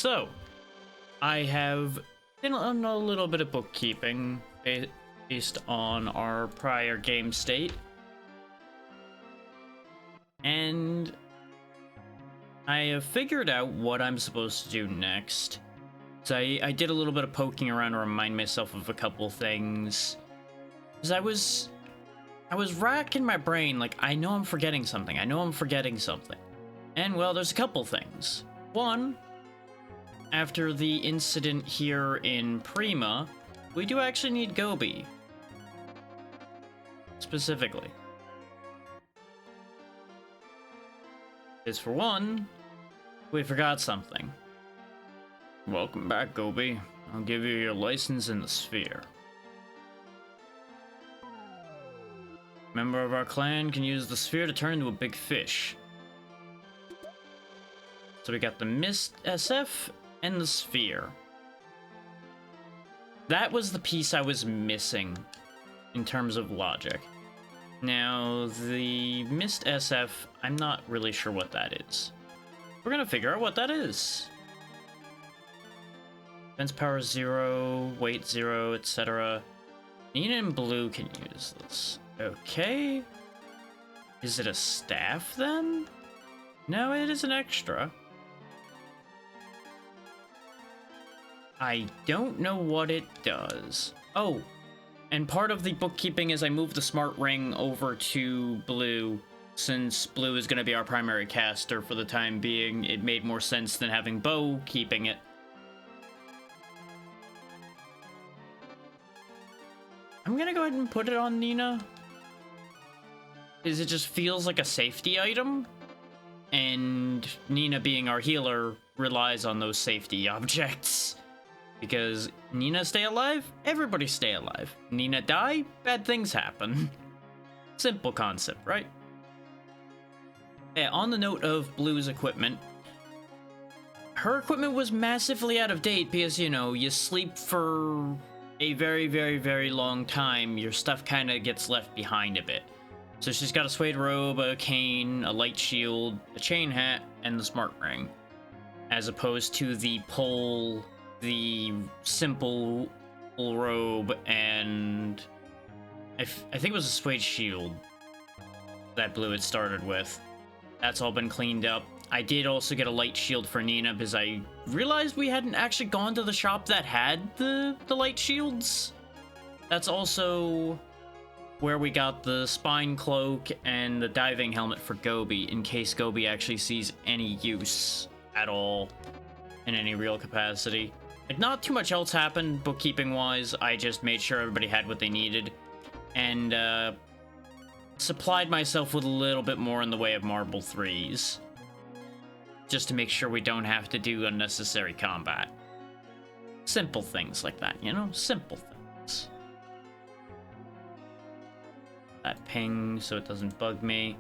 So, I have done a little bit of bookkeeping based on our prior game state. And I have figured out what I'm supposed to do next. So I did a little bit of poking around to remind myself of a couple things. Because I was racking my brain, like, I know I'm forgetting something. And, well, there's a couple things. One, after the incident here in Prima, we do actually need Gobi. Specifically. Because for one, we forgot something. Welcome back, Gobi. I'll give you your license in the sphere. Member of our clan can use the sphere to turn into a big fish. So we got the Mist SF and the sphere. That was the piece I was missing in terms of logic. Now, the Mist SF, I'm not really sure what that is. We're gonna figure out what that is. Defense power 0, weight 0, etc. Nina and Blue can use this. Okay. Is it a staff then? No, it is an extra. I don't know what it does. Oh, and part of the bookkeeping is I moved the smart ring over to Blue. Since Blue is going to be our primary caster for the time being, it made more sense than having Bo keeping it. I'm going to go ahead and put it on Nina. Because it just feels like a safety item. And Nina, being our healer, relies on those safety objects. Because Nina stay alive, everybody stay alive. Nina die, bad things happen. Simple concept, right? Yeah, on the note of Blue's equipment, her equipment was massively out of date because, you know, you sleep for a very, very, very long time, your stuff kind of gets left behind a bit. So she's got a suede robe, a cane, a light shield, a chain hat, and the smart ring. As opposed to the pole, the simple robe, and I think it was a suede shield that Blue had started with. That's all been cleaned up. I did also get a light shield for Nina because I realized we hadn't actually gone to the shop that had the light shields. That's also where we got the spine cloak and the diving helmet for Gobi, in case Gobi actually sees any use at all in any real capacity. Like, not too much else happened bookkeeping-wise. I just made sure everybody had what they needed, and supplied myself with a little bit more in the way of Marble 3s. Just to make sure we don't have to do unnecessary combat. Simple things like that, you know? Simple things. That ping so it doesn't bug me.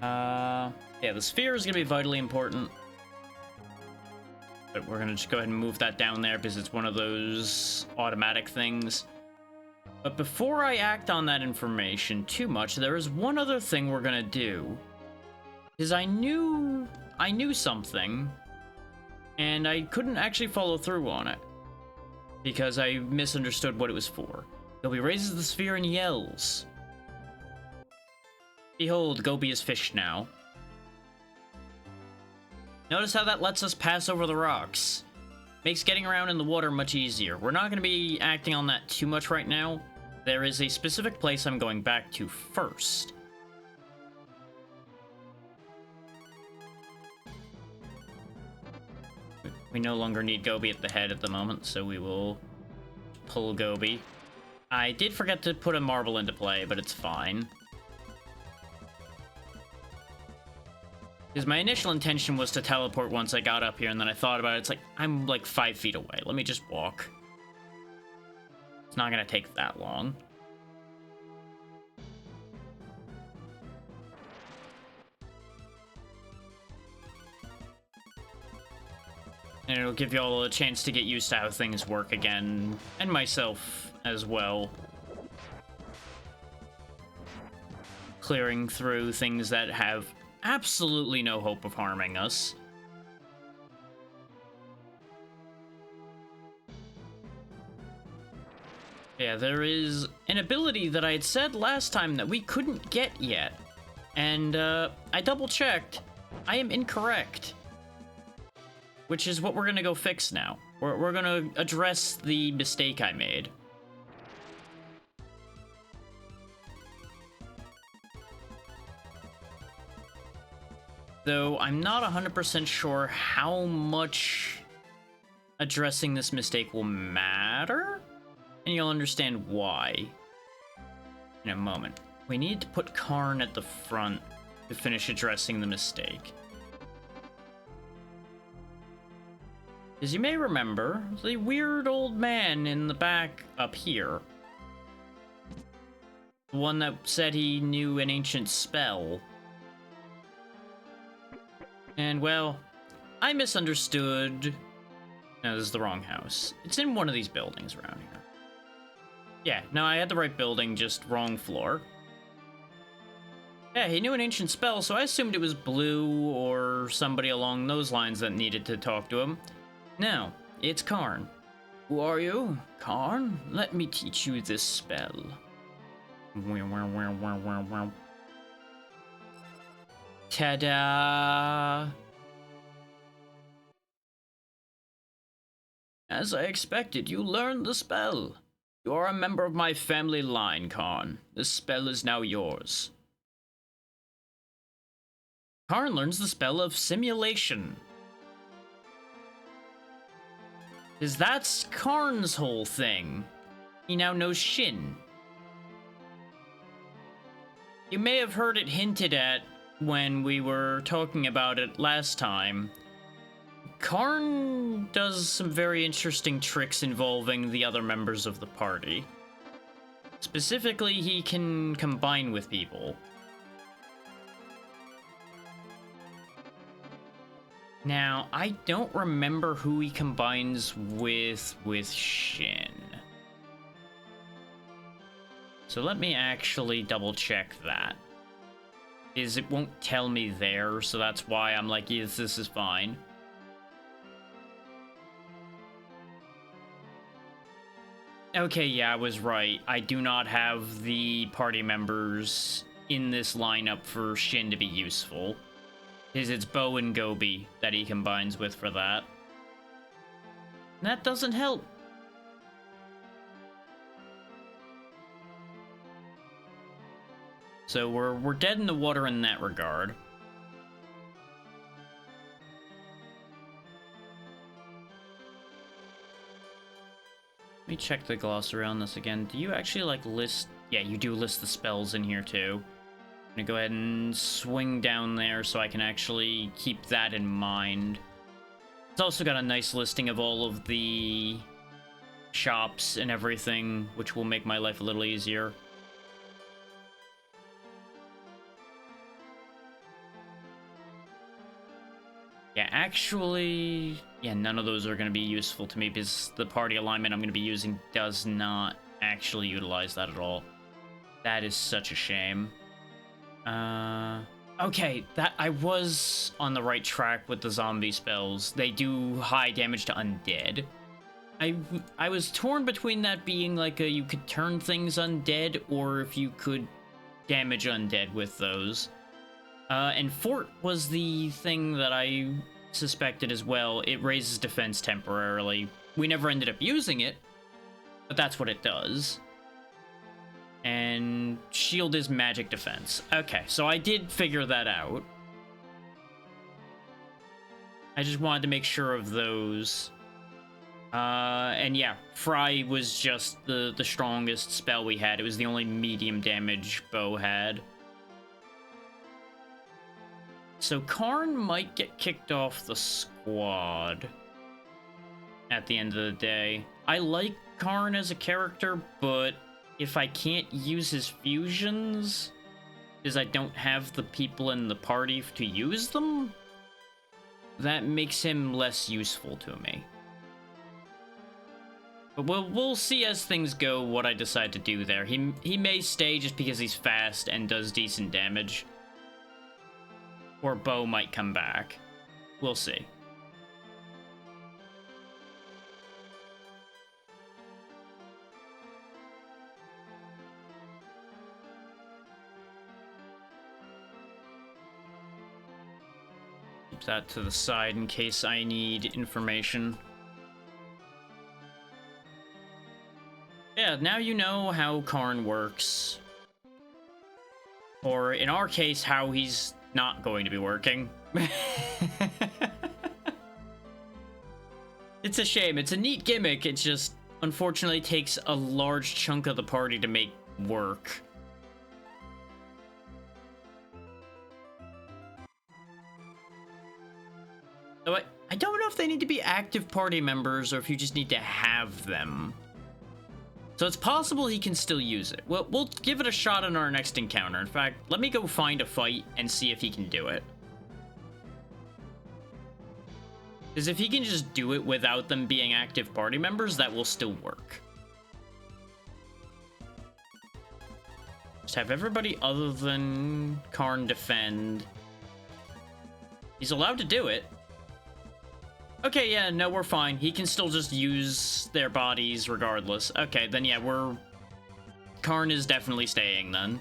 Yeah, the sphere is going to be vitally important. But we're going to just go ahead and move that down there because it's one of those automatic things. But before I act on that information too much, there is one other thing we're going to do. Because I knew something, and I couldn't actually follow through on it. Because I misunderstood what it was for. Gobi raises the sphere and yells. Behold, Gobi is fish now. Notice how that lets us pass over the rocks. Makes getting around in the water much easier. We're not going to be acting on that too much right now. There is a specific place I'm going back to first. We no longer need Gobi at the head at the moment, so we will pull Gobi. I did forget to put a marble into play, but it's fine. Because my initial intention was to teleport once I got up here, and then I thought about it. It's like, I'm like 5 feet away. Let me just walk. It's not going to take that long. And it'll give you all a chance to get used to how things work again, and myself as well. Clearing through things that have absolutely no hope of harming us. Yeah, there is an ability that I had said last time that we couldn't get yet. And I double checked. I am incorrect. Which is what we're gonna go fix now. We're gonna address the mistake I made. Though I'm not 100% sure how much addressing this mistake will matter, and you'll understand why in a moment. We need to put Karn at the front to finish addressing the mistake. As you may remember, the weird old man in the back up here. The one that said he knew an ancient spell. And, well, I misunderstood. No, this is the wrong house. It's in one of these buildings around here. Yeah, no, I had the right building, just wrong floor. Yeah, he knew an ancient spell, so I assumed it was Blue or somebody along those lines that needed to talk to him. No, it's Karn. Who are you? Karn? Let me teach you this spell. Ta-da! As I expected, you learned the spell. You are a member of my family line, Karn. This spell is now yours. Karn learns the spell of simulation. Because that's Karn's whole thing. He now knows Shin. You may have heard it hinted at when we were talking about it last time. Karn does some very interesting tricks involving the other members of the party. Specifically, he can combine with people. Now, I don't remember who he combines with Shin. So let me actually double check that. It won't tell me there, so that's why I'm like, yes, this is fine. Okay, yeah, I was right. I do not have the party members in this lineup for Shin to be useful. It's Bo and Gobi that he combines with for that. That doesn't help. So we're dead in the water in that regard. Let me check the glossary on this again. Do you actually, like, list... Yeah, you do list the spells in here, too. I'm gonna go ahead and swing down there so I can actually keep that in mind. It's also got a nice listing of all of the shops and everything, which will make my life a little easier. Yeah, actually... Yeah, none of those are going to be useful to me because the party alignment I'm going to be using does not actually utilize that at all. That is such a shame. Okay, that I was on the right track with the zombie spells. They do high damage to undead. I was torn between that being like a you could turn things undead or if you could damage undead with those. And Fort was the thing that I suspected as well. It raises defense temporarily. We never ended up using it, but that's what it does. And shield is magic defense. Okay, so I did figure that out. I just wanted to make sure of those. And yeah, Fry was just the strongest spell we had. It was the only medium damage Bo had. So Karn might get kicked off the squad at the end of the day. I like Karn as a character, but if I can't use his fusions, because I don't have the people in the party to use them, that makes him less useful to me. But we'll see as things go what I decide to do there. He may stay just because he's fast and does decent damage. Or Bo might come back. We'll see. keep that to the side in case I need information. Yeah, now you know how Karn works. Or, in our case, how he's not going to be working. It's a shame. It's a neat gimmick. It just, unfortunately, takes a large chunk of the party to make work. So I don't know if they need to be active party members or if you just need to have them. So it's possible he can still use it. Well, we'll give it a shot in our next encounter. In fact, let me go find a fight and see if he can do it. Because if he can just do it without them being active party members, that will still work. Just have everybody other than Karn defend. He's allowed to do it. Okay, yeah, no, we're fine. He can still just use their bodies regardless. Okay, then yeah, Karn is definitely staying then.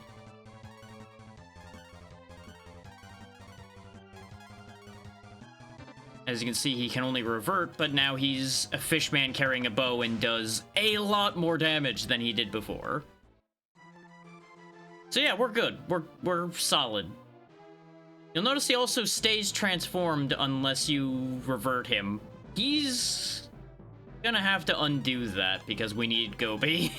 As you can see, he can only revert, but now he's a fishman carrying a bow and does a lot more damage than he did before. So yeah, we're good. We're solid. You'll notice he also stays transformed unless you revert him. He's gonna have to undo that because we need Gobi.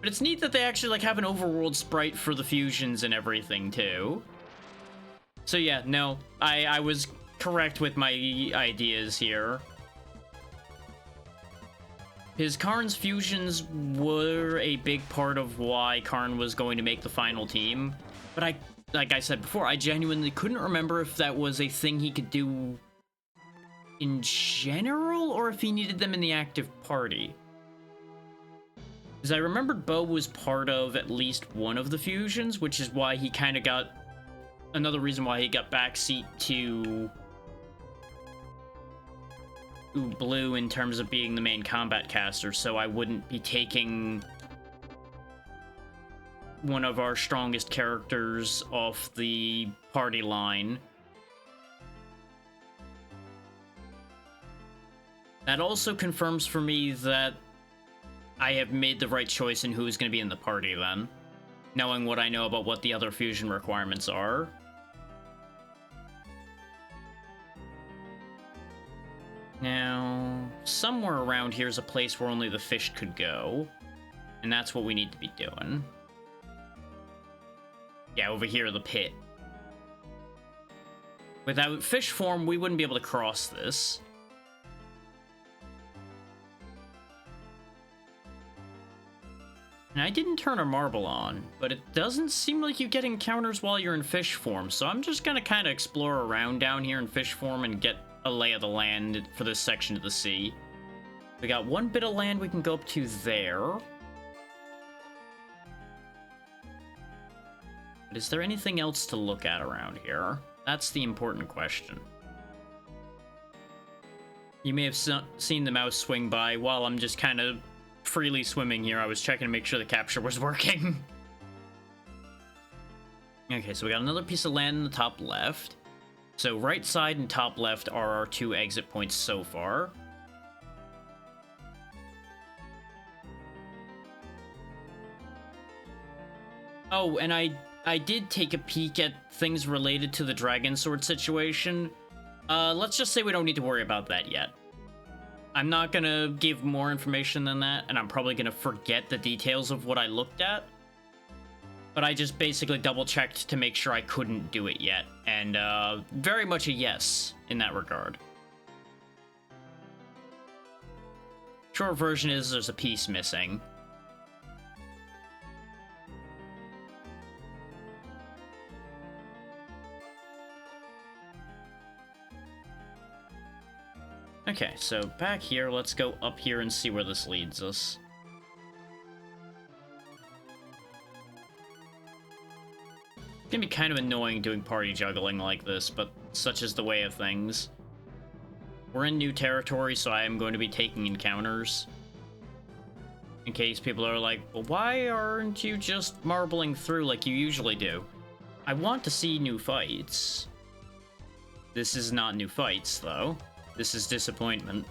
But it's neat that they actually like have an overworld sprite for the fusions and everything too. So yeah, no, I was correct with my ideas here. His Karn's fusions were a big part of why Karn was going to make the final team. But like I said before, I genuinely couldn't remember if that was a thing he could do in general or if he needed them in the active party. Because I remembered Bo was part of at least one of the fusions, which is why he kind of got... Another reason why he got backseat to Blue in terms of being the main combat caster, so I wouldn't be taking one of our strongest characters off the party line. That also confirms for me that I have made the right choice in who's going to be in the party then, knowing what I know about what the other fusion requirements are. Now, somewhere around here is a place where only the fish could go, and that's what we need to be doing. Yeah, over here, the pit. Without fish form, we wouldn't be able to cross this. And I didn't turn a marble on, but it doesn't seem like you get encounters while you're in fish form, so I'm just gonna kind of explore around down here in fish form and get a lay of the land for this section of the sea. We got one bit of land we can go up to there. But is there anything else to look at around here? That's the important question. You may have seen the mouse swing by while I'm just kind of freely swimming here. I was checking to make sure the capture was working. Okay, so we got another piece of land in the top left. So right side and top left are our two exit points so far. Oh, and I did take a peek at things related to the Dragon Sword situation. Let's just say we don't need to worry about that yet. I'm not gonna give more information than that, and I'm probably gonna forget the details of what I looked at. But I just basically double-checked to make sure I couldn't do it yet, and very much a yes in that regard. Short version is there's a piece missing. Okay, so back here, let's go up here and see where this leads us. It's gonna be kind of annoying doing party juggling like this, but such is the way of things. We're in new territory, so I am going to be taking encounters. In case people are like, well, why aren't you just marbling through like you usually do? I want to see new fights. This is not new fights, though. This is disappointment.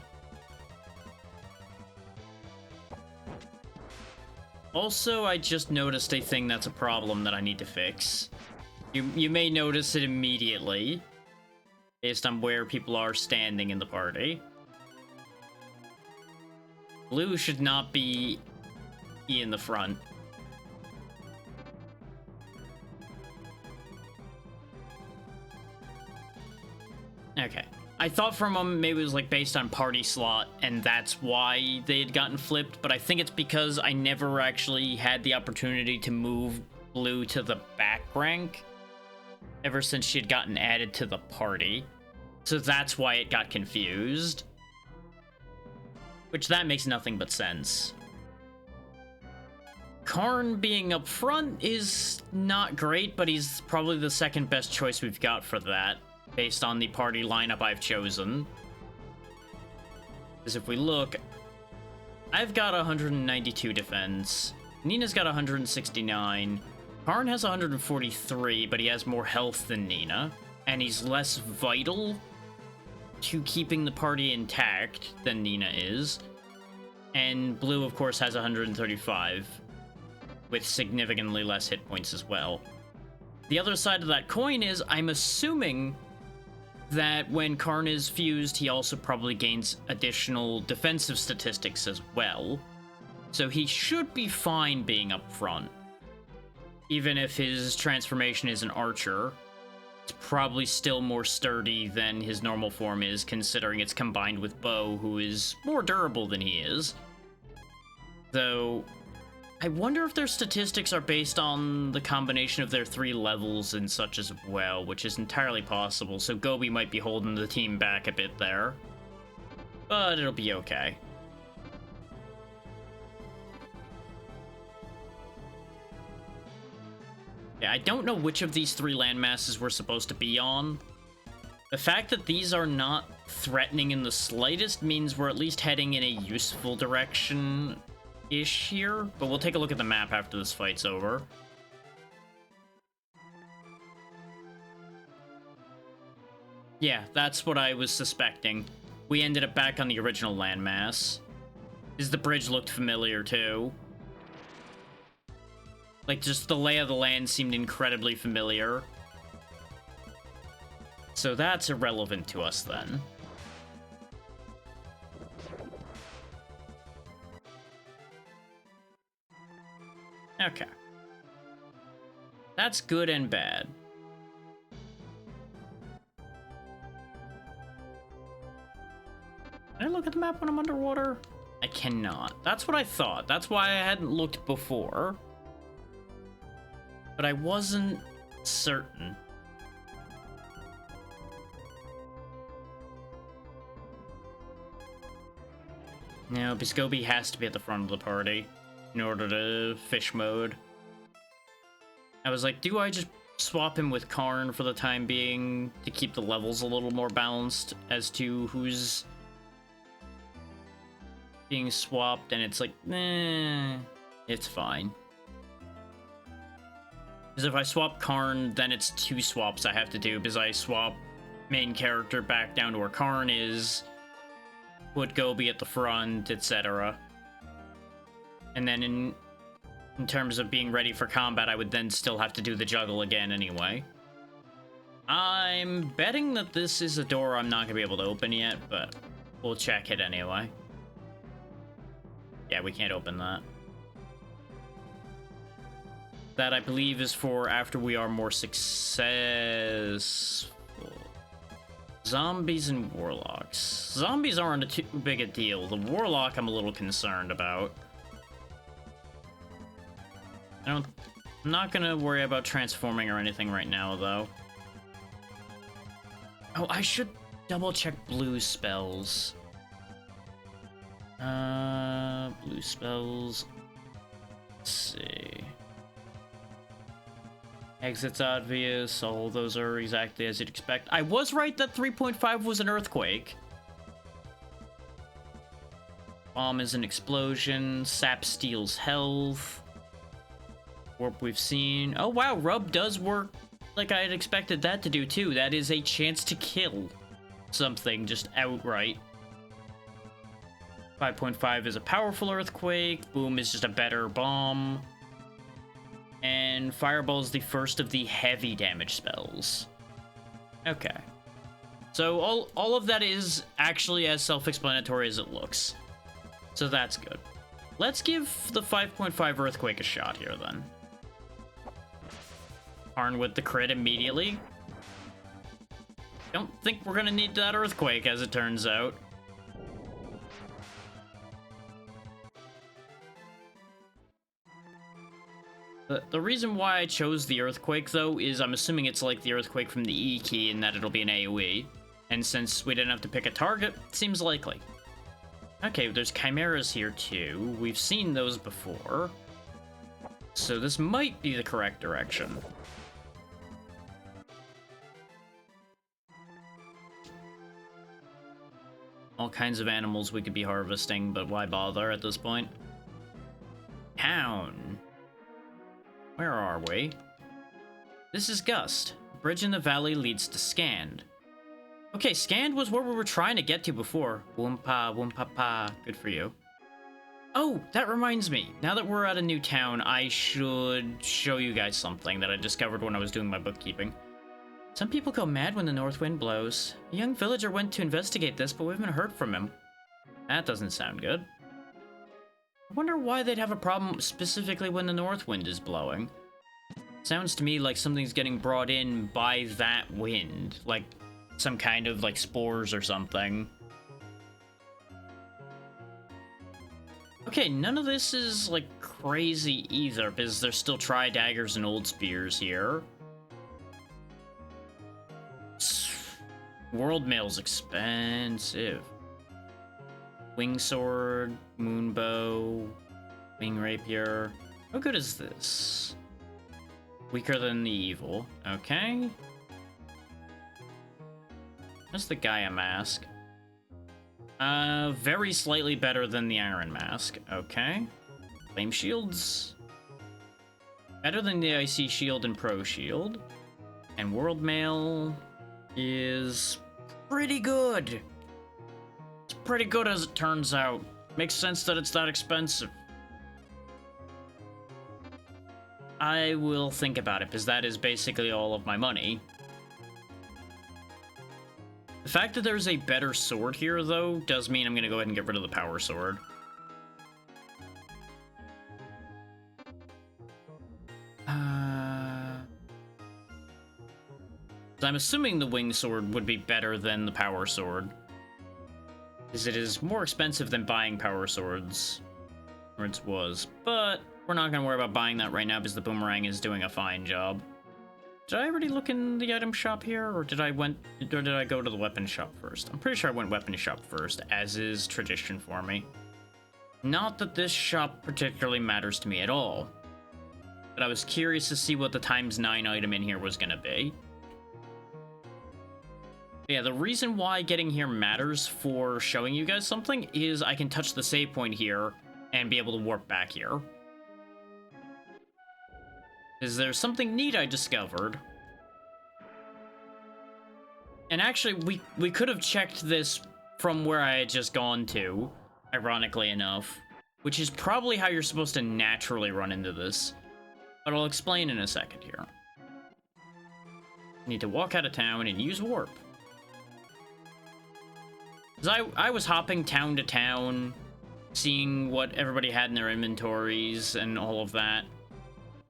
Also, I just noticed a thing that's a problem that I need to fix. You may notice it immediately, based on where people are standing in the party. Blue should not be in the front. Okay. I thought for a moment maybe it was like based on party slot and that's why they had gotten flipped, but I think it's because I never actually had the opportunity to move Blue to the back rank ever since she had gotten added to the party. So that's why it got confused. Which that makes nothing but sense. Karn being up front is not great, but he's probably the second best choice we've got for that, based on the party lineup I've chosen. Because if we look, I've got 192 defense, Nina's got 169, Karn has 143, but he has more health than Nina, and he's less vital to keeping the party intact than Nina is. And Blue, of course, has 135, with significantly less hit points as well. The other side of that coin is, I'm assuming that when Karn is fused, he also probably gains additional defensive statistics as well. So he should be fine being up front. Even if his transformation is an archer, it's probably still more sturdy than his normal form is, considering it's combined with Bow, who is more durable than he is. Though, I wonder if their statistics are based on the combination of their 3 levels and such as well, which is entirely possible, so Gobi might be holding the team back a bit there. But it'll be okay. Yeah, I don't know which of these 3 landmasses we're supposed to be on. The fact that these are not threatening in the slightest means we're at least heading in a useful direction-ish here, but we'll take a look at the map after this fight's over. Yeah, that's what I was suspecting. We ended up back on the original landmass. The bridge looked familiar, too. Like, just the lay of the land seemed incredibly familiar. So that's irrelevant to us, then. Okay. That's good and bad. Can I look at the map when I'm underwater? I cannot. That's what I thought. That's why I hadn't looked before. But I wasn't certain. No, Biscoby has to be at the front of the party in order to fish mode. I was like, do I just swap him with Karn for the time being to keep the levels a little more balanced as to who's being swapped? And it's like, nah, it's fine. Because if I swap Karn, then it's 2 swaps I have to do, because I swap main character back down to where Karn is, put Gobi at the front, etc. And then in terms of being ready for combat, I would then still have to do the juggle again anyway. I'm betting that this is a door I'm not going to be able to open yet, but we'll check it anyway. Yeah, we can't open that. That, I believe, is for after we are more successful. Zombies and warlocks. Zombies aren't too big a deal. The warlock I'm a little concerned about. I'm not gonna worry about transforming or anything right now, though. Oh, I should double check blue spells. Blue spells. Let's see. Exit's obvious, all those are exactly as you'd expect. I was right that 3.5 was an earthquake. Bomb is an explosion, sap steals health. Warp we've seen. Oh wow, rub does work like I had expected that to do too. That is a chance to kill something just outright. 5.5 is a powerful earthquake. Boom is just a better bomb. And Fireball is the first of the heavy damage spells. Okay. So all of that is actually as self-explanatory as it looks. So that's good. Let's give the 5.5 Earthquake a shot here, then. Arn with the crit immediately. Don't think we're gonna need that Earthquake, as it turns out. The reason why I chose the Earthquake, though, is I'm assuming it's like the Earthquake from the E key in that it'll be an AoE. And since we didn't have to pick a target, it seems likely. Okay, there's Chimeras here, too. We've seen those before. So this might be the correct direction. All kinds of animals we could be harvesting, but why bother at this point? Town. Where are we? This is Gust. Bridge in the valley leads to Scand. Okay, Scand was where we were trying to get to before. Woompa, Woompapa. Good for you. Oh, that reminds me. Now that we're at a new town, I should show you guys something that I discovered when I was doing my bookkeeping. Some people go mad when the north wind blows. A young villager went to investigate this, but we haven't heard from him. That doesn't sound good. I wonder why they'd have a problem specifically when the north wind is blowing. Sounds to me like something's getting brought in by that wind, like some kind of like spores or something. Okay, none of this is like crazy either, because there's still tri-daggers and old spears here. World mail's expensive. Wing sword, moon bow, wing rapier. How good is this? Weaker than the evil. Okay. That's the Gaia mask. Very slightly better than the Iron mask. Okay. Flame shields. Better than the Icy shield and Pro shield. And world mail is pretty good. Pretty good as it turns out. Makes sense that it's that expensive. I will think about it, because that is basically all of my money. The fact that there's a better sword here, though, does mean I'm going to go ahead and get rid of the power sword. I'm assuming the wing sword would be better than the power sword, because it is more expensive than buying power swords, or it was, but we're not going to worry about buying that right now because the boomerang is doing a fine job. Did I already look in the item shop here, or did I go to the weapon shop first? I'm pretty sure I went weapon shop first, as is tradition for me. Not that this shop particularly matters to me at all, but I was curious to see what the ×9 item in here was going to be. Yeah, the reason why getting here matters for showing you guys something is I can touch the save point here and be able to warp back here. Is there something neat I discovered? And actually, we could have checked this from where I had just gone to, ironically enough, which is probably how you're supposed to naturally run into this. But I'll explain in a second here. Need to walk out of town and use warp. Because I was hopping town to town, seeing what everybody had in their inventories and all of that.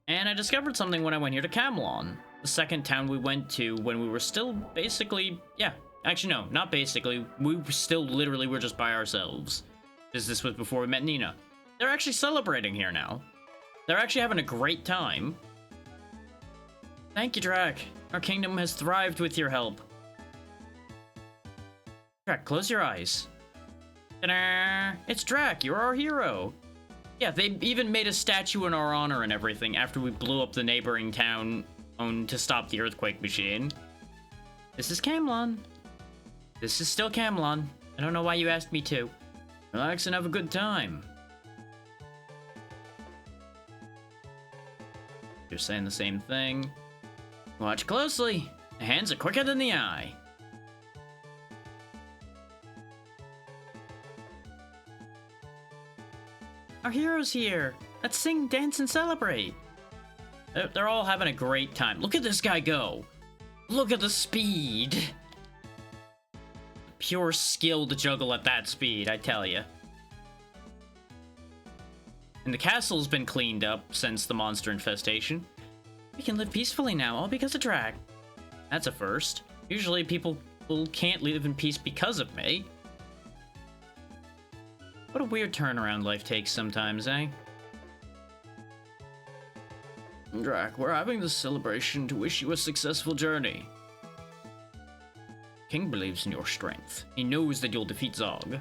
And I discovered something when I went here to Camlon, the second town we went to when we were still basically, yeah, actually no, not basically, we were still literally were just by ourselves. Because this was before we met Nina. They're actually celebrating here now. They're actually having a great time. Thank you, Drac. Our kingdom has thrived with your help. Drac, close your eyes. Ta-da! It's Drac, you're our hero. Yeah, they even made a statue in our honor and everything after we blew up the neighboring town to stop the earthquake machine. This is Camlon. This is still Camlon. I don't know why you asked me to. Relax and have a good time. You're saying the same thing. Watch closely. The hands are quicker than the eye. Our hero's here. Let's sing, dance, and celebrate. They're all having a great time. Look at this guy go. Look at the speed. Pure skill to juggle at that speed, I tell you. And the castle's been cleaned up since the monster infestation. We can live peacefully now, all because of Drac. That's a first. Usually people can't live in peace because of me. What a weird turnaround life takes sometimes, eh? Drac, we're having this celebration to wish you a successful journey. King believes in your strength. He knows that you'll defeat Zog.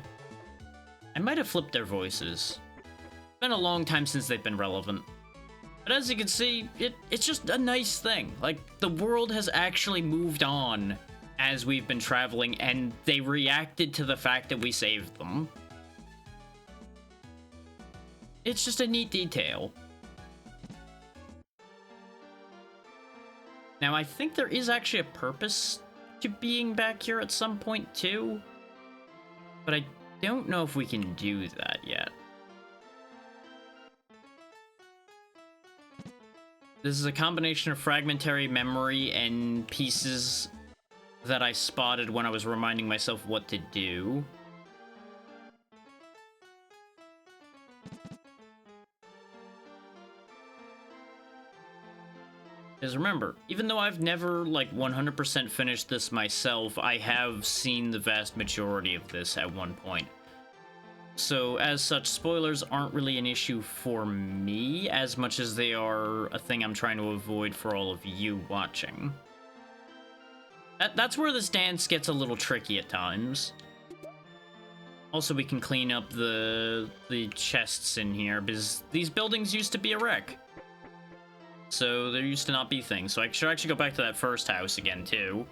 I might have flipped their voices. Been a long time since they've been relevant. But as you can see, it's just a nice thing. Like, the world has actually moved on as we've been traveling, and they reacted to the fact that we saved them. It's just a neat detail. Now, I think there is actually a purpose to being back here at some point, too. But I don't know if we can do that yet. This is a combination of fragmentary memory and pieces that I spotted when I was reminding myself what to do. Because remember, even though I've never, like, 100% finished this myself, I have seen the vast majority of this at one point. So, as such, spoilers aren't really an issue for me, as much as they are a thing I'm trying to avoid for all of you watching. That's where this dance gets a little tricky at times. Also, we can clean up the chests in here, because these buildings used to be a wreck. So there used to not be things. So I should actually go back to that first house again, too.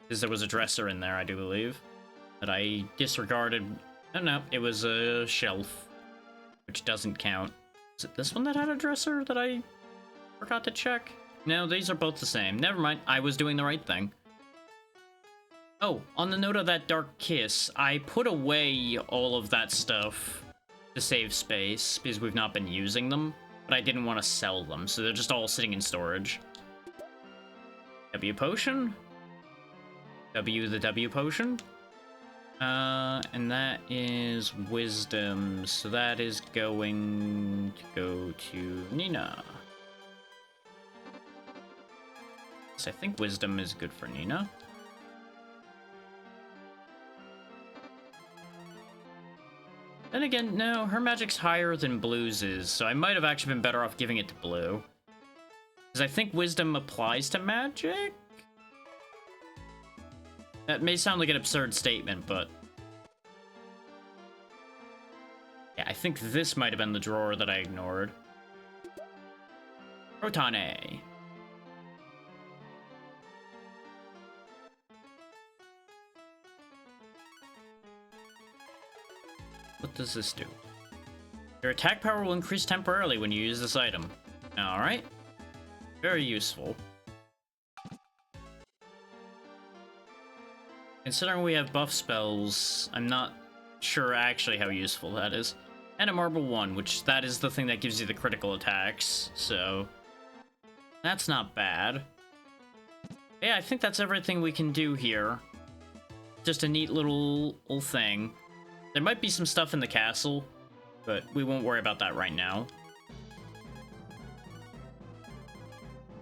Because there was a dresser in there, I do believe, that I disregarded. Oh, no, it was a shelf, which doesn't count. Is it this one that had a dresser that I forgot to check? No, these are both the same. Never mind, I was doing the right thing. Oh, on the note of that dark kiss, I put away all of that stuff to save space, because we've not been using them, but I didn't want to sell them, so they're just all sitting in storage. W potion? W the W potion? And that is wisdom, so that is going to go to Nina. So I think wisdom is good for Nina. Then again, no, her magic's higher than Blue's is, so I might have actually been better off giving it to Blue. Because I think wisdom applies to magic? That may sound like an absurd statement, but... yeah, I think this might have been the drawer that I ignored. Protone. What does this do? Your attack power will increase temporarily when you use this item. Alright. Very useful. Considering we have buff spells, I'm not sure actually how useful that is. And a Marble 1, which that is the thing that gives you the critical attacks, so... that's not bad. Yeah, I think that's everything we can do here. Just a neat little thing. There might be some stuff in the castle, but we won't worry about that right now.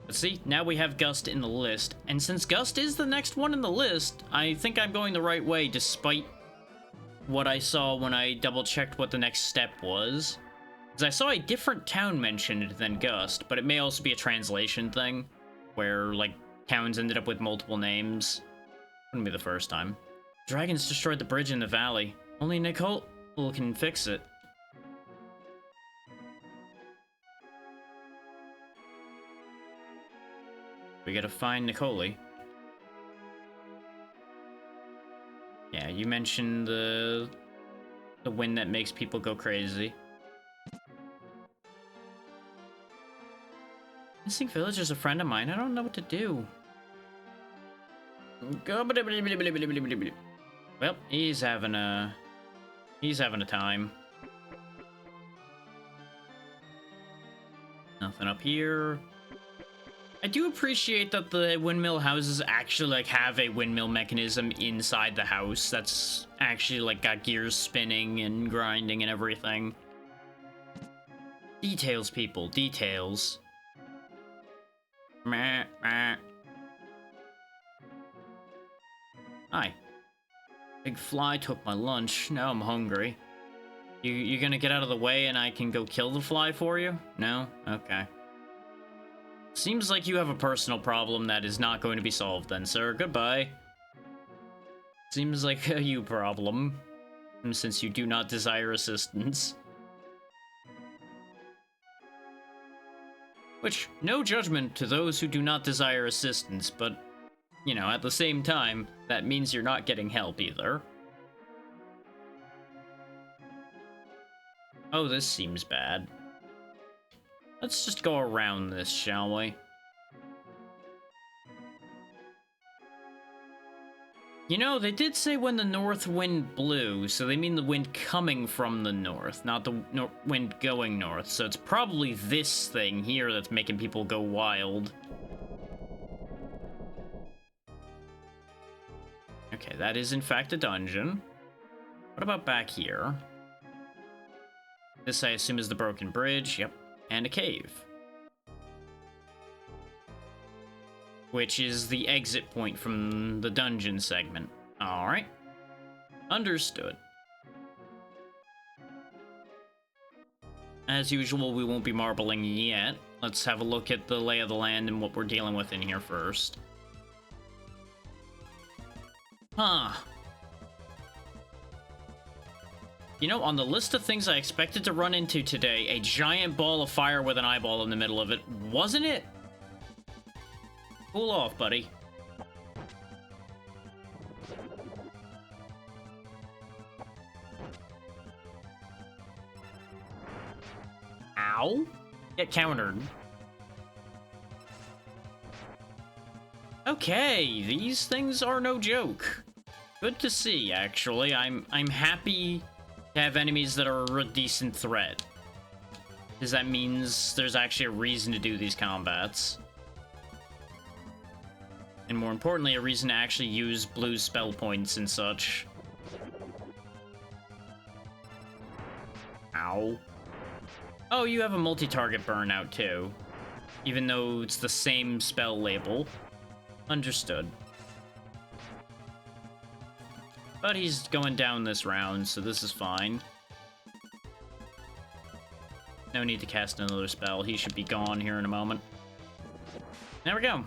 But see, now we have Gust in the list, and since Gust is the next one in the list, I think I'm going the right way despite what I saw when I double-checked what the next step was. Because I saw a different town mentioned than Gust, but it may also be a translation thing, where, like, towns ended up with multiple names. Wouldn't be the first time. Dragons destroyed the bridge in the valley. Only Nicole can fix it. We gotta find Nicole. Yeah, you mentioned the wind that makes people go crazy. Missing villager's a friend of mine. I don't know what to do. Well, he's having a time. Nothing up here. I do appreciate that the windmill houses actually like have a windmill mechanism inside the house that's actually like got gears spinning and grinding and everything. Details, people, details. Meh, meh. Hi. Big fly took my lunch. Now I'm hungry. You gonna get out of the way and I can go kill the fly for you? No? Okay. Seems like you have a personal problem that is not going to be solved then, sir. Goodbye. Seems like a you problem, since you do not desire assistance. Which, no judgment to those who do not desire assistance, but, you know, at the same time, that means you're not getting help either. Oh, this seems bad. Let's just go around this, shall we? You know, they did say when the north wind blew, so they mean the wind coming from the north, not the wind going north. So it's probably this thing here that's making people go wild. Okay, that is in fact a dungeon. What about back here? This, I assume, is the broken bridge. Yep. And a cave. Which is the exit point from the dungeon segment. Alright. Understood. As usual, we won't be marbling yet. Let's have a look at the lay of the land and what we're dealing with in here first. Huh. You know, on the list of things I expected to run into today, a giant ball of fire with an eyeball in the middle of it, wasn't it? Cool off, buddy. Ow. Get countered. Okay, these things are no joke. Good to see, actually. I'm happy to have enemies that are a decent threat, because that means there's actually a reason to do these combats. And more importantly, a reason to actually use blue spell points and such. Ow. Oh, you have a multi-target burnout too, even though it's the same spell label. Understood. But he's going down this round, so this is fine. No need to cast another spell. He should be gone here in a moment. There we go.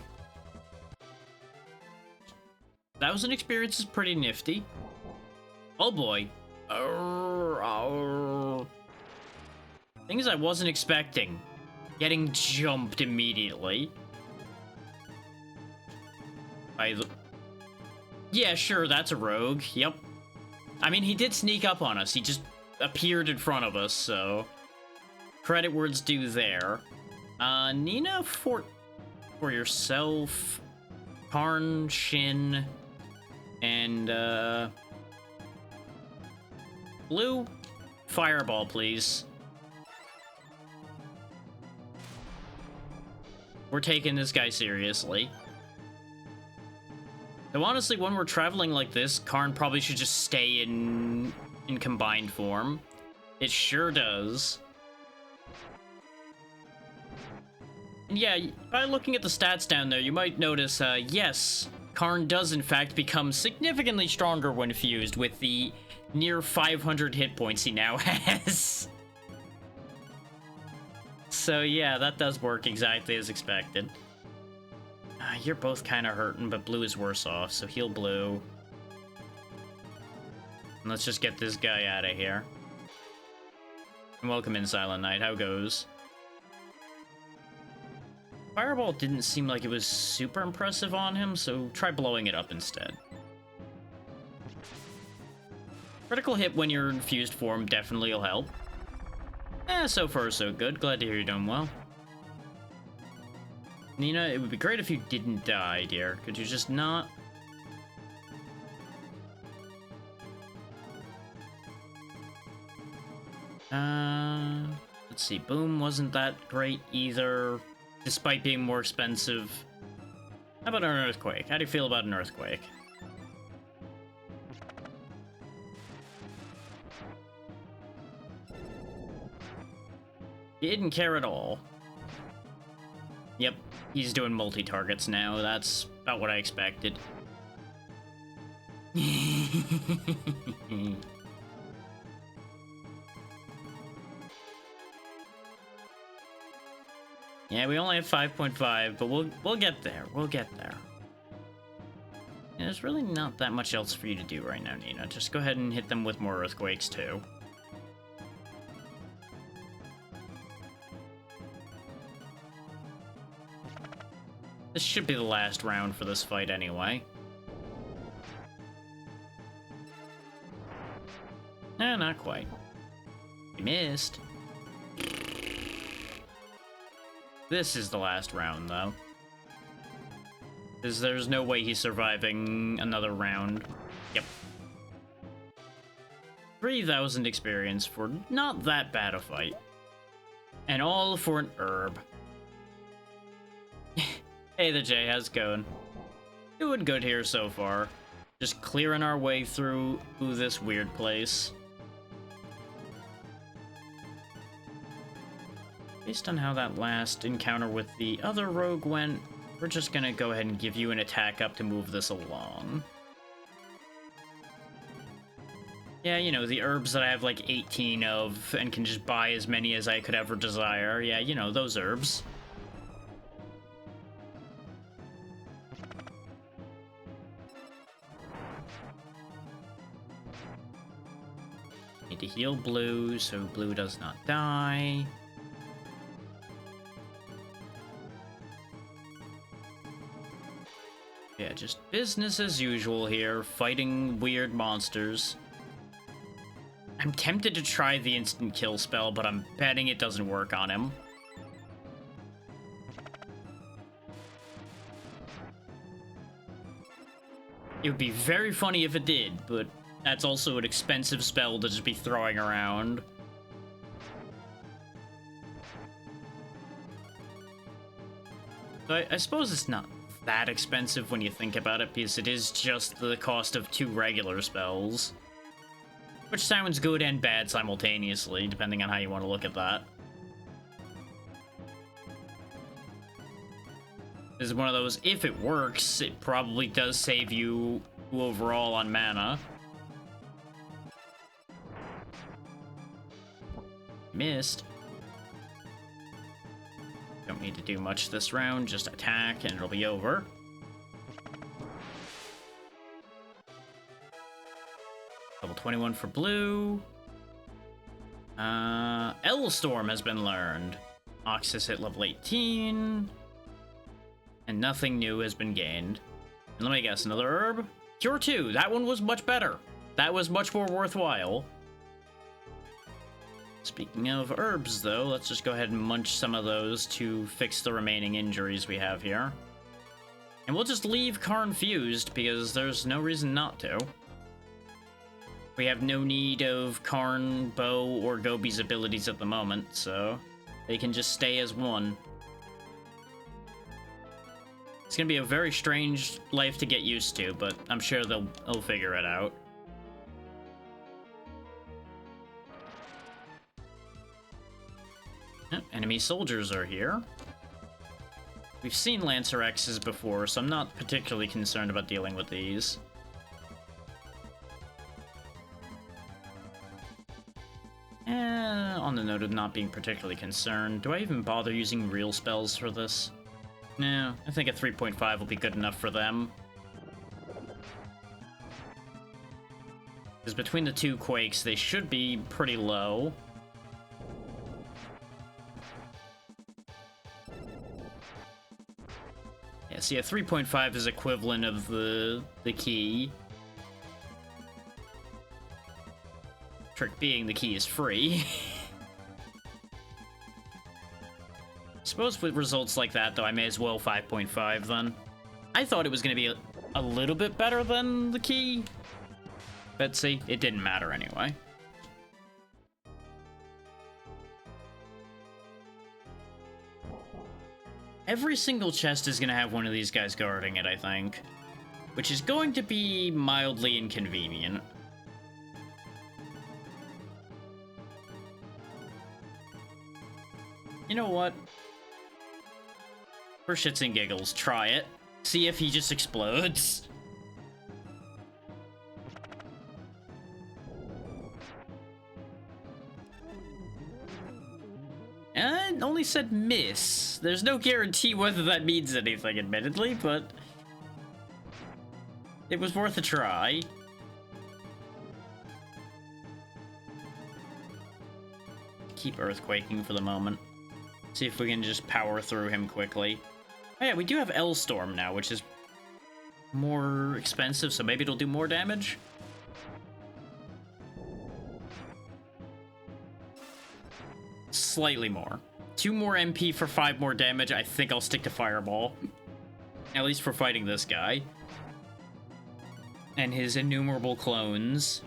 Thousand experience is pretty nifty. Oh boy. Things I wasn't expecting. Getting jumped immediately. By the... Yeah, sure, that's a rogue. Yep. I mean, he did sneak up on us. He just appeared in front of us, so... Credit where it's due there. Nina, for yourself. Karn, Shin, and, Blue, fireball, please. We're taking this guy seriously. Though honestly, when we're traveling like this, Karn probably should just stay in combined form. It sure does. And yeah, by looking at the stats down there, you might notice, yes, Karn does in fact become significantly stronger when fused with the near 500 hit points he now has. So yeah, that does work exactly as expected. You're both kind of hurting, but Blue is worse off, so heal Blue. And let's just get this guy out of here. And welcome in, Silent Knight. How goes? Fireball didn't seem like it was super impressive on him, so try blowing it up instead. Critical hit when you're in fused form definitely will help. So far so good. Glad to hear you're doing well. Nina, it would be great if you didn't die, dear. Could you just not? Let's see. Boom wasn't that great either, despite being more expensive. How about an earthquake? How do you feel about an earthquake? He didn't care at all. Yep, he's doing multi-targets now. That's about what I expected. Yeah, we only have 5.5, but we'll get there. We'll get there. Yeah, there's really not that much else for you to do right now, Nina. Just go ahead and hit them with more earthquakes too. This should be the last round for this fight anyway. No, not quite. You missed. This is the last round, though. Because there's no way he's surviving another round. Yep. 3,000 experience for not that bad a fight. And all for an herb. Hey there, Jay, how's it going? Doing good here so far. Just clearing our way through this weird place. Based on how that last encounter with the other rogue went, we're just gonna go ahead and give you an attack up to move this along. Yeah, you know, the herbs that I have like 18 of and can just buy as many as I could ever desire. Yeah, you know, those herbs. Need to heal Blue so Blue does not die. Yeah, just business as usual here, fighting weird monsters. I'm tempted to try the instant kill spell, but I'm betting it doesn't work on him. It would be very funny if it did, but that's also an expensive spell to just be throwing around. So I suppose it's not that expensive when you think about it, because it is just the cost of 2 regular spells. Which sounds good and bad simultaneously, depending on how you want to look at that. This is one of those, if it works, it probably does save you overall on mana. Missed. Don't need to do much this round, just attack and it'll be over. Level 21 for Blue. L-Storm has been learned. Oxys hit level 18. And nothing new has been gained. And let me guess, another herb? Cure 2, that one was much better. That was much more worthwhile. Speaking of herbs, though, let's just go ahead and munch some of those to fix the remaining injuries we have here. And we'll just leave Karn fused, because there's no reason not to. We have no need of Karn, Bow, or Gobi's abilities at the moment, so they can just stay as one. It's gonna be a very strange life to get used to, but I'm sure they'll figure it out. Enemy soldiers are here. We've seen Lancer X's before, so I'm not particularly concerned about dealing with these. On the note of not being particularly concerned, do I even bother using real spells for this? No, I think a 3.5 will be good enough for them. Because between the 2 quakes, they should be pretty low. Yeah, see, a 3.5 is equivalent of the key. Trick being, the key is free. suppose with results like that, though, I may as well 5.5 then. I thought it was going to be a little bit better than the key. But see, it didn't matter anyway. Every single chest is going to have one of these guys guarding it, I think. Which is going to be mildly inconvenient. You know what? For shits and giggles, try it. See if he just explodes. And only said miss. There's no guarantee whether that means anything, admittedly, but it was worth a try. Keep earthquaking for the moment. See if we can just power through him quickly. Oh yeah, we do have L-Storm now, which is more expensive, so maybe it'll do more damage? Slightly more. 2 more MP for 5 more damage. I think I'll stick to Fireball. At least for fighting this guy. And his innumerable clones.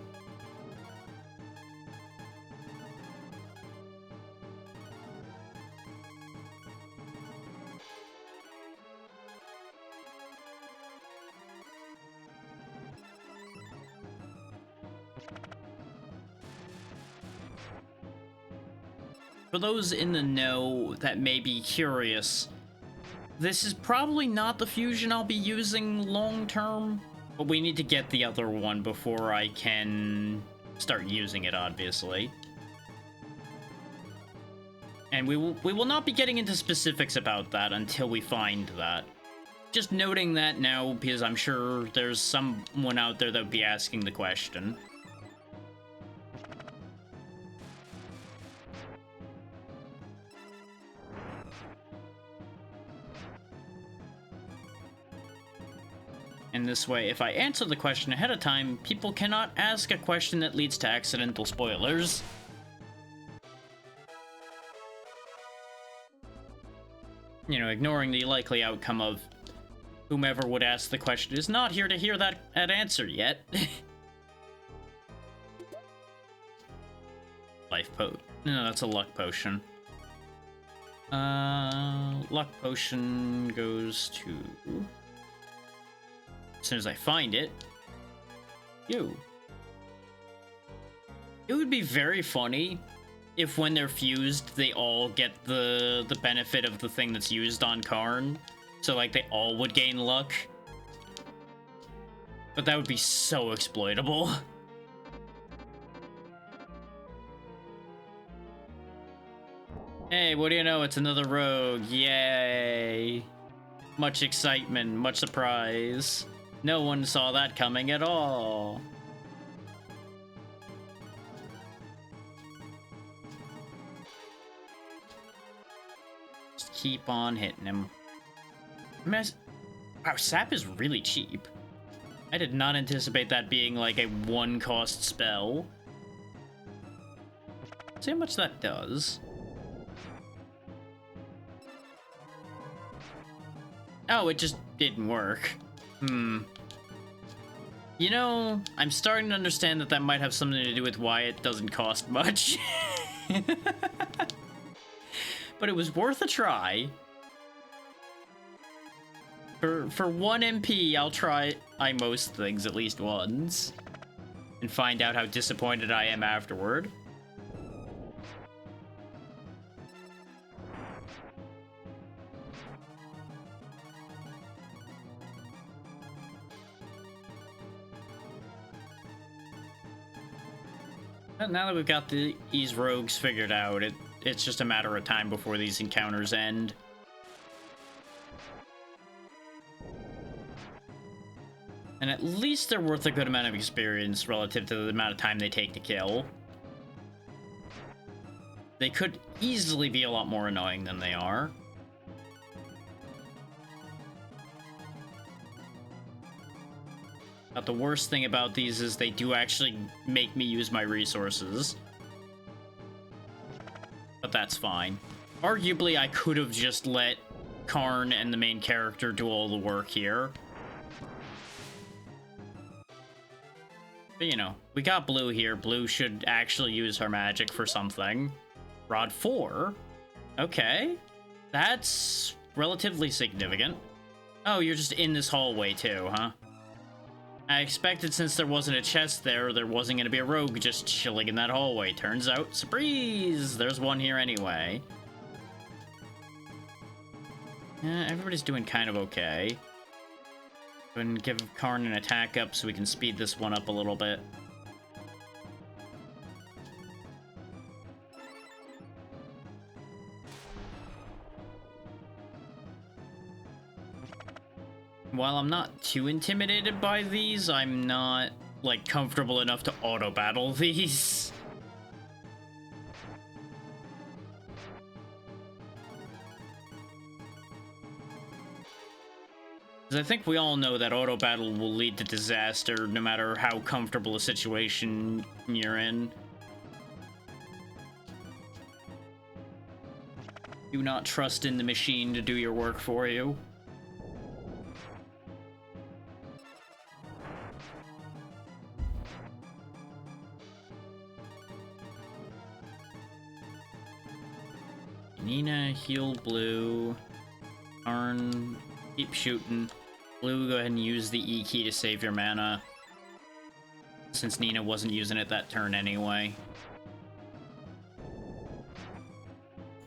For those in the know that may be curious, this is probably not the fusion I'll be using long term, but we need to get the other one before I can start using it, obviously. And we will not be getting into specifics about that until we find that. Just noting that now, because I'm sure there's someone out there that would be asking the question. And this way, if I answer the question ahead of time, people cannot ask a question that leads to accidental spoilers. You know, ignoring the likely outcome of whomever would ask the question is not here to hear that answer yet. Life potion. No, that's a luck potion. Luck potion goes to... As soon as I find it, you. It would be very funny if when they're fused, they all get the benefit of the thing that's used on Karn. So, like, they all would gain luck. But that would be so exploitable. Hey, what do you know? It's another rogue. Yay. Much excitement, much surprise. No one saw that coming at all. Just keep on hitting him. Wow, sap is really cheap. I did not anticipate that being like a one-cost spell. See how much that does. Oh, it just didn't work. You know, I'm starting to understand that might have something to do with why it doesn't cost much. But it was worth a try. For 1 MP, I'll try most things at least once. And find out how disappointed I am afterward. Now that we've got these rogues figured out, it's just a matter of time before these encounters end. And at least they're worth a good amount of experience relative to the amount of time they take to kill. They could easily be a lot more annoying than they are. But the worst thing about these is they do actually make me use my resources. But that's fine. Arguably, I could have just let Karn and the main character do all the work here. But, you know, we got Blue here. Blue should actually use her magic for something. Rod 4? Okay. That's relatively significant. Oh, you're just in this hallway too, huh? I expected since there wasn't a chest there wasn't going to be a rogue just chilling in that hallway. Turns out, surprise! There's one here anyway. Everybody's doing kind of okay. Go ahead and give Karn an attack up so we can speed this one up a little bit. While I'm not too intimidated by these, I'm not, like, comfortable enough to auto-battle these. Because I think we all know that auto-battle will lead to disaster no matter how comfortable a situation you're in. Do not trust in the machine to do your work for you. Nina, heal Blue. Karn, keep shooting. Blue, go ahead and use the E key to save your mana, since Nina wasn't using it that turn anyway.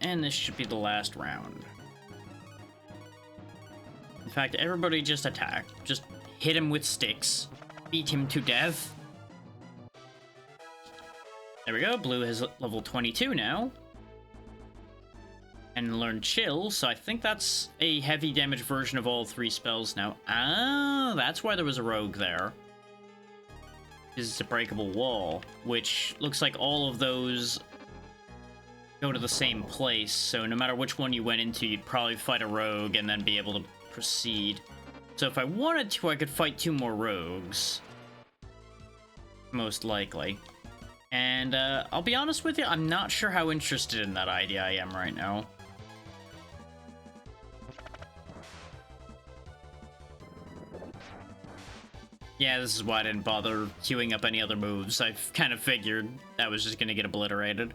And this should be the last round. In fact, everybody just attack. Just hit him with sticks. Beat him to death. There we go. Blue has level 22 now. And learn Chill, so I think that's a heavy damage version of all 3 spells now. Ah, that's why there was a rogue there. It's a breakable wall, which looks like all of those go to the same place, so no matter which one you went into, you'd probably fight a rogue and then be able to proceed. So if I wanted to, I could fight 2 more rogues. Most likely. And I'll be honest with you, I'm not sure how interested in that idea I am right now. Yeah, this is why I didn't bother queuing up any other moves. I kind of figured that was just gonna get obliterated.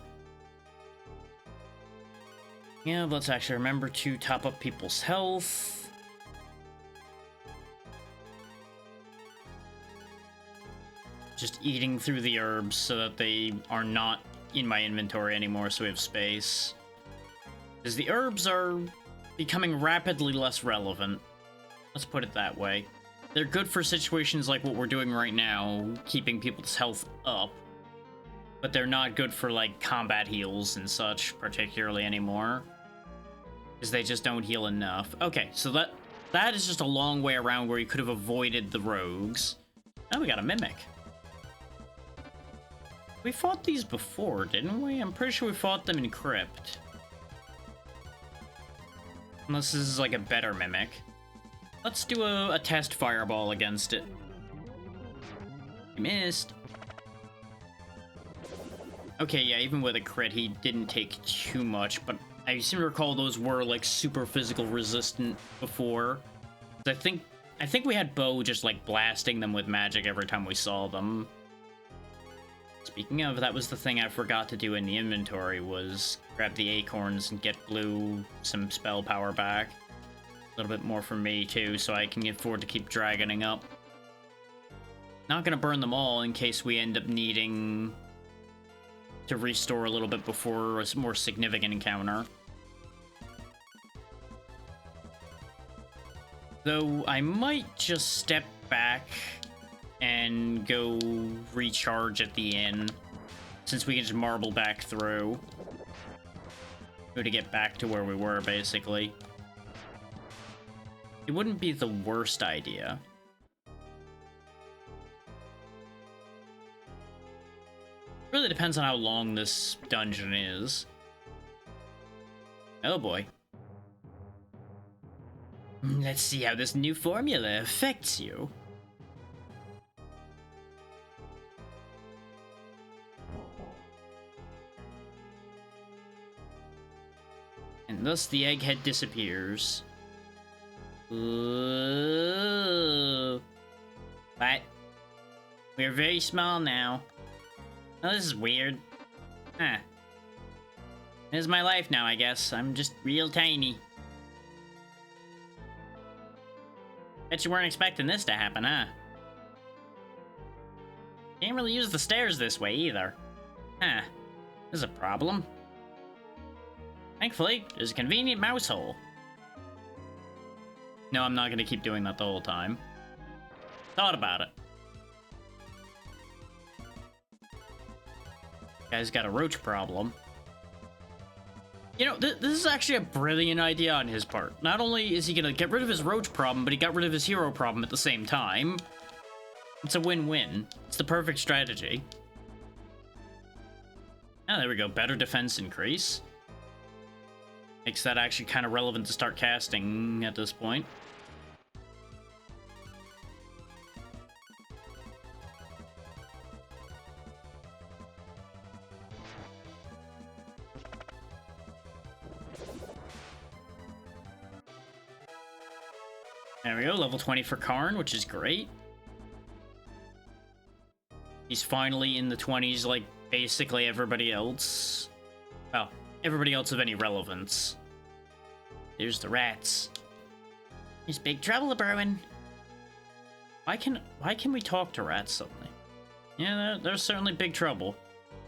Yeah, let's actually remember to top up people's health. Just eating through the herbs so that they are not in my inventory anymore, so we have space. Because the herbs are becoming rapidly less relevant. Let's put it that way. They're good for situations like what we're doing right now, keeping people's health up. But they're not good for, like, combat heals and such, particularly anymore. Because they just don't heal enough. Okay, so that is just a long way around where you could have avoided the rogues. Now we got a Mimic. We fought these before, didn't we? I'm pretty sure we fought them in Crypt. Unless this is, like, a better Mimic. Let's do a test fireball against it. He missed. Okay, yeah, even with a crit, he didn't take too much, but I seem to recall those were, like, super physical resistant before. I think we had Bo just, like, blasting them with magic every time we saw them. Speaking of, that was the thing I forgot to do in the inventory, was grab the acorns and get Blue some spell power back. A little bit more for me, too, so I can afford to keep dragoning up. Not gonna burn them all in case we end up needing to restore a little bit before a more significant encounter. Though I might just step back and go recharge at the inn, since we can just marble back through. Go to get back to where we were, basically. It wouldn't be the worst idea. Really depends on how long this dungeon is. Oh boy. Let's see how this new formula affects you. And thus the egghead disappears. Ooh. What? We're very small now. Oh, this is weird. Huh. This is my life now, I guess. I'm just real tiny. Bet you weren't expecting this to happen, huh? Can't really use the stairs this way either. Huh. This is a problem. Thankfully, there's a convenient mouse hole. No, I'm not gonna keep doing that the whole time. Thought about it. Guy's got a roach problem. You know, this is actually a brilliant idea on his part. Not only is he gonna get rid of his roach problem, but he got rid of his hero problem at the same time. It's a win-win. It's the perfect strategy. Oh, there we go. Better defense increase. Makes that actually kind of relevant to start casting at this point. There we go, level 20 for Karn, which is great. He's finally in the 20s like basically everybody else. Well, everybody else of any relevance. There's the rats. There's big trouble brewing. Why can we talk to rats suddenly? Yeah, there's certainly big trouble.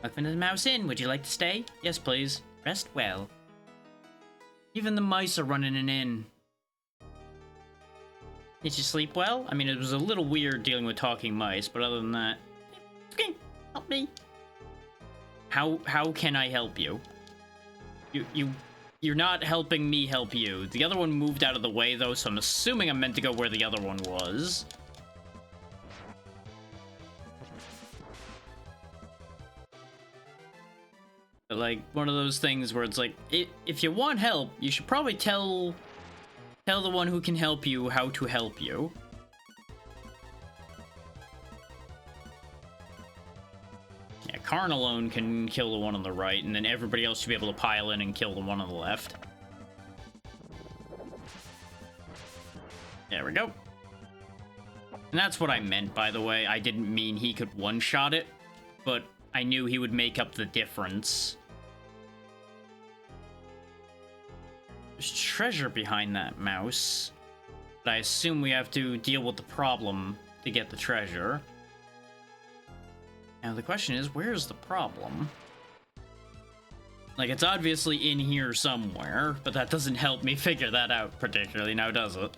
Welcome to the Mouse Inn. Would you like to stay? Yes, please. Rest well. Even the mice are running an inn. Did you sleep well? I mean, it was a little weird dealing with talking mice, but other than that... Okay, help me. How can I help you? You're not helping me help you. The other one moved out of the way, though, so I'm assuming I'm meant to go where the other one was. But, like, one of those things where it's like, if you want help, you should probably tell the one who can help you how to help you. Yeah, Karn alone can kill the one on the right, and then everybody else should be able to pile in and kill the one on the left. There we go. And that's what I meant, by the way. I didn't mean he could one-shot it, but I knew he would make up the difference. There's treasure behind that mouse, but I assume we have to deal with the problem to get the treasure. Now the question is, where's the problem? Like, it's obviously in here somewhere, but that doesn't help me figure that out particularly, now does it?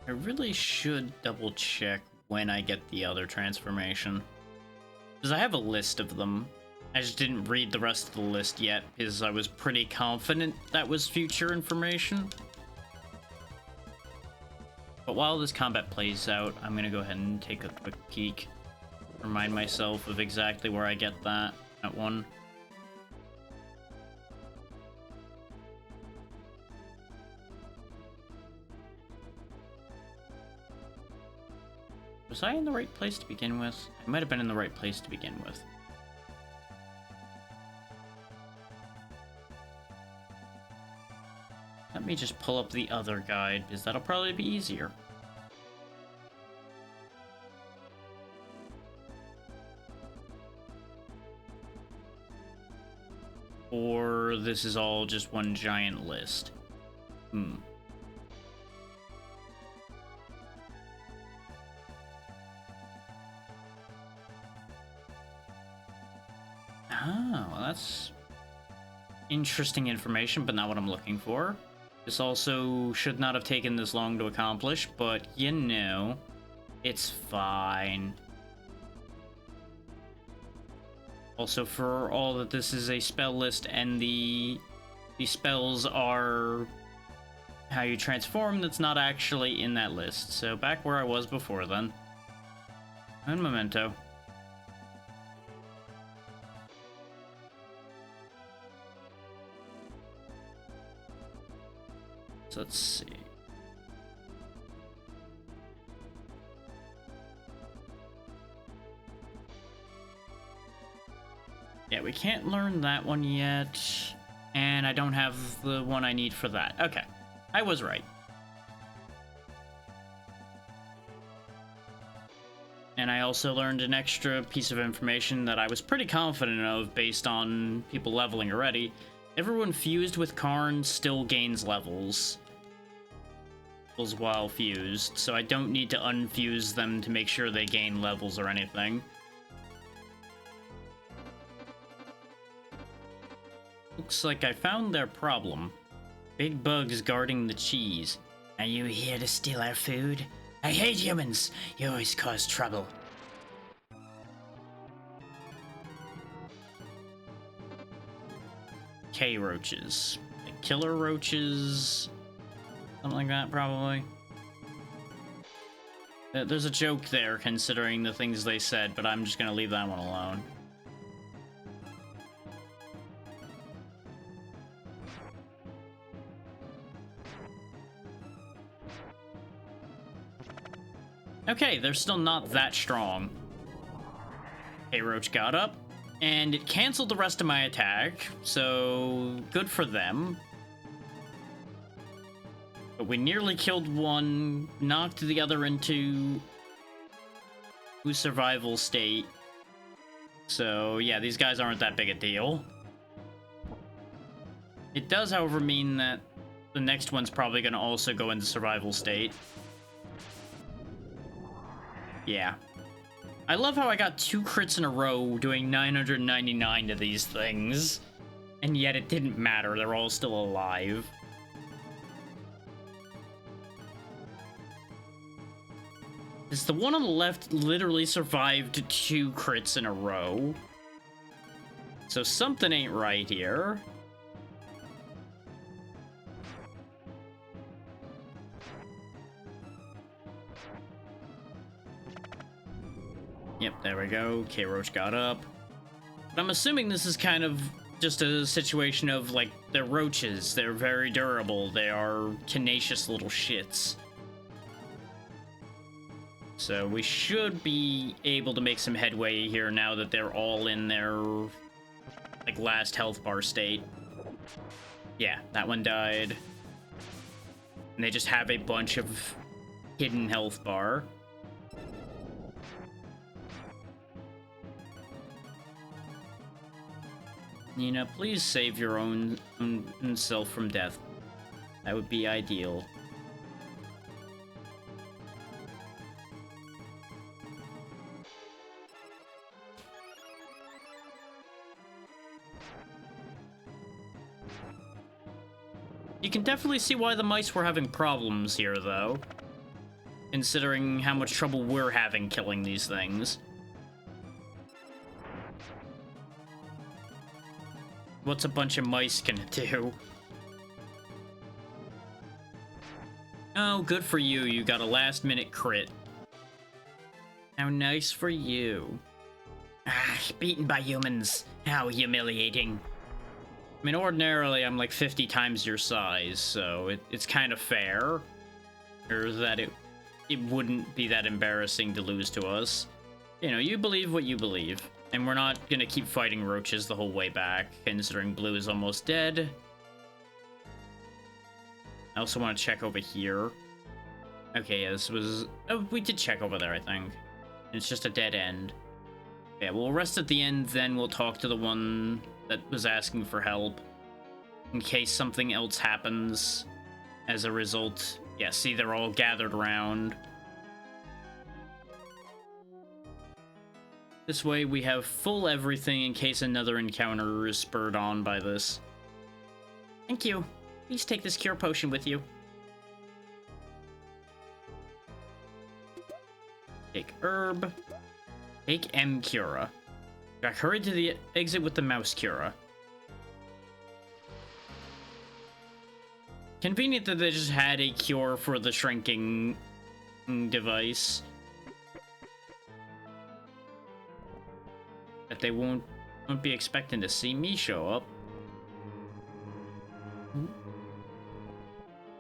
I really should double check when I get the other transformation. Because I have a list of them. I just didn't read the rest of the list yet, because I was pretty confident that was future information. But while this combat plays out, I'm gonna go ahead and take a quick peek. Remind myself of exactly where I get that one. Was I in the right place to begin with? I might have been in the right place to begin with. Let me just pull up the other guide, because that'll probably be easier. Or this is all just one giant list. Oh, well, that's interesting information, but not what I'm looking for. This also should not have taken this long to accomplish, but you know, it's fine. Also, for all that this is a spell list and the spells are how you transform that's not actually in that list. So back where I was before then. And memento. So let's see. Yeah, we can't learn that one yet. And I don't have the one I need for that. Okay, I was right. And I also learned an extra piece of information that I was pretty confident of based on people leveling already. Everyone fused with Karn still gains levels while fused, so I don't need to unfuse them to make sure they gain levels or anything. Looks like I found their problem. Big bugs guarding the cheese. Are you here to steal our food? I hate humans! You always cause trouble. K-roaches. Like killer roaches... something like that, probably. There's a joke there, considering the things they said, but I'm just gonna leave that one alone. Okay, they're still not that strong. K-roach got up, and it canceled the rest of my attack, so good for them. But we nearly killed one, knocked the other into survival state. So yeah, these guys aren't that big a deal. It does, however, mean that the next one's probably going to also go into survival state. Yeah. I love how I got 2 crits in a row doing 999 to these things. And yet it didn't matter, they're all still alive. This the one on the left literally survived 2 crits in a row. So something ain't right here. Yep, there we go. K-roach got up. But I'm assuming this is kind of just a situation of, like, they're roaches. They're very durable. They are tenacious little shits. So we should be able to make some headway here now that they're all in their, like, last health bar state. Yeah, that one died. And they just have a bunch of hidden health bar. Nina, please save your own self from death. That would be ideal. You can definitely see why the mice were having problems here, though. Considering how much trouble we're having killing these things. What's a bunch of mice gonna do? Oh, good for you. You got a last-minute crit. How nice for you. Ah, beaten by humans. How humiliating. I mean, ordinarily, I'm like 50 times your size, so it's kind of fair. Or that it wouldn't be that embarrassing to lose to us. You know, you believe what you believe. And we're not gonna keep fighting roaches the whole way back, considering Blue is almost dead. I also want to check over here. Okay, yeah, this was... oh, we did check over there, I think. It's just a dead end. Yeah, we'll rest at the end, then we'll talk to the one that was asking for help. In case something else happens as a result. Yeah, see, they're all gathered around. This way we have full everything in case another encounter is spurred on by this. Thank you. Please take this cure potion with you. Take herb. Take M Cura. Jack, hurry to the exit with the mouse Cura. Convenient that they just had a cure for the shrinking device. That they won't be expecting to see me show up.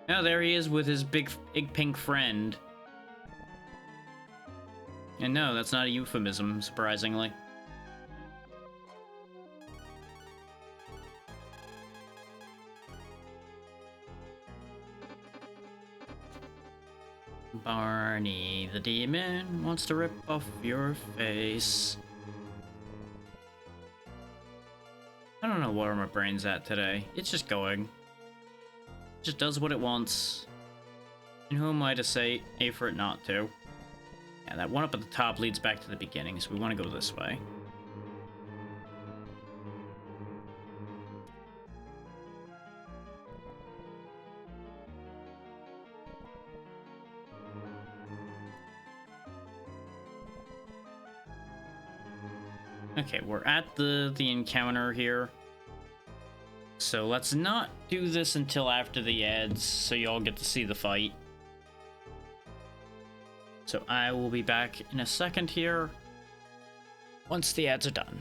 Now there he is with his big pink friend. And no, that's not a euphemism, surprisingly. Barney the demon wants to rip off your face. I don't know where my brain's at today. It's just going. It just does what it wants. And who am I to say A for it not to? Yeah, that one up at the top leads back to the beginning, so we want to go this way. Okay, we're at the encounter here. So let's not do this until after the ads, so you all get to see the fight. So I will be back in a second here, once the ads are done.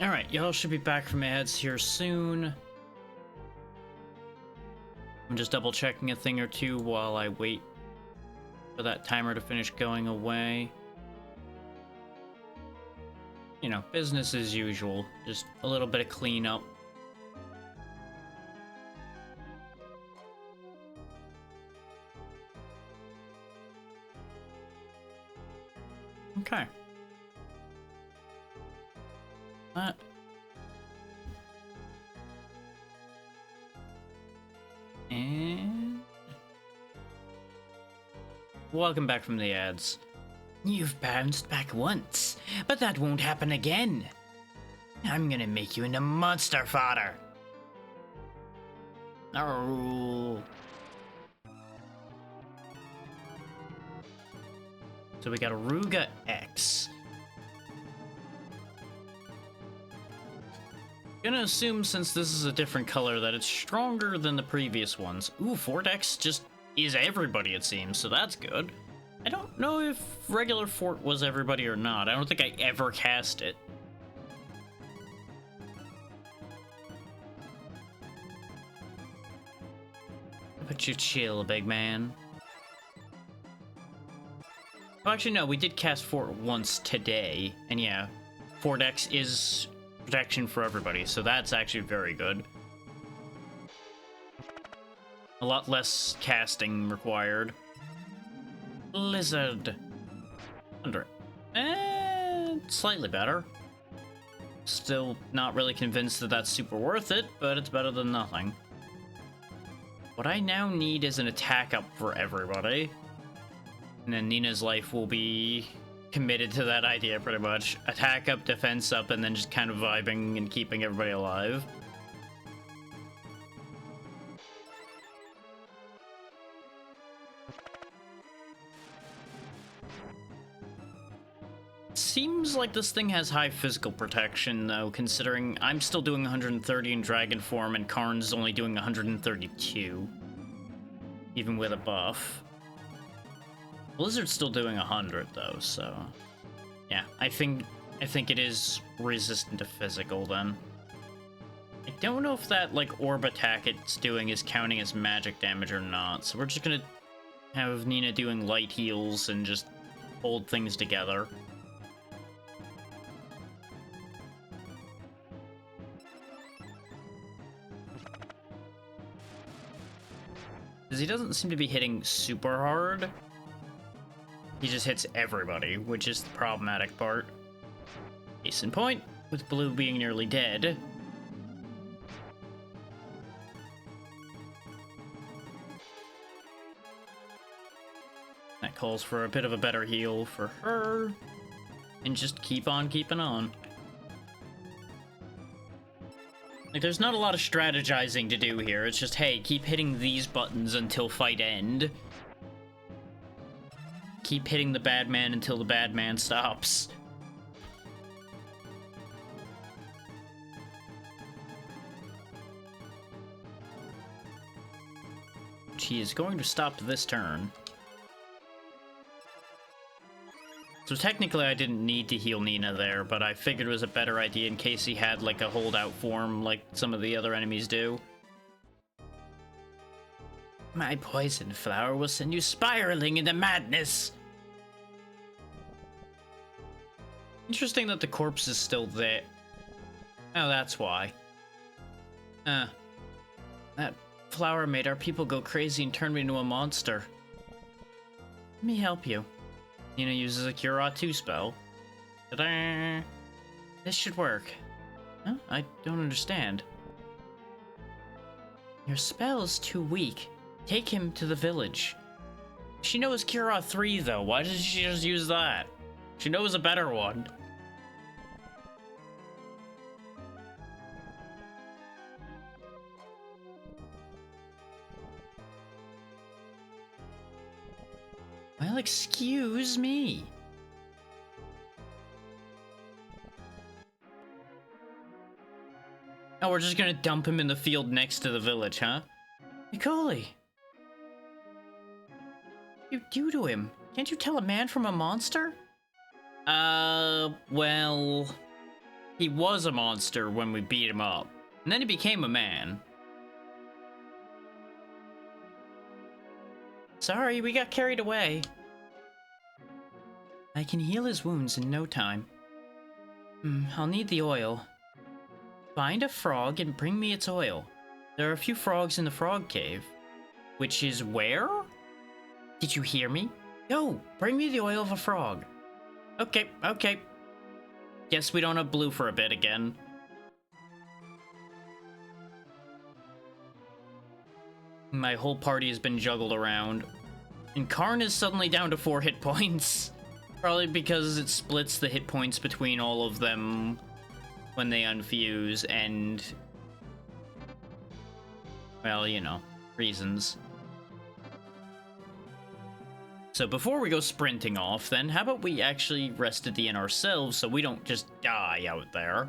Alright, y'all should be back from ads here soon. I'm just double checking a thing or two while I wait for that timer to finish going away. You know, business as usual. Just a little bit of cleanup. Okay. And welcome back from the ads. You've bounced back once, but that won't happen again. I'm gonna make you into monster fodder. Oh. So we got a Ruga X. Gonna assume since this is a different color that it's stronger than the previous ones. Ooh, Fort X just is everybody it seems, so that's good. I don't know if regular Fort was everybody or not. I don't think I ever cast it. How about you chill, big man? Well, actually, no, we did cast Fort once today, and yeah, Fort X is protection for everybody, so that's actually very good. A lot less casting required. Blizzard. 100. Slightly better. Still not really convinced that that's super worth it, but it's better than nothing. What I now need is an attack up for everybody. And then Nina's life will be committed to that idea pretty much. Attack up, defense up, and then just kind of vibing and keeping everybody alive. Seems like this thing has high physical protection, though, considering I'm still doing 130 in Dragon form and Karn's only doing 132. Even with a buff. Blizzard's still doing 100, though, so... yeah, I think it is resistant to physical, then. I don't know if that, like, orb attack it's doing is counting as magic damage or not, so we're just gonna have Nina doing light heals and just hold things together. Because he doesn't seem to be hitting super hard. He just hits everybody, which is the problematic part. Case in point, with Blue being nearly dead. That calls for a bit of a better heal for her. And just keep on keeping on. Like, there's not a lot of strategizing to do here. It's just, hey, keep hitting these buttons until fight end. Keep hitting the bad man until the bad man stops. She is going to stop this turn. So technically I didn't need to heal Nina there, but I figured it was a better idea in case he had like a holdout form like some of the other enemies do. My poison flower will send you spiraling into madness. Interesting that the corpse is still there. Oh, that's why. That flower made our people go crazy and turned me into a monster. Let me help you. Nina uses a Cure 2 spell. Ta-da! This should work. Huh? I don't understand. Your spell is too weak. Take him to the village. She knows Cure 3 though. Why did she just use that? She knows a better one. Well, excuse me. Oh, we're just gonna dump him in the field next to the village, huh? Nicoli! What do you do to him? Can't you tell a man from a monster? Well... He was a monster when we beat him up, and then he became a man. Sorry, we got carried away. I can heal his wounds in no time. I'll need the oil. Find a frog and bring me its oil. There are a few frogs in the frog cave. Which is where? Did you hear me? Yo, bring me the oil of a frog. Okay, okay. Guess we don't have blue for a bit again. My whole party has been juggled around. And Karn is suddenly down to 4 hit points. Probably because it splits the hit points between all of them when they unfuse and... well, you know, reasons. So before we go sprinting off, then, how about we actually rest at the inn ourselves so we don't just die out there?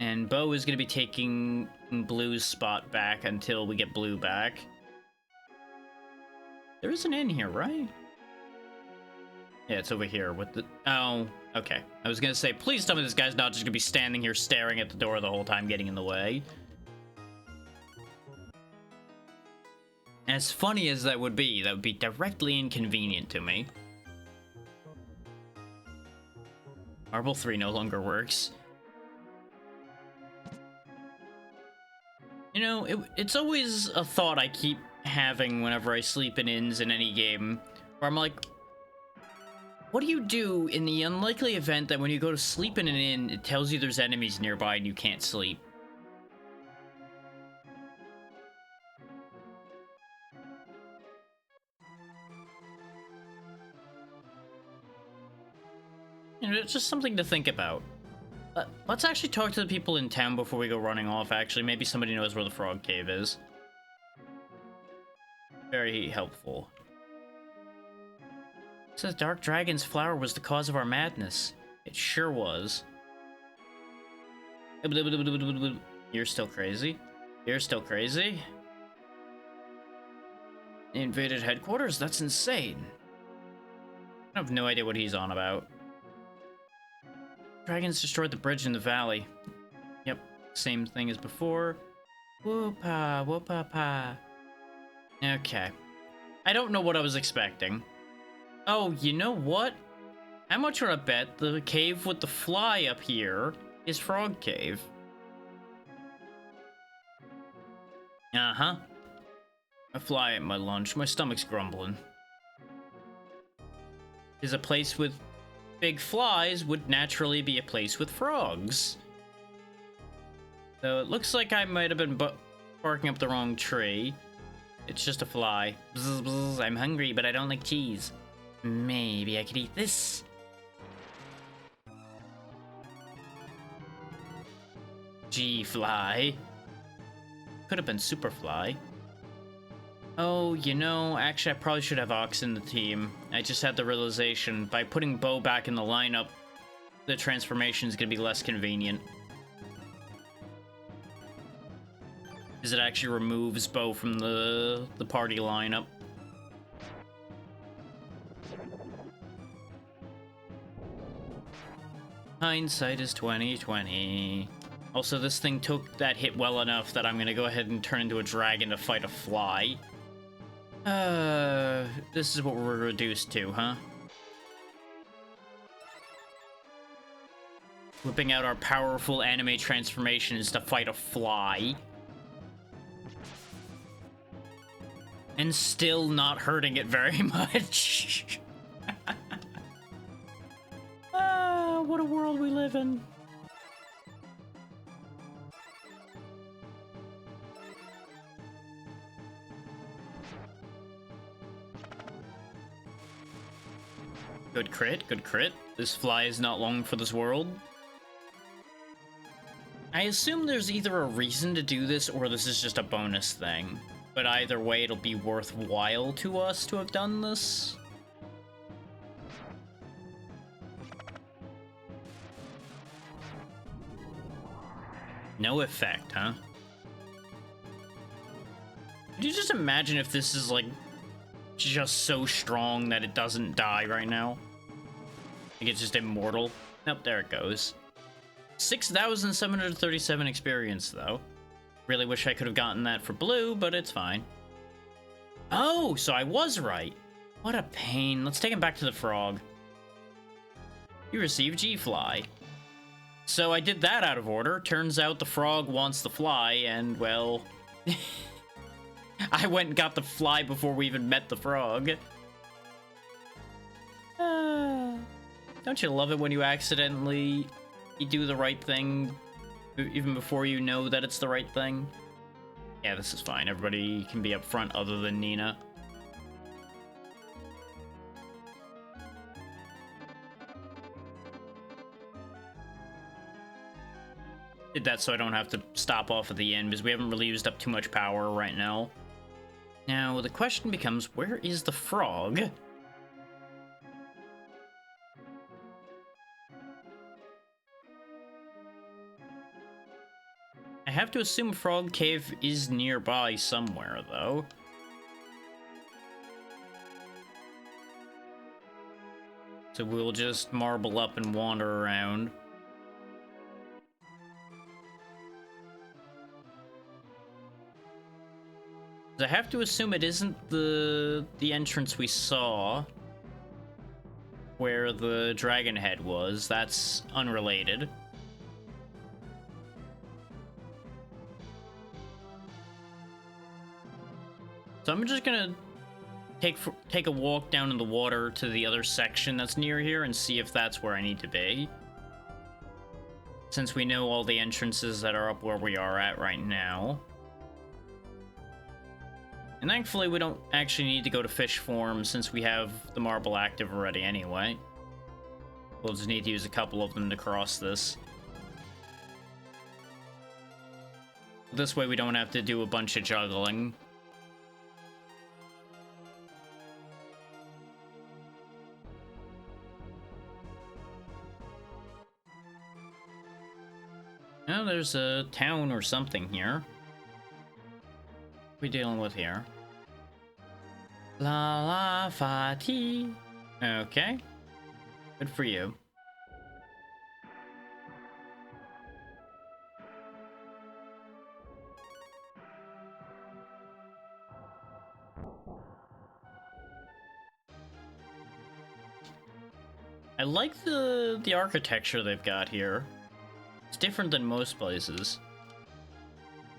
And Bo is going to be taking Blue's spot back until we get Blue back. There is an inn here, right? Yeah, it's over here with the... oh, okay. I was going to say, please tell me this guy's not just going to be standing here staring at the door the whole time, getting in the way. As funny as that would be directly inconvenient to me. Marble 3 no longer works. You know, it's always a thought I keep having whenever I sleep in inns in any game, where I'm like, what do you do in the unlikely event that when you go to sleep in an inn, it tells you there's enemies nearby and you can't sleep? You know, it's just something to think about. Let's actually talk to the people in town before we go running off, actually. Maybe somebody knows where the frog cave is. Very helpful. It says Dark Dragon's flower was the cause of our madness. It sure was. You're still crazy? You're still crazy? They invaded headquarters? That's insane. I have no idea what he's on about. Dragons destroyed the bridge in the valley. Yep, same thing as before. Whoop-ah, whoop-ah-pa. Okay. I don't know what I was expecting. Oh, you know what? How much would I bet the cave with the fly up here is Frog Cave? Uh-huh. A fly at my lunch. My stomach's grumbling. Is a place with big flies would naturally be a place with frogs. So it looks like I might have been barking up the wrong tree. It's just a fly. Bzz, bzz, I'm hungry, but I don't like cheese. Maybe I could eat this. G-fly. Could have been Superfly. Oh, you know, actually I probably should have Ox in the team. I just had the realization, by putting Bo back in the lineup, the transformation is going to be less convenient. Because it actually removes Bo from the party lineup. Hindsight is 20/20. Also, this thing took that hit well enough that I'm going to go ahead and turn into a dragon to fight a fly. This is what we're reduced to, huh? Whipping out our powerful anime transformations to fight a fly. And still not hurting it very much. What a world we live in. Good crit, good crit. This fly is not long for this world. I assume there's either a reason to do this or this is just a bonus thing. But either way, it'll be worthwhile to us to have done this. No effect, huh? Could you just imagine if this is, like, just so strong that it doesn't die right now? Like, it's just immortal? Nope, there it goes. 6,737 experience, though. Really wish I could have gotten that for blue, but it's fine. Oh, so I was right. What a pain. Let's take him back to the frog. You receive G-Fly. So I did that out of order. Turns out the frog wants the fly, and, well... I went and got the fly before we even met the frog. Don't you love it when you accidentally do the right thing even before you know that it's the right thing? Yeah, this is fine. Everybody can be up front other than Nina. Did that so I don't have to stop off at the end, because we haven't really used up too much power right now. Now, the question becomes, where is the frog? I have to assume Frog Cave is nearby somewhere, though. So we'll just marble up and wander around. I have to assume it isn't the entrance we saw where the dragon head was. That's unrelated. So I'm just gonna take a walk down in the water to the other section that's near here and see if that's where I need to be. Since we know all the entrances that are up where we are at right now. And thankfully we don't actually need to go to fish form since we have the marble active already anyway. We'll just need to use a couple of them to cross this. This way we don't have to do a bunch of juggling. Now there's a town or something here. What are we dealing with here? La la fati. Okay. Good for you. I like the architecture they've got here. It's different than most places.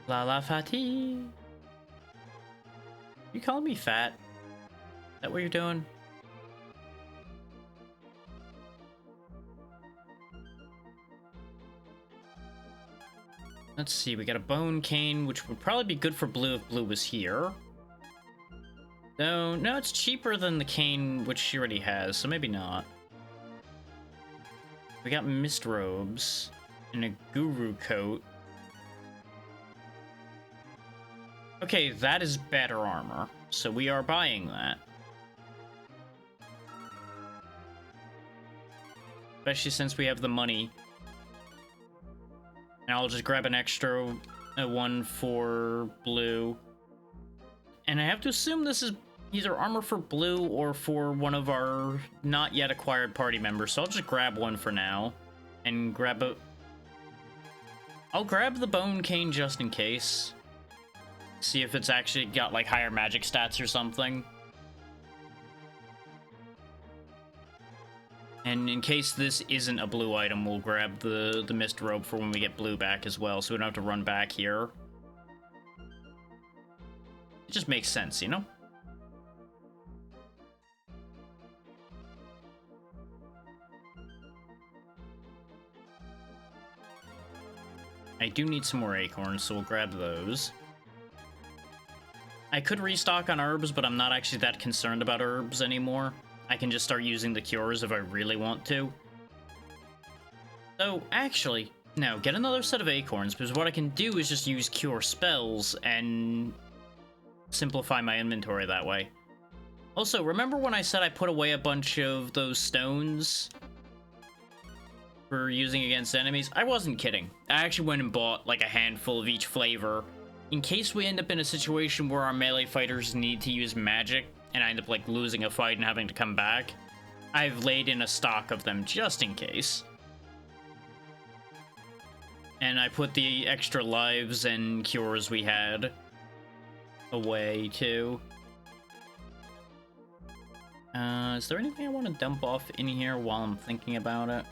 La la fati. You calling me fat? Is that what you're doing? Let's see, we got a bone cane, which would probably be good for blue if blue was here. No, it's cheaper than the cane, which she already has, so maybe not. We got mist robes and a guru coat. Okay, that is better armor, so we are buying that. Especially since we have the money. And I'll just grab an extra one for blue. And I have to assume this is either armor for blue or for one of our not yet acquired party members, so I'll just grab one for now. And grab a... I'll grab the bone cane just in case. See if it's actually got, like, higher magic stats or something. And in case this isn't a blue item, we'll grab the mist robe for when we get blue back as well, so we don't have to run back here. It just makes sense, you know? I do need some more acorns, so we'll grab those. I could restock on herbs, but I'm not actually that concerned about herbs anymore. I can just start using the cures if I really want to. So, actually, no, get another set of acorns, because what I can do is just use cure spells and simplify my inventory that way. Also, remember when I said I put away a bunch of those stones for using against enemies? I wasn't kidding. I actually went and bought like a handful of each flavor in case we end up in a situation where our melee fighters need to use magic and I end up like losing a fight and having to come back. I've laid in a stock of them just in case. And I put the extra lives and cures we had away, too. Is there anything I want to dump off in here while I'm thinking about it?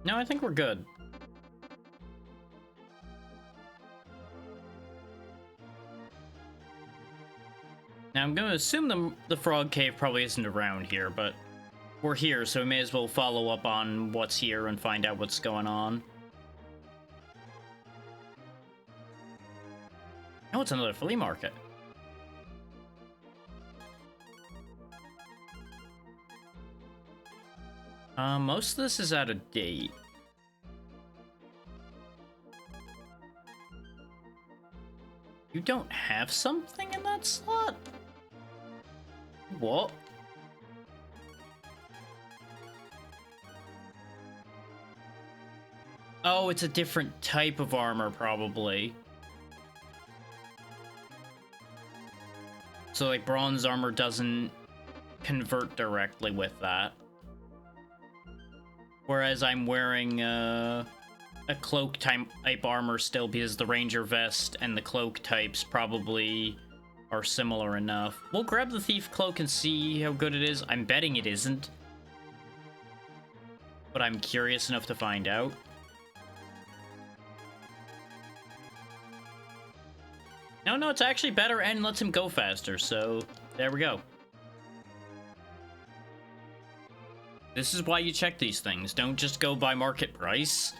No, I think we're good. Now, I'm going to assume the frog cave probably isn't around here, but we're here, so we may as well follow up on what's here and find out what's going on. Oh, it's another flea market. Most of this is out of date. You don't have something in that slot? What? Oh, it's a different type of armor, probably. So, like, bronze armor doesn't convert directly with that. Whereas I'm wearing a cloak type armor still, because the ranger vest and the cloak types probably are similar enough. We'll grab the thief cloak and see how good it is. I'm betting it isn't, but I'm curious enough to find out. No, it's actually better and lets him go faster, so there we go. This is why you check these things. Don't just go by market price.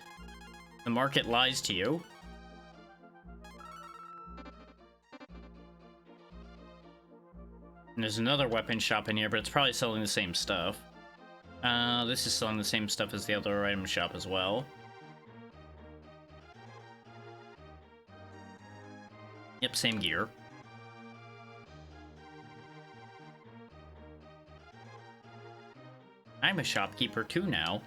The market lies to you. And there's another weapon shop in here, but it's probably selling the same stuff. This is selling the same stuff as the other item shop as well. Yep, same gear. I'm a shopkeeper too now.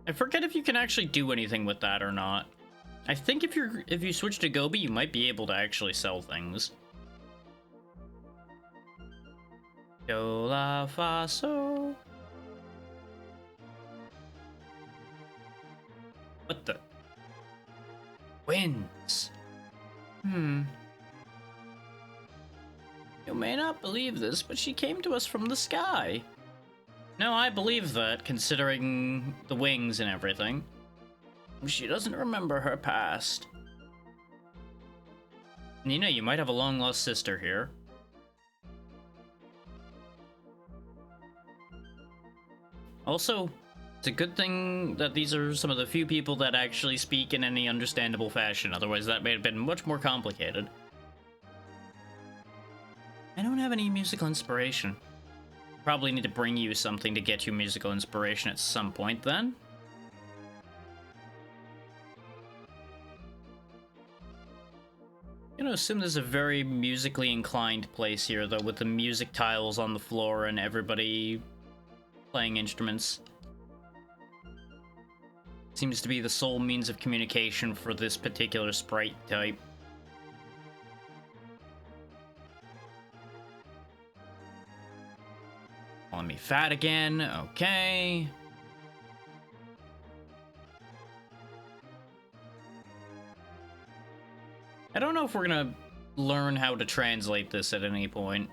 I forget if you can actually do anything with that or not. I think if you switch to Gobi, you might be able to actually sell things. Do la fa so. What the? Winds. You may not believe this, but she came to us from the sky. No, I believe that, considering the wings and everything. She doesn't remember her past. Nina, you might have a long-lost sister here. Also, it's a good thing that these are some of the few people that actually speak in any understandable fashion, otherwise that may have been much more complicated. I don't have any musical inspiration. Probably need to bring you something to get you musical inspiration at some point then. You know, assume there's a very musically inclined place here, though, with the music tiles on the floor and everybody playing instruments. Seems to be the sole means of communication for this particular sprite type. Calling me fat again, okay. I don't know if we're gonna learn how to translate this at any point.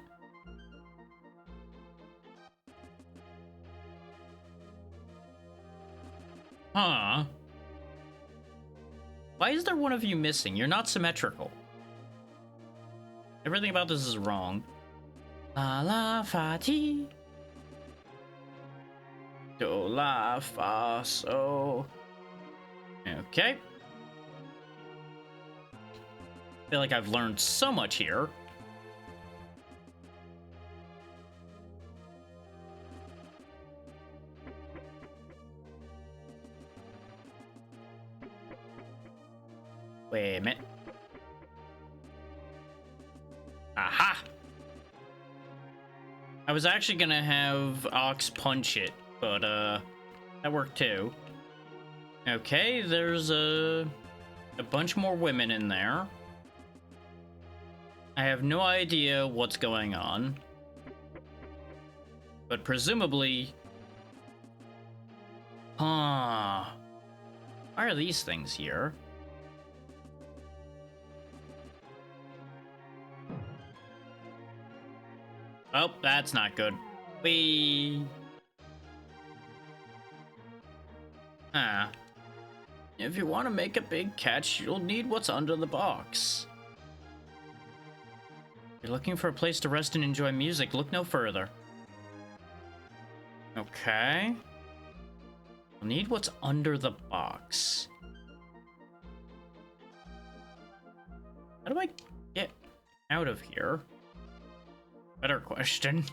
Huh. Why is there one of you missing? You're not symmetrical. Everything about this is wrong. La la fa ti. Do la fa so. Okay. I feel like I've learned so much here. Wait a minute. Aha! I was actually gonna have Ox punch it, but that worked too. Okay, there's a bunch more women in there. I have no idea what's going on. But presumably... Why are these things here? Oh, that's not good. If you want to make a big catch, you'll need what's under the box. If you're looking for a place to rest and enjoy music, look no further. Okay. We'll need what's under the box. How do I get out of here? Better question.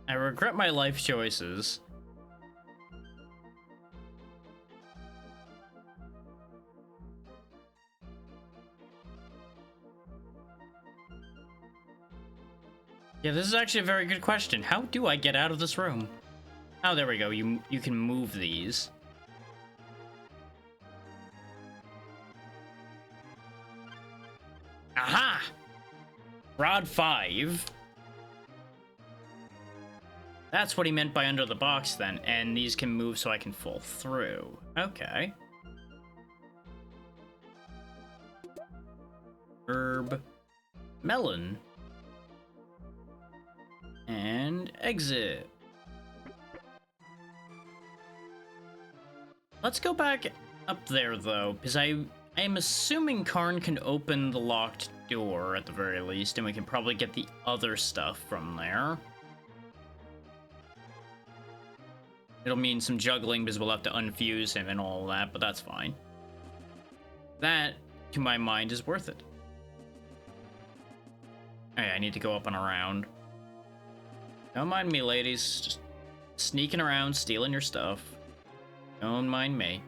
I regret my life choices. Yeah, this is actually a very good question. How do I get out of this room? Oh, there we go. You can move these. Aha! Rod 5. That's what he meant by under the box then, and these can move so I can fall through. Okay. Herb. Melon. And exit. Let's go back up there, though, because I am assuming Karn can open the locked door at the very least, and we can probably get the other stuff from there. It'll mean some juggling because we'll have to unfuse him and all that, but that's fine. That, to my mind, is worth it. Hey, I need to go up and around. Don't mind me, ladies. Just sneaking around, stealing your stuff. Don't mind me.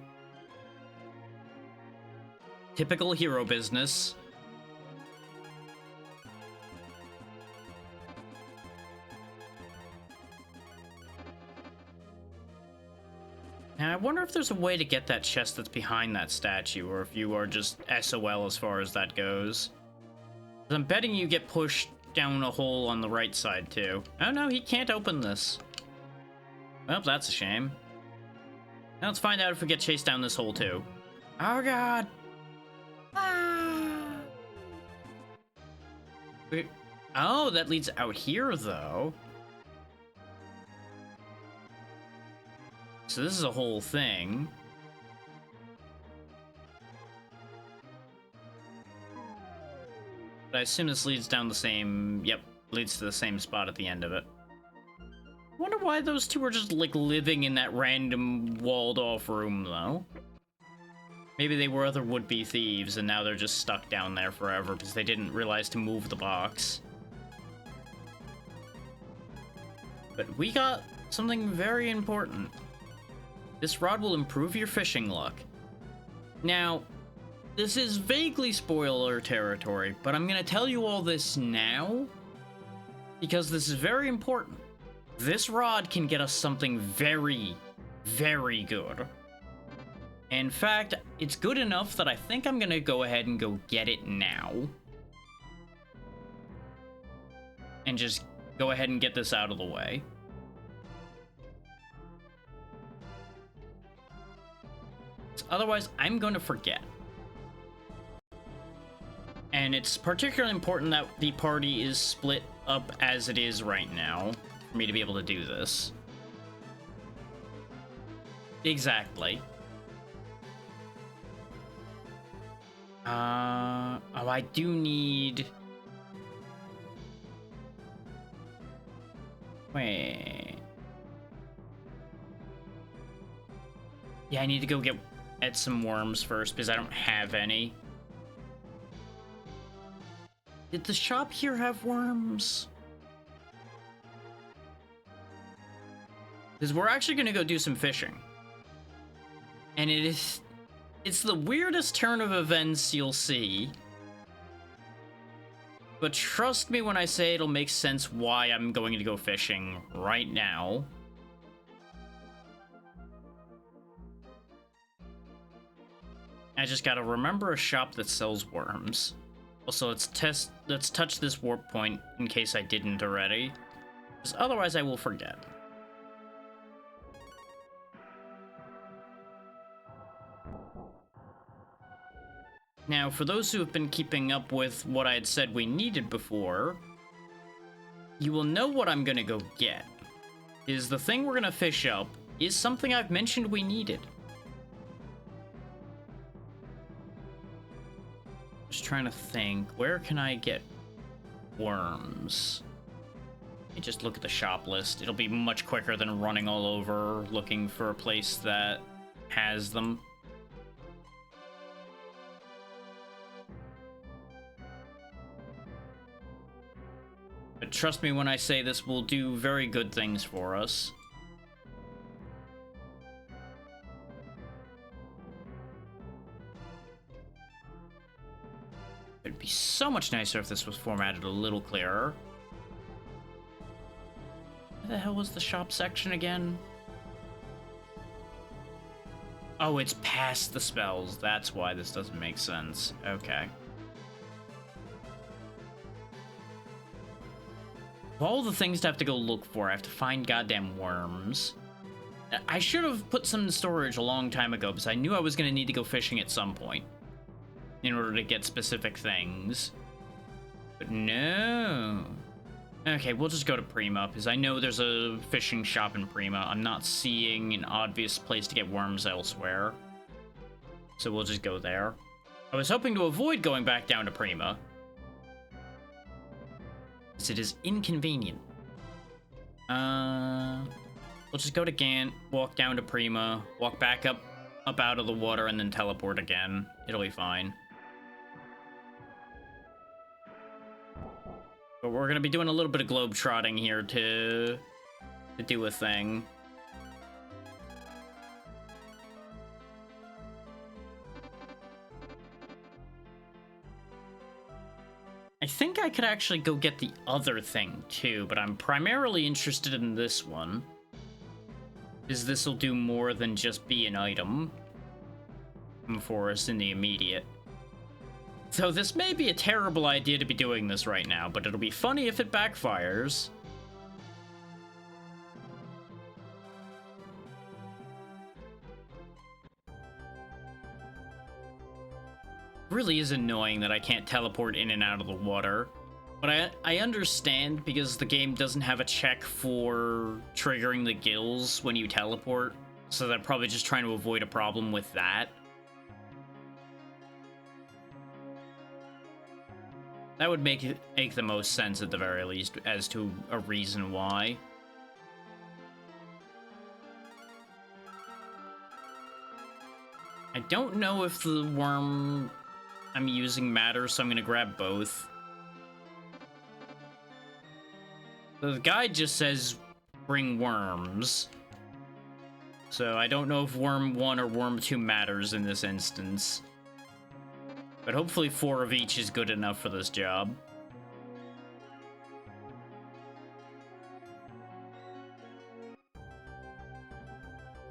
Typical hero business. Now, I wonder if there's a way to get that chest that's behind that statue, or if you are just SOL as far as that goes. I'm betting you get pushed down a hole on the right side, too. Oh no, he can't open this. Well, that's a shame. Now let's find out if we get chased down this hole, too. Oh god! Ah! Wait. Oh, that leads out here, though. So this is a whole thing. But I assume this leads down the same... Yep, leads to the same spot at the end of it. I wonder why those two are just, like, living in that random walled-off room, though. Maybe they were other would-be thieves, and now they're just stuck down there forever because they didn't realize to move the box. But we got something very important. This rod will improve your fishing luck. Now, this is vaguely spoiler territory, but I'm gonna tell you all this now because this is very important. This rod can get us something very, very good. In fact, it's good enough that I think I'm gonna go ahead and go get it now. And just go ahead and get this out of the way. Otherwise, I'm going to forget. And it's particularly important that the party is split up as it is right now for me to be able to do this. Exactly. Oh, I do need... Wait. Yeah, I need to go get some worms first because I don't have any. Did the shop here have worms? Because we're actually going to go do some fishing. And it's the weirdest turn of events you'll see. But trust me when I say it'll make sense why I'm going to go fishing right now. I just gotta remember a shop that sells worms. Also, let's touch this warp point in case I didn't already, because otherwise I will forget. Now, for those who have been keeping up with what I had said we needed before, you will know what I'm gonna go get. Is the thing we're gonna fish up is something I've mentioned we needed. Just trying to think, where can I get worms? Let me just look at the shop list. It'll be much quicker than running all over looking for a place that has them. But trust me when I say this will do very good things for us. It'd be so much nicer if this was formatted a little clearer. Where the hell was the shop section again? Oh, it's past the spells. That's why this doesn't make sense. Okay. Of all the things to have to go look for, I have to find goddamn worms. I should have put some in storage a long time ago, because I knew I was going to need to go fishing at some point in order to get specific things. But no. Okay, we'll just go to Prima, because I know there's a fishing shop in Prima. I'm not seeing an obvious place to get worms elsewhere. So we'll just go there. I was hoping to avoid going back down to Prima, because it is inconvenient. We'll just go to Gant, walk down to Prima, walk back up out of the water, and then teleport again. It'll be fine. But we're gonna be doing a little bit of globe-trotting here to do a thing. I think I could actually go get the other thing too, but I'm primarily interested in this one, because this will do more than just be an item for us in the immediate. So this may be a terrible idea to be doing this right now, but it'll be funny if it backfires. Really is annoying that I can't teleport in and out of the water. But I understand, because the game doesn't have a check for triggering the gills when you teleport, so they're probably just trying to avoid a problem with that. That would make the most sense at the very least, as to a reason why. I don't know if the worm I'm using matters, so I'm gonna grab both. The guide just says bring worms, so I don't know if worm 1 or worm 2 matters in this instance. But hopefully 4 of each is good enough for this job.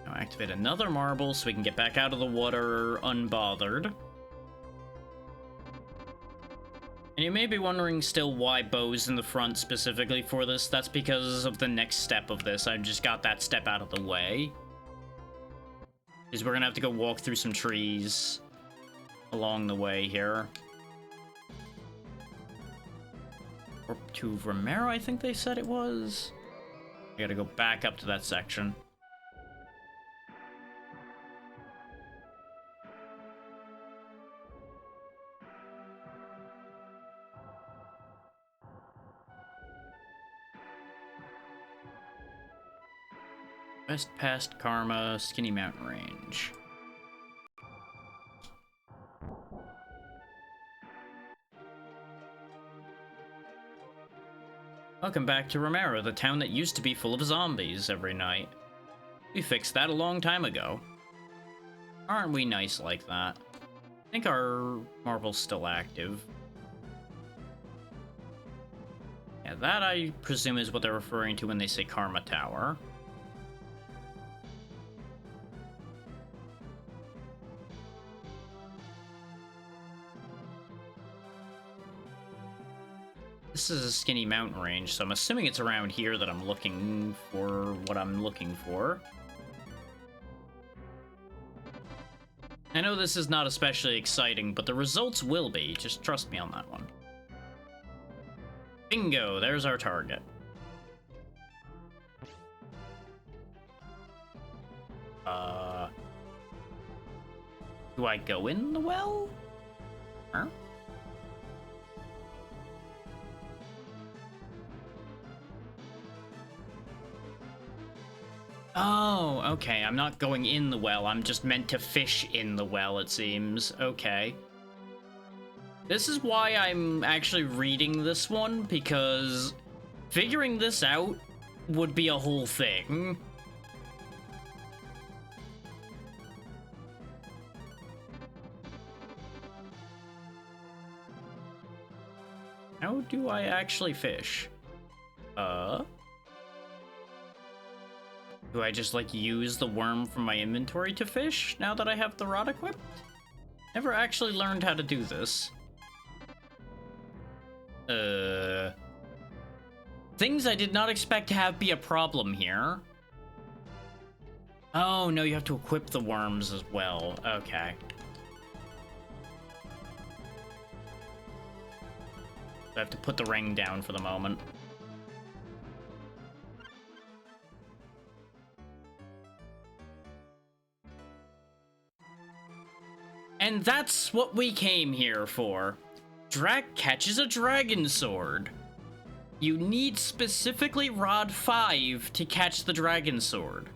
Now activate another marble so we can get back out of the water unbothered. And you may be wondering still why Bo's in the front specifically for this. That's because of the next step of this. I just got that step out of the way. Because we're gonna have to go walk through some trees along the way here. Or to Romero, I think they said it was. I gotta go back up to that section. West past Karma, Skinny Mountain Range. Welcome back to Romero, the town that used to be full of zombies every night. We fixed that a long time ago. Aren't we nice like that? I think our marble's still active. Yeah, that I presume is what they're referring to when they say Karma Tower. This is a skinny mountain range, so I'm assuming it's around here that I'm looking for what I'm looking for. I know this is not especially exciting, but the results will be. Just trust me on that one. Bingo, there's our target. Do I go in the well? Huh? Oh, okay. I'm not going in the well. I'm just meant to fish in the well, it seems. Okay. This is why I'm actually reading this one, because figuring this out would be a whole thing. How do I actually fish? Do I just, like, use the worm from my inventory to fish, now that I have the rod equipped? Never actually learned how to do this. Things I did not expect to have be a problem here. Oh, no, you have to equip the worms as well. Okay. I have to put the ring down for the moment. And that's what we came here for. Drac catches a dragon sword. You need specifically Rod 5 to catch the dragon sword.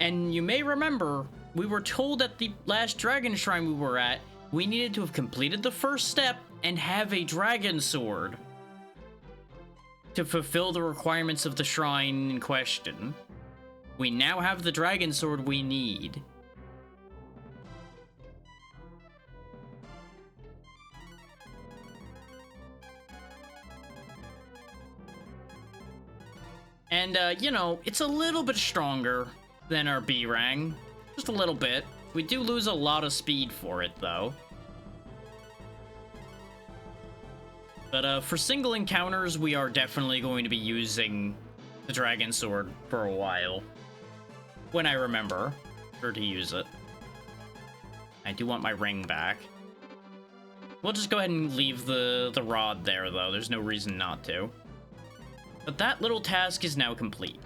And you may remember, we were told at the last dragon shrine we were at, we needed to have completed the first step and have a dragon sword to fulfill the requirements of the shrine in question. We now have the dragon sword we need. And, you know, it's a little bit stronger than our B-Rang. Just a little bit. We do lose a lot of speed for it, though. But, for single encounters, we are definitely going to be using the Dragon Sword for a while. When I remember to use it. I do want my ring back. We'll just go ahead and leave the rod there, though. There's no reason not to. But that little task is now complete.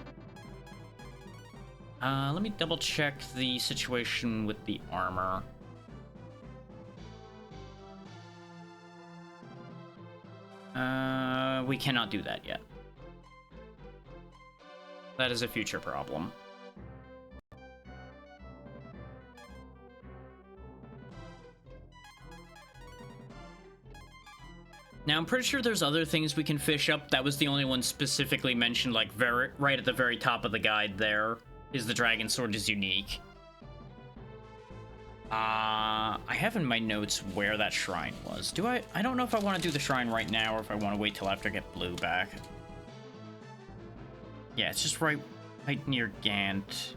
Let me double check the situation with the armor. We cannot do that yet. That is a future problem. Now, I'm pretty sure there's other things we can fish up. That was the only one specifically mentioned, like, right at the very top of the guide there, is the Dragon Sword is unique. I have in my notes where that shrine was. I don't know if I want to do the shrine right now, or if I want to wait till after I get Blue back. Yeah, it's just right near Gant.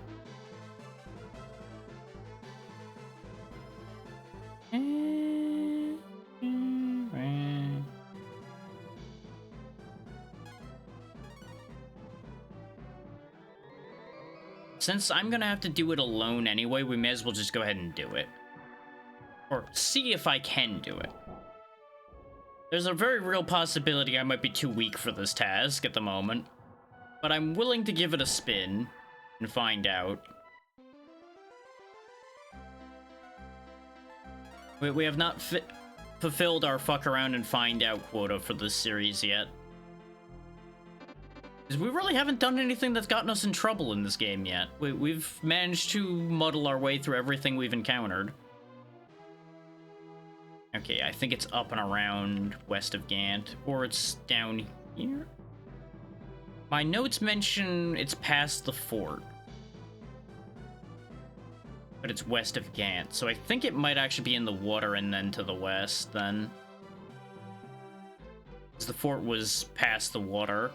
Since I'm gonna have to do it alone anyway, we may as well just go ahead and do it. Or see if I can do it. There's a very real possibility I might be too weak for this task at the moment. But I'm willing to give it a spin and find out. We have not fulfilled our fuck around and find out quota for this series yet. We really haven't done anything that's gotten us in trouble in this game yet. We've managed to muddle our way through everything we've encountered. Okay, I think it's up and around west of Gant, or it's down here. My notes mention it's past the fort. But it's west of Gant, so I think it might actually be in the water and then to the west, then. The fort was past the water.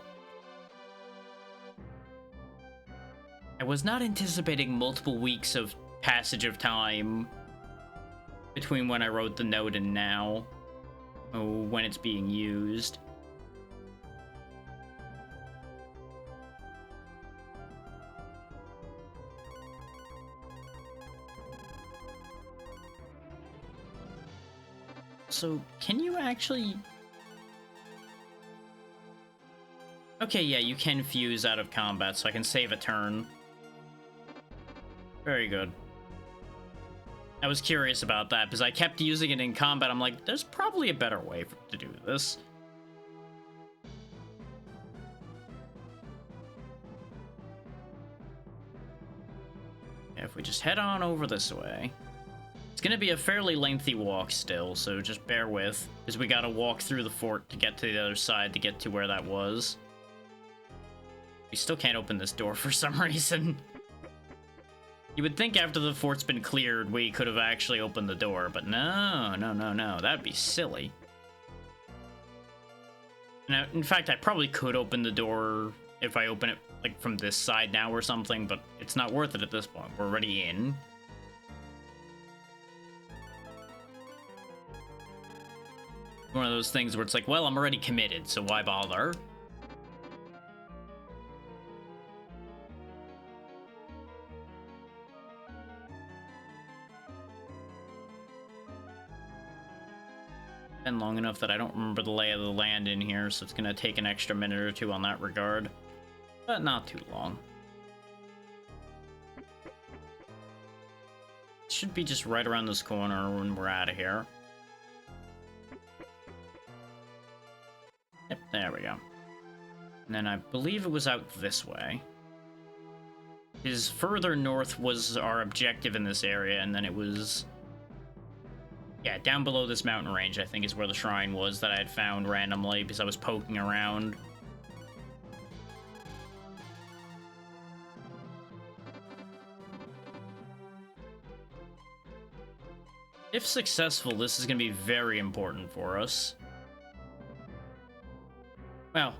I was not anticipating multiple weeks of passage of time between when I wrote the note and now. Oh, when it's being used. So, can you actually... Okay, yeah, you can fuse out of combat, so I can save a turn. Very good. I was curious about that, because I kept using it in combat. I'm like, there's probably a better way to do this. If we just head on over this way. It's gonna be a fairly lengthy walk still, so just bear with, because we gotta walk through the fort to get to the other side to get to where that was. We still can't open this door for some reason. You would think after the fort's been cleared, we could have actually opened the door, but no, that'd be silly. Now, in fact, I probably could open the door if I open it, like, from this side now or something, but it's not worth it at this point. We're already in. One of those things where it's like, well, I'm already committed, so why bother? Been long enough that I don't remember the lay of the land in here, so it's gonna take an extra minute or two on that regard, but not too long. It should be just right around this corner when we're out of here. Yep, there we go. And then I believe it was out this way. Because further north was our objective in this area, and then it was... Yeah, down below this mountain range, I think, is where the shrine was that I had found randomly because I was poking around. If successful, this is going to be very important for us. Well,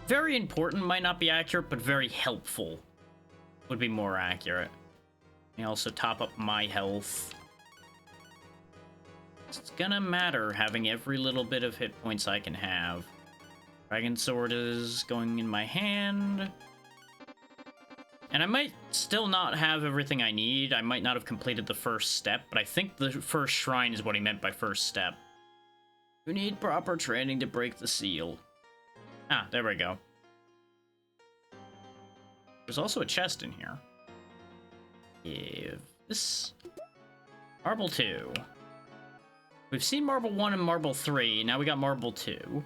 very important might not be accurate, but very helpful would be more accurate. I also top up my health. It's gonna matter having every little bit of hit points I can have. Dragon Sword is going in my hand. And I might still not have everything I need. I might not have completed the first step, but I think the first shrine is what he meant by first step. You need proper training to break the seal. Ah, there we go. There's also a chest in here. Give this... Marble 2. We've seen Marble 1 and Marble 3, now we got Marble 2.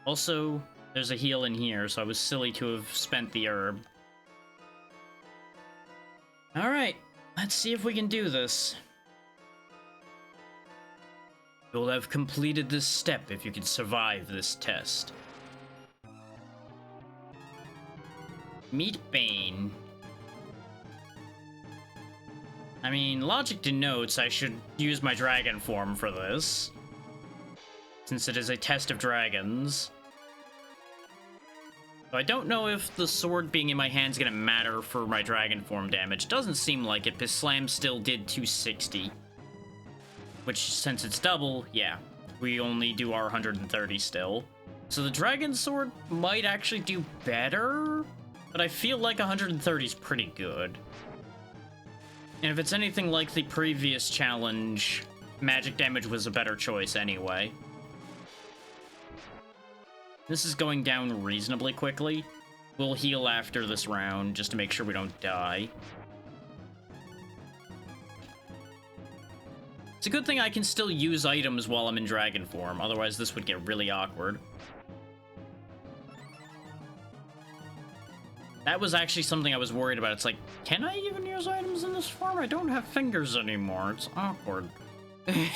Also, there's a heal in here, so I was silly to have spent the herb. Alright, let's see if we can do this. You'll have completed this step if you can survive this test. Meet Bane. I mean, logic denotes I should use my dragon form for this, since it is a test of dragons. So I don't know if the sword being in my hand is going to matter for my dragon form damage. Doesn't seem like it, because Slam still did 260. Which, since it's double, yeah, we only do our 130 still. So the dragon sword might actually do better, but I feel like 130 is pretty good. And if it's anything like the previous challenge, magic damage was a better choice anyway. This is going down reasonably quickly. We'll heal after this round, just to make sure we don't die. It's a good thing I can still use items while I'm in dragon form, otherwise this would get really awkward. That was actually something I was worried about. It's like, can I even use items in this form? I don't have fingers anymore. It's awkward. I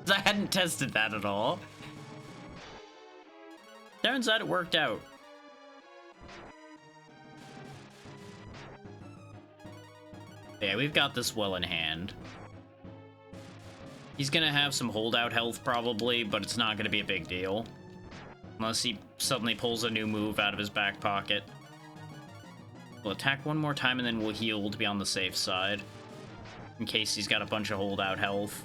hadn't tested that at all. Turns out it worked out. Yeah, we've got this well in hand. He's gonna have some holdout health probably, but it's not gonna be a big deal. Unless he suddenly pulls a new move out of his back pocket. We'll attack one more time and then we'll heal to be on the safe side. In case he's got a bunch of holdout health.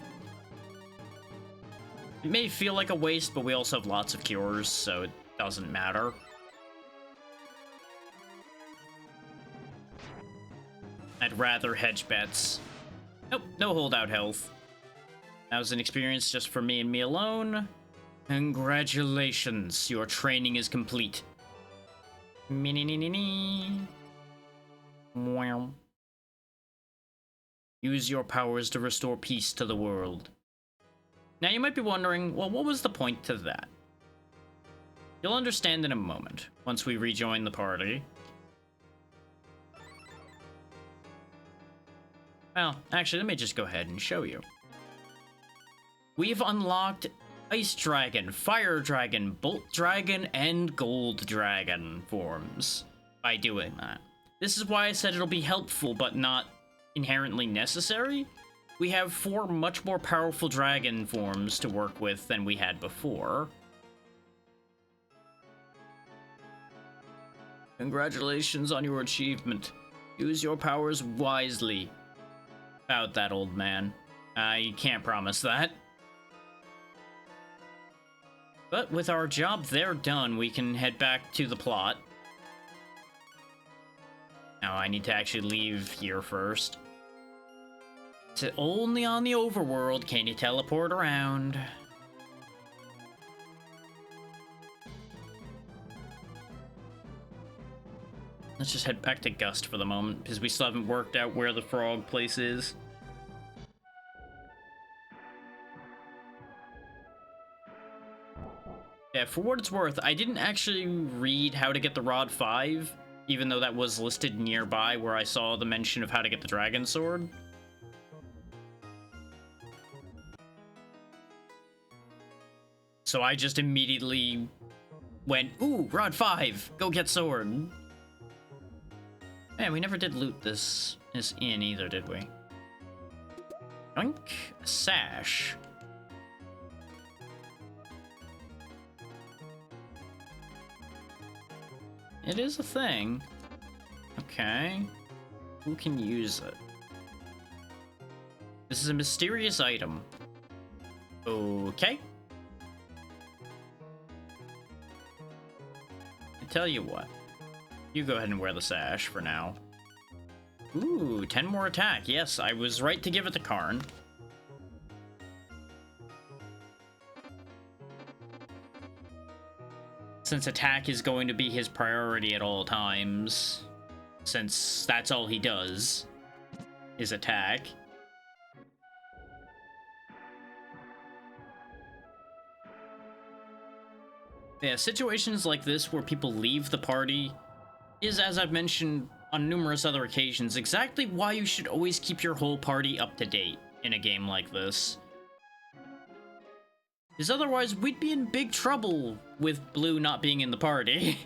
It may feel like a waste, but we also have lots of cures, so it doesn't matter. I'd rather hedge bets. Nope, no holdout health. That was an experience just for me and me alone. Congratulations, your training is complete. Wow. Use your powers to restore peace to the world. Now you might be wondering, well, what was the point to that? You'll understand in a moment, once we rejoin the party. Well, actually, let me just go ahead and show you. We've unlocked Ice Dragon, Fire Dragon, Bolt Dragon, and Gold Dragon forms by doing that. This is why I said it'll be helpful, but not inherently necessary. We have 4 much more powerful dragon forms to work with than we had before. Congratulations on your achievement. Use your powers wisely. About that, old man. I can't promise that. But with our job there done, we can head back to the plot. Now I need to actually leave here first. So only on the overworld can you teleport around. Let's just head back to Gust for the moment, because we still haven't worked out where the frog place is. Yeah, for what it's worth, I didn't actually read how to get the Rod 5, even though that was listed nearby where I saw the mention of how to get the Dragon Sword. So I just immediately went, ooh, Rod 5, go get sword. Man, we never did loot this inn either, did we? Yoink, a sash. It is a thing. Okay. Who can use it? This is a mysterious item. Okay. I tell you what. You go ahead and wear the sash for now. Ooh, 10 more attack. Yes, I was right to give it to Karn. Since attack is going to be his priority at all times, since that's all he does, is attack. Yeah, situations like this where people leave the party is, as I've mentioned on numerous other occasions, exactly why you should always keep your whole party up to date in a game like this. Because otherwise, we'd be in big trouble with Blue not being in the party.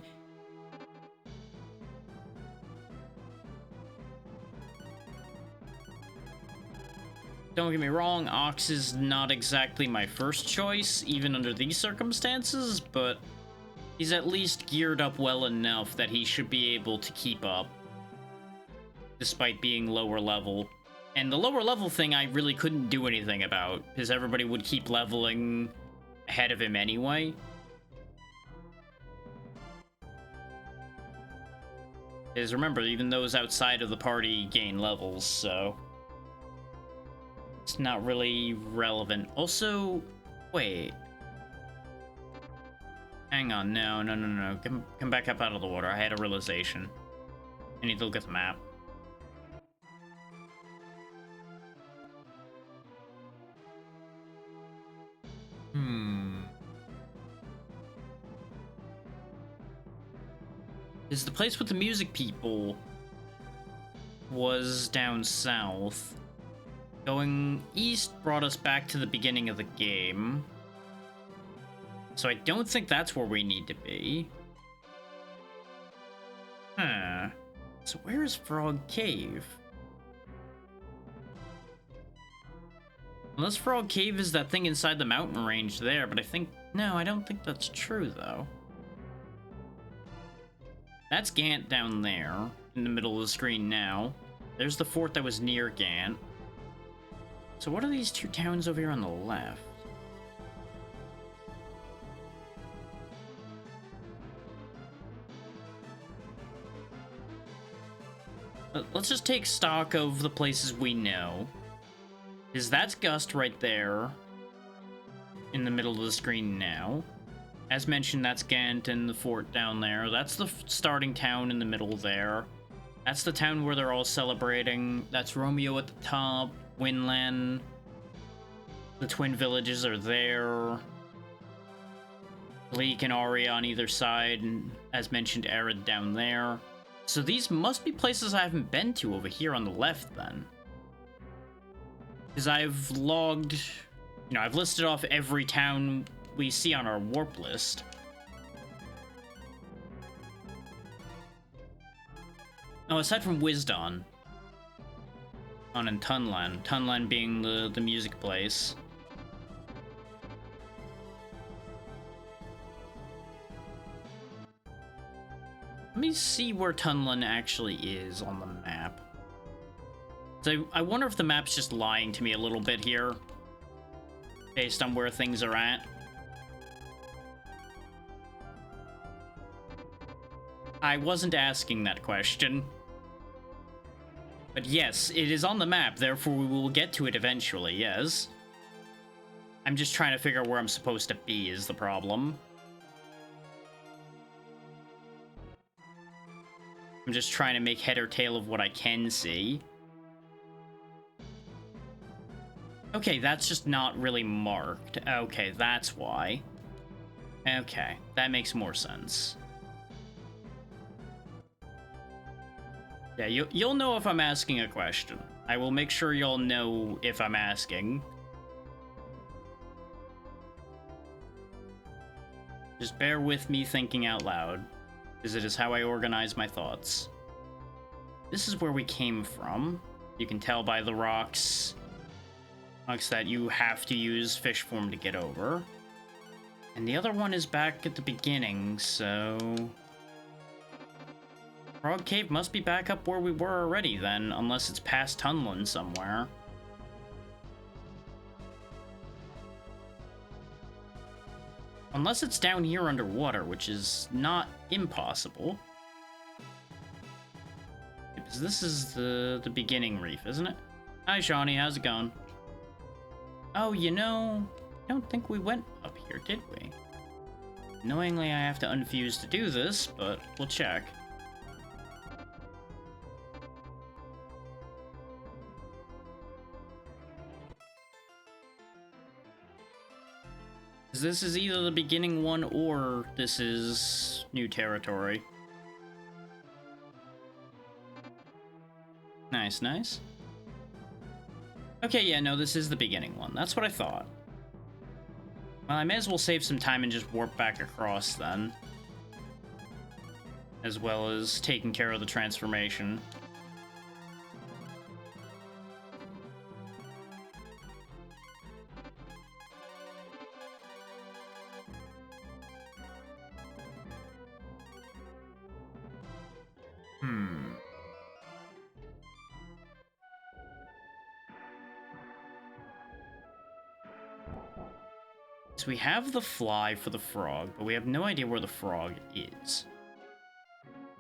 Don't get me wrong, Ox is not exactly my first choice, even under these circumstances, but he's at least geared up well enough that he should be able to keep up, despite being lower level. And the lower level thing I really couldn't do anything about, because everybody would keep leveling ahead of him anyway. Because remember, even those outside of the party gain levels, so it's not really relevant. Also, wait. Hang on, no. Come back up out of the water. I had a realization. I need to look at the map. Is the place with the music people was down south. Going east brought us back to the beginning of the game. So I don't think that's where we need to be. Huh. So where is Frog Cave? Unless Frog Cave is that thing inside the mountain range there, but I think... No, I don't think that's true, though. That's Gant down there, in the middle of the screen now. There's the fort that was near Gant. So what are these two towns over here on the left? Let's just take stock of the places we know. Because that's Gust right there. In the middle of the screen now. As mentioned, that's Gant and the fort down there. That's the starting town in the middle there. That's the town where they're all celebrating. That's Romeo at the top. Winland. The twin villages are there. Leek and Aria on either side. And as mentioned, Arid down there. So these must be places I haven't been to over here on the left, then. Because I've logged... You know, I've listed off every town we see on our warp list. Oh, aside from Wisdon. On in Tunland. Tunland being the music place. Let me see where Tunland actually is on the map. So I wonder if the map's just lying to me a little bit here. Based on where things are at. I wasn't asking that question. But yes, it is on the map, therefore we will get to it eventually, yes. I'm just trying to figure out where I'm supposed to be is the problem. I'm just trying to make head or tail of what I can see. Okay, that's just not really marked. Okay, that's why. Okay, that makes more sense. Yeah, you'll know if I'm asking a question. I will make sure you'll know if I'm asking. Just bear with me thinking out loud, because it is how I organize my thoughts. This is where we came from. You can tell by the rocks. That you have to use fish form to get over. And the other one is back at the beginning, so... Frog Cave must be back up where we were already then, unless it's past Tunland somewhere. Unless it's down here underwater, which is not impossible. Because this is the beginning reef, isn't it? Hi, Shawnee, how's it going? Oh, you know, I don't think we went up here, did we? Annoyingly, I have to unfuse to do this, but we'll check. This is either the beginning one or this is new territory. Nice, nice. Okay, yeah, no, this is the beginning one. That's what I thought. Well, I may as well save some time and just warp back across, then. As well as taking care of the transformation. So we have the fly for the frog, but we have no idea where the frog is.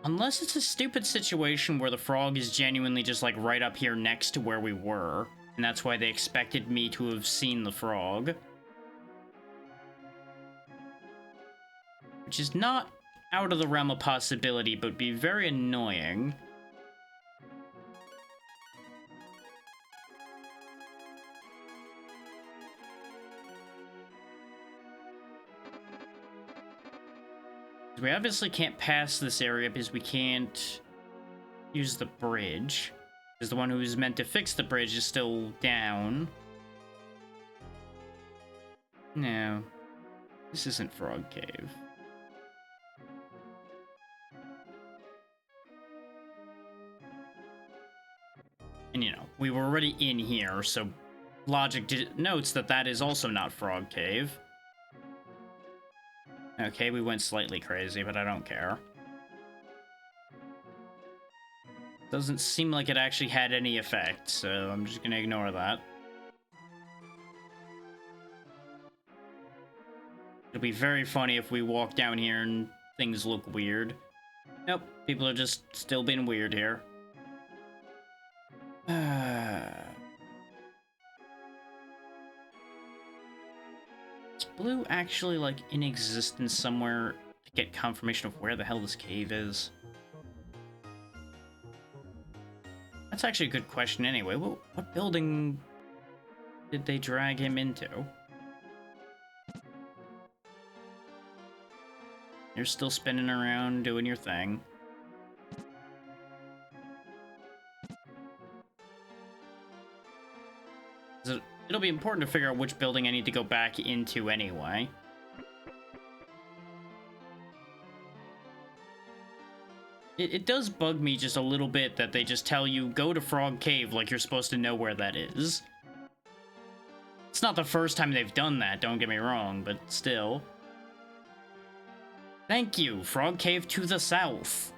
Unless it's a stupid situation where the frog is genuinely just like right up here next to where we were, and that's why they expected me to have seen the frog. Which is not out of the realm of possibility, but be very annoying. We obviously can't pass this area because we can't use the bridge. Because the one who's meant to fix the bridge is still down. No. This isn't Frog Cave. And you know, we were already in here, so logic notes that that is also not Frog Cave. Okay, we went slightly crazy, but I don't care. Doesn't seem like it actually had any effect, so I'm just gonna ignore that. It'll be very funny if we walk down here and things look weird. Nope, people are just still being weird here. Is Blue actually, like, in existence somewhere to get confirmation of where the hell this cave is? That's actually a good question anyway. What building did they drag him into? You're still spinning around doing your thing. It'll be important to figure out which building I need to go back into anyway. It does bug me just a little bit that they just tell you, go to Frog Cave, like you're supposed to know where that is. It's not the first time they've done that, don't get me wrong, but still. Thank you, Frog Cave to the south.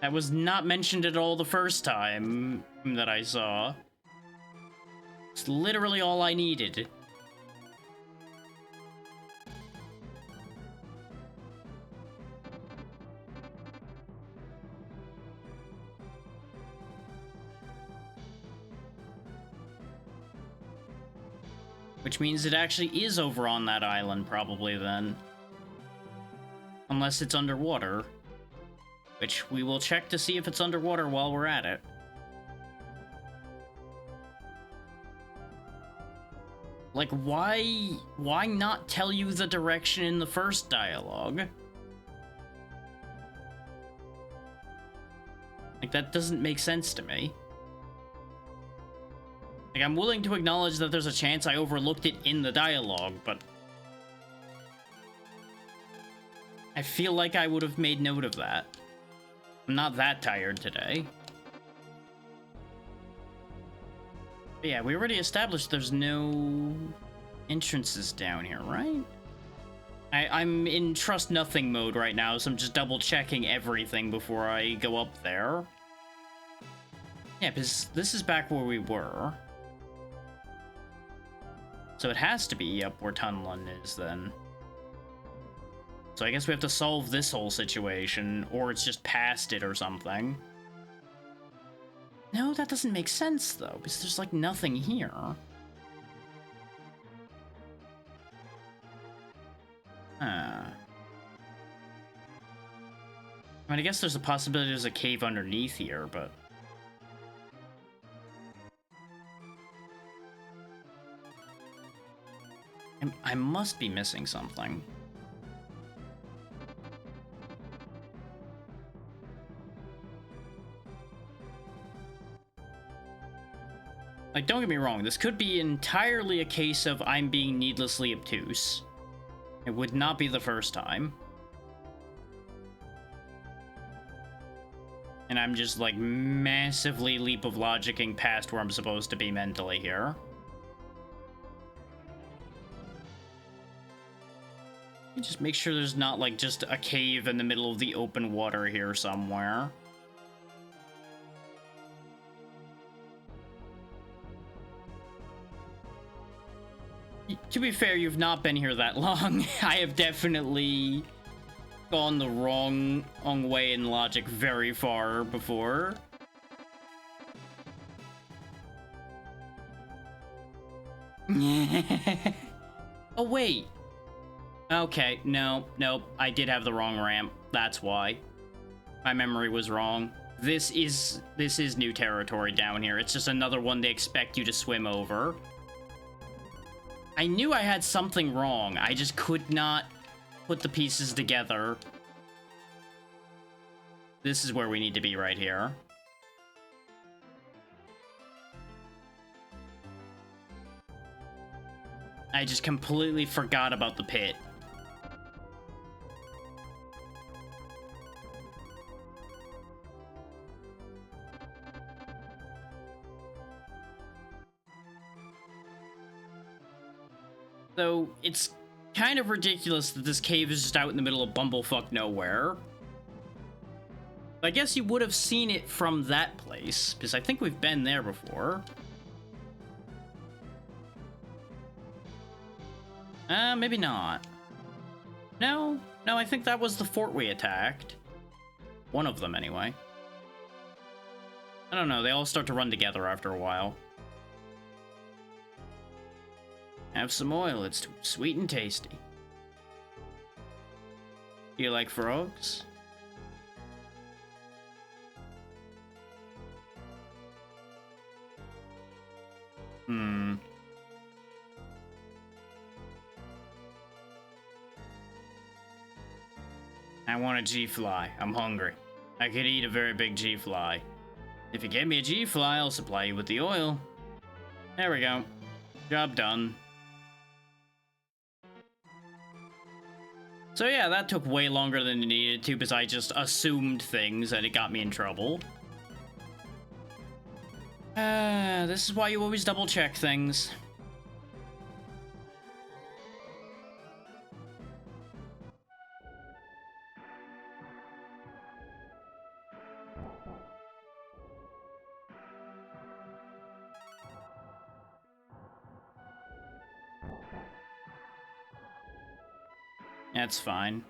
That was not mentioned at all the first time that I saw. It's literally all I needed. Which means it actually is over on that island, probably, then. Unless it's underwater. Which we will check to see if it's underwater while we're at it. Like, why not tell you the direction in the first dialogue? Like, that doesn't make sense to me. Like, I'm willing to acknowledge that there's a chance I overlooked it in the dialogue, but I feel like I would have made note of that. I'm not that tired today. But yeah, we already established there's no entrances down here, right? I'm in trust nothing mode right now, so I'm just double checking everything before I go up there. Yeah, because this is back where we were. So it has to be up where Tunlun is, then. So I guess we have to solve this whole situation, or it's just past it or something. No, that doesn't make sense, though, because there's, like, nothing here. I mean, I guess there's a possibility there's a cave underneath here, but I must be missing something. Like, don't get me wrong, this could be entirely a case of I'm being needlessly obtuse. It would not be the first time. And I'm just, like, massively leap of logicking past where I'm supposed to be mentally here. Just make sure there's not, like, just a cave in the middle of the open water here somewhere. To be fair, you've not been here that long. I have definitely gone the wrong way in logic very far before. Oh, wait. Okay, nope, I did have the wrong ramp. That's why. My memory was wrong. This is new territory down here. It's just another one they expect you to swim over. I knew I had something wrong. I just could not put the pieces together. This is where we need to be right here. I just completely forgot about the pit. So, it's kind of ridiculous that this cave is just out in the middle of bumblefuck nowhere. I guess you would have seen it from that place, because I think we've been there before. Maybe not. No, I think that was the fort we attacked. One of them, anyway. I don't know, they all start to run together after a while. Have some oil, it's sweet and tasty. Do you like frogs? I want a G-fly. I'm hungry. I could eat a very big G-fly. If you get me a G-fly, I'll supply you with the oil. There we go. Job done. So yeah, that took way longer than it needed to because I just assumed things and it got me in trouble. This is why you always double check things. That's fine.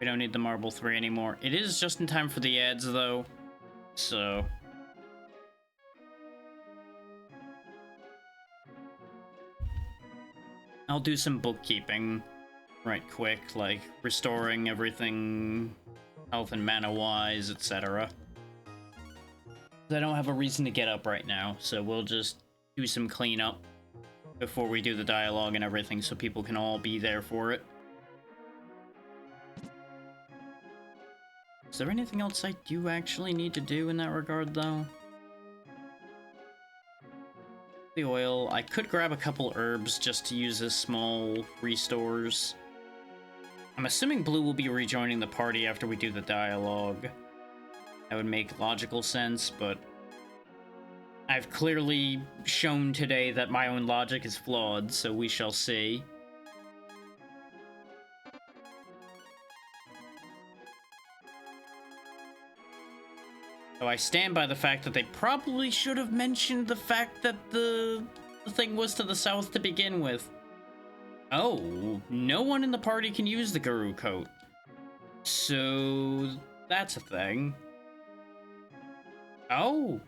We don't need the Marble 3 anymore. It is just in time for the ads, though. So... I'll do some bookkeeping right quick, like restoring everything health and mana-wise, etc. I don't have a reason to get up right now, so we'll just do some cleanup before we do the dialogue and everything so people can all be there for it. Is there anything else I do actually need to do in that regard, though? The oil. I could grab a couple herbs just to use as small restores. I'm assuming Blue will be rejoining the party after we do the dialogue. That would make logical sense, but I've clearly shown today that my own logic is flawed, so we shall see. So I stand by the fact that they probably should have mentioned the fact that the thing was to the south to begin with. Oh, no one in the party can use the Guru coat. So that's a thing. Oh.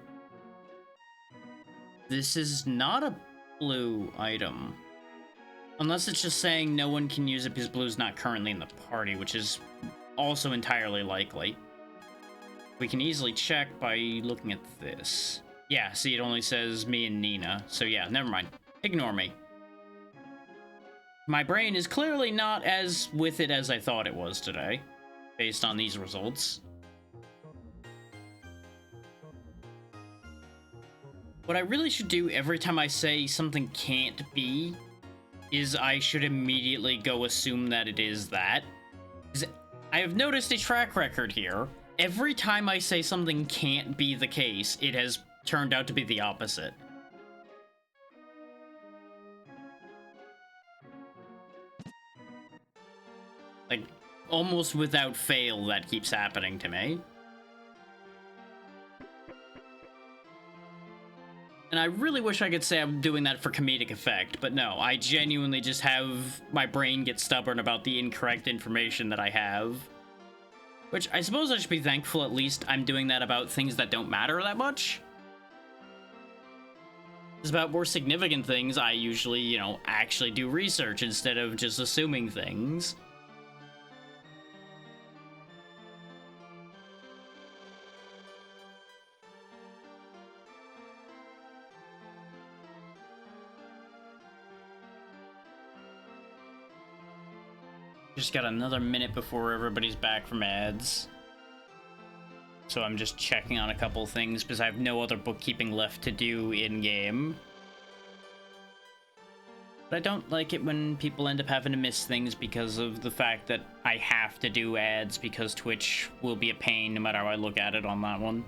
This is not a blue item. Unless it's just saying no one can use it because Blue's not currently in the party, which is also entirely likely. We can easily check by looking at this. Yeah, see, it only says me and Nina. So yeah, never mind. Ignore me. My brain is clearly not as with it as I thought it was today, based on these results. What I really should do every time I say something can't be is I should immediately go assume that it is that. I have noticed a track record here. Every time I say something can't be the case, it has turned out to be the opposite. Like, almost without fail, that keeps happening to me. And I really wish I could say I'm doing that for comedic effect, but no, I genuinely just have my brain get stubborn about the incorrect information that I have. Which, I suppose I should be thankful at least I'm doing that about things that don't matter that much. Because about more significant things, I usually, you know, actually do research instead of just assuming things. Just got another minute before everybody's back from ads. So I'm just checking on a couple things because I have no other bookkeeping left to do in-game. But I don't like it when people end up having to miss things because of the fact that I have to do ads because Twitch will be a pain no matter how I look at it on that one.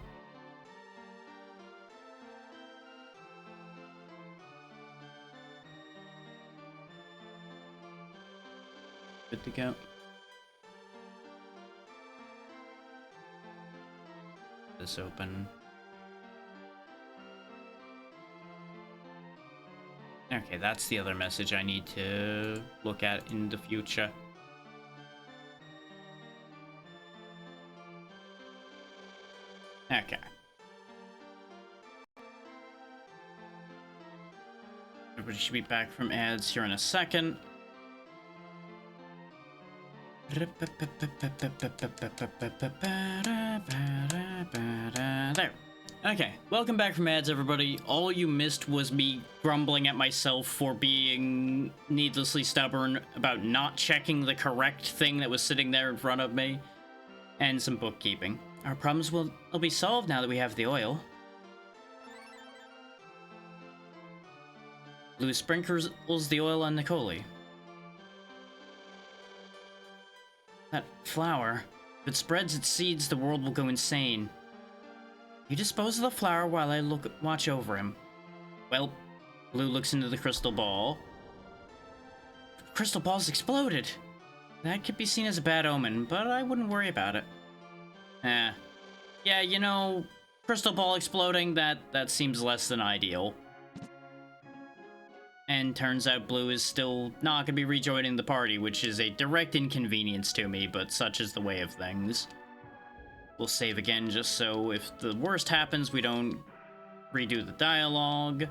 Good to go. this open. Okay, that's the other message I need to look at in the future. Okay. Everybody should be back from ads here in a second. There. Okay, welcome back from ads, everybody. All you missed was me grumbling at myself for being needlessly stubborn about not checking the correct thing that was sitting there in front of me, and some bookkeeping. Our problems will be solved now that we have the oil. Blue sprinkles the oil on Nicoli. That flower, if it spreads its seeds, the world will go insane. You dispose of the flower while I watch over him. Well, Blue looks into the crystal ball. The crystal ball's exploded. That could be seen as a bad omen, but I wouldn't worry about it. Yeah, you know, crystal ball exploding, that seems less than ideal. And turns out Blue is still not gonna be rejoining the party, which is a direct inconvenience to me, but such is the way of things. We'll save again just so if the worst happens, we don't redo the dialogue.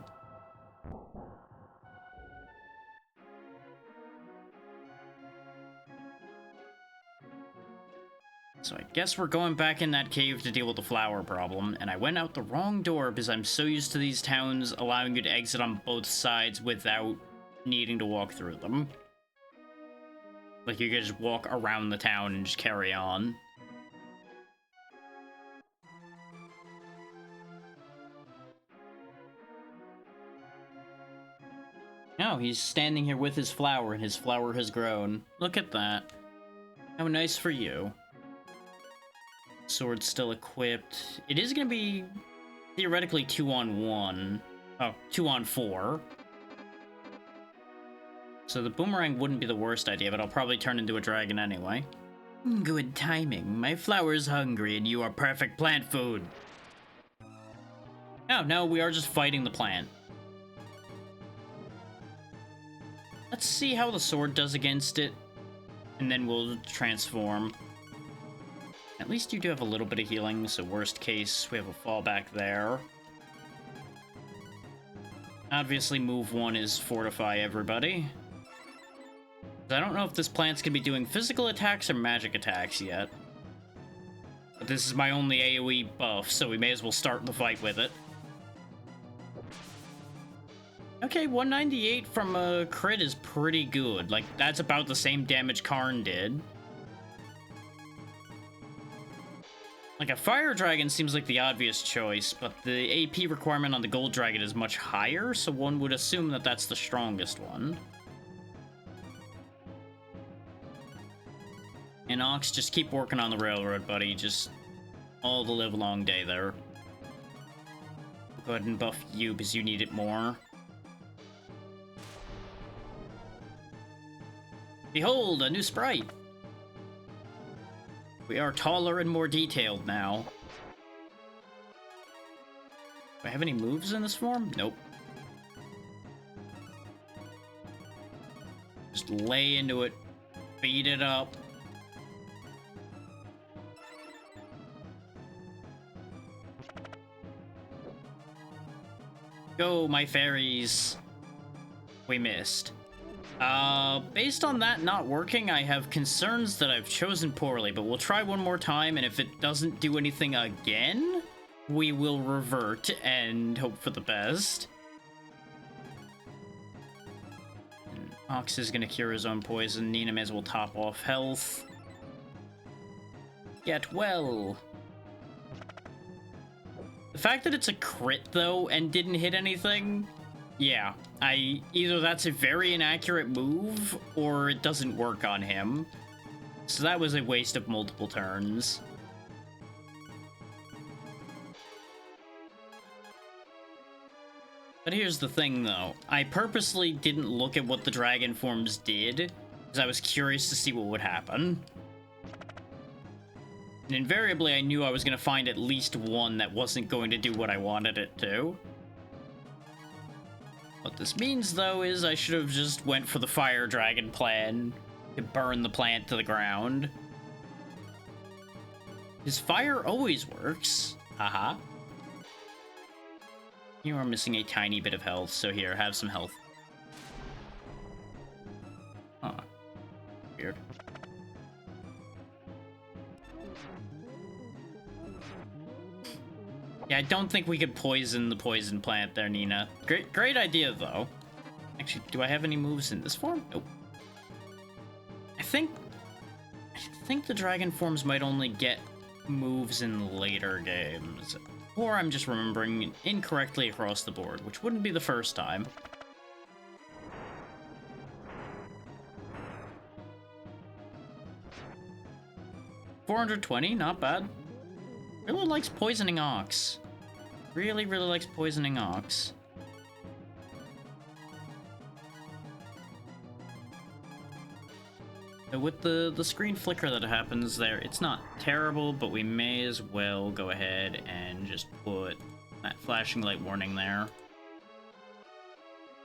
So I guess we're going back in that cave to deal with the flower problem, and I went out the wrong door because I'm so used to these towns allowing you to exit on both sides without needing to walk through them. Like, you could just walk around the town and just carry on. No, he's standing here with his flower, and his flower has grown. Look at that. How nice for you. Sword's still equipped. It is going to be theoretically 2-on-1. Oh, 2-on-4. So the boomerang wouldn't be the worst idea, but I'll probably turn into a dragon anyway. Good timing. My flower's hungry, and you are perfect plant food. Oh, no, we are just fighting the plant. Let's see how the sword does against it, and then we'll transform. At least you do have a little bit of healing, so worst case, we have a fallback there. Obviously, move 1 is fortify everybody. I don't know if this plant's gonna be doing physical attacks or magic attacks yet. But this is my only AoE buff, so we may as well start the fight with it. Okay, 198 from a crit is pretty good. Like, that's about the same damage Karn did. Like, a fire dragon seems like the obvious choice, but the AP requirement on the gold dragon is much higher, so one would assume that that's the strongest one. And Ox, just keep working on the railroad, buddy. Just all the live long day there. Go ahead and buff you because you need it more. Behold, a new sprite! We are taller and more detailed now. Do I have any moves in this form? Nope. Just lay into it. Beat it up. Go, my fairies. We missed. Based on that not working, I have concerns that I've chosen poorly, but we'll try one more time, and if it doesn't do anything again, we will revert and hope for the best. Ox is gonna cure his own poison. Nina may as well top off health. Get well. The fact that it's a crit, though, and didn't hit anything... Yeah, either that's a very inaccurate move, or it doesn't work on him. So that was a waste of multiple turns. But here's the thing, though. I purposely didn't look at what the dragon forms did, because I was curious to see what would happen. And invariably, I knew I was going to find at least one that wasn't going to do what I wanted it to. What this means, though, is I should have just went for the fire dragon plan to burn the plant to the ground. His fire always works. Haha. You are missing a tiny bit of health, so here, have some health. Huh. Weird. Yeah, I don't think we could poison the poison plant there, Nina. Great idea, though. Actually, do I have any moves in this form? Nope. I think the dragon forms might only get moves in later games. Or I'm just remembering incorrectly across the board, which wouldn't be the first time. $420, not bad. Really likes poisoning Ox. Really likes poisoning Ox. With the screen flicker that happens there, it's not terrible, but we may as well go ahead and just put that flashing light warning there.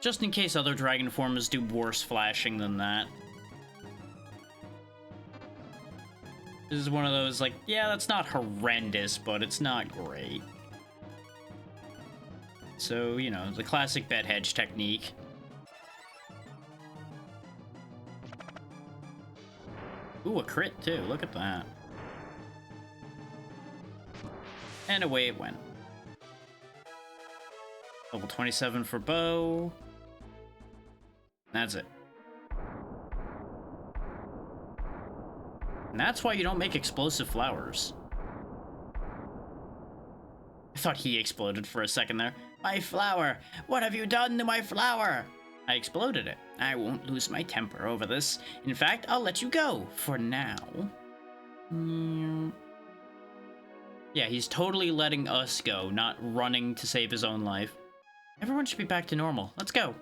Just in case other dragon forms do worse flashing than that. This is one of those, like, yeah, that's not horrendous, but it's not great. So, you know, the classic bed hedge technique. Ooh, a crit, too. Look at that. And away it went. Level 27 for bow. That's it. And that's why you don't make explosive flowers. I thought he exploded for a second there. My flower! What have you done to my flower? I exploded it. I won't lose my temper over this. In fact, I'll let you go for now. Yeah, he's totally letting us go, not running to save his own life. Everyone should be back to normal. Let's go.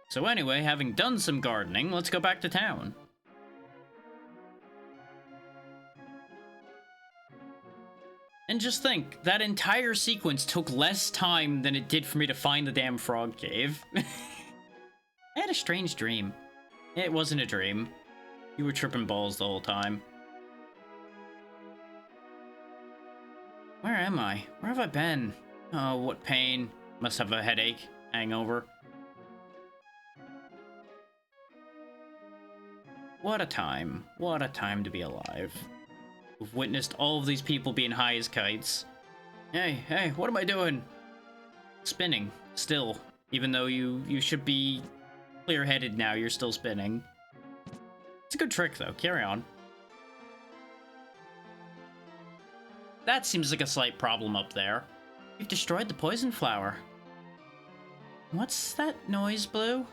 So anyway, having done some gardening, let's go back to town. And just think, that entire sequence took less time than it did for me to find the damn frog cave. I had a strange dream. It wasn't a dream. You were tripping balls the whole time. Where am I? Where have I been? Oh, what pain. Must have a headache. Hangover. What a time. What a time to be alive. We've witnessed all of these people being high as kites. Hey, what am I doing? Spinning. Still. Even though you should be clear-headed now, you're still spinning. It's a good trick, though. Carry on. That seems like a slight problem up there. You've destroyed the poison flower. What's that noise, Blue?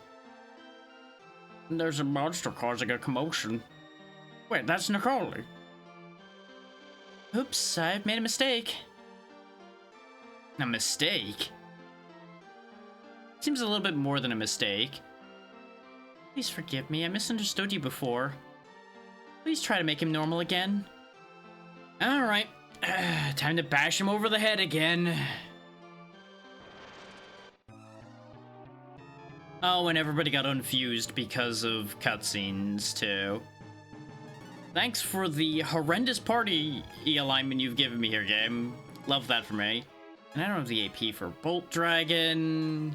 There's a monster causing a commotion. Wait, that's Nicole. Oops, I've made a mistake. A mistake? Seems a little bit more than a mistake. Please forgive me, I misunderstood you before. Please try to make him normal again. Alright, time to bash him over the head again. Oh, and everybody got unfused because of cutscenes, too. Thanks for the horrendous party alignment you've given me here, game. Love that for me. And I don't have the AP for Bolt Dragon.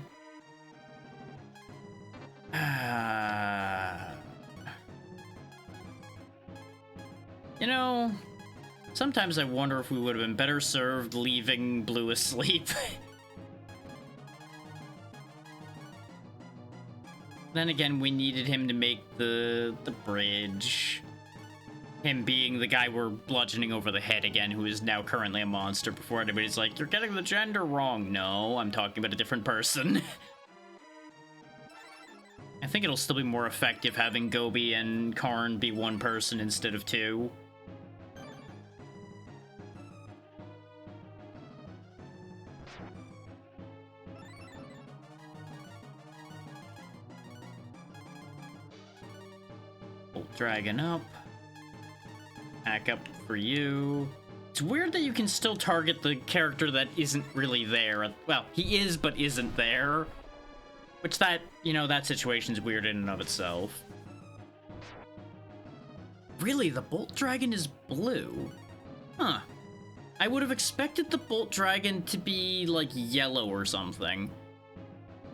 You know, sometimes I wonder if we would have been better served leaving Blue asleep. Then again, we needed him to make the bridge. Him being the guy we're bludgeoning over the head again, who is now currently a monster, before anybody's like, you're getting the gender wrong. No, I'm talking about a different person. I think it'll still be more effective having Gobi and Karn be one person instead of two. Bolt Dragon up. attack up for you. It's weird that you can still target the character that isn't really there. Well, he is, but isn't there. Which that, that situation's weird in and of itself. Really, the Bolt Dragon is blue? Huh. I would have expected the Bolt Dragon to be, like, yellow or something.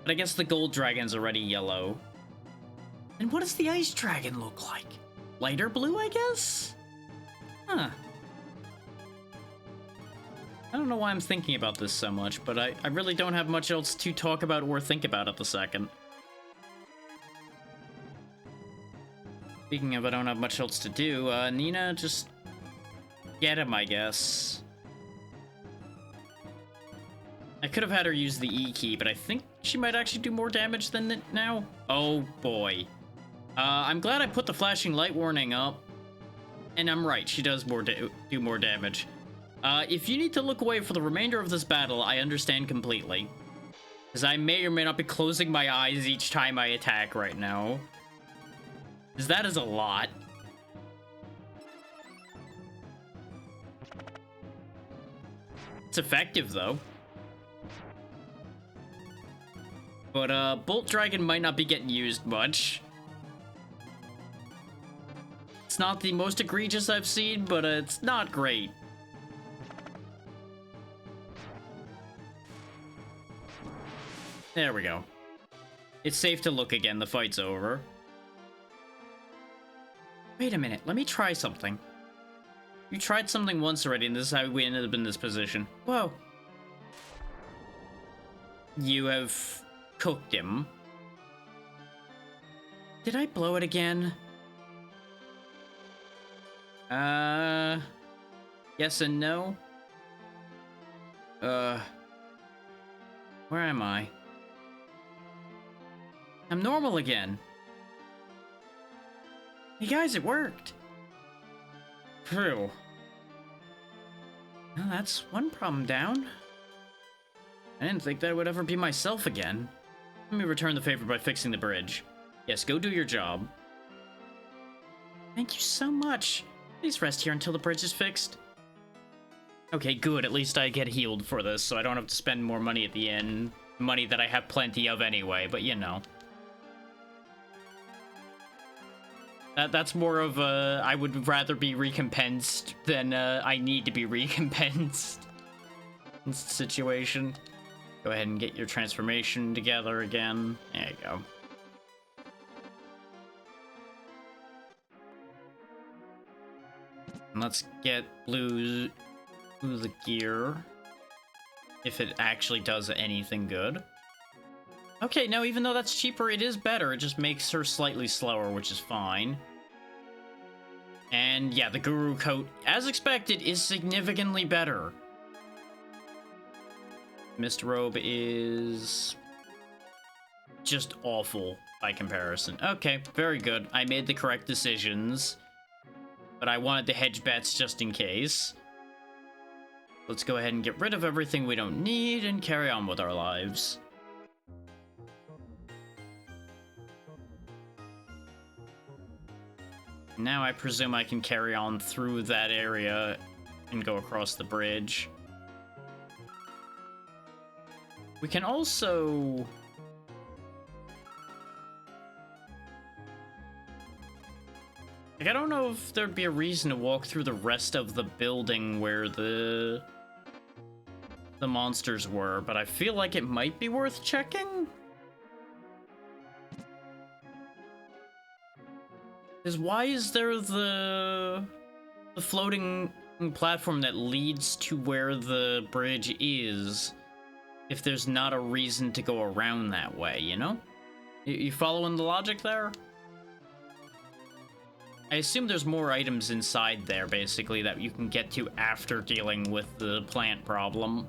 But I guess the Gold Dragon's already yellow. And what does the Ice Dragon look like? Lighter blue, I guess? Huh. I don't know why I'm thinking about this so much, but I really don't have much else to talk about or think about at the second. Speaking of I don't have much else to do, Nina, just get him, I guess. I could have had her use the E key, but I think she might actually do more damage than it now. Oh boy. I'm glad I put the flashing light warning up. And I'm right, she does do more damage. If you need to look away for the remainder of this battle, I understand completely. Because I may or may not be closing my eyes each time I attack right now. Because that is a lot. It's effective, though. But, Bolt Dragon might not be getting used much. It's not the most egregious I've seen, but it's not great. There we go. It's safe to look again, the fight's over. Wait a minute, let me try something. You tried something once already, and this is how we ended up in this position. Whoa. You have cooked him. Did I blow it again? Yes and no. Where am I? I'm normal again. Hey guys, it worked. Phew. Well, that's one problem down. I didn't think that I would ever be myself again. Let me return the favor by fixing the bridge. Yes, go do your job. Thank you so much. Please rest here until the bridge is fixed. Okay, good. At least I get healed for this, so I don't have to spend more money at the end. Money that I have plenty of anyway, but you know. That's more of a, I would rather be recompensed than I need to be recompensed in this situation. Go ahead and get your transformation together again. There you go. And let's get blue the gear. If it actually does anything good. Okay, no, even though that's cheaper, it is better. It just makes her slightly slower, which is fine. And yeah, the Guru coat, as expected, is significantly better. Mist robe is just awful by comparison. Okay, very good. I made the correct decisions, but I wanted to hedge bets just in case. Let's go ahead and get rid of everything we don't need and carry on with our lives. Now I presume I can carry on through that area and go across the bridge. We can also... Like, I don't know if there'd be a reason to walk through the rest of the building where the monsters were, but I feel like it might be worth checking. Because why is there the floating platform that leads to where the bridge is if there's not a reason to go around that way, you know? You following the logic there? I assume there's more items inside there, basically, that you can get to after dealing with the plant problem.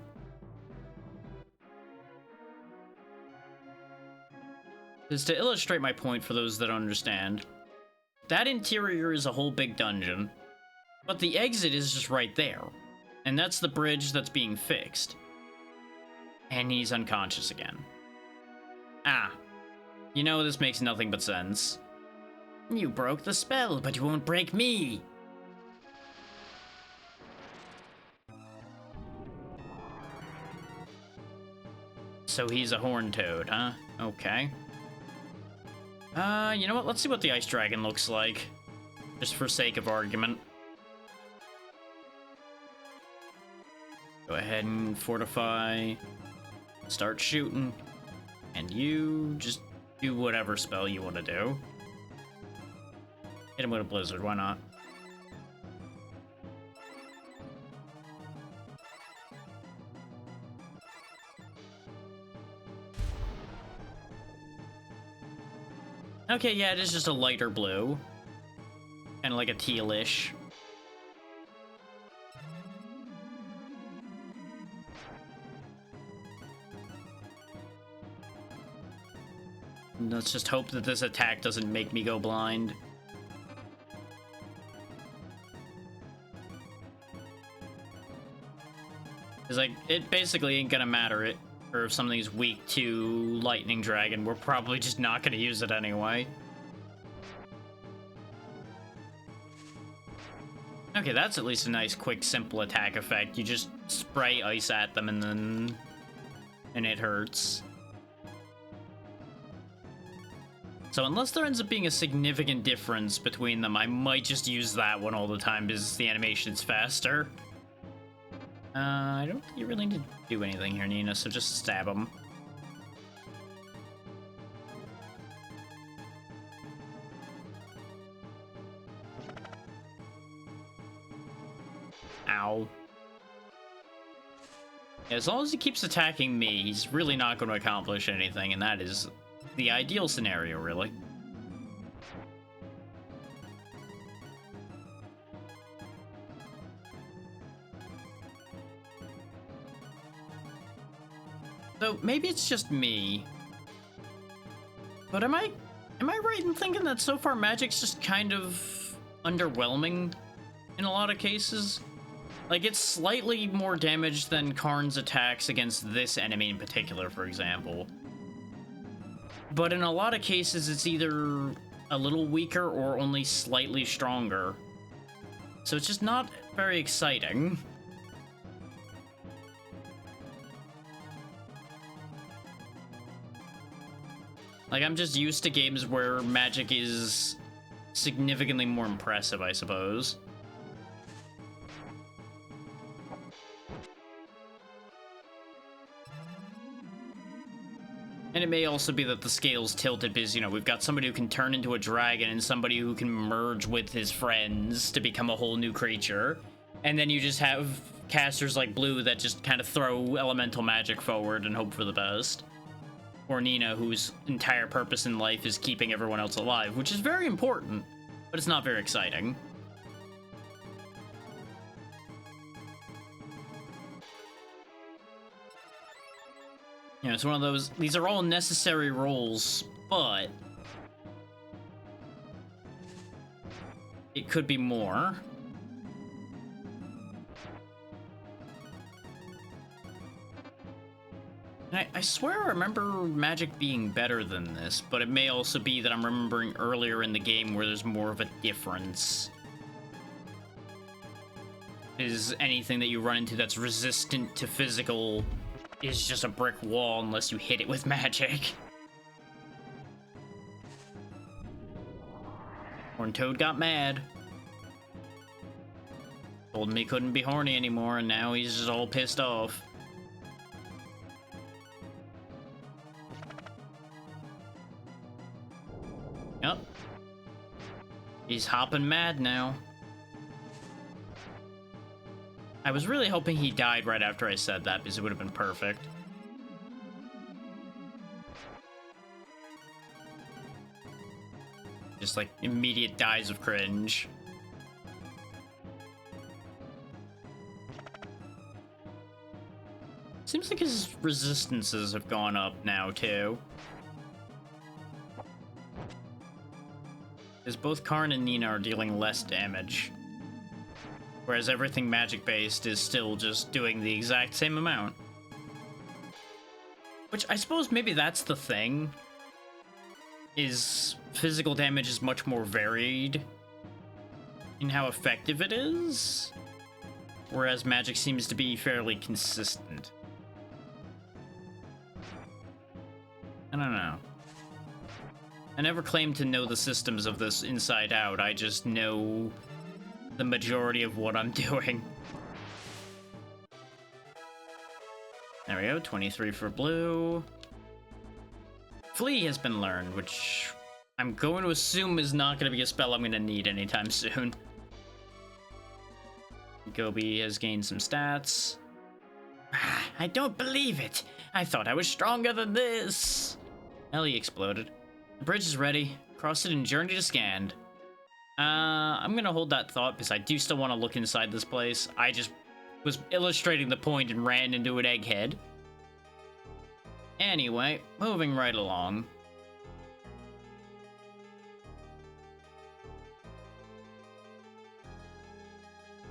Because to illustrate my point for those that don't understand, that interior is a whole big dungeon, but the exit is just right there. And that's the bridge that's being fixed. And he's unconscious again. Ah. You know, this makes nothing but sense. You broke the spell, but you won't break me. So he's a horned toad, huh? Okay. You know what? Let's see what the ice dragon looks like. Just for sake of argument. Go ahead and fortify. Start shooting. And you just do whatever spell you want to do. Hit him with a blizzard, why not? Okay, yeah, it is just a lighter blue. Kind of like a tealish. Let's just hope that this attack doesn't make me go blind. It's like, it basically ain't gonna matter or if something's weak to Lightning Dragon, we're probably just not gonna use it anyway. Okay, that's at least a nice, quick, simple attack effect. You just spray ice at them and it hurts. So unless there ends up being a significant difference between them, I might just use that one all the time because the animation's faster. I don't think you really need to do anything here, Nina, so just stab him. Ow. As long as he keeps attacking me, he's really not going to accomplish anything, and that is the ideal scenario, really. So maybe it's just me, but am I right in thinking that so far Magic's just kind of underwhelming in a lot of cases? Like, it's slightly more damage than Karn's attacks against this enemy in particular, for example. But in a lot of cases, it's either a little weaker or only slightly stronger. So it's just not very exciting. Like, I'm just used to games where Magic is significantly more impressive, I suppose. And it may also be that the scale's tilted because, you know, we've got somebody who can turn into a dragon and somebody who can merge with his friends to become a whole new creature. And then you just have casters like Blue that just kind of throw elemental magic forward and hope for the best. Or Nina, whose entire purpose in life is keeping everyone else alive, which is very important, but it's not very exciting. You know, it's one of those, these are all necessary roles, but it could be more. I swear I remember Magic being better than this, but it may also be that I'm remembering earlier in the game where there's more of a difference. Is anything that you run into that's resistant to physical is just a brick wall unless you hit it with magic. Horned Toad got mad. Told me he couldn't be horny anymore, and now he's just all pissed off. Yep. He's hopping mad now. I was really hoping he died right after I said that, because it would have been perfect. Just like immediate dies of cringe. Seems like his resistances have gone up now too. Because both Karn and Nina are dealing less damage. Whereas everything magic-based is still just doing the exact same amount. Which I suppose maybe that's the thing. Is physical damage is much more varied in how effective it is. Whereas magic seems to be fairly consistent. don't know. I never claimed to know the systems of this inside out. I just know the majority of what I'm doing. There we go, 23 for blue. Flee has been learned, which I'm going to assume is not going to be a spell I'm going to need anytime soon. Gobi has gained some stats. I don't believe it. I thought I was stronger than this. Ellie exploded. The bridge is ready. Cross it and journey to Scand. I'm gonna hold that thought because I do still want to look inside this place. I just was illustrating the point and ran into an egghead. Anyway, moving right along.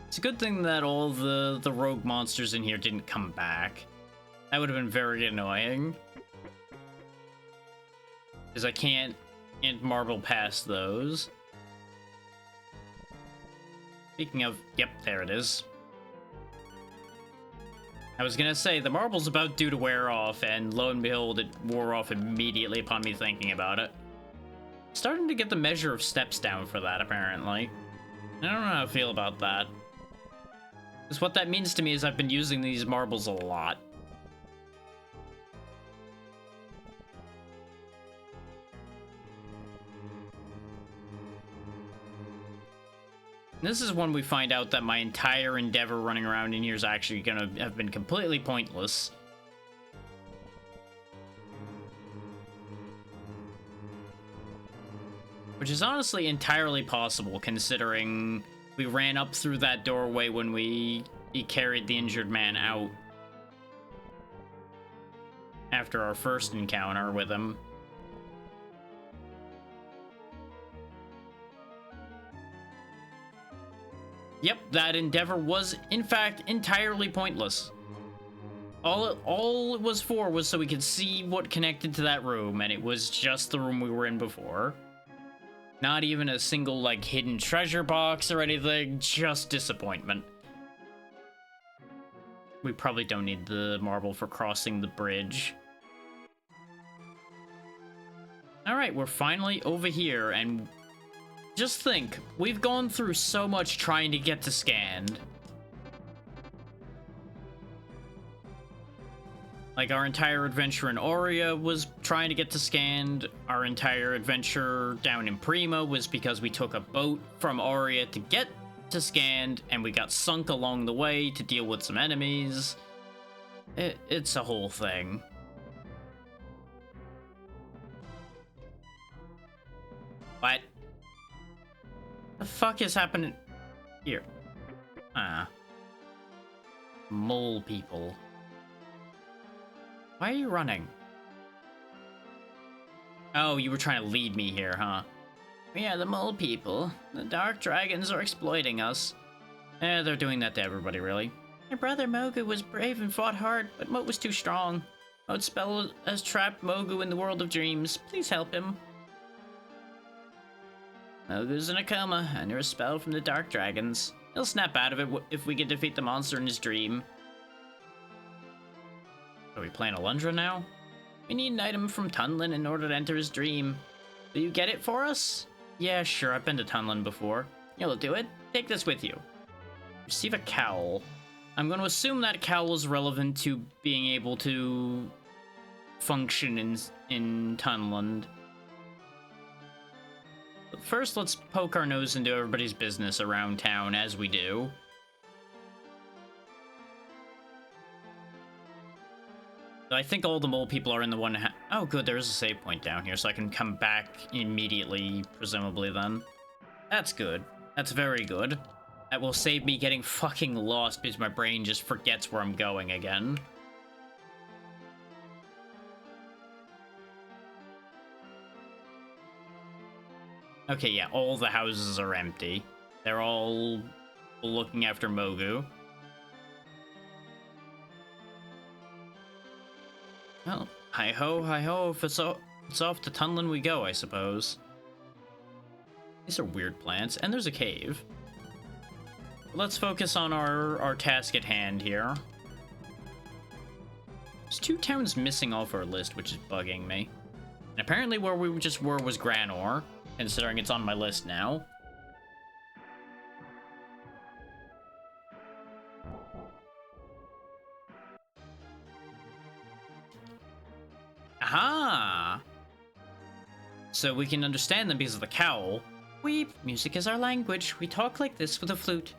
It's a good thing that all the rogue monsters in here didn't come back. That would have been very annoying. Because I can't marble past those. Speaking of, yep, there it is. I was gonna say, the marble's about due to wear off, and lo and behold, it wore off immediately upon me thinking about it. Starting to get the measure of steps down for that, apparently. I don't know how I feel about that. Because what that means to me is I've been using these marbles a lot. This is when we find out that my entire endeavor running around in here is actually gonna have been completely pointless. Which is honestly entirely possible, considering we ran up through that doorway when he carried the injured man out. After our first encounter with him. Yep, that endeavor was, in fact, entirely pointless. All it was for was so we could see what connected to that room, and it was just the room we were in before. Not even a single, like, hidden treasure box or anything, just disappointment. We probably don't need the marble for crossing the bridge. Alright, we're finally over here, and just think, we've gone through so much trying to get to Scand. Like, our entire adventure in Aurea was trying to get to Scand. Our entire adventure down in Prima was because we took a boat from Aurea to get to Scand, and we got sunk along the way to deal with some enemies. It's a whole thing. What the fuck is happening here? Mole people. Why are you running? Oh, you were trying to lead me here, huh? Yeah, the mole people. The dark dragons are exploiting us. They're doing that to everybody, really. My brother Mogu was brave and fought hard, but Moat was too strong. Moat's spell has trapped Mogu in the world of dreams. Please help him. Mogu's in a coma, under a spell from the dark dragons. He'll snap out of it if we can defeat the monster in his dream. Are we playing Alundra now? We need an item from Tunlin in order to enter his dream. Will you get it for us? Yeah, sure, I've been to Tunlin before. You'll do it. Take this with you. Receive a cowl. I'm going to assume that cowl is relevant to being able to function in Tunland. But first, let's poke our nose into everybody's business around town, as we do. I think all the mole people are in the one... Oh, good, there is a save point down here, so I can come back immediately, presumably, then. That's good. That's very good. That will save me getting fucking lost because my brain just forgets where I'm going again. Okay, yeah, all the houses are empty. They're all looking after Mogu. Well, hi-ho, hi-ho, if it's off to Tunlin we go, I suppose. These are weird plants, and there's a cave. Let's focus on our task at hand here. There's 2 towns missing off our list, which is bugging me. And apparently where we just were was Granor, considering it's on my list now. Aha! So we can understand them because of the cowl. Weep, music is our language. We talk like this with a flute.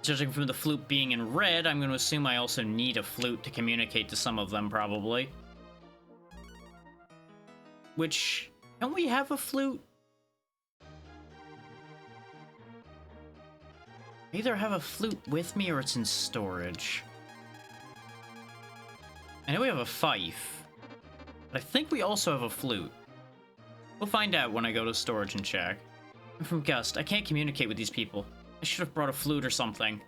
Judging from the flute being in red, I'm going to assume I also need a flute to communicate to some of them, probably. Which, don't we have a flute? I either have a flute with me or it's in storage. I know we have a fife, but I think we also have a flute. We'll find out when I go to storage and check. I'm from Gust. I can't communicate with these people. I should have brought a flute or something.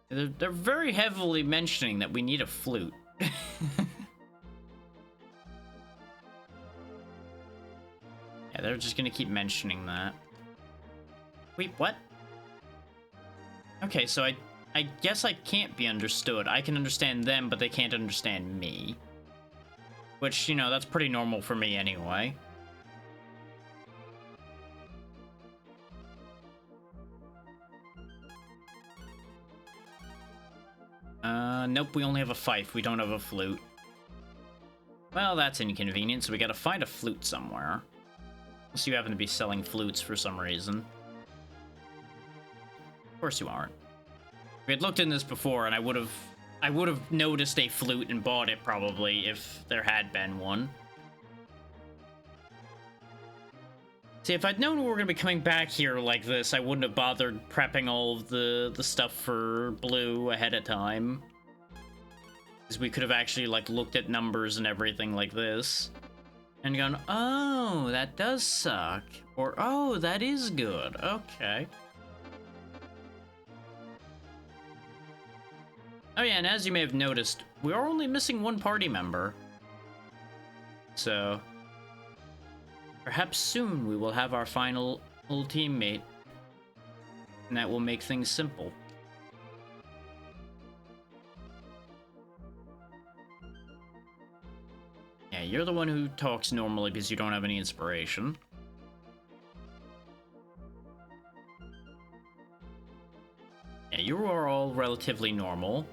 They're very heavily mentioning that we need a flute. Yeah, they're just gonna keep mentioning that. Wait, what? Okay, so I guess I can't be understood. I can understand them, but they can't understand me. Which, you know, that's pretty normal for me anyway. Nope, we only have a fife. We don't have a flute. Well, that's inconvenient, so we gotta find a flute somewhere. Unless you happen to be selling flutes for some reason. Of course you aren't. We had looked in this before, and I would have noticed a flute and bought it, probably, if there had been one. See, if I'd known we were going to be coming back here like this, I wouldn't have bothered prepping all of the stuff for blue ahead of time. Because we could have actually, like, looked at numbers and everything like this. And gone, oh, that does suck. Or, oh, that is good. Okay. Oh yeah, and as you may have noticed, we are only missing one party member. So, perhaps soon we will have our final teammate. And that will make things simple. Yeah, you're the one who talks normally because you don't have any inspiration. Yeah, you are all relatively normal.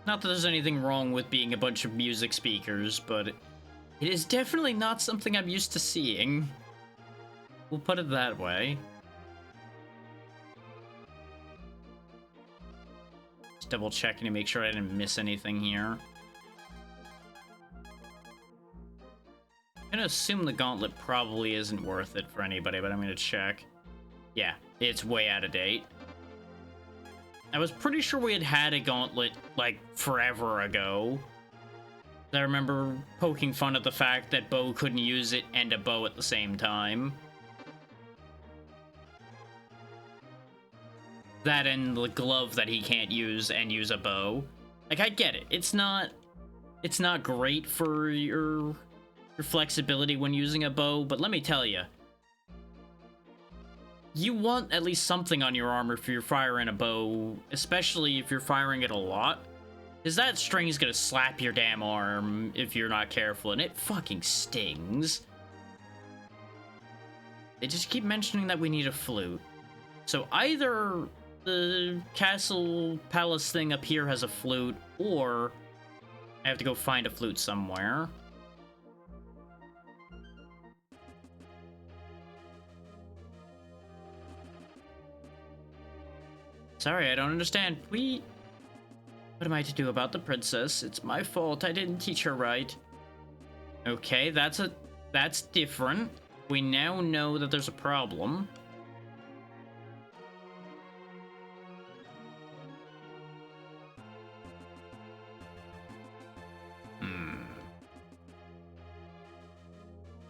Not that there's anything wrong with being a bunch of music speakers, but it is definitely not something I'm used to seeing. We'll put it that way. Just double checking to make sure I didn't miss anything here. I'm gonna assume the gauntlet probably isn't worth it for anybody, but I'm gonna check. Yeah, it's way out of date. I was pretty sure we had a gauntlet, like, forever ago. I remember poking fun at the fact that Bo couldn't use it and a bow at the same time. That and the glove that he can't use and use a bow. Like, I get it. It's not great for your flexibility when using a bow, but let me tell you, you want at least something on your armor if you're firing a bow, especially if you're firing it a lot, because that string's gonna slap your damn arm if you're not careful, and it fucking stings. They just keep mentioning that we need a flute. So either the castle palace thing up here has a flute, or I have to go find a flute somewhere. Sorry, I don't understand. What am I to do about the princess? It's my fault. I didn't teach her right. Okay, that's different. We now know that there's a problem.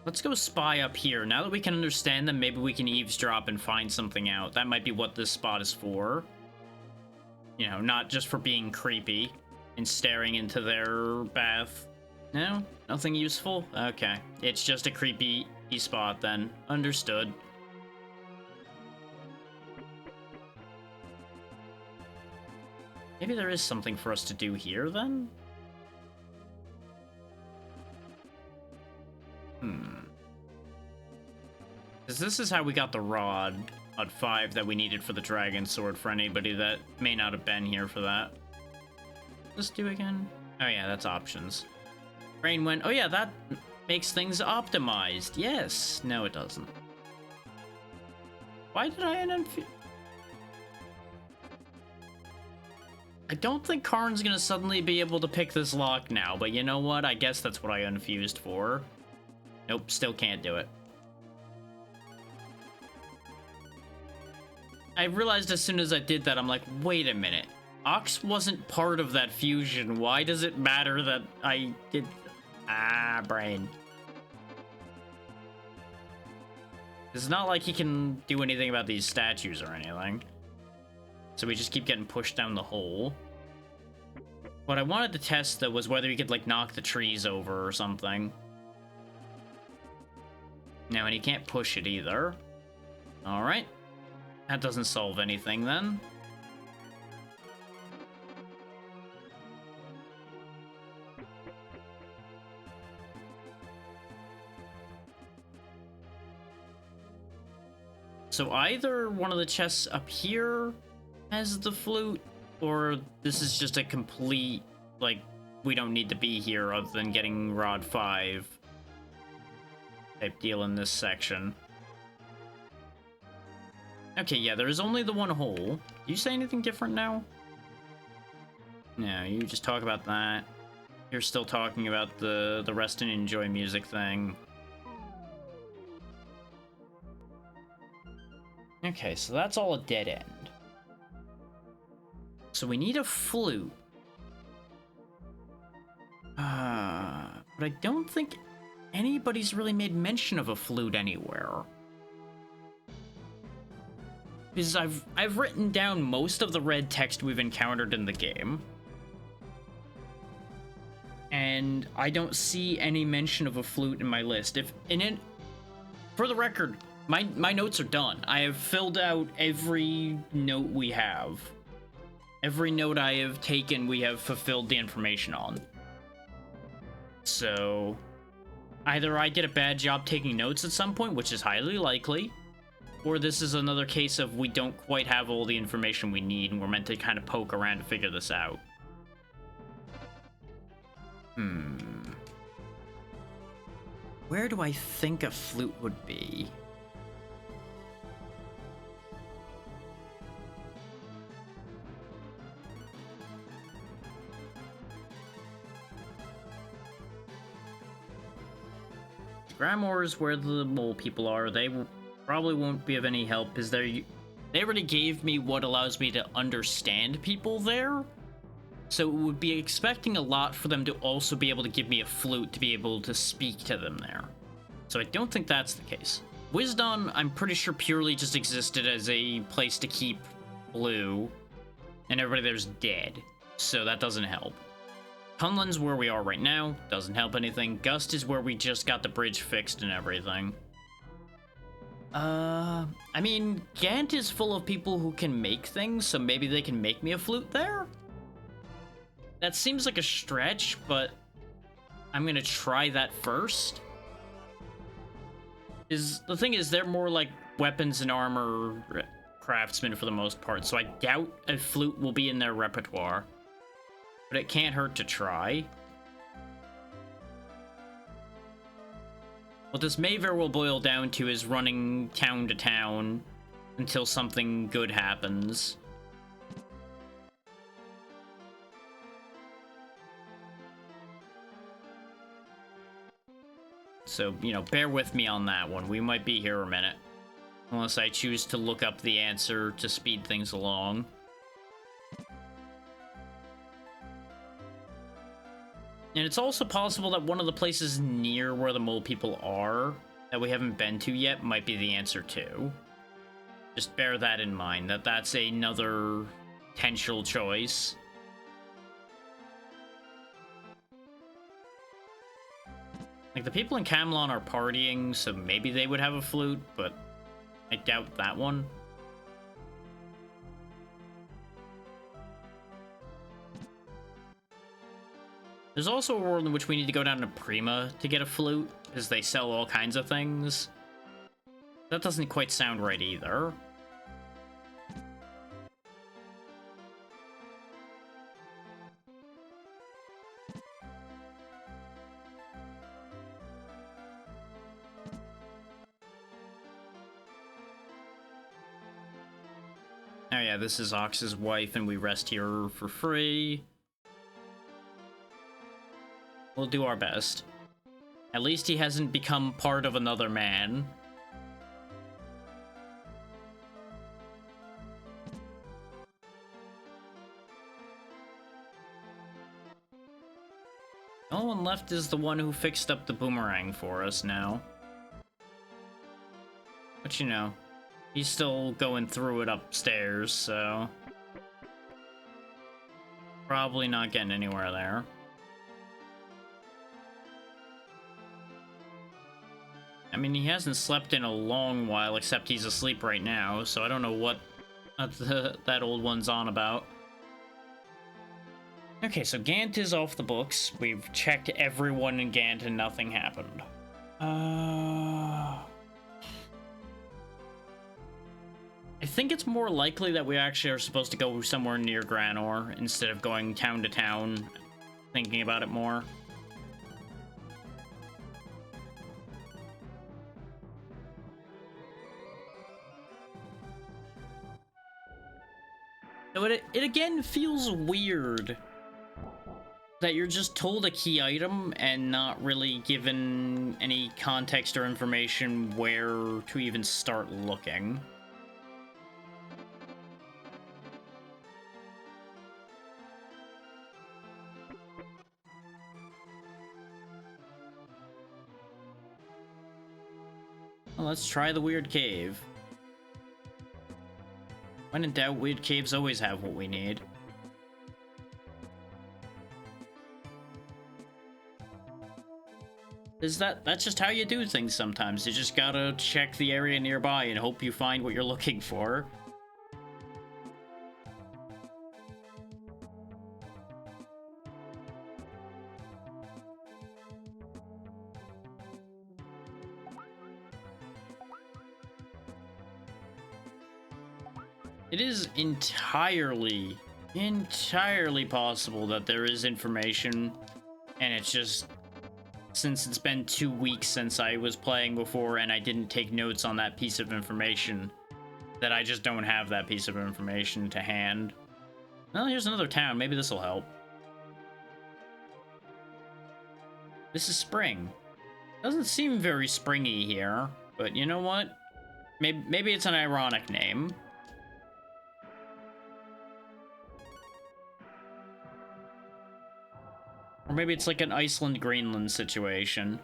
Let's go spy up here. Now that we can understand them, maybe we can eavesdrop and find something out. That might be what this spot is for. You know, not just for being creepy and staring into their bath. No? Nothing useful? Okay. It's just a creepy spot then. Understood. Maybe there is something for us to do here, then? Because this is how we got the rod at 5 that we needed for the dragon sword, for anybody that may not have been here for that. Let's do again. Oh yeah, that's options. Brain went, oh yeah, that makes things optimized. Yes. No, it doesn't. Why did I unfuse? I don't think Karn's gonna suddenly be able to pick this lock now, but you know what? I guess that's what I unfused for. Nope, still can't do it. I realized as soon as I did that, I'm like, wait a minute. Ox wasn't part of that fusion. Why does it matter that I did... Ah, brain. It's not like he can do anything about these statues or anything. So we just keep getting pushed down the hole. What I wanted to test, though, was whether he could, like, knock the trees over or something. No, and he can't push it either. Alright. That doesn't solve anything, then. So either one of the chests up here has the flute, or this is just a complete, like, we don't need to be here other than getting Rod 5 type deal in this section. Okay, yeah, there is only the one hole. Do you say anything different now? No, you just talk about that. You're still talking about the rest and enjoy music thing. Okay, so that's all a dead end. So we need a flute. But I don't think anybody's really made mention of a flute anywhere. Because I've written down most of the red text we've encountered in the game. And I don't see any mention of a flute in my list. For the record, my notes are done. I have filled out every note we have. Every note I have taken, we have fulfilled the information on. So, either I did a bad job taking notes at some point, which is highly likely, or this is another case of we don't quite have all the information we need, and we're meant to kind of poke around to figure this out. Where do I think a flute would be? Grimoire is where the mole people are. They probably won't be of any help, because they already gave me what allows me to understand people there. So it would be expecting a lot for them to also be able to give me a flute to be able to speak to them there. So I don't think that's the case. Wisdom, I'm pretty sure purely just existed as a place to keep Blue, and everybody there's dead. So that doesn't help. Kunlun's where we are right now, doesn't help anything. Gust is where we just got the bridge fixed and everything. I mean, Gant is full of people who can make things, so maybe they can make me a flute there? That seems like a stretch, but I'm gonna try that first. The thing is, they're more like weapons and armor craftsmen for the most part, so I doubt a flute will be in their repertoire. But it can't hurt to try. What this may very well boil down to is running town to town until something good happens. So, you know, bear with me on that one. We might be here a minute. Unless I choose to look up the answer to speed things along. And it's also possible that one of the places near where the mole people are that we haven't been to yet might be the answer too. Just bear that in mind, that's another potential choice. Like, the people in Camelon are partying, so maybe they would have a flute, but I doubt that one. There's also a world in which we need to go down to Prima to get a flute, because they sell all kinds of things. That doesn't quite sound right either. Oh yeah, this is Ox's wife, and we rest here for free. We'll do our best. At least he hasn't become part of another man. The only one left is the one who fixed up the boomerang for us now. But you know, he's still going through it upstairs, so... probably not getting anywhere there. I mean, he hasn't slept in a long while, except he's asleep right now, so I don't know what that old one's on about. Okay, so Gant is off the books. We've checked everyone in Gant and nothing happened. I think it's more likely that we actually are supposed to go somewhere near Granor instead of going town to town, thinking about it more. But it again feels weird that you're just told a key item and not really given any context or information where to even start looking. Well, let's try the weird cave. When in doubt, weird caves always have what we need. That's just how you do things sometimes. You just gotta check the area nearby and hope you find what you're looking for. It is entirely possible that there is information, and it's just, since it's been 2 weeks since I was playing before and I didn't take notes on that piece of information, that I just don't have that piece of information to hand. Well, here's another town. Maybe this will help. This is spring. Doesn't seem very springy here, but you know what? Maybe it's an ironic name. Or maybe it's like an Iceland-Greenland situation.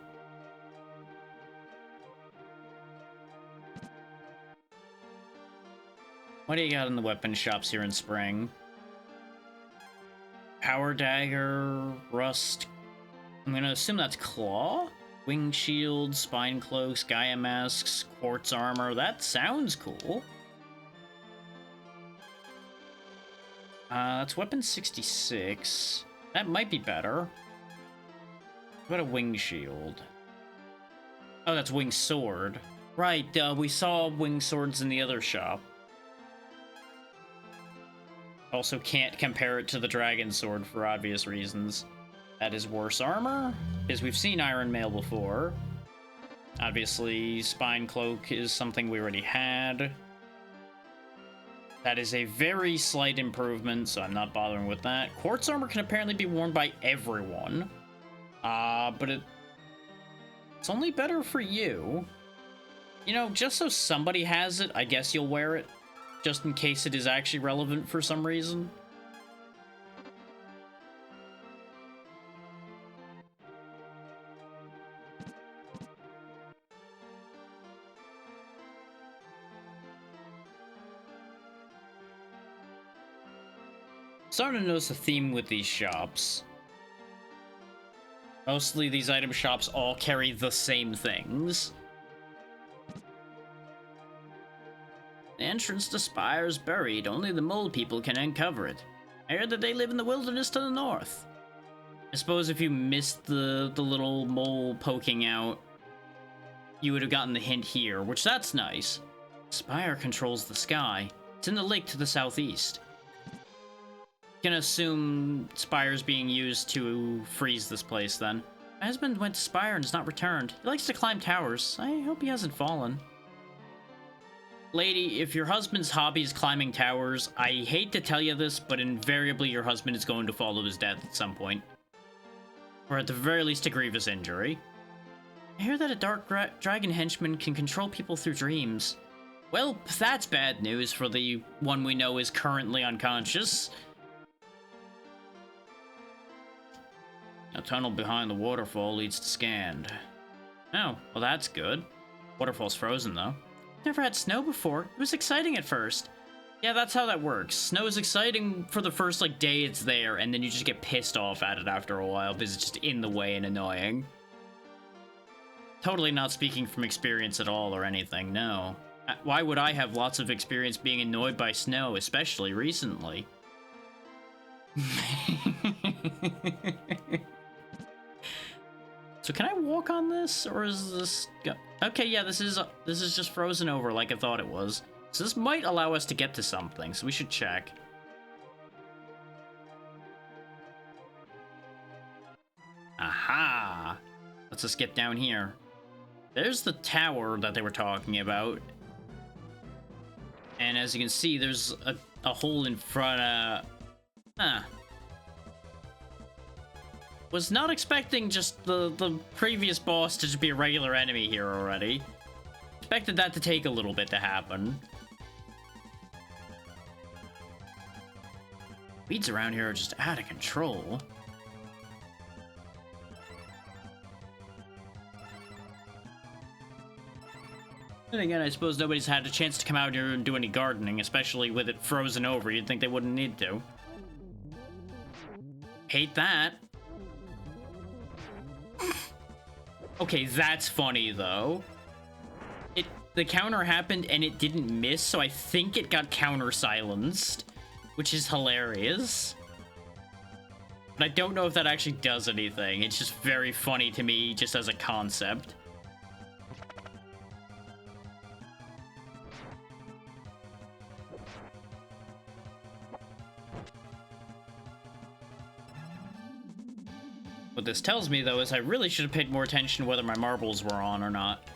What do you got in the weapon shops here in spring? Power dagger, rust. I'm gonna assume that's claw? Wing shield, spine cloaks, Gaia masks, quartz armor. That sounds cool. That's weapon 66. That might be better. What about a wing shield? Oh, that's wing sword. Right, we saw wing swords in the other shop. Also can't compare it to the dragon sword for obvious reasons. That is worse armor, because we've seen iron mail before. Obviously, spine cloak is something we already had. That is a very slight improvement, so I'm not bothering with that. Quartz armor can apparently be worn by everyone. But it's only better for you. You know, just so somebody has it, I guess you'll wear it. Just in case it is actually relevant for some reason. Starting to notice a theme with these shops. Mostly these item shops all carry the same things. The entrance to Spire is buried. Only the mole people can uncover it. I heard that they live in the wilderness to the north. I suppose if you missed the little mole poking out, you would have gotten the hint here, which that's nice. Spire controls the sky. It's in the lake to the southeast. Gonna assume Spire's being used to freeze this place then. My husband went to Spire and has not returned. He likes to climb towers. I hope he hasn't fallen. Lady, if your husband's hobby is climbing towers, I hate to tell you this, but invariably your husband is going to fall to his death at some point. Or at the very least a grievous injury. I hear that a dark dragon henchman can control people through dreams. Well, that's bad news for the one we know is currently unconscious. A tunnel behind the waterfall leads to Scand. Oh, well that's good. Waterfall's frozen though. Never had snow before. It was exciting at first. Yeah, that's how that works. Snow is exciting for the first, like, day it's there, and then you just get pissed off at it after a while because it's just in the way and annoying. Totally not speaking from experience at all or anything, no. Why would I have lots of experience being annoyed by snow, especially recently? So can I walk on this, or is this... Okay, yeah, this is just frozen over like I thought it was. So this might allow us to get to something, so we should check. Aha! Let's just get down here. There's the tower that they were talking about. And as you can see, there's a hole in front of... Was not expecting just the previous boss to just be a regular enemy here already. Expected that to take a little bit to happen. Weeds around here are just out of control. And again, I suppose nobody's had a chance to come out here and do any gardening, especially with it frozen over. You'd think they wouldn't need to. Hate that. Okay, that's funny, though. The counter happened and it didn't miss, so I think it got counter-silenced, which is hilarious. But I don't know if that actually does anything. It's just very funny to me, just as a concept. What this tells me, though, is I really should have paid more attention to whether my marbles were on or not.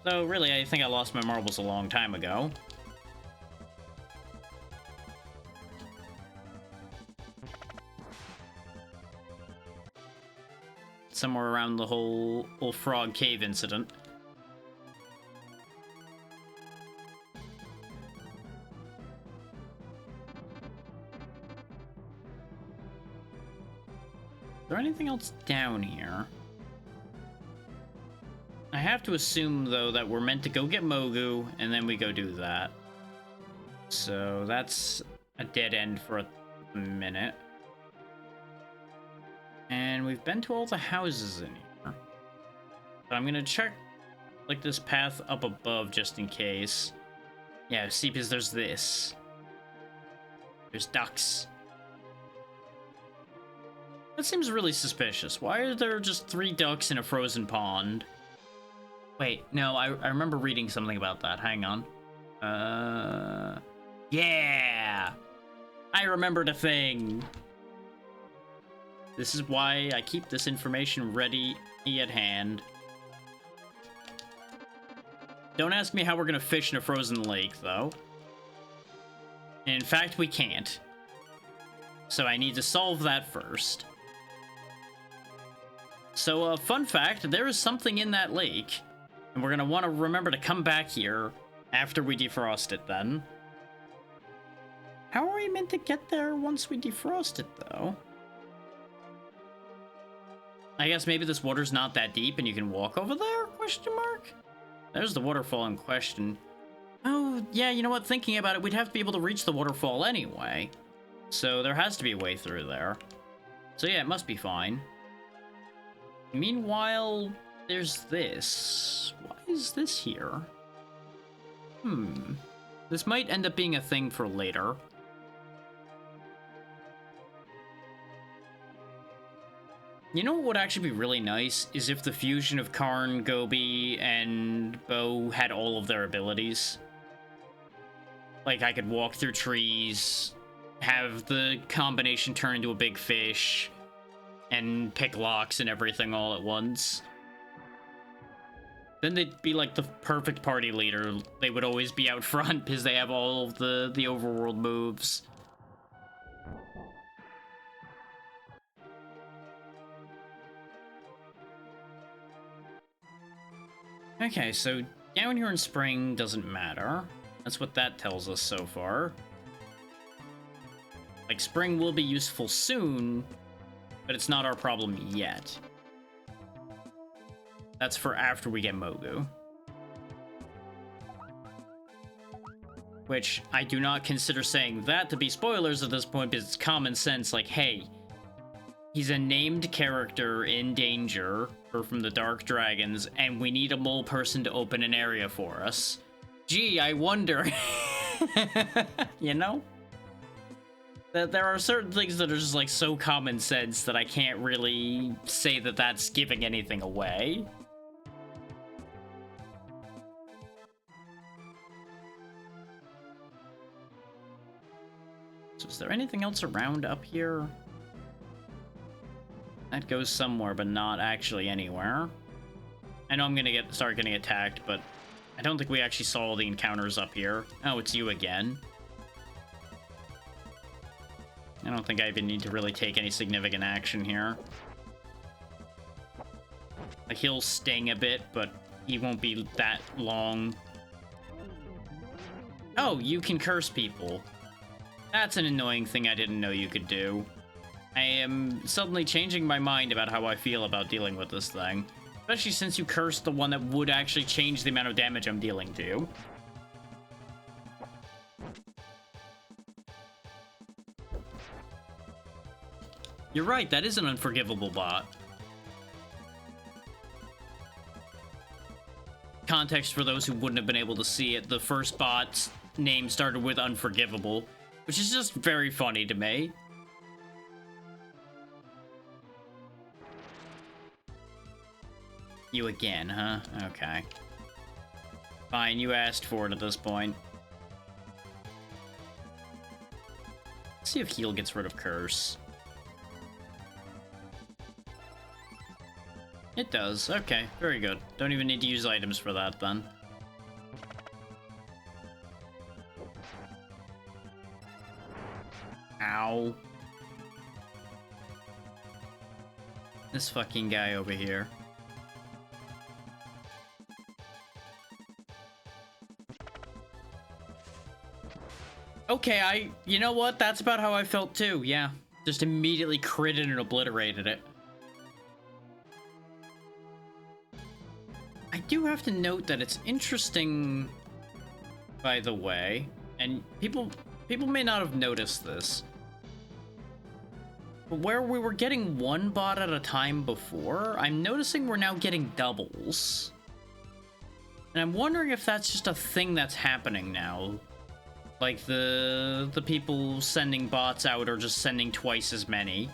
So, really, I think I lost my marbles a long time ago. Somewhere around the whole frog cave incident. Is there anything else down here? I have to assume, though, that we're meant to go get Mogu, and then we go do that. So that's a dead end for a minute. And we've been to all the houses in here. But I'm gonna check, like, this path up above just in case. Yeah, see, because there's this. There's ducks. That seems really suspicious. Why are there just 3 ducks in a frozen pond? Wait, no, I remember reading something about that. Hang on. Yeah! I remembered a thing. This is why I keep this information ready at hand. Don't ask me how we're gonna fish in a frozen lake, though. In fact, we can't. So I need to solve that first. So, fun fact, there is something in that lake, and we're gonna want to remember to come back here after we defrost it, then. How are we meant to get there once we defrost it, though? I guess maybe this water's not that deep and you can walk over there? Question mark? There's the waterfall in question. Oh, yeah, you know what? Thinking about it, we'd have to be able to reach the waterfall anyway. So there has to be a way through there. So yeah, it must be fine. Meanwhile, there's this. Why is this here? This might end up being a thing for later. You know what would actually be really nice is if the fusion of Karn, Gobi, and Bo had all of their abilities. Like, I could walk through trees, have the combination turn into a big fish, and pick locks and everything all at once. Then they'd be like the perfect party leader. They would always be out front because they have all of the overworld moves. Okay, so down here in spring doesn't matter. That's what that tells us so far. Like, spring will be useful soon, but it's not our problem yet. That's for after we get Mogu. Which, I do not consider saying that to be spoilers at this point, because it's common sense, like, hey, he's a named character in danger, or from the Dark Dragons, and we need a mole person to open an area for us. Gee, I wonder. You know? That there are certain things that are just, like, so common sense that I can't really say that that's giving anything away. So is there anything else around up here? That goes somewhere, but not actually anywhere. I know I'm gonna start getting attacked, but I don't think we actually saw all the encounters up here. Oh, it's you again. I don't think I even need to really take any significant action here. Like, he'll sting a bit, but he won't be that long. Oh, you can curse people. That's an annoying thing I didn't know you could do. I am suddenly changing my mind about how I feel about dealing with this thing. Especially since you cursed the one that would actually change the amount of damage I'm dealing to. You're right, that is an unforgivable bot. Context for those who wouldn't have been able to see it, the first bot's name started with Unforgivable, which is just very funny to me. You again, huh? Okay. Fine, you asked for it at this point. Let's see if heal gets rid of Curse. It does. Okay, very good. Don't even need to use items for that, then. Ow. This fucking guy over here. Okay, you know what? That's about how I felt too, yeah. Just immediately critted and obliterated it. I do have to note that it's interesting, by the way, and people may not have noticed this, but where we were getting one bot at a time before, I'm noticing we're now getting doubles. And I'm wondering if that's just a thing that's happening now. Like the people sending bots out are just sending twice as many.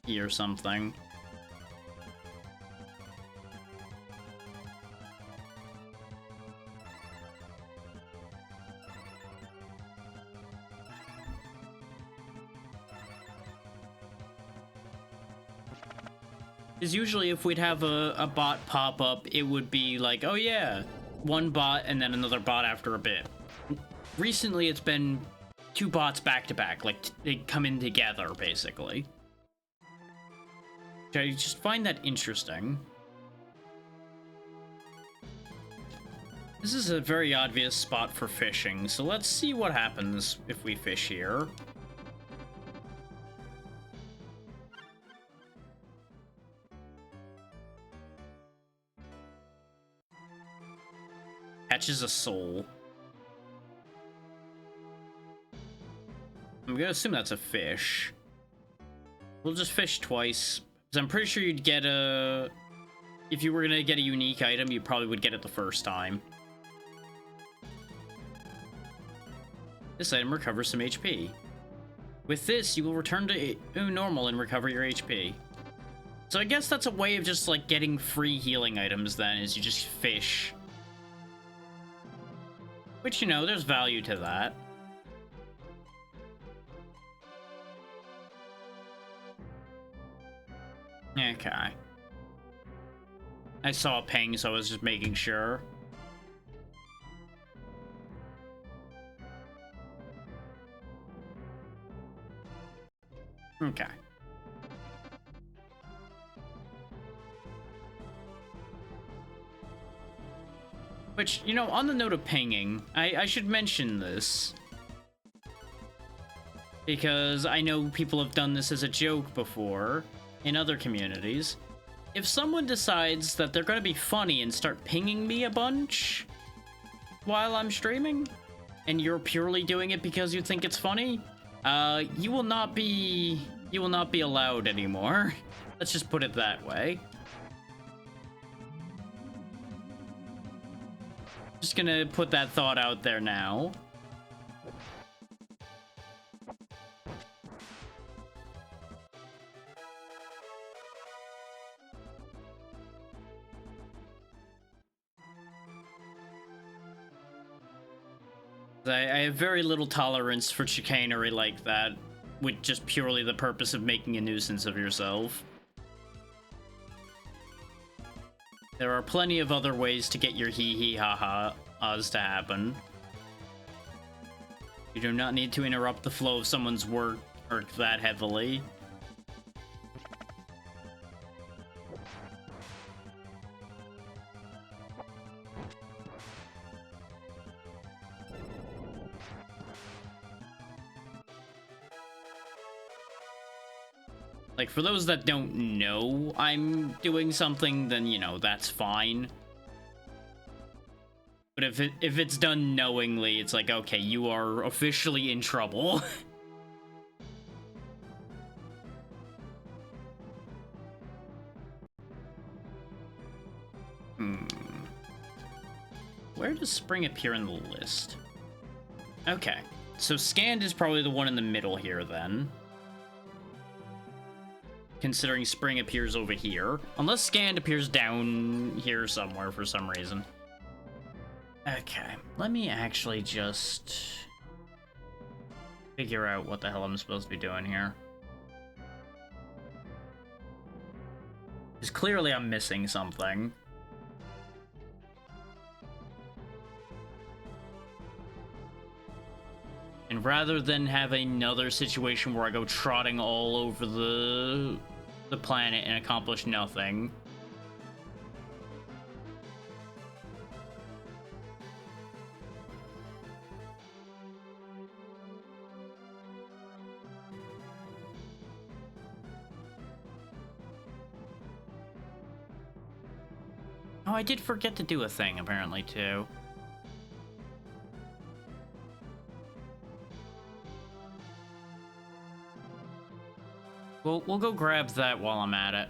Or something. Because usually if we'd have a bot pop up, it would be like, oh yeah, one bot and then another bot after a bit. Recently, it's been two bots back to back, like they come in together, basically. Which I just find that interesting. This is a very obvious spot for fishing, so let's see what happens if we fish here. Catches a soul. I'm gonna assume that's a fish. We'll just fish twice, because I'm pretty sure you'd get a... If you were gonna get a unique item, you probably would get it the first time. This item recovers some HP. With this, you will return to normal and recover your HP. So I guess that's a way of just, like, getting free healing items, then, is you just fish. Which, you know, there's value to that. Okay. I saw a ping, so I was just making sure. Okay. Which, you know, on the note of pinging, I should mention this. Because I know people have done this as a joke before in other communities. If someone decides that they're gonna be funny and start pinging me a bunch while I'm streaming, and you're purely doing it because you think it's funny, you will not be allowed anymore. Let's just put it that way. Just gonna put that thought out there now. I have very little tolerance for chicanery like that, with just purely the purpose of making a nuisance of yourself. There are plenty of other ways to get your hee-hee ha-ha-ahs to happen. You do not need to interrupt the flow of someone's work that heavily. Like, for those that don't know I'm doing something, then, you know, that's fine. But if it's done knowingly, it's like, okay, you are officially in trouble. Where does spring appear in the list? Okay, so scanned is probably the one in the middle here, then. Considering spring appears over here. Unless scanned appears down here somewhere for some reason. Okay, let me actually just figure out what the hell I'm supposed to be doing here. Because clearly I'm missing something. And rather than have another situation where I go trotting all over the planet and accomplish nothing. Oh, I did forget to do a thing, apparently, too. We'll go grab that while I'm at it.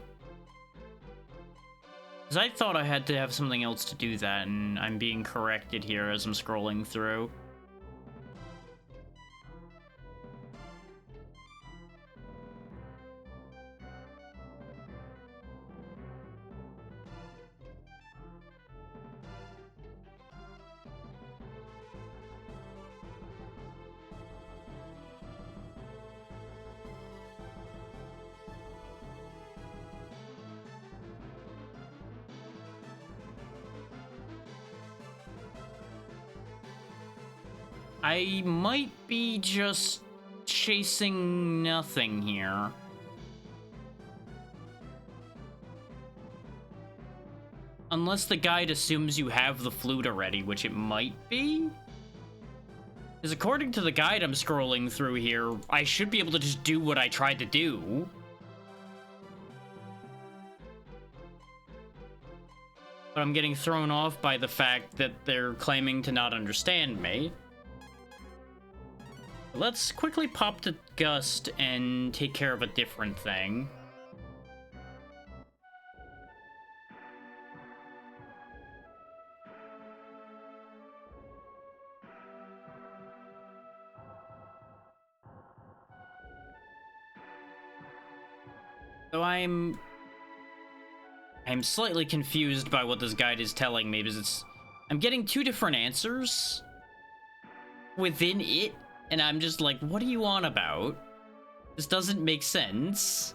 Because I thought I had to have something else to do that, and I'm being corrected here as I'm scrolling through. I might be just chasing nothing here. Unless the guide assumes you have the flute already, which it might be? Because according to the guide I'm scrolling through here, I should be able to just do what I tried to do. But I'm getting thrown off by the fact that they're claiming to not understand me. Let's quickly pop to Gust and take care of a different thing. So I'm slightly confused by what this guide is telling me, because I'm getting two different answers within it, and I'm just like, what are you on about? This doesn't make sense.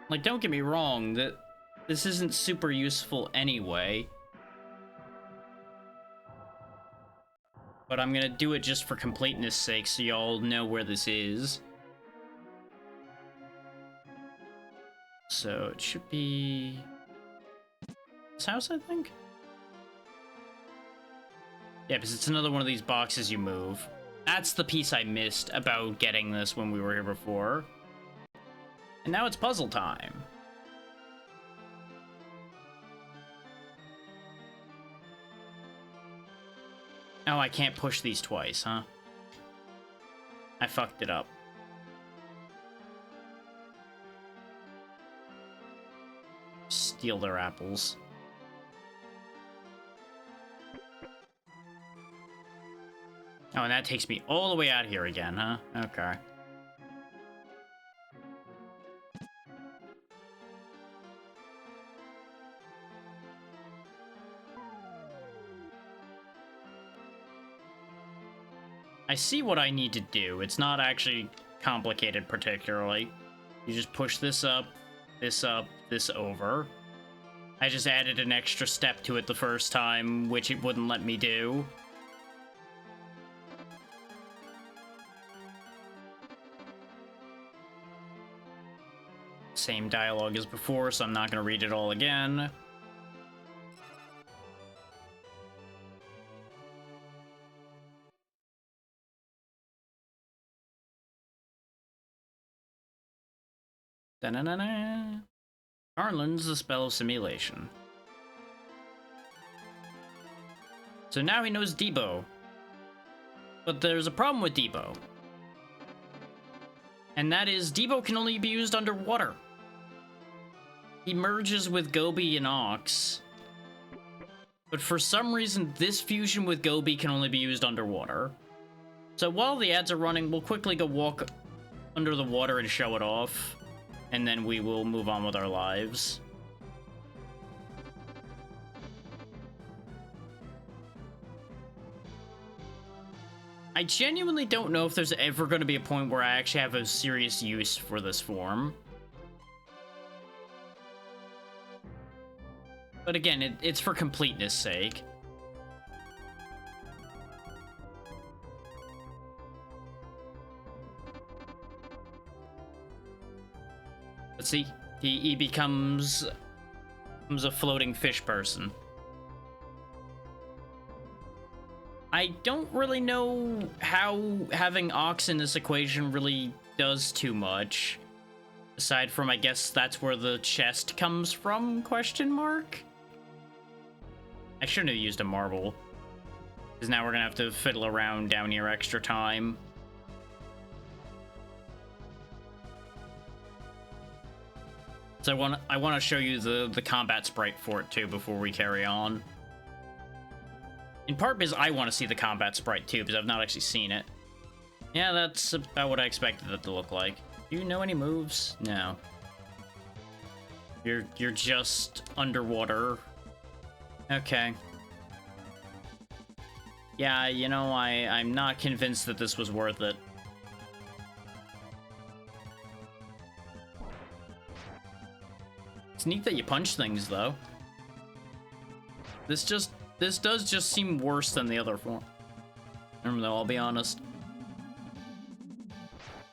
Like, don't get me wrong, that this isn't super useful anyway. But I'm gonna do it just for completeness sake, so y'all know where this is. So it should be this house, I think? Yeah, because it's another one of these boxes you move. That's the piece I missed about getting this when we were here before. And now it's puzzle time. Oh, I can't push these twice, huh? I fucked it up. Steal their apples. Oh, and that takes me all the way out here again, huh? Okay. I see what I need to do. It's not actually complicated particularly. You just push this up, this over. I just added an extra step to it the first time, which it wouldn't let me do. Same dialogue as before, so I'm not going to read it all again. Da-na-na-na. Karn learns the spell of simulation. So now he knows Debo. But there's a problem with Debo. And that is, Debo can only be used underwater. He merges with Gobi and Ox. But for some reason, this fusion with Gobi can only be used underwater. So while the ads are running, we'll quickly go walk under the water and show it off. And then we will move on with our lives. I genuinely don't know if there's ever going to be a point where I actually have a serious use for this form. But again, it's for completeness sake. Let's see. He becomes a floating fish person. I don't really know how having Ox in this equation really does too much. Aside from, I guess that's where the chest comes from, question mark? I shouldn't have used a marble. Because now we're gonna have to fiddle around down here extra time. So I want to show you the combat sprite for it too before we carry on. In part because I want to see the combat sprite too, because I've not actually seen it. Yeah, that's about what I expected it to look like. Do you know any moves? No. You're just underwater. Okay. Yeah, you know, I'm not convinced that this was worth it. It's neat that you punch things, though. This does just seem worse than the other form. Though, I'll be honest.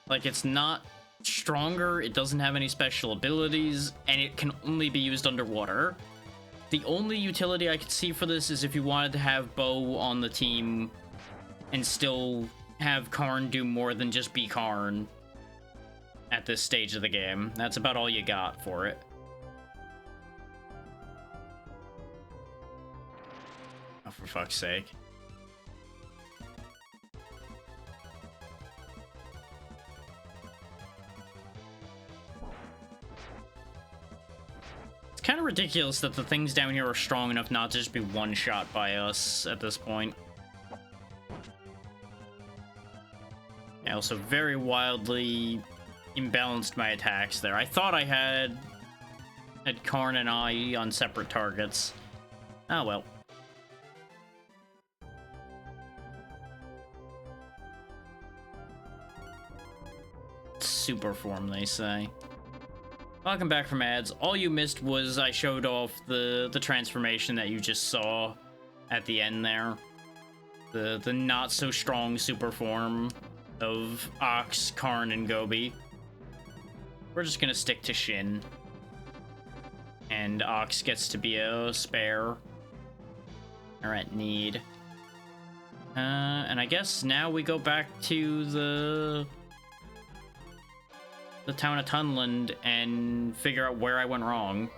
Like, it's not stronger, it doesn't have any special abilities, and it can only be used underwater. The only utility I could see for this is if you wanted to have Bo on the team and still have Karn do more than just be Karn at this stage of the game. That's about all you got for it. Oh, for fuck's sake. ridiculous that the things down here are strong enough not to just be one-shot by us at this point. I also very wildly imbalanced my attacks there. I thought I had Karn and I on separate targets. Oh well. Super form, they say. Welcome back from ads. All you missed was I showed off the transformation that you just saw at the end there. The not so strong super form of Ox, Karn, and Gobi. We're just gonna stick to Shin. And Ox gets to be a spare. Or at need. And I guess now we go back to the town of Tunland and figure out where I went wrong.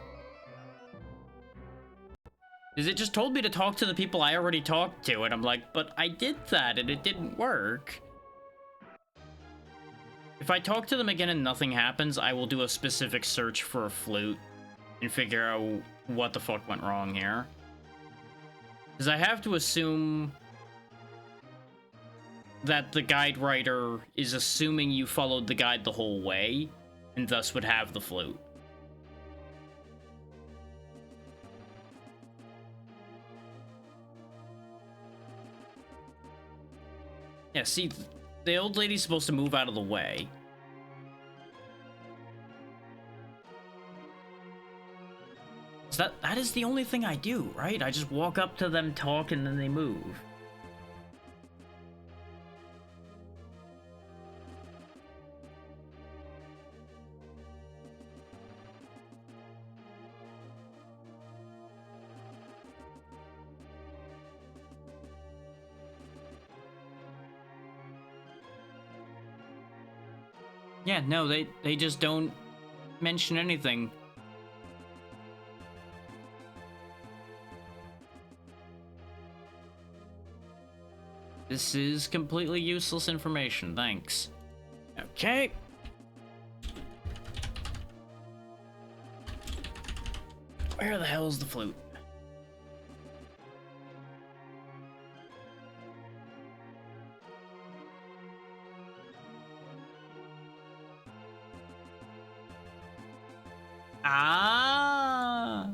Because it just told me to talk to the people I already talked to, and I'm like, but I did that and it didn't work. If I talk to them again and nothing happens, I will do a specific search for a flute and figure out what the fuck went wrong here. Because I have to assume that the guide writer is assuming you followed the guide the whole way, and thus would have the flute. Yeah, see, the old lady's supposed to move out of the way. So that is the only thing I do, right? I just walk up to them, talk, and then they move. Yeah, no, they just don't mention anything. This is completely useless information, thanks. Okay. Where the hell is the flute? Ah.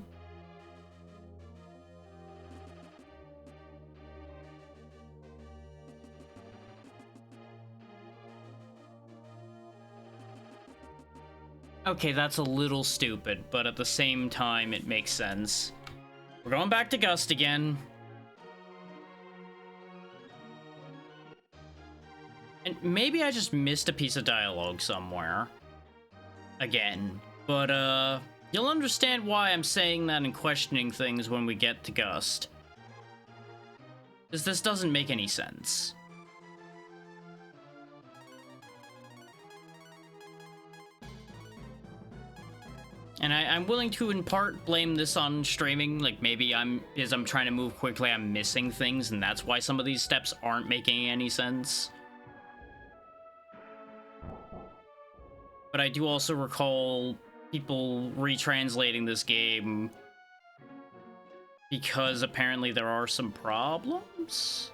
Okay, that's a little stupid, but at the same time, it makes sense. We're going back to Gust again. And maybe I just missed a piece of dialogue somewhere. Again. But, you'll understand why I'm saying that and questioning things when we get to Gust. Because this doesn't make any sense. And I'm willing to, in part, blame this on streaming. Like, maybe as I'm trying to move quickly, I'm missing things, and that's why some of these steps aren't making any sense. But I do also recall people retranslating this game because apparently there are some problems.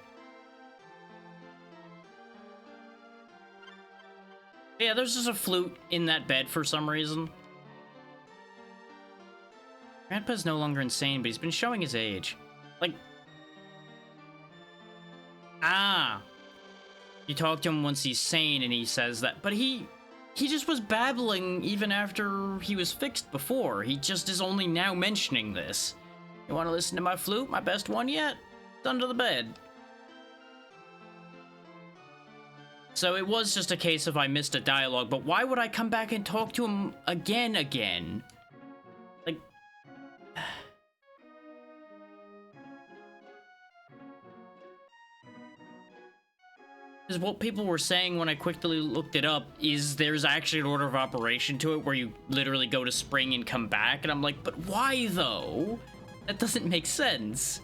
Yeah, there's just a flute in that bed for some reason. Grandpa's no longer insane, but he's been showing his age. Like... Ah! You talk to him once he's sane and he says that, but he just was babbling even after he was fixed before. He just is only now mentioning this. You want to listen to my flute? My best one yet? It's under the bed. So it was just a case of I missed a dialogue, but why would I come back and talk to him again? Like... Because what people were saying when I quickly looked it up is there's actually an order of operation to it where you literally go to spring and come back, and I'm like, but why though? That doesn't make sense.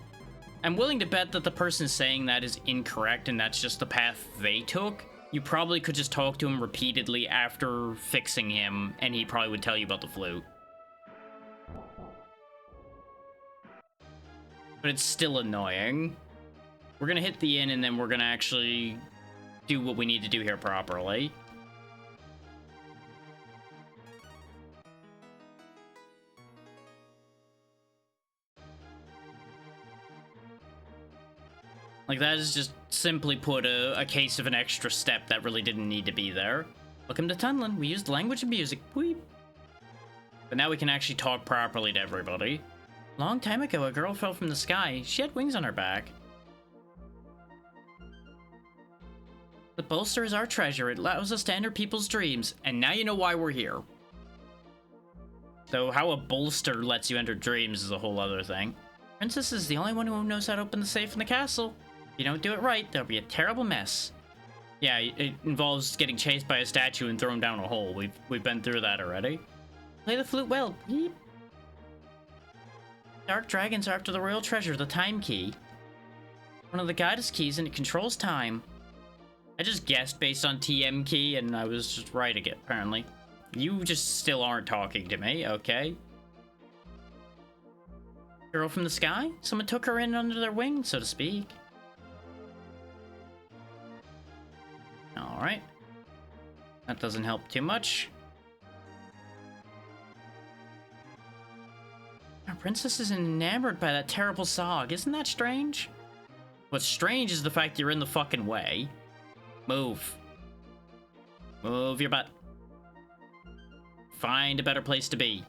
I'm willing to bet that the person saying that is incorrect and that's just the path they took. You probably could just talk to him repeatedly after fixing him, and he probably would tell you about the flute. but it's still annoying. We're gonna hit the inn, and then we're gonna actually do what we need to do here properly. Like, that is just simply put a case of an extra step that really didn't need to be there. Welcome to Tunlin. We used language and music. Weep. But now we can actually talk properly to everybody. Long time ago, a girl fell from the sky. She had wings on her back. The bolster is our treasure. It allows us to enter people's dreams. And now you know why we're here. Though how a bolster lets you enter dreams is a whole other thing. Princess is the only one who knows how to open the safe in the castle. If you don't do it right, there'll be a terrible mess. Yeah, it involves getting chased by a statue and thrown down a hole. We've been through that already. Play the flute well. Beep. Dark dragons are after the royal treasure, the time key. One of the goddess keys, and it controls time. I just guessed based on TM key, and I was just right again, apparently. You just still aren't talking to me, okay? Girl from the sky? Someone took her in under their wing, so to speak. Alright. That doesn't help too much. Our princess is enamored by that terrible Zog. Isn't that strange? What's strange is the fact you're in the fucking way. Move. Move your butt. Find a better place to be.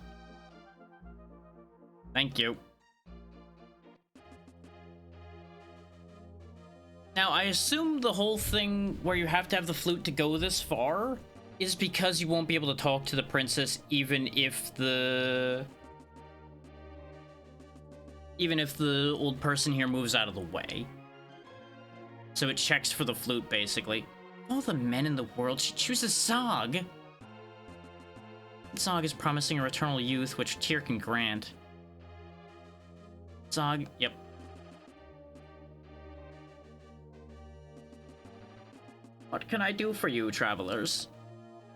Thank you. Now, I assume the whole thing where you have to have the flute to go this far is because you won't be able to talk to the princess even if the old person here moves out of the way. So it checks for the flute, basically. All the men in the world, she chooses Zog. Zog is promising her eternal youth, which Tyr can grant. Zog, yep. What can I do for you, travelers?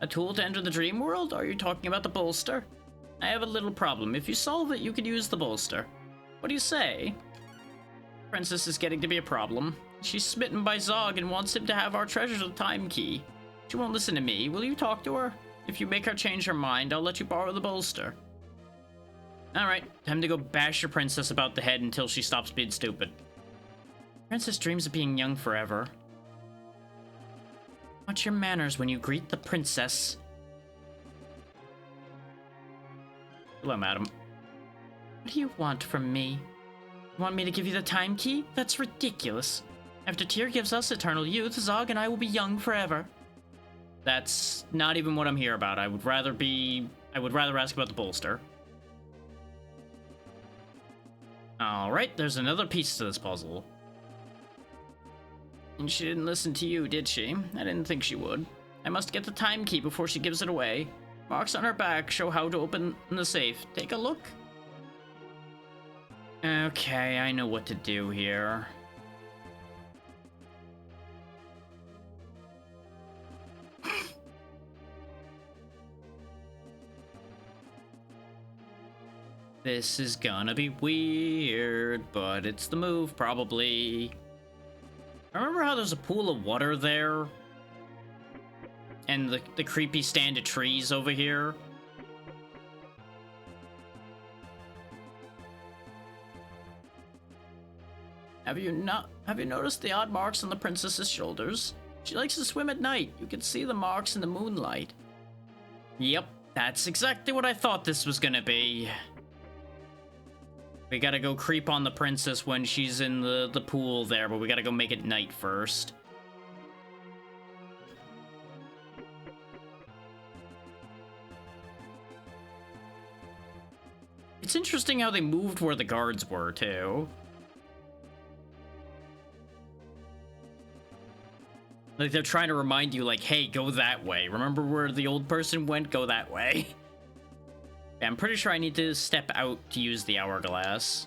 A tool to enter the dream world? Are you talking about the bolster? I have a little problem. If you solve it, you could use the bolster. What do you say? Princess is getting to be a problem. She's smitten by Zog and wants him to have our treasure, the time key. She won't listen to me. Will you talk to her? If you make her change her mind, I'll let you borrow the bolster. Alright, time to go bash your princess about the head until she stops being stupid. Princess dreams of being young forever. Watch your manners when you greet the princess. Hello, madam. What do you want from me? You want me to give you the time key? That's ridiculous. After Tyr gives us eternal youth, Zog and I will be young forever. That's not even what I'm here about. I would rather ask about the bolster. Alright, there's another piece to this puzzle. And she didn't listen to you, did she? I didn't think she would. I must get the time key before she gives it away. Marks on her back show how to open the safe. Take a look. Okay, I know what to do here. This is gonna be weird, but it's the move, probably. Remember how there's a pool of water there? And the creepy stand of trees over here? Have you noticed the odd marks on the princess's shoulders? She likes to swim at night. You can see the marks in the moonlight. Yep, that's exactly what I thought this was gonna be. We gotta go creep on the princess when she's in the pool there, but we gotta go make it night first. It's interesting how they moved where the guards were, too. Like, they're trying to remind you, like, hey, go that way. Remember where the old person went? Go that way. Yeah, I'm pretty sure I need to step out to use the hourglass.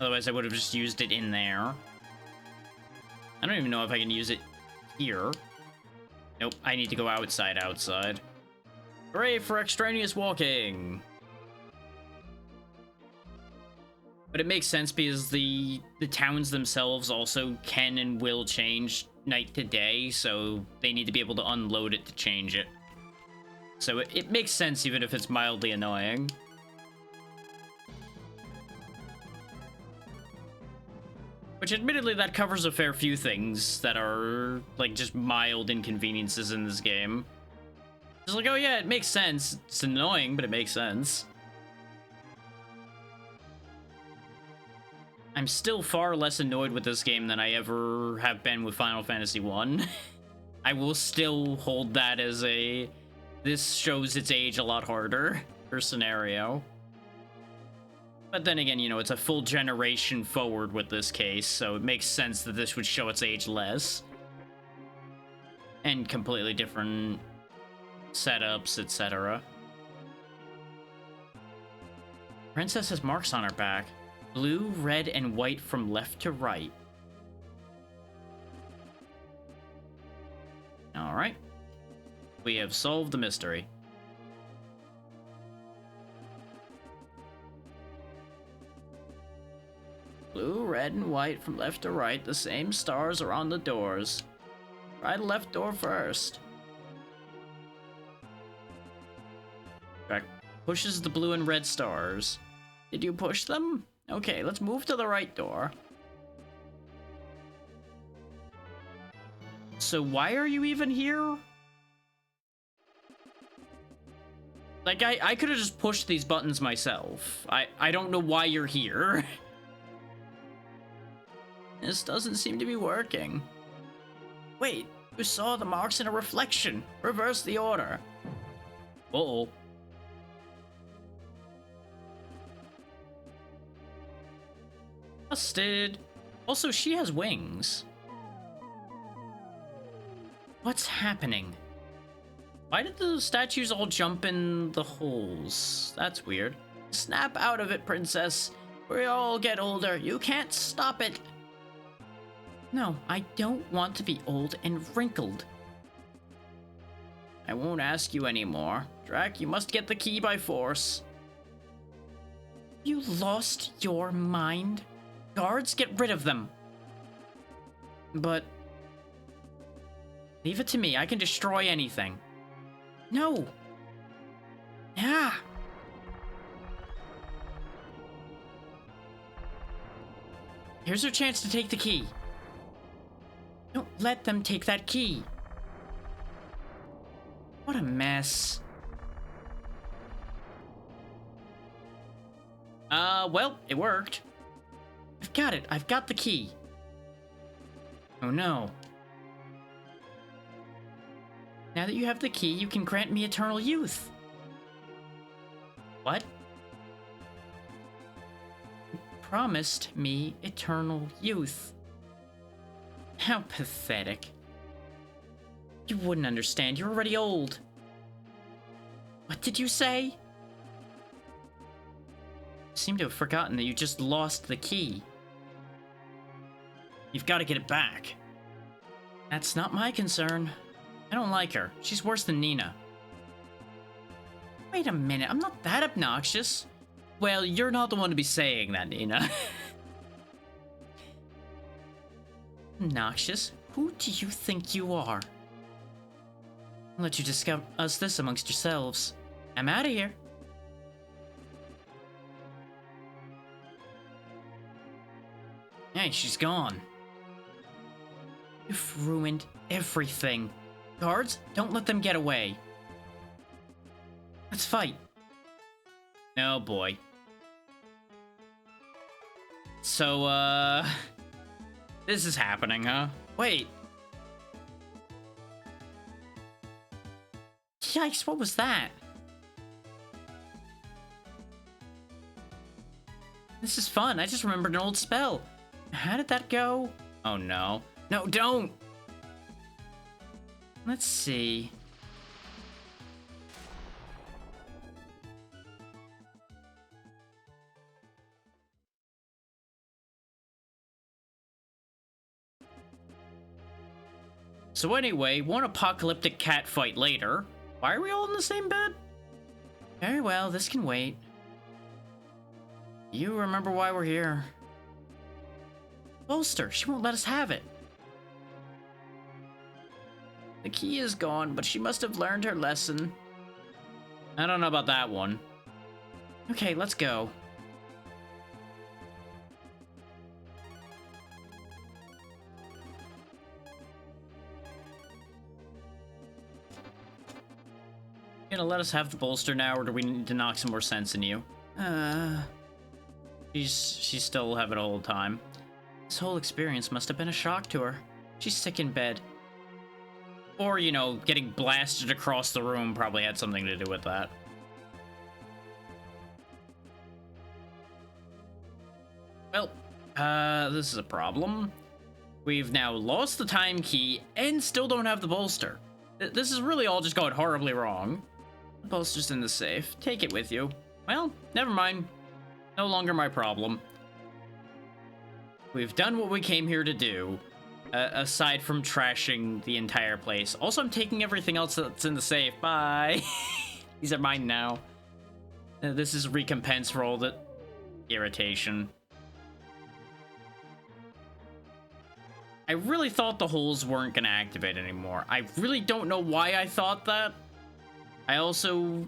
Otherwise, I would have just used it in there. I don't even know if I can use it here. Nope, I need to go outside. Hooray for extraneous walking! But it makes sense because the towns themselves also can and will change night to day, so they need to be able to unload it to change it. So it makes sense even if it's mildly annoying. Which admittedly that covers a fair few things that are like just mild inconveniences in this game. It's like, oh yeah, it makes sense. It's annoying, but it makes sense. I'm still far less annoyed with this game than I ever have been with Final Fantasy 1. I will still hold that as a... This shows its age a lot harder for scenario. But then again, you know, it's a full generation forward with this case, so it makes sense that this would show its age less. And completely different setups, etc. Princess has marks on her back. Blue, red, and white from left to right. Alright. We have solved the mystery. Blue, red, and white from left to right. The same stars are on the doors. Try the left door first. Jack pushes the blue and red stars. Did you push them? Okay, let's move to the right door. So why are you even here? Like, I could have just pushed these buttons myself. I don't know why you're here. This doesn't seem to be working. Wait, you saw the marks in a reflection. Reverse the order. Uh-oh. Busted. Also, she has wings. What's happening? Why did the statues all jump in the holes? That's weird. Snap out of it, princess. We all get older. You can't stop it. No, I don't want to be old and wrinkled. I won't ask you anymore. Drac, you must get the key by force. You lost your mind? Guards, get rid of them. But... leave it to me. I can destroy anything. No. Yeah. Here's your chance to take the key. Don't let them take that key. What a mess. Well, it worked. I've got it. I've got the key. Oh no. Now that you have the key, you can grant me eternal youth. What? You promised me eternal youth. How pathetic. You wouldn't understand. You're already old. What did you say? You seem to have forgotten that you just lost the key. You've got to get it back. That's not my concern. I don't like her. She's worse than Nina. Wait a minute. I'm not that obnoxious. Well, you're not the one to be saying that, Nina. Obnoxious? Who do you think you are? I'll let you discuss this amongst yourselves. I'm out of here. Hey, she's gone. You've ruined everything. Guards, don't let them get away. Let's fight. Oh boy. So, this is happening, huh? Wait. Yikes, what was that? This is fun. I just remembered an old spell. How did that go? Oh no. No, don't! Let's see. So anyway, one apocalyptic cat fight later. Why are we all in the same bed? Very well, this can wait. You remember why we're here? Bolster, she won't let us have it. The key is gone, but she must have learned her lesson. I don't know about that one. Okay, let's go. You gonna let us have the bolster now, or do we need to knock some more sense in you? She's still having a whole time. This whole experience must have been a shock to her. She's sick in bed. Or, you know, getting blasted across the room probably had something to do with that. Well, this is a problem. We've now lost the time key and still don't have the bolster. This is really all just going horribly wrong. The bolster's in the safe. Take it with you. Well, never mind. No longer my problem. We've done what we came here to do, aside from trashing the entire place. Also, I'm taking everything else that's in the safe. Bye. These are mine now. This is recompense for all the irritation. I really thought the holes weren't going to activate anymore. I really don't know why I thought that. I also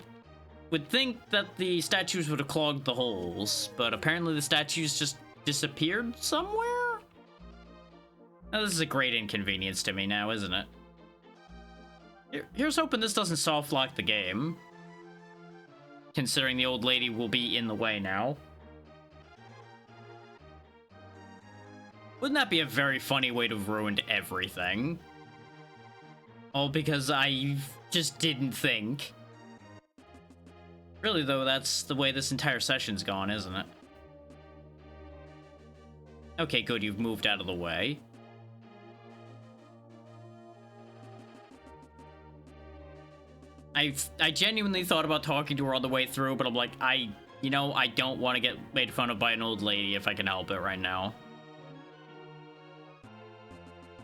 would think that the statues would have clogged the holes, but apparently the statues just disappeared somewhere? Now, this is a great inconvenience to me now, isn't it? Here's hoping this doesn't soft lock the game, considering the old lady will be in the way now. Wouldn't that be a very funny way to have ruined everything? All because I just didn't think. Really, though, that's the way this entire session's gone, isn't it? Okay, good, you've moved out of the way. I genuinely thought about talking to her on the way through, but I'm like, you know, I don't want to get made fun of by an old lady if I can help it right now.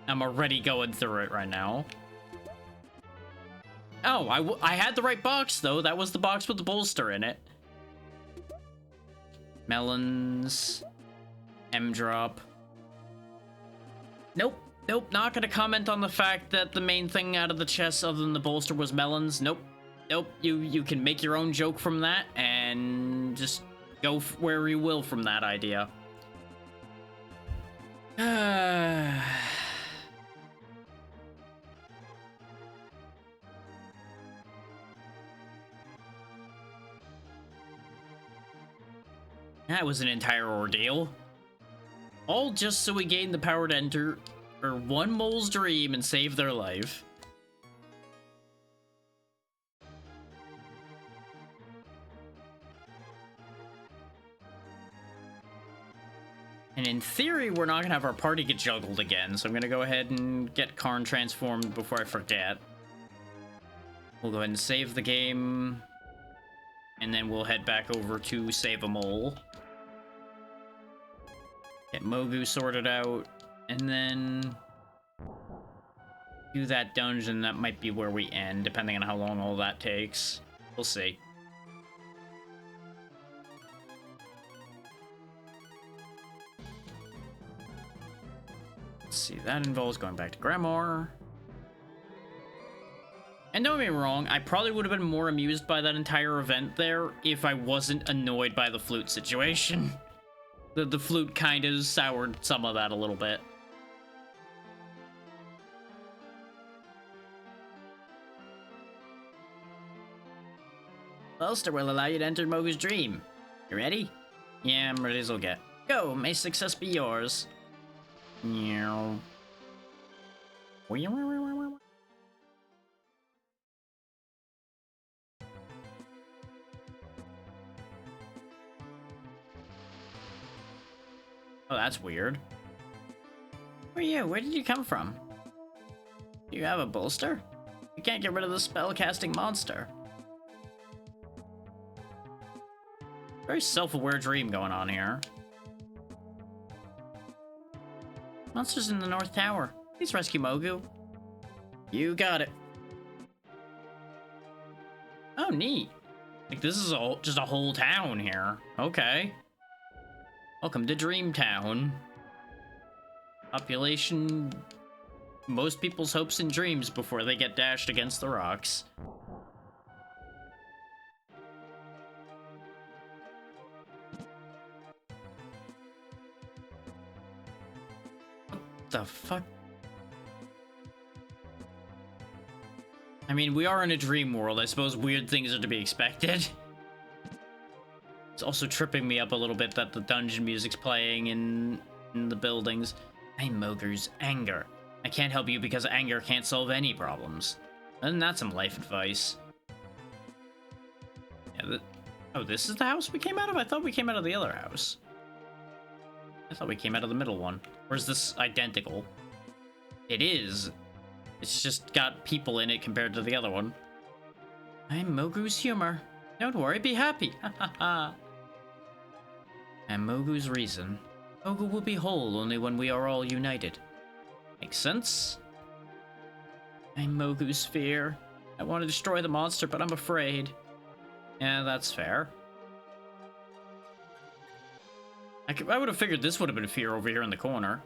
I'm already going through it right now. Oh, I had the right box, though. That was the box with the bolster in it. Melons. M-drop. Nope. Nope, not gonna comment on the fact that the main thing out of the chest other than the bolster was melons. Nope. Nope, you can make your own joke from that and just go where you will from that idea. That was an entire ordeal. All just so we gained the power to enter one mole's dream and save their life. And in theory, we're not gonna have our party get juggled again, so I'm gonna go ahead and get Karn transformed before I forget. We'll go ahead and save the game, and then we'll head back over to save a mole. Get Mogu sorted out, and then do that dungeon. That might be where we end, depending on how long all that takes. We'll see. Let's see, that involves going back to Grimoire. And don't get me wrong, I probably would have been more amused by that entire event there if I wasn't annoyed by the flute situation. The flute kind of soured some of that a little bit. Bolster will allow you to enter Mogu's dream. You ready? Yeah, I'm ready as I'll get. Go, may success be yours. Meow. Oh, that's weird. Who are you? Where did you come from? Do you have a bolster? You can't get rid of the spell-casting monster. Very self-aware dream going on here. Monster's in the North Tower. Please rescue Mogu. You got it. Oh, neat. Like, this is just a whole town here. Okay. Welcome to Dreamtown. Population... most people's hopes and dreams before they get dashed against the rocks. What the fuck? I mean, we are in a dream world. I suppose weird things are to be expected. It's also tripping me up a little bit that the dungeon music's playing in the buildings. I'm Mogu's anger. I can't help you because anger can't solve any problems. And that's some life advice. Yeah, oh, this is the house we came out of? I thought we came out of the other house. I thought we came out of the middle one. Or is this identical? It is. It's just got people in it compared to the other one. I'm Mogu's humor. Don't worry, be happy. Ha ha ha. And Mogu's reason. Mogu will be whole only when we are all united. Makes sense? I'm Mogu's fear. I want to destroy the monster, but I'm afraid. Yeah, that's fair. I would have figured this would have been fear over here in the corner.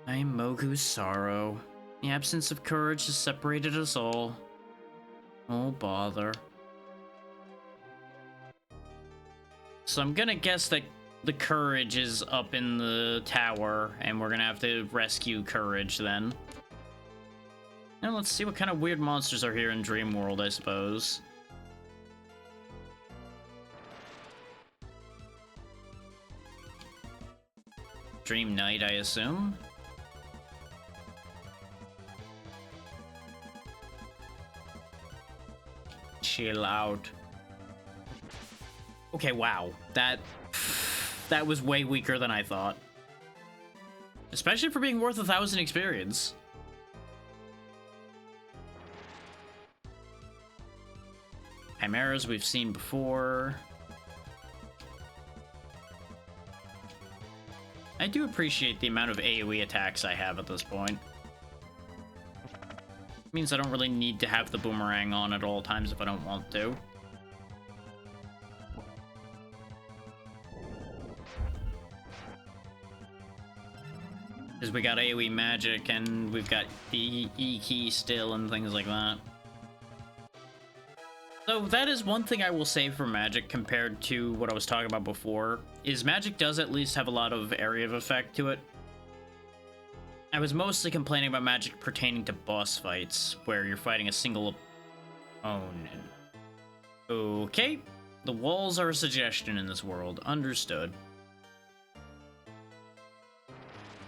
I'm Mogu's sorrow. The absence of courage has separated us all. Oh, bother. So I'm gonna guess that the Courage is up in the tower, and we're gonna have to rescue Courage then. Now let's see what kind of weird monsters are here in Dream World, I suppose. Dream Knight, I assume. Chill out. Okay, wow. That was way weaker than I thought. Especially for being worth 1,000 experience. Chimeras we've seen before. I do appreciate the amount of AoE attacks I have at this point. It means I don't really need to have the boomerang on at all times if I don't want to. Because we got AoE magic and we've got the E key still and things like that. So that is one thing I will say for magic compared to what I was talking about before, is magic does at least have a lot of area of effect to it. I was mostly complaining about magic pertaining to boss fights, where you're fighting a single opponent. Okay, the walls are a suggestion in this world, understood.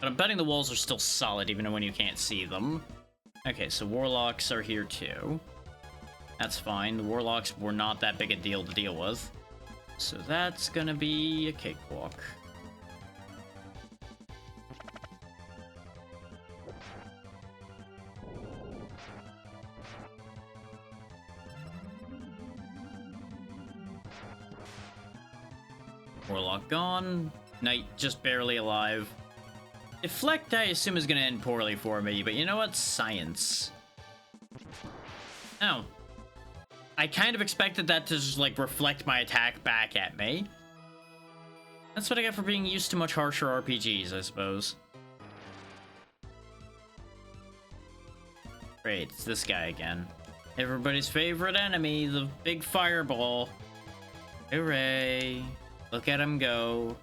But I'm betting the walls are still solid even when you can't see them. Okay, so warlocks are here too. That's fine. The warlocks were not that big a deal to deal with. So that's gonna be a cakewalk. Warlock gone. Knight just barely alive. Deflect, I assume, is gonna end poorly for me, but you know what? Science. Oh. I kind of expected that to just, like, reflect my attack back at me. That's what I got for being used to much harsher RPGs, I suppose. Great, it's this guy again. Everybody's favorite enemy, the big fireball. Hooray. Look at him go.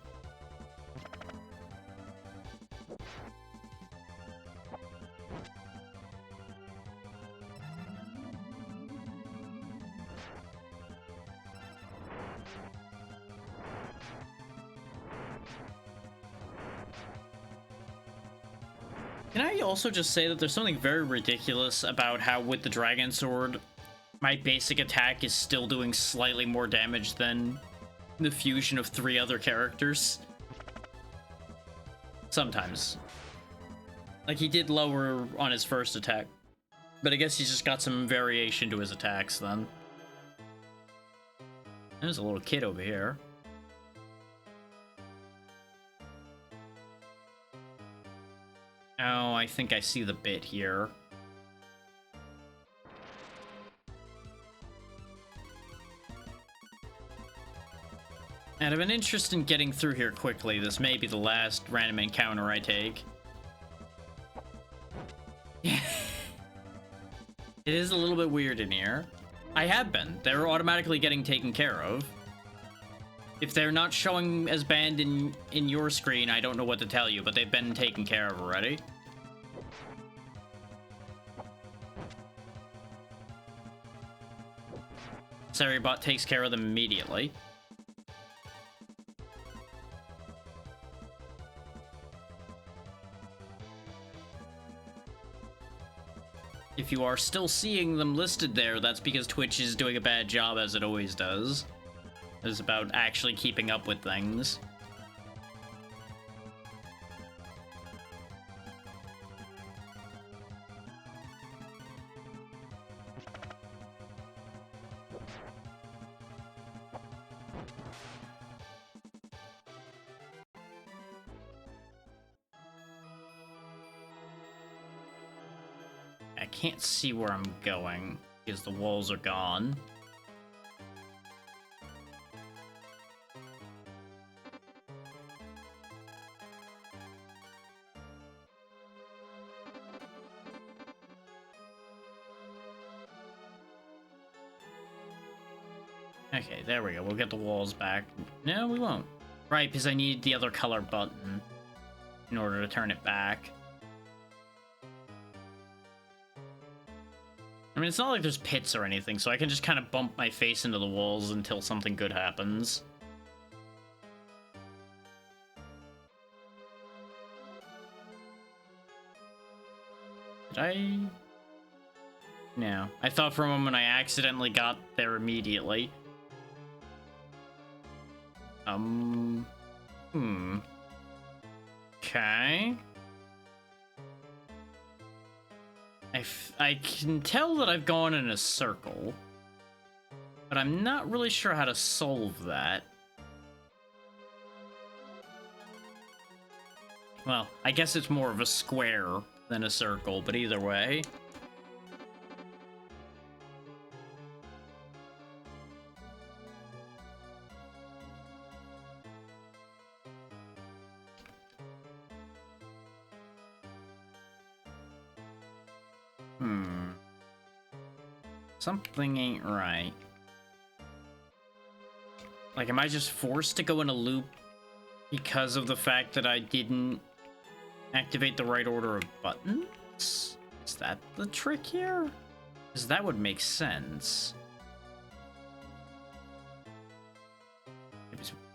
Can I also just say that there's something very ridiculous about how with the Dragon Sword, my basic attack is still doing slightly more damage than the fusion of 3 other characters? Sometimes. Like, he did lower on his first attack, but I guess he's just got some variation to his attacks then. There's a little kid over here. Oh, I think I see the bit here. Out of an interest in getting through here quickly, this may be the last random encounter I take. It is a little bit weird in here. I have been. They're automatically getting taken care of. If they're not showing as banned in your screen, I don't know what to tell you, but they've been taken care of already. Seriebot takes care of them immediately. If you are still seeing them listed there, that's because Twitch is doing a bad job, as it always does. It's about actually keeping up with things. I can't see where I'm going because the walls are gone. Okay, there we go. We'll get the walls back. No, we won't. Right, because I need the other color button in order to turn it back. I mean, it's not like there's pits or anything, so I can just kind of bump my face into the walls until something good happens. Did I? No. I thought for a moment I accidentally got there immediately. Okay. I can tell that I've gone in a circle, but I'm not really sure how to solve that. Well, I guess it's more of a square than a circle, but either way. Something ain't right. Like, am I just forced to go in a loop because of the fact that I didn't activate the right order of buttons? Is that the trick here? Because that would make sense.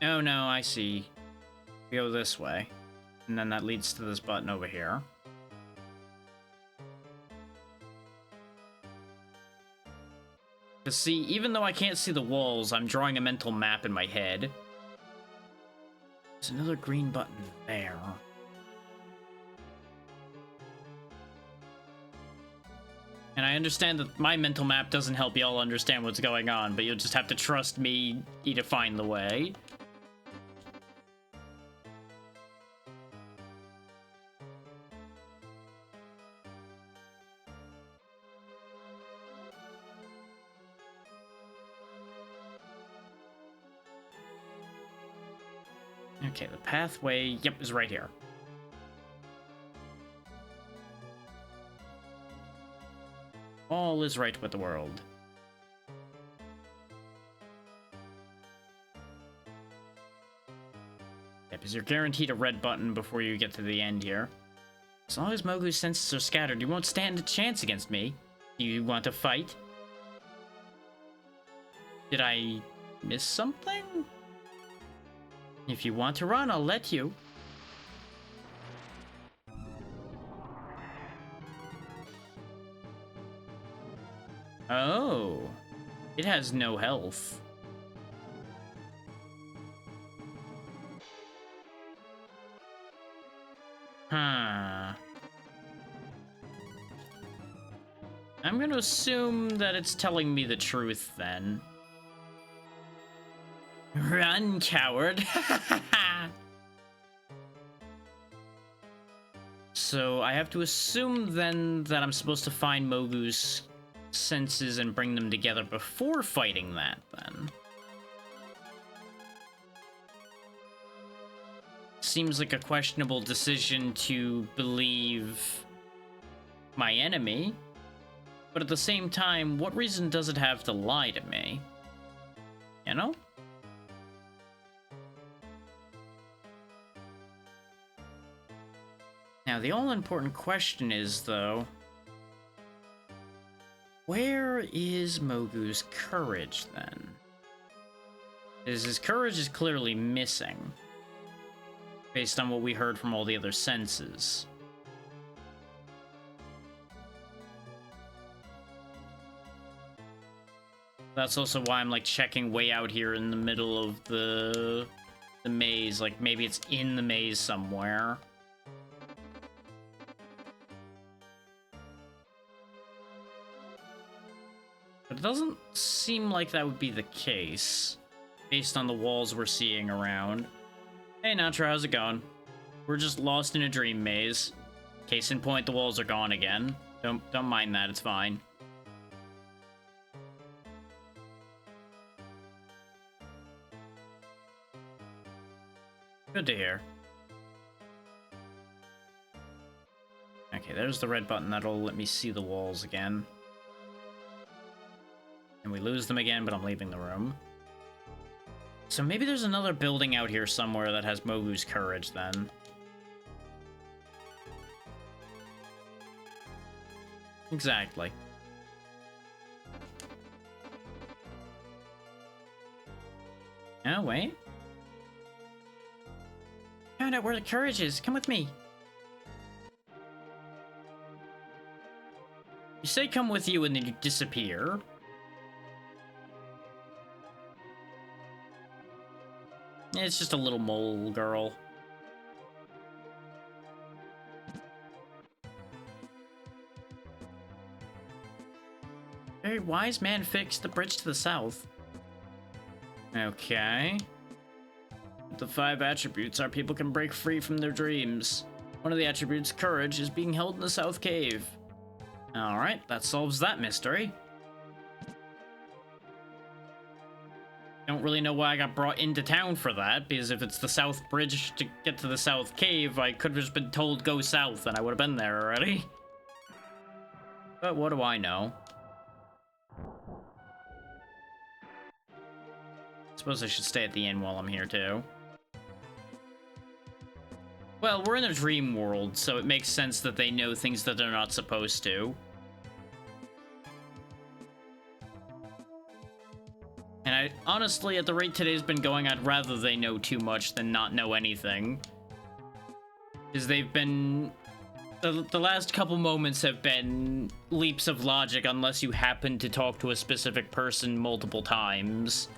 Oh no, I see. We go this way. And then that leads to this button over here. To see, even though I can't see the walls, I'm drawing a mental map in my head. There's another green button there. And I understand that my mental map doesn't help y'all understand what's going on, but you'll just have to trust me to find the way. Okay, the pathway, yep, is right here. All is right with the world. Yep, because you're guaranteed a red button before you get to the end here. As long as Mogu's senses are scattered, you won't stand a chance against me. Do you want to fight? Did I miss something? If you want to run, I'll let you. Oh. It has no health. Huh. I'm gonna assume that it's telling me the truth then. Run, coward! So I have to assume then that I'm supposed to find Mogu's senses and bring them together before fighting that then. seems like a questionable decision to believe my enemy. But at the same time, what reason does it have to lie to me? You know? Now, the all-important question is, though, where is Mogu's courage, then? Because his courage is clearly missing, based on what we heard from all the other senses. That's also why I'm, like, checking way out here in the middle of the maze. Like, maybe it's in the maze somewhere. But it doesn't seem like that would be the case, based on the walls we're seeing around. Hey, Natra, how's it going? We're just lost in a dream maze. Case in point, the walls are gone again. Don't mind that, it's fine. Good to hear. Okay, there's the red button that'll let me see the walls again. And we lose them again, but I'm leaving the room. So maybe there's another building out here somewhere that has Mogu's courage, then. Exactly. Oh, wait. Found out where the courage is. Come with me. You say come with you and then you disappear. It's just a little mole girl. Very wise man fixed the bridge to the south. Okay. The 5 attributes our people can break free from their dreams. One of the attributes, courage, is being held in the South Cave. Alright, that solves that mystery. Don't really know why I got brought into town for that, because if it's the South Bridge to get to the South Cave, I could have just been told go south and I would have been there already. But what do I know? Suppose I should stay at the inn while I'm here too. Well, we're in a dream world, so it makes sense that they know things that they're not supposed to. And I honestly, at the rate today's been going, I'd rather they know too much than not know anything. Because they've been... The last couple moments have been leaps of logic unless you happen to talk to a specific person multiple times.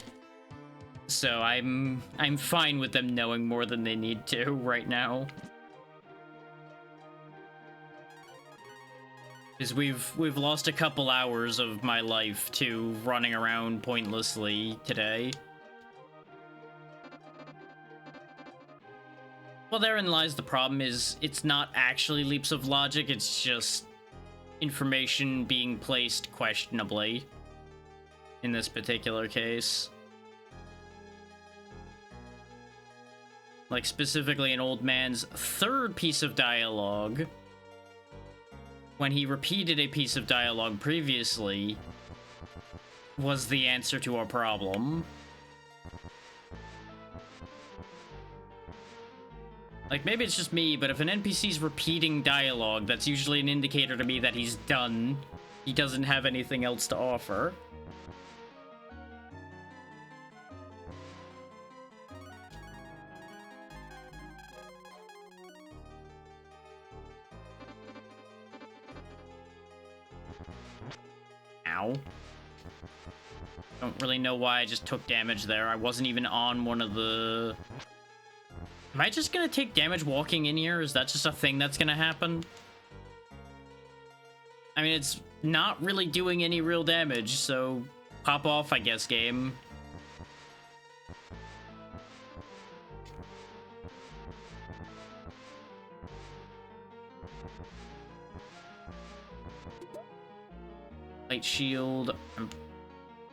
So I'm fine with them knowing more than they need to right now. Because we've lost a couple hours of my life to running around pointlessly today. Well, therein lies the problem, is it's not actually leaps of logic, it's just information being placed questionably in this particular case. Like, specifically an old man's third piece of dialogue, when he repeated a piece of dialogue previously, was the answer to our problem. Like, maybe it's just me, but if an NPC's repeating dialogue, that's usually an indicator to me that he's done. He doesn't have anything else to offer. Ow. Don't really know why I just took damage there. I wasn't even on one of the... Am I just gonna take damage walking in here? Is that just a thing that's gonna happen? I mean, it's not really doing any real damage, so pop off, I guess, game. Light shield.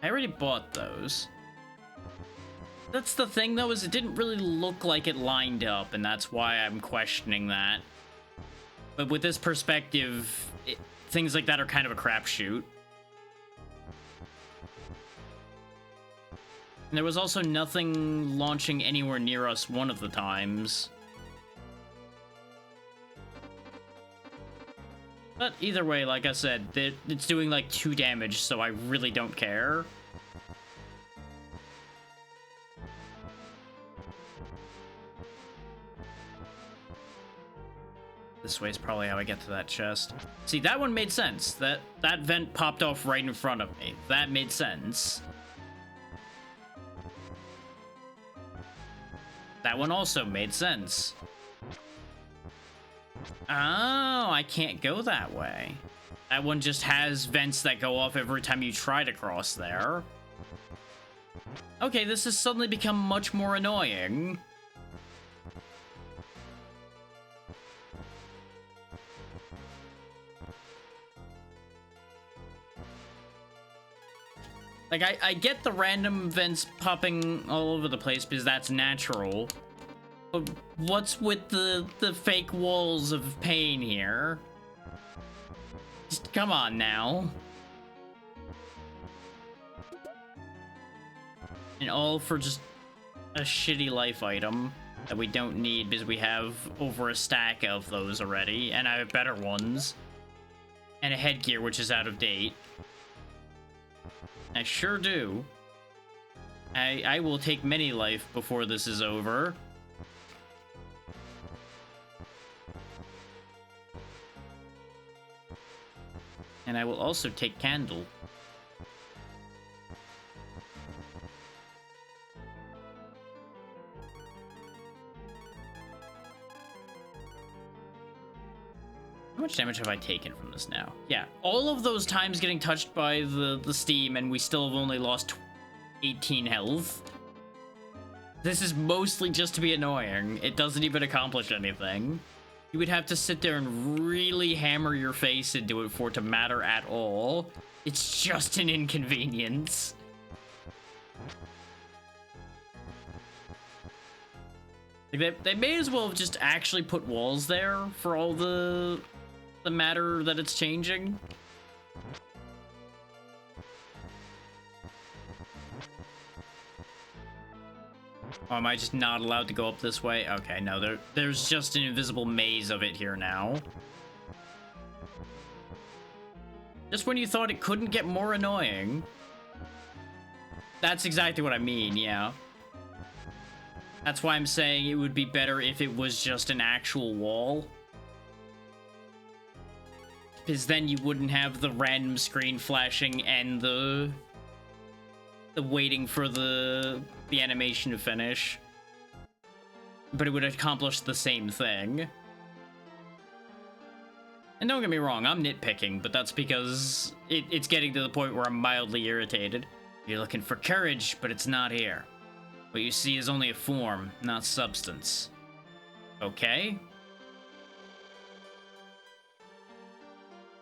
I already bought those. That's the thing, though, is it didn't really look like it lined up, and that's why I'm questioning that. But with this perspective, things like that are kind of a crapshoot. And there was also nothing launching anywhere near us one of the times. But either way, like I said, it's doing like 2 damage, so I really don't care. This way is probably how I get to that chest. See, that one made sense. That vent popped off right in front of me. That made sense. That one also made sense. Oh, I can't go that way. That one just has vents that go off every time you try to cross there. Okay, this has suddenly become much more annoying. Like, I get the random vents popping all over the place because that's natural. But what's with the fake walls of pain here? Just come on now. And all for just a shitty life item that we don't need because we have over a stack of those already, and I have better ones. And a headgear which is out of date. I sure do. I will take many life before this is over. And I will also take Candle. How much damage have I taken from this now? Yeah, all of those times getting touched by the steam and we still have only lost 18 health. This is mostly just to be annoying. It doesn't even accomplish anything. You would have to sit there and really hammer your face into it for it to matter at all. It's just an inconvenience. Like they may as well have just actually put walls there for all the matter that it's changing. Oh, am I just not allowed to go up this way? Okay, no, there's just an invisible maze of it here now. Just when you thought it couldn't get more annoying. That's exactly what I mean, yeah. That's why I'm saying it would be better if it was just an actual wall. Because then you wouldn't have the random screen flashing and the waiting for the animation to finish. But it would accomplish the same thing. And don't get me wrong, I'm nitpicking, but that's because it's getting to the point where I'm mildly irritated. You're looking for courage, but it's not here. What you see is only a form, not substance. Okay?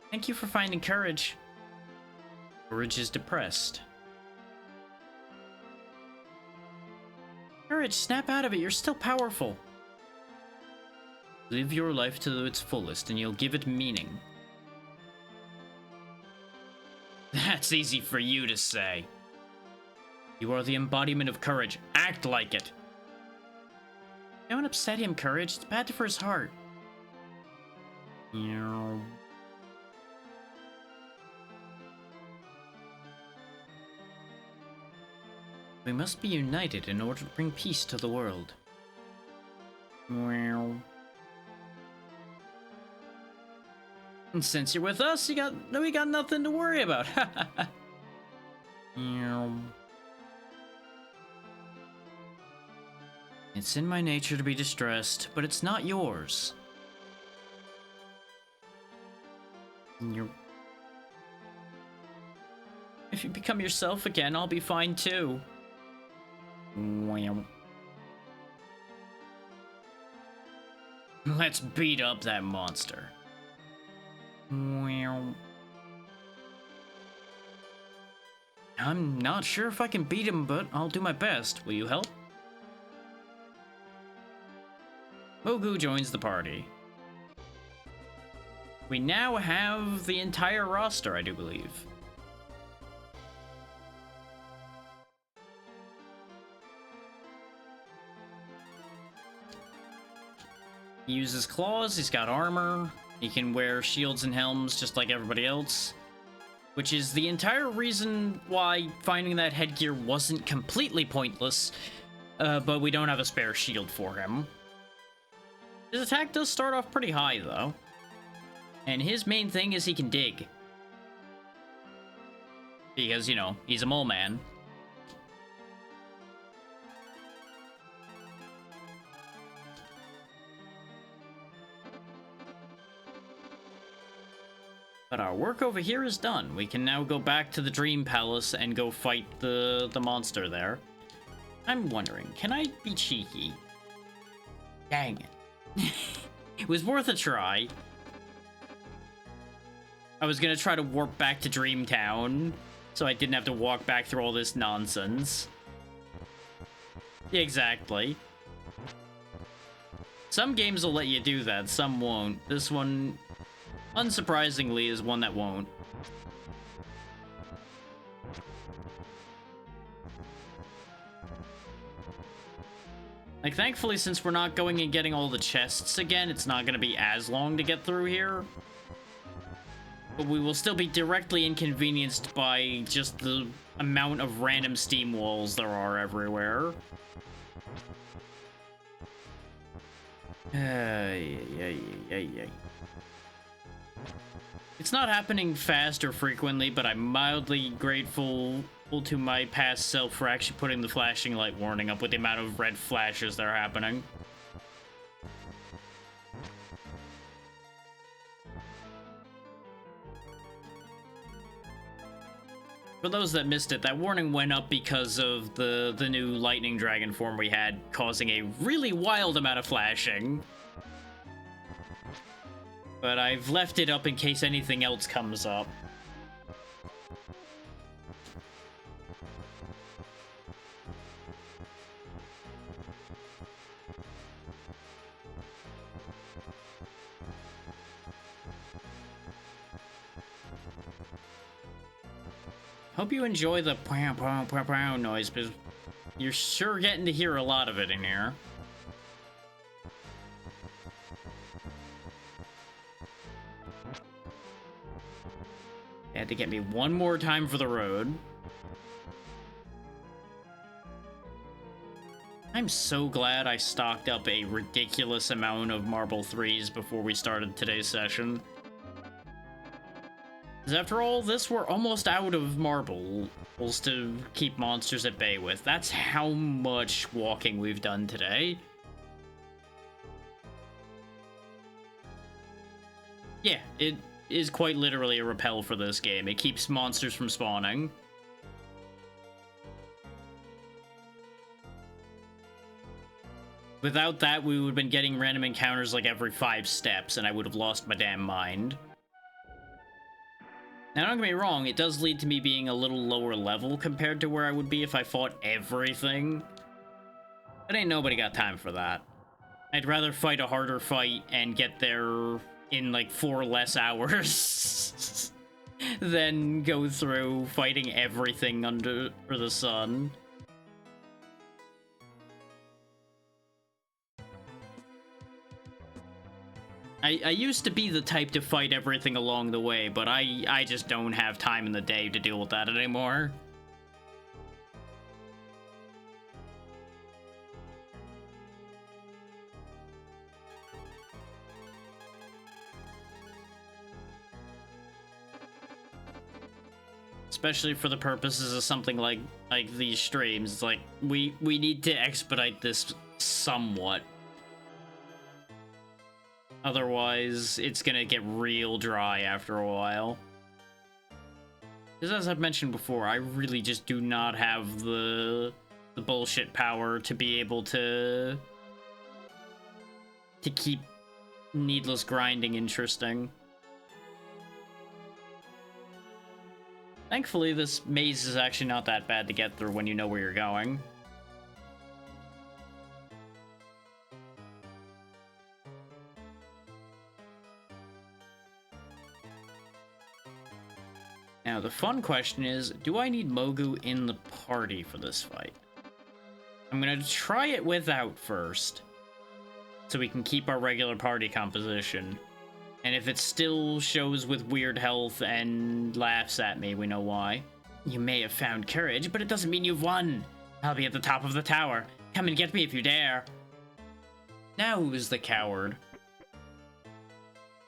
Thank you for finding courage. Courage is depressed. Courage, snap out of it, you're still powerful. Live your life to its fullest and you'll give it meaning. That's easy for you to say. You are the embodiment of courage. Act like it. Don't upset him, Courage. It's bad for his heart. Meow. We must be united in order to bring peace to the world. Meow. And since you're with us, we got nothing to worry about. Meow. It's in my nature to be distressed, but it's not yours. If you become yourself again, I'll be fine too. Let's beat up that monster. I'm not sure if I can beat him, but I'll do my best. Will you help? Mogu joins the party. We now have the entire roster, I do believe. He uses claws, he's got armor, he can wear shields and helms just like everybody else, which is the entire reason why finding that headgear wasn't completely pointless, but we don't have a spare shield for him. His attack does start off pretty high, though. And his main thing is he can dig. Because, you know, he's a mole man. But our work over here is done. We can now go back to the Dream Palace and go fight the monster there. I'm wondering, can I be cheeky? Dang it. It was worth a try. I was gonna try to warp back to Dreamtown, so I didn't have to walk back through all this nonsense. Exactly. Some games will let you do that, some won't. This one, unsurprisingly, is one that won't. Like, thankfully, since we're not going and getting all the chests again, it's not gonna be as long to get through here. But we will still be directly inconvenienced by just the amount of random steam walls there are everywhere. It's not happening fast or frequently, but I'm mildly grateful to my past self for actually putting the flashing light warning up with the amount of red flashes that are happening. For those that missed it, that warning went up because of the new lightning dragon form we had, causing a really wild amount of flashing. But I've left it up in case anything else comes up. Hope you enjoy the pow pow pow pow noise, because you're sure getting to hear a lot of it in here. They had to get me one more time for the road. I'm so glad I stocked up a ridiculous amount of Marble 3s before we started today's session. Because after all this, we're almost out of marbles to keep monsters at bay with. That's how much walking we've done today. Yeah, it is quite literally a repel for this game. It keeps monsters from spawning. Without that, we would have been getting random encounters like every 5 steps, and I would have lost my damn mind. Now, don't get me wrong, it does lead to me being a little lower level compared to where I would be if I fought everything. But ain't nobody got time for that. I'd rather fight a harder fight and get there in like 4 less hours than go through fighting everything under the sun. I used to be the type to fight everything along the way, but I just don't have time in the day to deal with that anymore. Especially for the purposes of something like these streams. It's like, we need to expedite this somewhat. Otherwise, it's gonna get real dry after a while. Because as I've mentioned before, I really just do not have the bullshit power to be able to keep needless grinding interesting. Thankfully, this maze is actually not that bad to get through when you know where you're going. Now, the fun question is, do I need Mogu in the party for this fight? I'm gonna try it without first, so we can keep our regular party composition. And if it still shows with weird health and laughs at me, we know why. You may have found courage, but it doesn't mean you've won. I'll be at the top of the tower. Come and get me if you dare. Now who's the coward?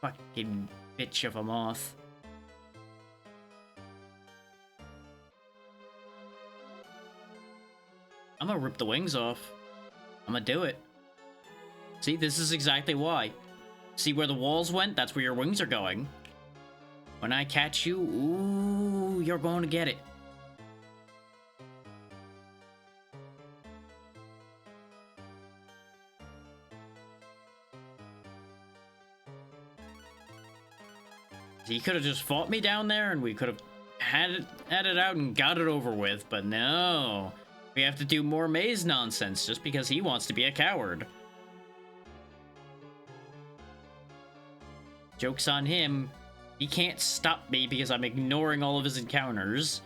Fucking bitch of a moth. I'm gonna rip the wings off. I'm gonna do it. See, this is exactly why. See where the walls went? That's where your wings are going. When I catch you, ooh, you're going to get it. He could have just fought me down there and we could have had it out and got it over with, but no. We have to do more maze nonsense just because he wants to be a coward. Joke's on him. He can't stop me because I'm ignoring all of his encounters.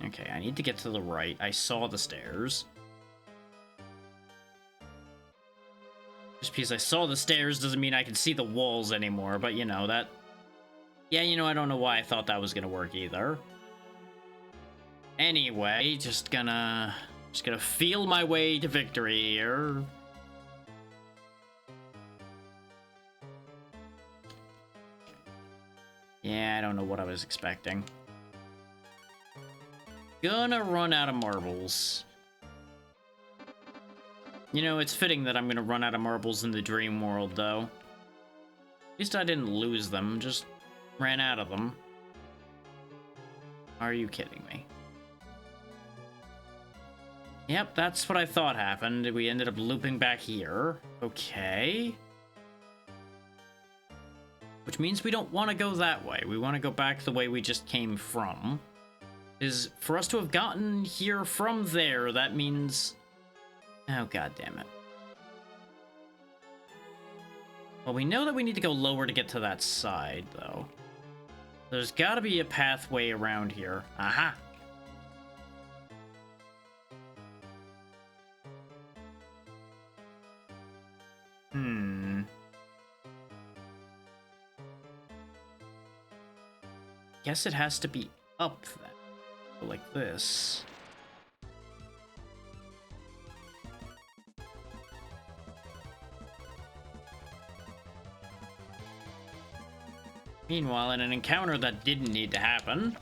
Okay, I need to get to the right. I saw the stairs. Just because I saw the stairs doesn't mean I can see the walls anymore, but you know, that... Yeah, you know, I don't know why I thought that was gonna work either. Anyway, just gonna feel my way to victory here. Yeah, I don't know what I was expecting. Gonna run out of marbles. You know, it's fitting that I'm gonna run out of marbles in the dream world, though. At least I didn't lose them, just ran out of them. Are you kidding me? Yep, that's what I thought happened. We ended up looping back here. Okay. Which means we don't want to go that way. We want to go back the way we just came from. Is for us to have gotten here from there, that means... Oh, god damn it. Well, we know that we need to go lower to get to that side, though. There's gotta be a pathway around here. Aha! Guess it has to be up then. Like this. Meanwhile, in an encounter that didn't need to happen...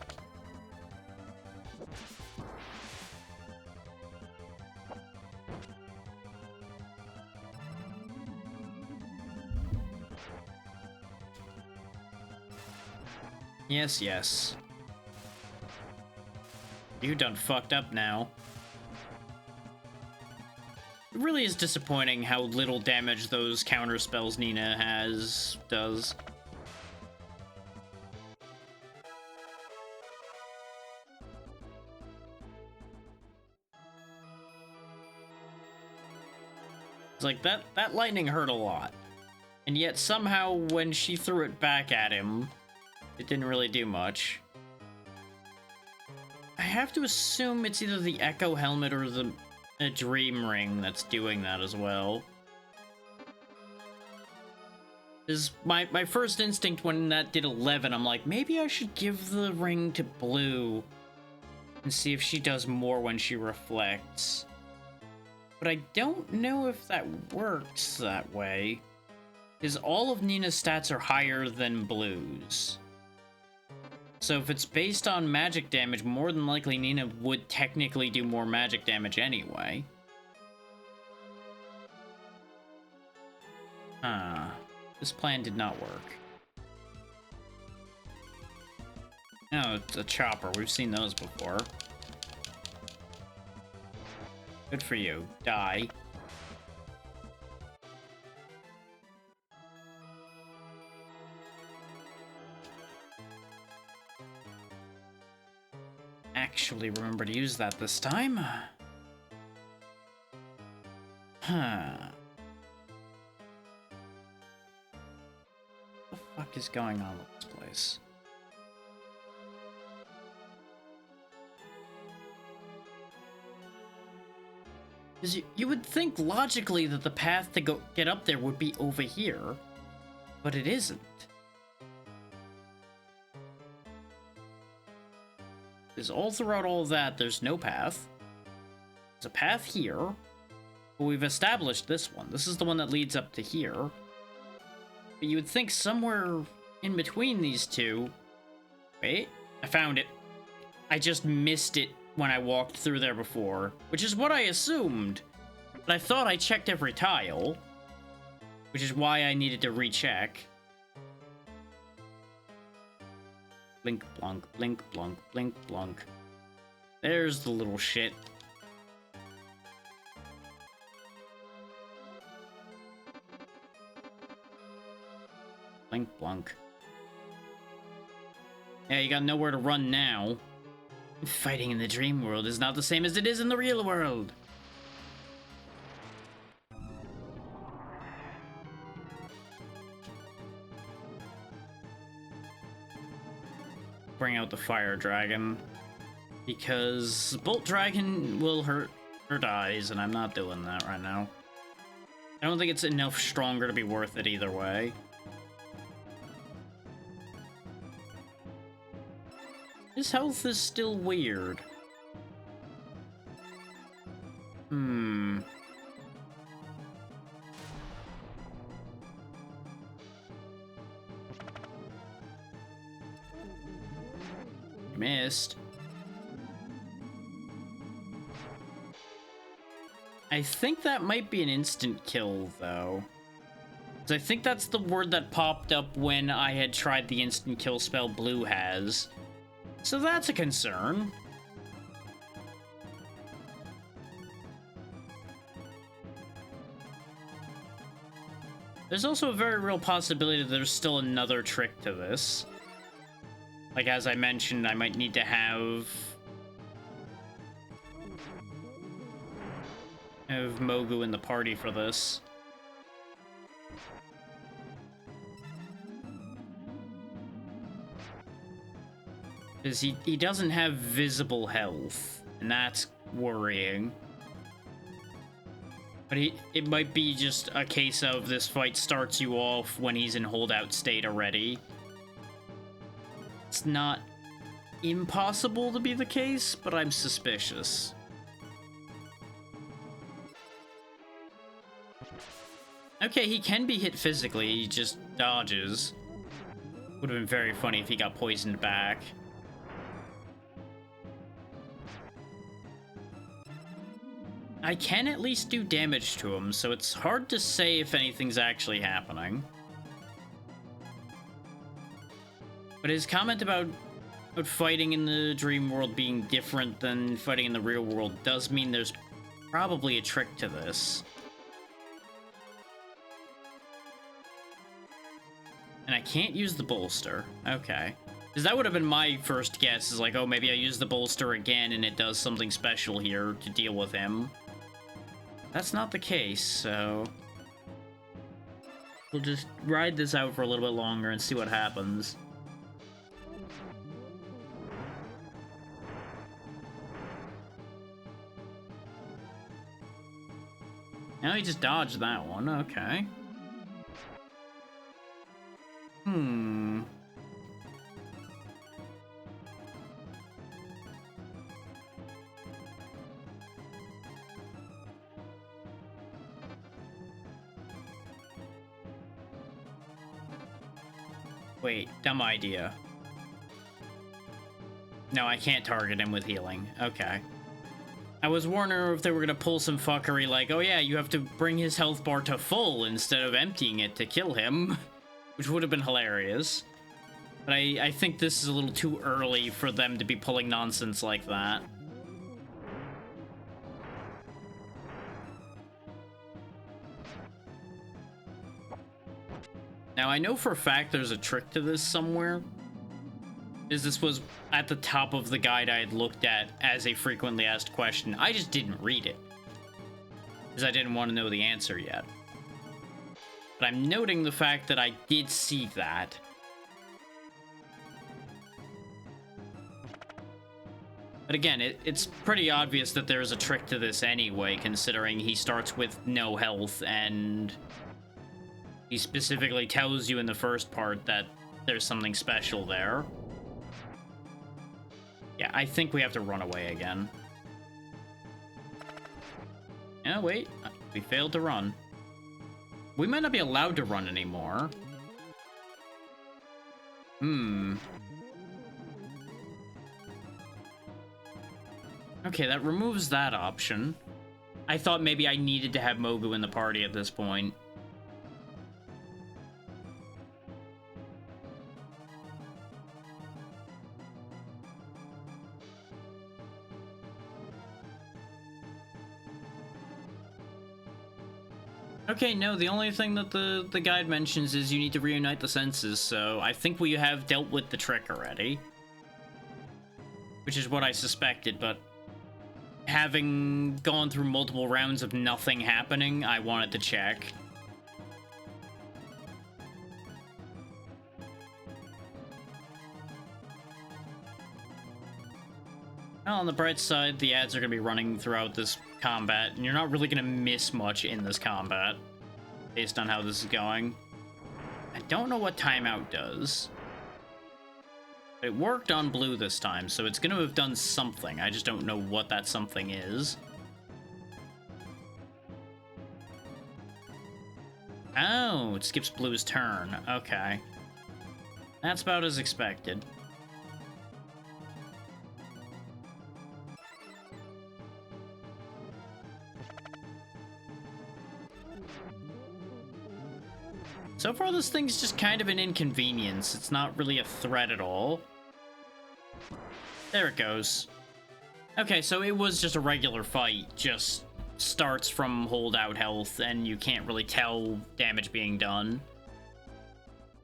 Yes, yes. You done fucked up now. It really is disappointing how little damage those counter spells Nina does. It's like, that lightning hurt a lot. And yet somehow when she threw it back at him, it didn't really do much. I have to assume it's either the Echo Helmet or the Dream Ring that's doing that as well. Is my first instinct when that did 11, I'm like, maybe I should give the ring to Blue and see if she does more when she reflects. But I don't know if that works that way, because all of Nina's stats are higher than Blue's. So if it's based on magic damage, more than likely Nina would technically do more magic damage anyway. Huh. This plan did not work. No, it's a chopper. We've seen those before. Good for you. Die. Actually remember to use that this time. Huh. fuck is going on with this place? Because you would think logically that the path to get up there would be over here, but it isn't. Because all throughout all of that, there's no path. There's a path here, but we've established this one. This is the one that leads up to here. But you would think somewhere in between these two... Wait, I found it. I just missed it when I walked through there before, which is what I assumed. But I thought I checked every tile, which is why I needed to recheck. Blink, blunk, blink, blunk, blink, blunk. There's the little shit. Blink, blunk. Yeah, you got nowhere to run now. Fighting in the dream world is not the same as it is in the real world. Bring out the fire dragon, because bolt dragon will hurt her eyes, and I'm not doing that right now. I don't think it's enough stronger to be worth it either way. His health is still weird. Missed. I think that might be an instant kill, though. 'Cause I think that's the word that popped up when I had tried the instant kill spell Blue has. So that's a concern. There's also a very real possibility that there's still another trick to this. Like, as I mentioned, I might need to have Mogu in the party for this. Because he doesn't have visible health, and that's worrying. But it might be just a case of this fight starts you off when he's in holdout state already. It's not impossible to be the case, but I'm suspicious. Okay, he can be hit physically, he just dodges. Would have been very funny if he got poisoned back. I can at least do damage to him, so it's hard to say if anything's actually happening. But his comment about fighting in the dream world being different than fighting in the real world does mean there's probably a trick to this. And I can't use the bolster. Okay. Because that would have been my first guess, is like, oh, maybe I use the bolster again and it does something special here to deal with him. That's not the case, so... we'll just ride this out for a little bit longer and see what happens. Now he just dodged that one, okay. Wait, dumb idea. No, I can't target him with healing. Okay. I was wondering if they were gonna pull some fuckery like, oh yeah, you have to bring his health bar to full instead of emptying it to kill him, which would have been hilarious. But I think this is a little too early for them to be pulling nonsense like that. Now, I know for a fact there's a trick to this somewhere, is this was at the top of the guide I had looked at as a frequently asked question. I just didn't read it, because I didn't want to know the answer yet. But I'm noting the fact that I did see that, But again, it's pretty obvious that there's a trick to this anyway, considering he starts with no health, and he specifically tells you in the first part that there's something special there. Yeah, I think we have to run away again. Oh, wait. We failed to run. We might not be allowed to run anymore. Okay, that removes that option. I thought maybe I needed to have Mogu in the party at this point. Okay, no, the only thing that the guide mentions is you need to reunite the senses, so I think we have dealt with the trick already. Which is what I suspected, but having gone through multiple rounds of nothing happening, I wanted to check. Well, on the bright side, the ads are going to be running throughout this combat, and you're not really going to miss much in this combat, based on how this is going. I don't know what timeout does. It worked on blue this time, so it's going to have done something. I just don't know what that something is. Oh, it skips blue's turn. Okay. That's about as expected. So far, this thing's just kind of an inconvenience. It's not really a threat at all. There it goes. Okay, so it was just a regular fight. Just starts from holdout health, and you can't really tell damage being done.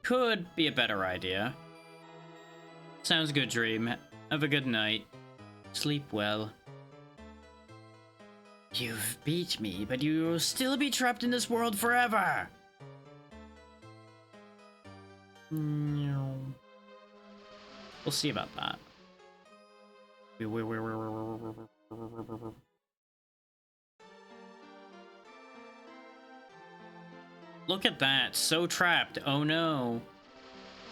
Could be a better idea. Sounds good, Dream. Have a good night. Sleep well. You've beat me, but you'll still be trapped in this world forever! No. We'll see about that. Look at that. So trapped. Oh no.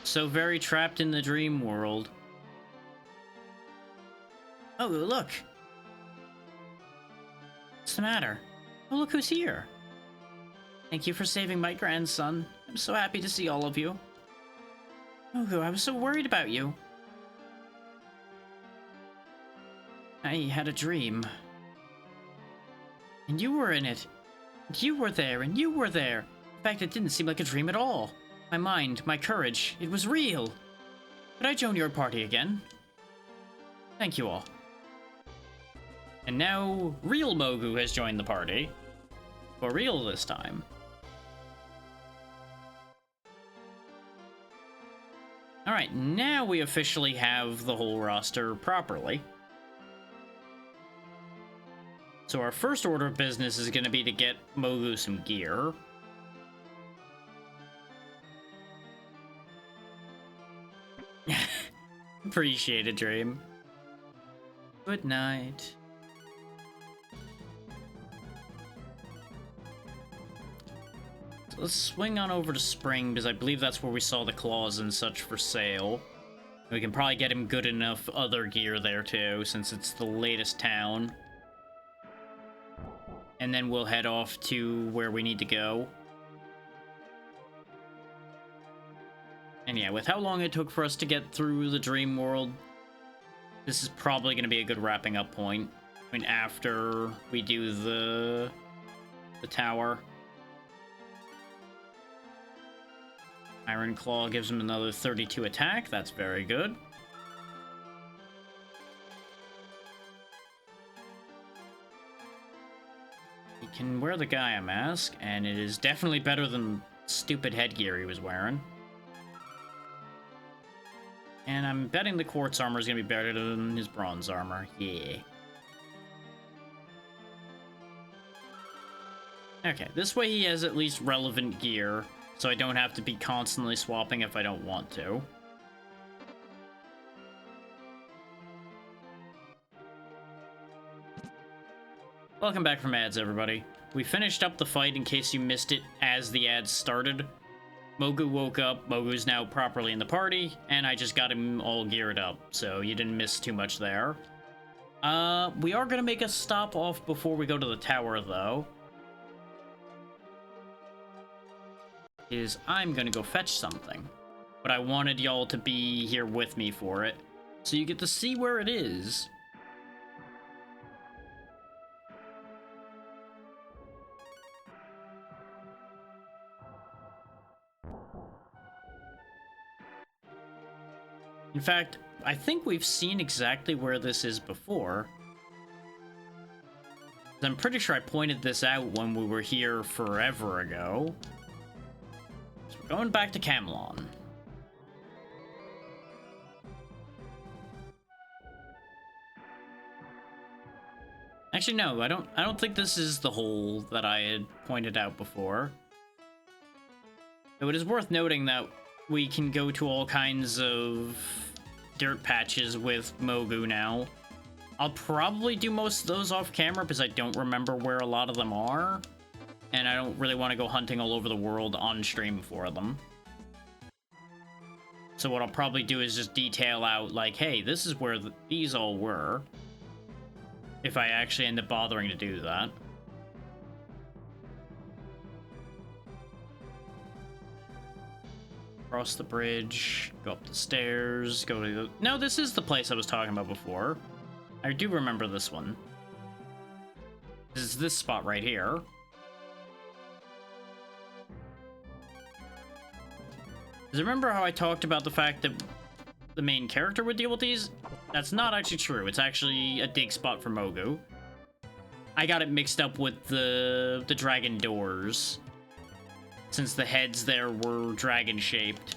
So very trapped in the dream world. Oh, look. What's the matter? Oh, look who's here. Thank you for saving my grandson. I'm so happy to see all of you. Oh, I was so worried about you. I had a dream. And you were in it. And you were there, and you were there. In fact, it didn't seem like a dream at all. My mind, my courage, it was real. Could I join your party again? Thank you all. And now, real Mogu has joined the party. For real this time. Alright, now we officially have the whole roster properly. So our first order of business is going to be to get Mogu some gear. Appreciate it, Dream. Good night. So let's swing on over to Spring, because I believe that's where we saw the claws and such for sale. We can probably get him good enough other gear there too, since it's the latest town. And then we'll head off to where we need to go. And yeah, with how long it took for us to get through the dream world, this is probably going to be a good wrapping up point. I mean, after we do the tower. Iron Claw gives him another 32 attack. That's very good. He can wear the Gaia mask, and it is definitely better than stupid headgear he was wearing. And I'm betting the quartz armor is going to be better than his bronze armor. Yeah. Okay, this way he has at least relevant gear, so I don't have to be constantly swapping if I don't want to. Welcome back from ads, everybody. We finished up the fight in case you missed it as the ads started. Mogu woke up, Mogu's now properly in the party, and I just got him all geared up, so you didn't miss too much there. We are gonna make a stop off before we go to the tower, though. I'm gonna go fetch something. But I wanted y'all to be here with me for it, so you get to see where it is. In fact, I think we've seen exactly where this is before. I'm pretty sure I pointed this out when we were here forever ago. So we're going back to Camelon. Actually, no, I don't think this is the hole that I had pointed out before. Though it is worth noting that we can go to all kinds of dirt patches with Mogu now. I'll probably do most of those off camera because I don't remember where a lot of them are. And I don't really want to go hunting all over the world on stream for them. So what I'll probably do is just detail out, like, hey, this is where these all were. If I actually end up bothering to do that. Cross the bridge, go up the stairs, go to the... No, this is the place I was talking about before. I do remember this one. This is this spot right here. Does remember how I talked about the fact that the main character would deal with these? That's not actually true. It's actually a dig spot for Mogu. I got it mixed up with the dragon doors, since the heads there were dragon-shaped.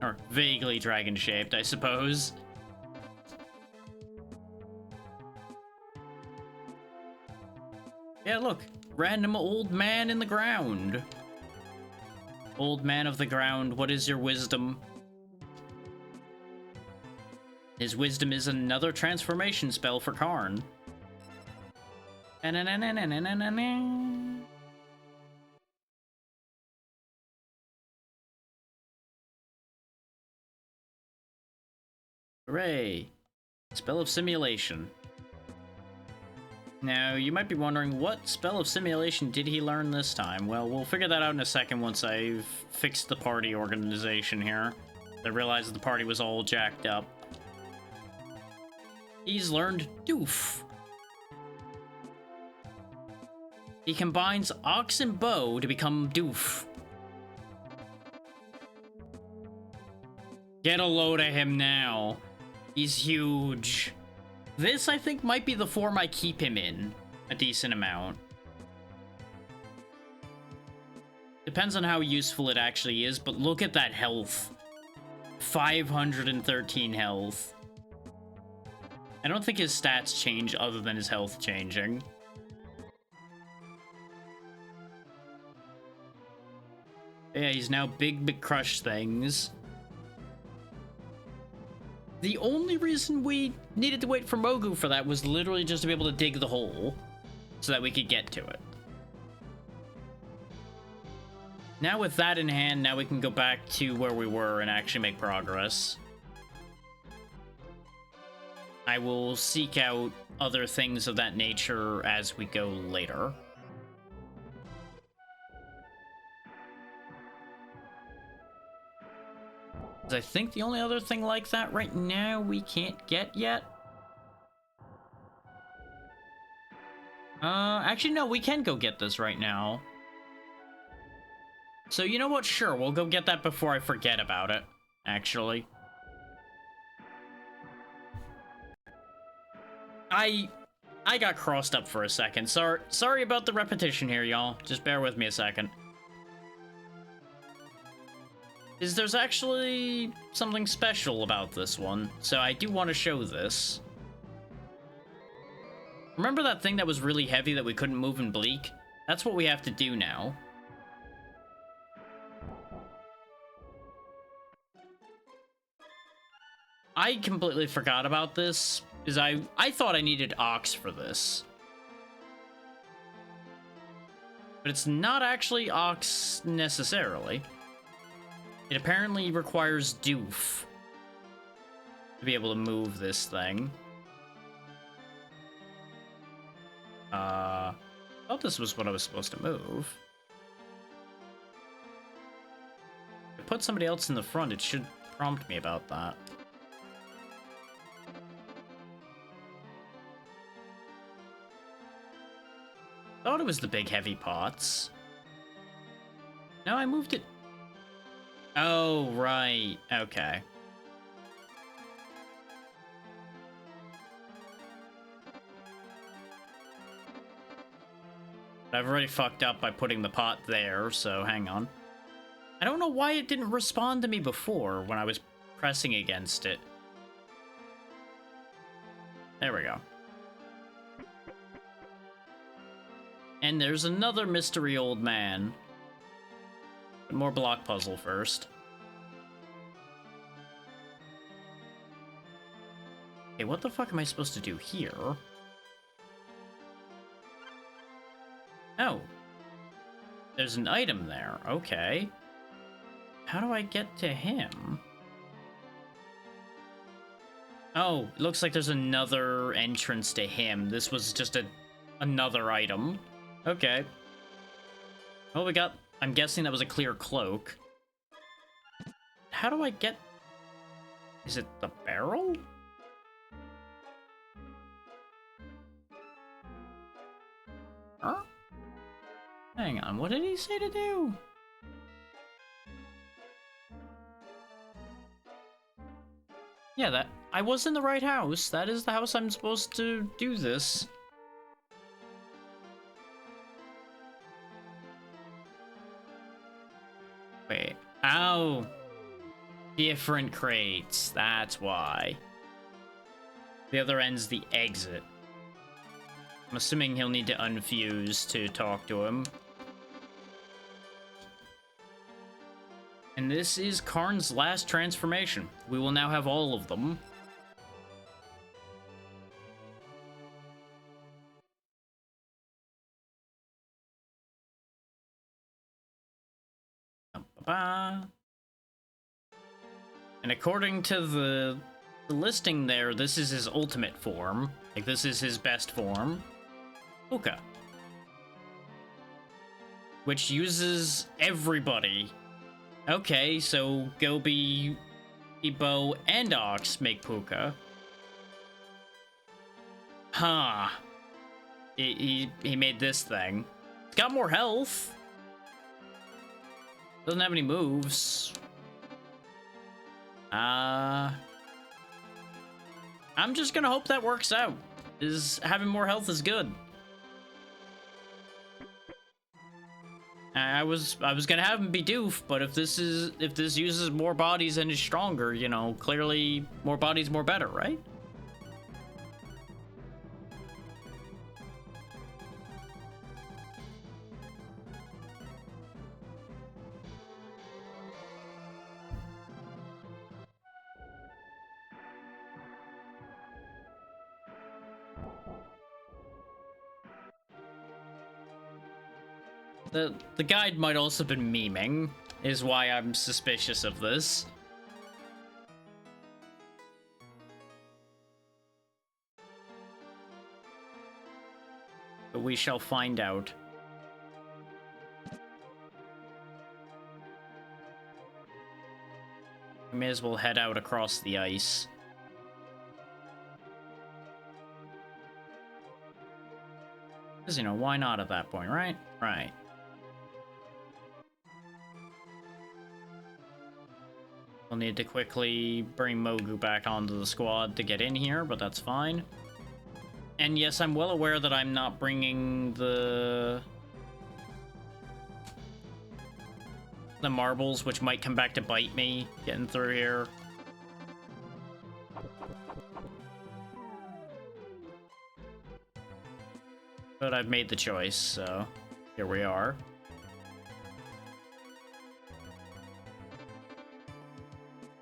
Or vaguely dragon-shaped, I suppose. Yeah, look. Random old man in the ground. Old man of the ground, what is your wisdom? His wisdom is another transformation spell for Karn. Hooray! Spell of Simulation. Now, you might be wondering, what spell of simulation did he learn this time? Well, we'll figure that out in a second once I've fixed the party organization here. I realized the party was all jacked up. He's learned Doof. He combines Ox and Bow to become Doof. Get a load of him now. He's huge. This, I think, might be the form I keep him in a decent amount. Depends on how useful it actually is, but look at that health. 513 health. I don't think his stats change other than his health changing. Yeah, he's now big crush things. The only reason we needed to wait for Mogu for that was literally just to be able to dig the hole so that we could get to it. Now with that in hand, now we can go back to where we were and actually make progress. I will seek out other things of that nature as we go later. I think the only other thing like that right now we can't get yet. Actually, no, we can go get this right now. So, you know what? Sure, we'll go get that before I forget about it, actually. I got crossed up for a second. Sorry about the repetition here, y'all. Just bear with me a second. There's actually something special about this one, so I do want to show this. Remember that thing that was really heavy that we couldn't move in Bleak? That's what we have to do now. I completely forgot about this. Because I thought I needed Ox for this. But it's not actually Ox necessarily. It apparently requires Doof to be able to move this thing. I thought this was what I was supposed to move. If I put somebody else in the front, it should prompt me about that. Thought it was the big heavy pots. No, I moved it. Oh, right. Okay. I've already fucked up by putting the pot there, so hang on. I don't know why it didn't respond to me before when I was pressing against it. There we go. And there's another mystery old man. But more block puzzle first. Okay, what the fuck am I supposed to do here? Oh. There's an item there. Okay. How do I get to him? Oh, it looks like there's another entrance to him. This was just another item. Okay. Well, we got... I'm guessing that was a clear cloak. How do I get... Is it the barrel? Huh? Hang on, what did he say to do? Yeah, that... I was in the right house. That is the house I'm supposed to do this. Wait. Oh. Different crates. That's why. The other end's the exit. I'm assuming he'll need to unfuse to talk to him. And this is Karn's last transformation. We will now have all of them. And according to the listing there, this is his ultimate form. Like, this is his best form. Puka. Which uses everybody. Okay, so Gobi, Ebo, and Ox make Puka. Huh. He made this thing. It's got more health. Doesn't have any moves. I'm just gonna hope that works out. Having more health is good. I was gonna have him be Doof, but if this uses more bodies and is stronger, you know, clearly more bodies more better, right? The guide might also have been memeing, is why I'm suspicious of this. But we shall find out. We may as well head out across the ice. Because, you know, why not at that point, right? Right. We'll need to quickly bring Mogu back onto the squad to get in here, but that's fine. And yes, I'm well aware that I'm not bringing the marbles, which might come back to bite me getting through here. But I've made the choice, so here we are.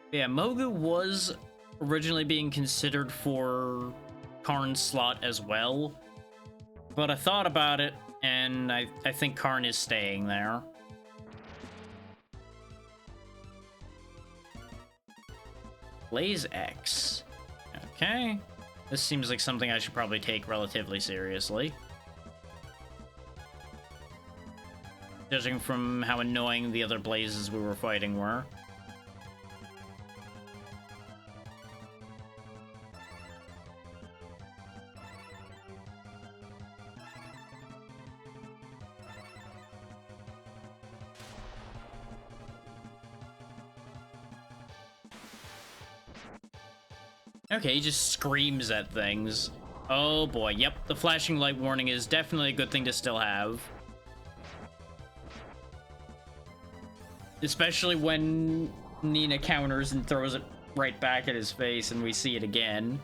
Yeah, Mogu was originally being considered for Karn's slot as well. But I thought about it, and I think Karn is staying there. Blaze X. Okay. This seems like something I should probably take relatively seriously. Judging from how annoying the other blazes we were fighting were. Okay, he just screams at things. Oh boy, yep, the flashing light warning is definitely a good thing to still have. Especially when Nina counters and throws it right back at his face and we see it again.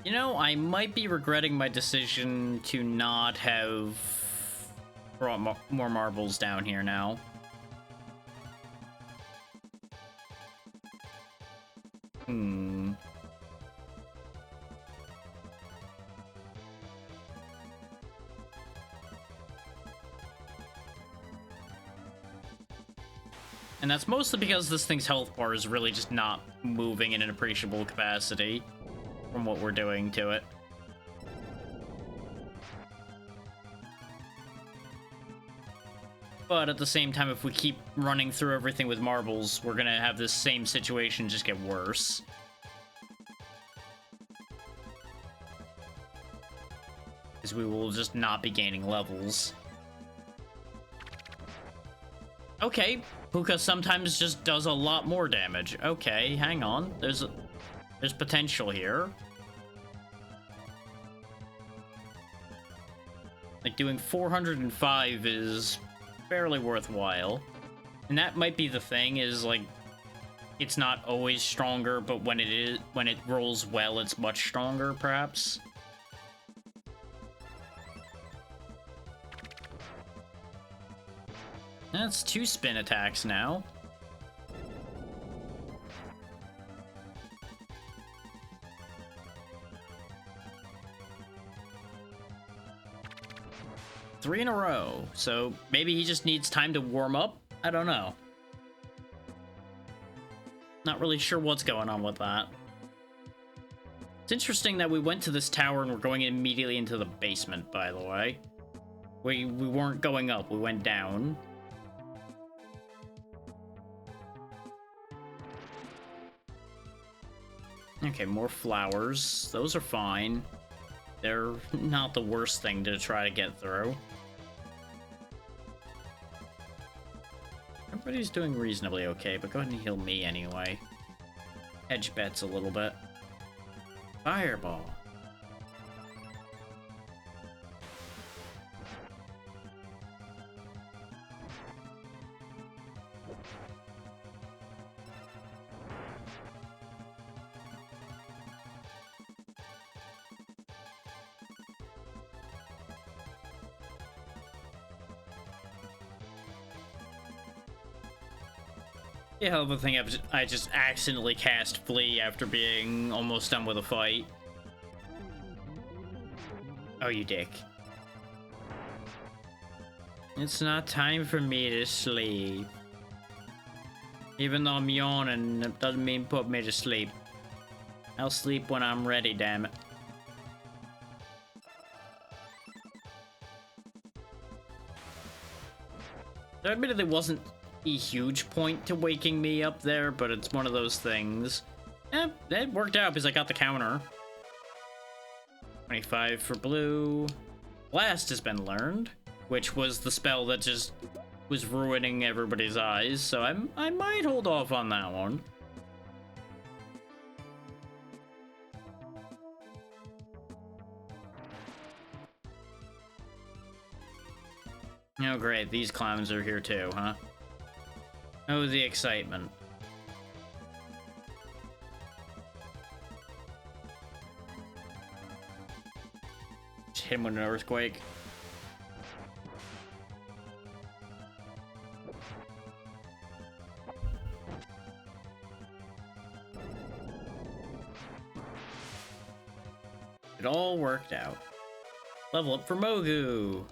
You know, I might be regretting my decision to not have brought more marbles down here now. And that's mostly because this thing's health bar is really just not moving in an appreciable capacity from what we're doing to it. But at the same time, if we keep running through everything with marbles, we're gonna have this same situation just get worse. Because we will just not be gaining levels. Okay, Puka sometimes just does a lot more damage. Okay, hang on. There's potential here. Like, doing 405 is fairly worthwhile. And that might be the thing, is like, it's not always stronger, but when it rolls well, it's much stronger, perhaps. That's 2 spin attacks now. Three in a row, so maybe he just needs time to warm up? I don't know. Not really sure what's going on with that. It's interesting that we went to this tower and we're going immediately into the basement, by the way. We weren't going up, we went down. Okay, more flowers. Those are fine. They're not the worst thing to try to get through. Everybody's doing reasonably okay, but go ahead and heal me anyway. Hedge bets a little bit. Fireball. Yeah, hell of a thing I just accidentally cast Flee after being almost done with a fight. Oh, you dick. It's not time for me to sleep. Even though I'm yawning, it doesn't mean put me to sleep. I'll sleep when I'm ready, damn it. There admittedly wasn't a huge point to waking me up there, but it's one of those things. It worked out because I got the counter. 25 for blue. Blast has been learned, which was the spell that just was ruining everybody's eyes, so I might hold off on that one. Oh great, these clowns are here too, huh? Oh, the excitement. Just hit him with an earthquake. It all worked out. Level up for Mogu.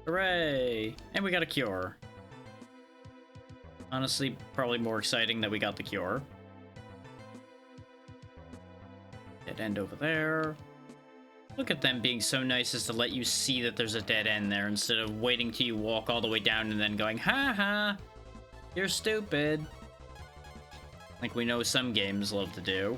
Hooray! And we got a cure. Honestly, probably more exciting that we got the cure. Dead end over there. Look at them being so nice as to let you see that there's a dead end there instead of waiting till you walk all the way down and then going, ha ha, you're stupid. Like we know some games love to do.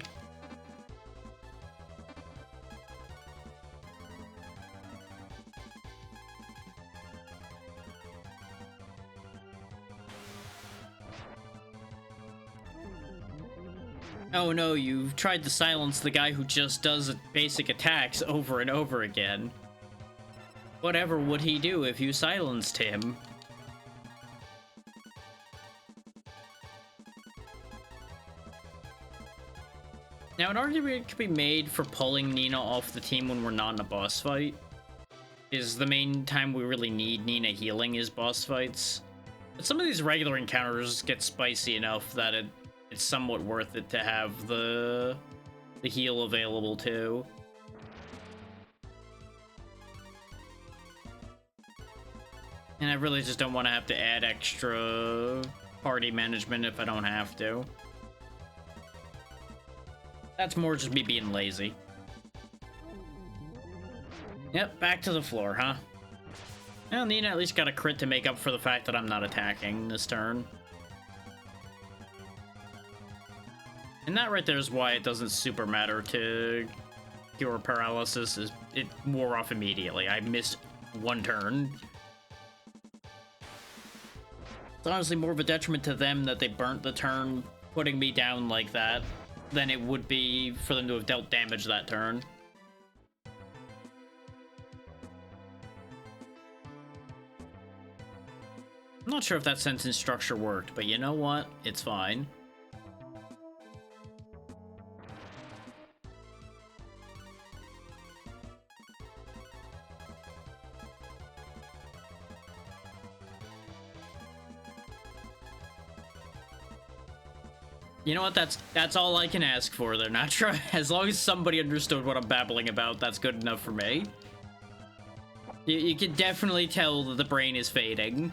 Oh no, you've tried to silence the guy who just does basic attacks over and over again. Whatever would he do if you silenced him? Now, an argument could be made for pulling Nina off the team when we're not in a boss fight. Is the main time we really need Nina healing is boss fights. But some of these regular encounters get spicy enough that it's somewhat worth it to have the heal available too. And I really just don't want to have to add extra party management if I don't have to. That's more just me being lazy. Yep, back to the floor, huh? Well, Nina at least got a crit to make up for the fact that I'm not attacking this turn. And that right there is why it doesn't super matter to cure paralysis. Is it wore off immediately. I missed one turn. It's honestly more of a detriment to them that they burnt the turn putting me down like that than it would be for them to have dealt damage that turn. I'm not sure if that sentence structure worked, but you know what? It's fine. You know what? That's all I can ask for. They're not sure. As long as somebody understood what I'm babbling about, that's good enough for me. You can definitely tell that the brain is fading.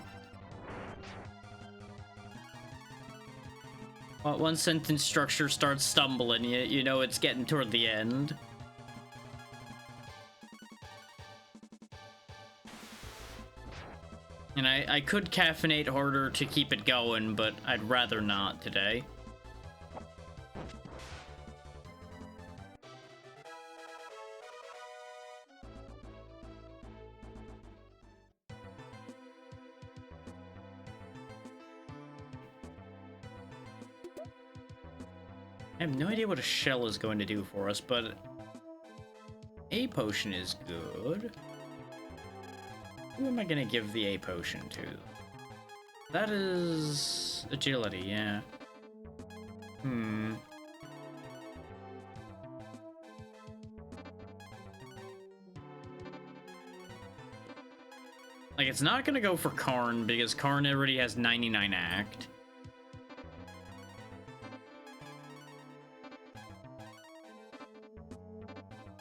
Well, one sentence structure starts stumbling, you know it's getting toward the end. And I could caffeinate harder to keep it going, but I'd rather not today. I have no idea what a shell is going to do for us, but a potion is good. Who am I going to give the A potion to? That is agility, yeah. Like, it's not going to go for Karn, because Karn already has 99 act.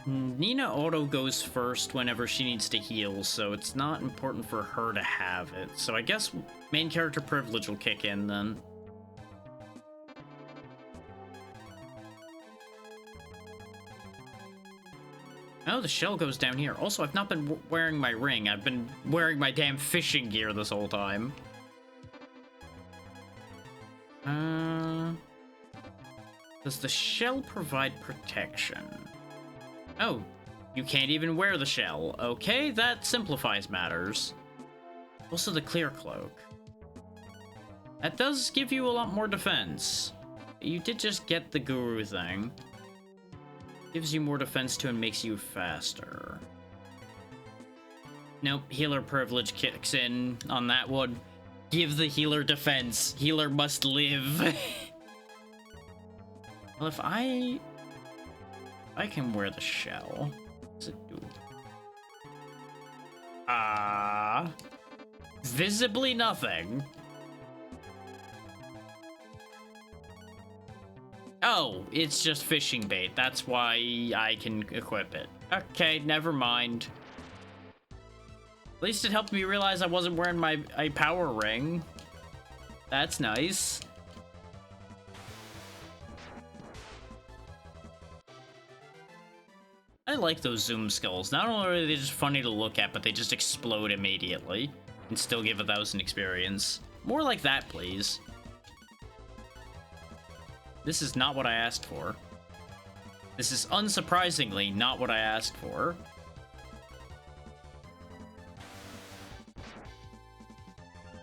Nina auto goes first whenever she needs to heal, so it's not important for her to have it. So I guess main character privilege will kick in then. Oh, the shell goes down here. Also, I've not been wearing my ring. I've been wearing my damn fishing gear this whole time. Does the shell provide protection? Oh, you can't even wear the shell. Okay, that simplifies matters. Also, the clear cloak. That does give you a lot more defense. You did just get the guru thing. Gives you more defense too and makes you faster. Nope, healer privilege kicks in on that one. Give the healer defense. Healer must live. Well, if I can wear the shell. What does it do? Visibly nothing. Oh, it's just fishing bait. That's why I can equip it. Okay, never mind. At least it helped me realize I wasn't wearing my power ring. That's nice. I like those Zoom skulls. Not only are they just funny to look at, but they just explode immediately and still give 1,000 experience. More like that, please. This is not what I asked for. This is unsurprisingly not what I asked for.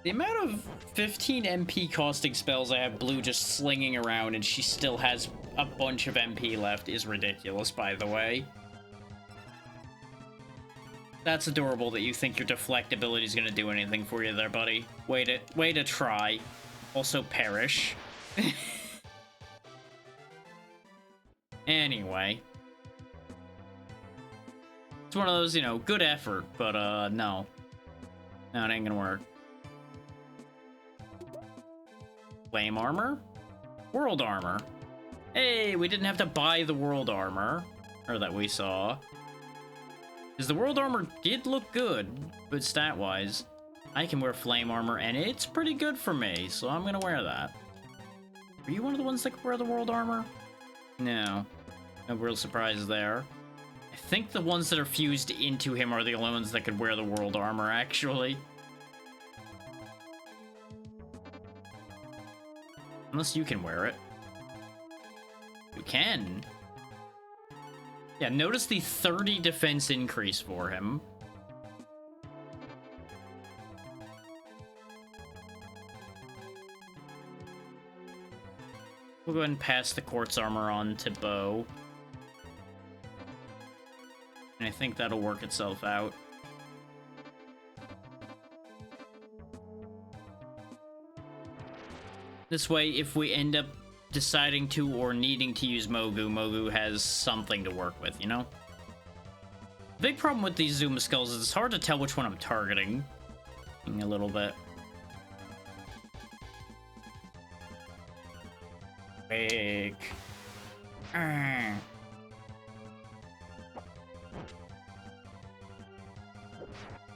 The amount of 15 MP costing spells I have Blue just slinging around and she still has a bunch of MP left is ridiculous, by the way. That's adorable that you think your deflect ability is gonna do anything for you there, buddy. Way to try. Also perish. Anyway. It's one of those, you know, good effort, but no. No, it ain't gonna work. Flame armor? World armor. Hey, we didn't have to buy the world armor. Or that we saw. Because the world armor did look good stat-wise. I can wear flame armor, and it's pretty good for me, so I'm gonna wear that. Are you one of the ones that can wear the world armor? No. No real surprise there. I think the ones that are fused into him are the only ones that could wear the world armor, actually. Unless you can wear it. You can. Yeah, notice the 30 defense increase for him. We'll go ahead and pass the quartz armor on to Bo. And I think that'll work itself out. This way, if we end up deciding to or needing to use Mogu, Mogu has something to work with, you know? The big problem with these Zoom skulls is it's hard to tell which one I'm targeting. A little bit. Big.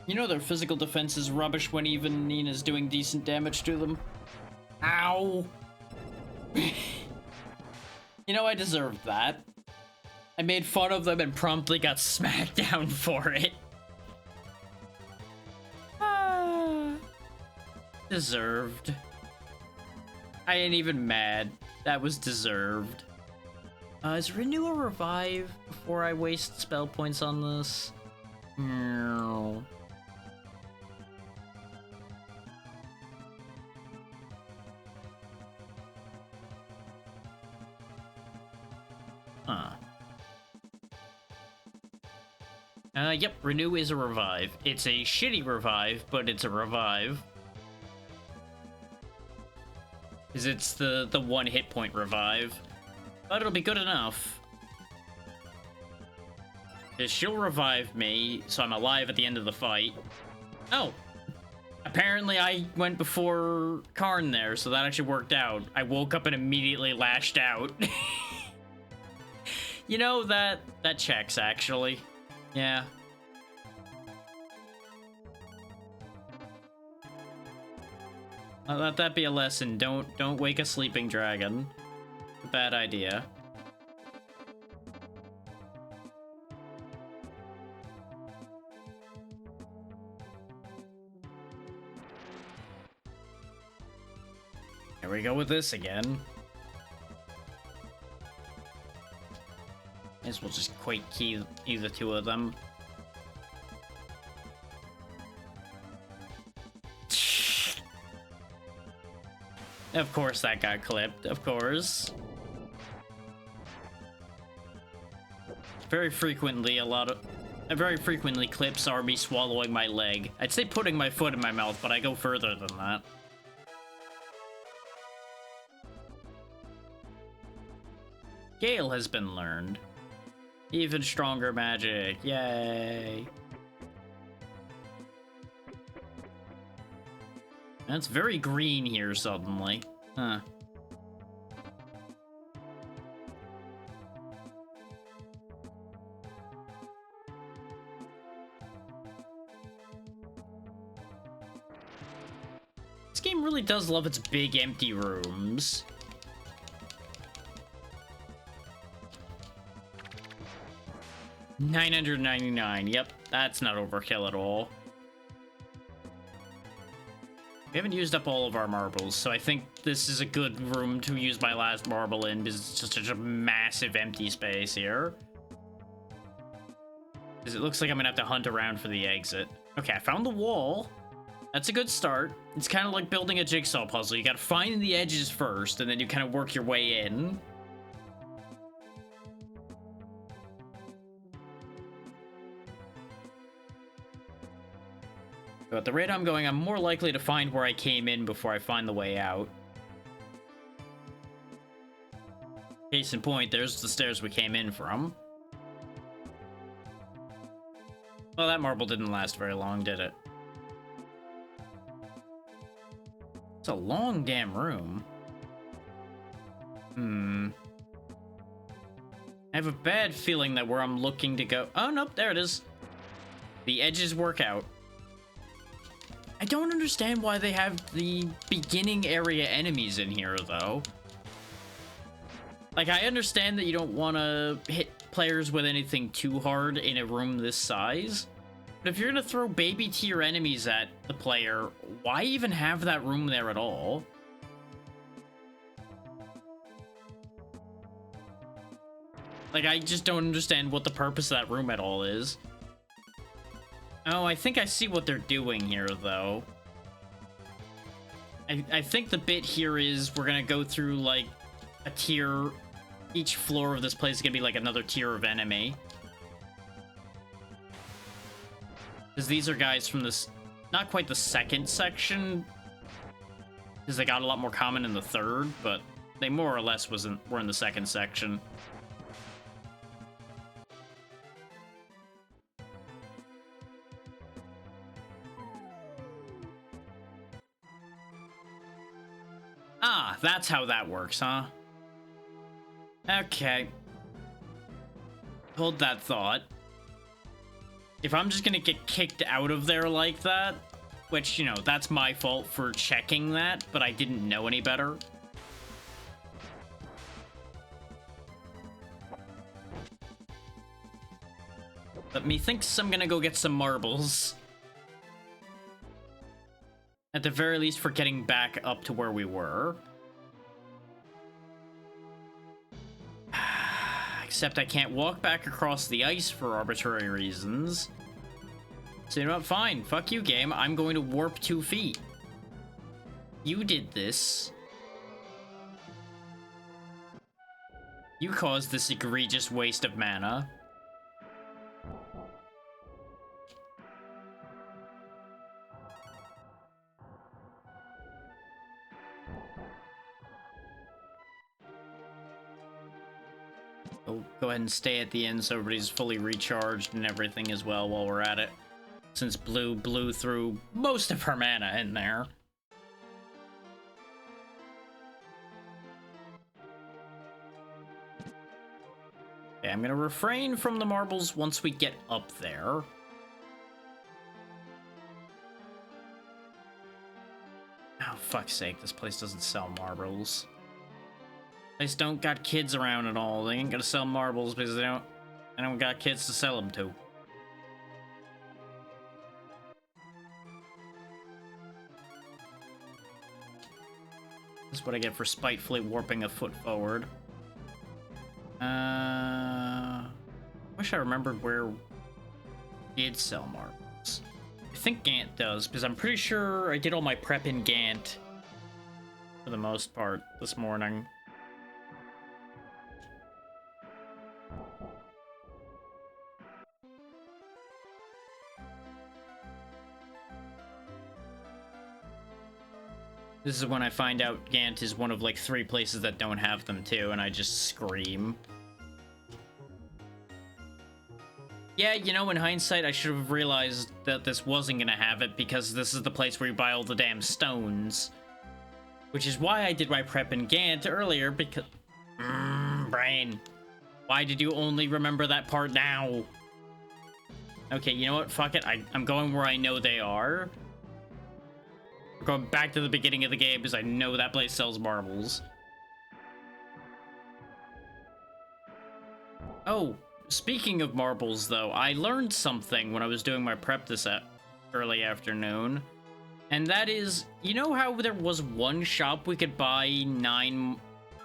You know their physical defense is rubbish when even Nina's doing decent damage to them. Ow! You know, I deserved that. I made fun of them and promptly got smacked down for it. Deserved. I ain't even mad. That was deserved. Is Renew or Revive before I waste spell points on this? No. Huh. Yep, Renew is a revive. It's a shitty revive, but it's a revive. Because it's the 1 hit point revive. But it'll be good enough. Because she'll revive me, so I'm alive at the end of the fight. Oh! Apparently I went before Karn there, so that actually worked out. I woke up and immediately lashed out. You know, that checks, actually. Yeah. Let that be a lesson. Don't wake a sleeping dragon. A bad idea. Here we go with this again. Guess we'll just Quake Key either two of them. Of course that got clipped, of course. Very frequently clips are me swallowing my leg. I'd say putting my foot in my mouth, but I go further than that. Gale has been learned. Even stronger magic, yay! That's very green here suddenly. Huh. game really does love its big empty rooms. $999. Yep, that's not overkill at all. We haven't used up all of our marbles, so I think this is a good room to use my last marble in because it's just such a massive empty space here. Because it looks like I'm gonna have to hunt around for the exit. Okay, I found the wall. That's a good start. It's kind of like building a jigsaw puzzle. You gotta find the edges first, and then you kind of work your way in. So at the rate I'm going, I'm more likely to find where I came in before I find the way out. Case in point, there's the stairs we came in from. Well, that marble didn't last very long, did it? It's a long damn room. I have a bad feeling that where I'm looking to go... Oh, nope, there it is. The edges work out. I don't understand why they have the beginning area enemies in here, though. Like, I understand that you don't want to hit players with anything too hard in a room this size. But if you're going to throw baby tier enemies at the player, why even have that room there at all? Like, I just don't understand what the purpose of that room at all is. Oh, I think I see what they're doing here, though. I think the bit here is we're gonna go through, like, a tier... Each floor of this place is gonna be, like, another tier of enemy. Because these are guys from this... Not quite the second section. Because they got a lot more common in the third, but they more or less were in the second section. Ah, that's how that works, huh? Okay. Hold that thought. If I'm just gonna get kicked out of there like that, which, you know, that's my fault for checking that, but I didn't know any better. But methinks I'm gonna go get some marbles. At the very least, for getting back up to where we were. Except I can't walk back across the ice for arbitrary reasons. So you know what? Fine. Fuck you, game. I'm going to warp 2 feet. You did this. You caused this egregious waste of mana. We'll go ahead and stay at the end so everybody's fully recharged and everything as well while we're at it. Since Blue blew through most of her mana in there. Okay, I'm gonna refrain from the marbles once we get up there. Oh, fuck's sake, this place doesn't sell marbles. They just don't got kids around at all. They ain't gonna sell marbles because they don't got kids to sell them to. This is what I get for spitefully warping a foot forward. Wish I remembered where did sell marbles. I think Gant does, because I'm pretty sure I did all my prep in Gant for the most part this morning. This is when I find out Gant is one of like 3 places that don't have them too, and I just scream. Yeah, you know, in hindsight, I should have realized that this wasn't gonna have it because this is the place where you buy all the damn stones. Which is why I did my prep in Gant earlier, because... brain. Why did you only remember that part now? Okay, you know what? Fuck it. I'm going where I know they are. Going back to the beginning of the game because I know that place sells marbles. Oh, speaking of marbles, though, I learned something when I was doing my prep this early afternoon. And that is, you know how there was one shop we could buy 9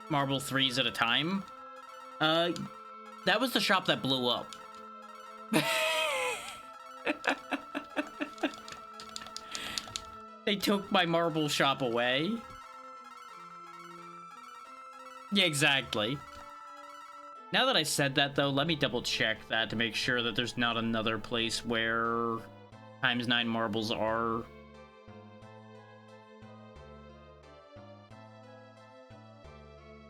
marble 3s at a time? That was the shop that blew up. They took my marble shop away. Yeah, exactly. Now that I said that, though, let me double check that to make sure that there's not another place where ×9 marbles are.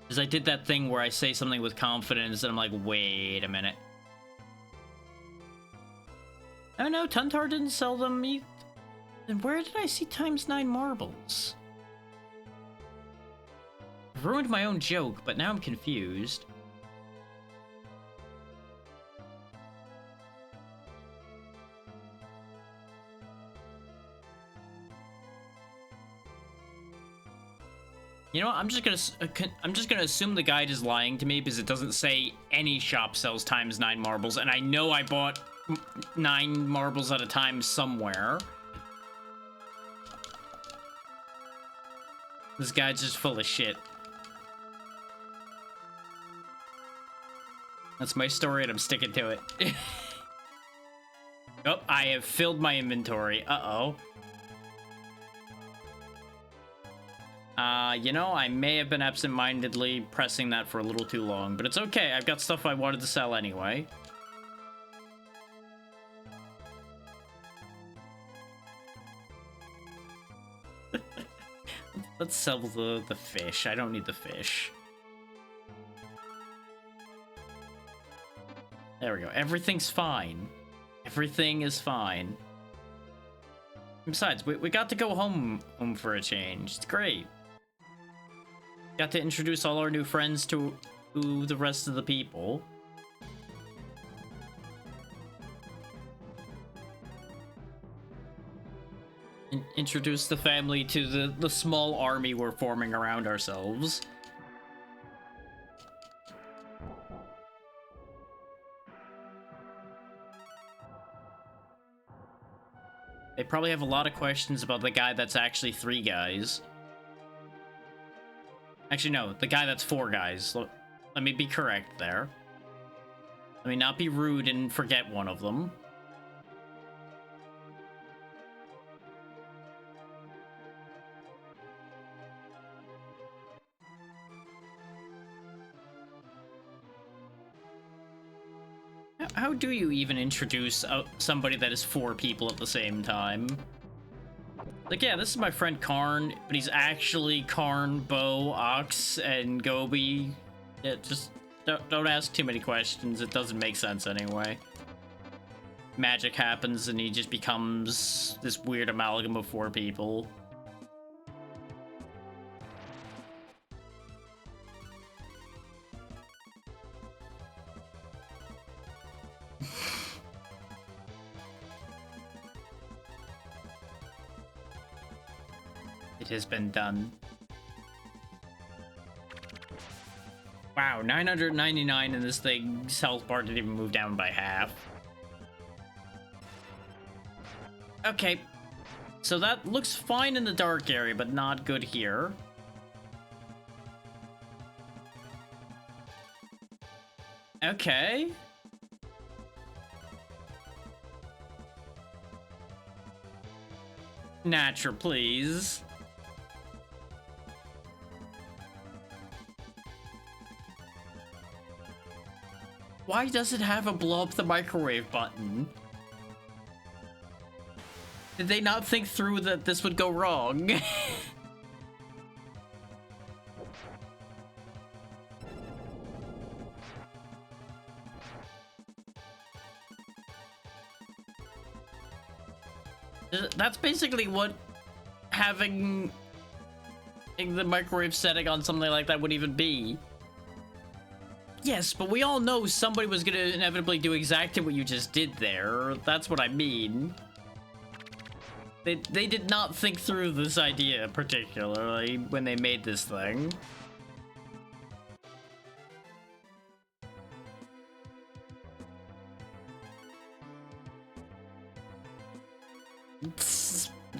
Because I did that thing where I say something with confidence and I'm like, wait a minute. Oh no, Tuntar didn't sell them either. Then where did I see ×9 marbles? I've ruined my own joke, but now I'm confused. You know what? I'm just gonna assume the guide is lying to me because it doesn't say any shop sells ×9 marbles, and I know I bought 9 marbles at a time somewhere. This guide's just full of shit. That's my story, and I'm sticking to it. Oh, I have filled my inventory. Uh-oh. You know, I may have been absent-mindedly pressing that for a little too long, but it's okay. I've got stuff I wanted to sell anyway. Let's sell the fish. I don't need the fish. There we go. Everything's fine. Everything is fine. Besides, we got to go home for a change. It's great. Got to introduce all our new friends to the rest of the people. Introduce the family to the small army we're forming around ourselves. They probably have a lot of questions about the guy that's actually 3 guys. Actually, no, the guy that's 4 guys. Let me be correct there. Let me not be rude and forget one of them. How do you even introduce somebody that is 4 people at the same time? Like, yeah, this is my friend Karn, but he's actually Karn, Bo, Ox, and Gobi. Yeah, just don't ask too many questions. It doesn't make sense anyway. Magic happens and he just becomes this weird amalgam of 4 people. It has been done. Wow, 999 and this thing's health bar didn't even move down by half. Okay, so that looks fine in the dark area, but not good here. Okay. Natural, please. Why does it have a blow up the microwave button? Did they not think through that this would go wrong? That's basically what having the microwave setting on something like that would even be. Yes, but we all know somebody was gonna inevitably do exactly what you just did there. That's what I mean. They did not think through this idea particularly when they made this thing.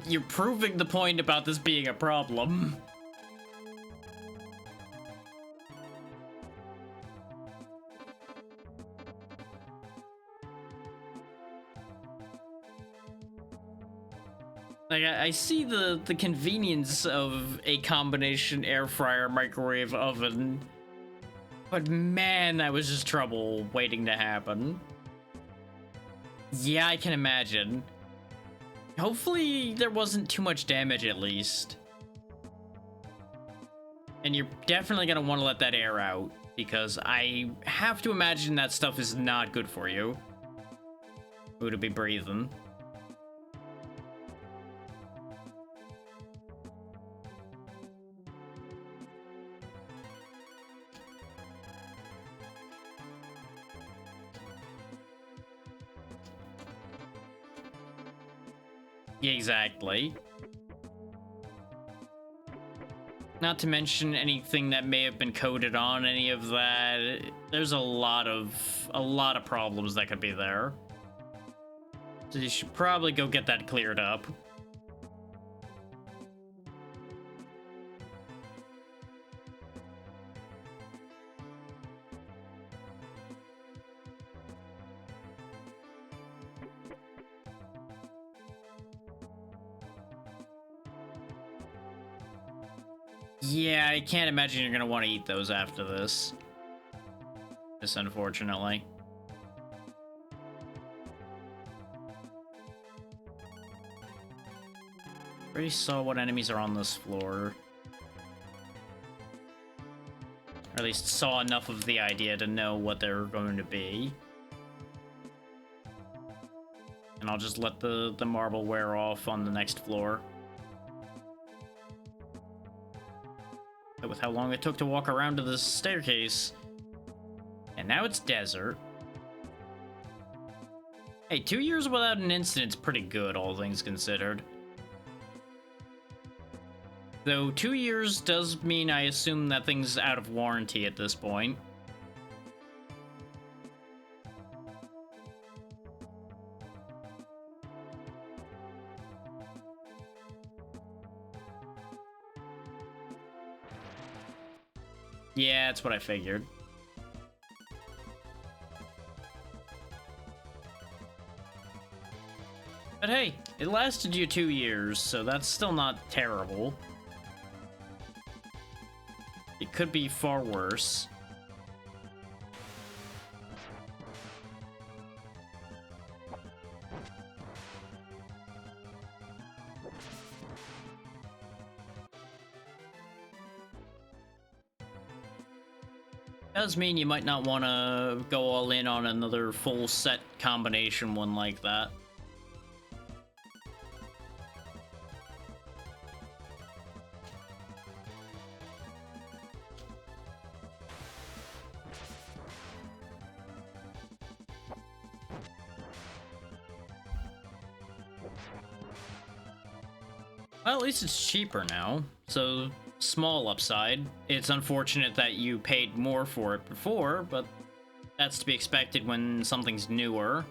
You're proving the point about this being a problem. Like, I see the convenience of a combination air fryer, microwave, oven, but man, that was just trouble waiting to happen. Yeah, I can imagine. Hopefully there wasn't too much damage at least. And you're definitely gonna want to let that air out, because I have to imagine that stuff is not good for you. Who to be breathing. Exactly. Not to mention anything that may have been coded on any of that. There's a lot of problems that could be there. So you should probably go get that cleared up. Yeah, I can't imagine you're gonna want to eat those after this. Unfortunately. Already saw what enemies are on this floor. Or at least saw enough of the idea to know what they're going to be. And I'll just let the marble wear off on the next floor. But with how long it took to walk around to this staircase. And now it's desert. Hey, 2 years without an incident's pretty good, all things considered. Though 2 years does mean I assume that thing's out of warranty at this point. Yeah, that's what I figured. But hey, it lasted you 2 years, so that's still not terrible. It could be far worse. Does mean you might not want to go all in on another full set combination one like that. Well, at least it's cheaper now, so small upside. It's unfortunate that you paid more for it before, but that's to be expected when something's newer.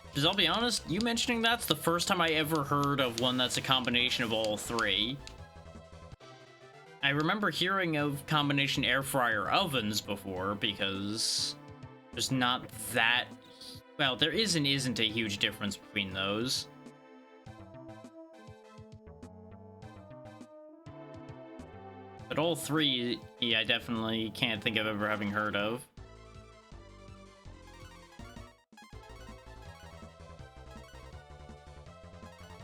Because I'll be honest, you mentioning that's the first time I ever heard of one that's a combination of all three. I remember hearing of combination air fryer ovens before, because there's not that... Well, there is and isn't a huge difference between those. But all three, yeah, I definitely can't think of ever having heard of.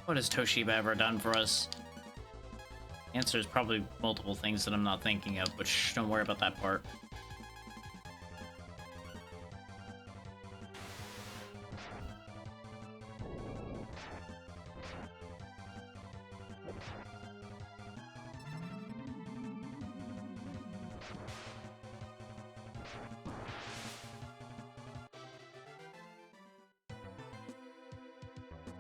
What has Toshiba ever done for us? Answer is probably multiple things that I'm not thinking of, but shh, don't worry about that part.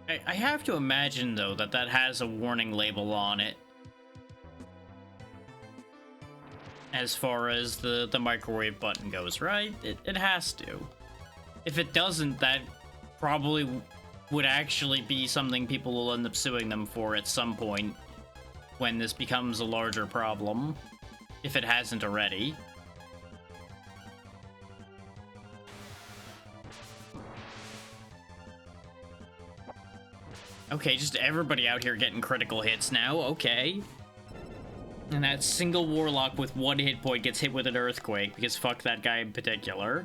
I have to imagine, though, that that has a warning label on it. As far as the microwave button goes, right? It has to. If it doesn't, that probably would actually be something people will end up suing them for at some point when this becomes a larger problem, if it hasn't already. Okay, just everybody out here getting critical hits now, okay. And that single warlock with one hit point gets hit with an earthquake, because fuck that guy in particular.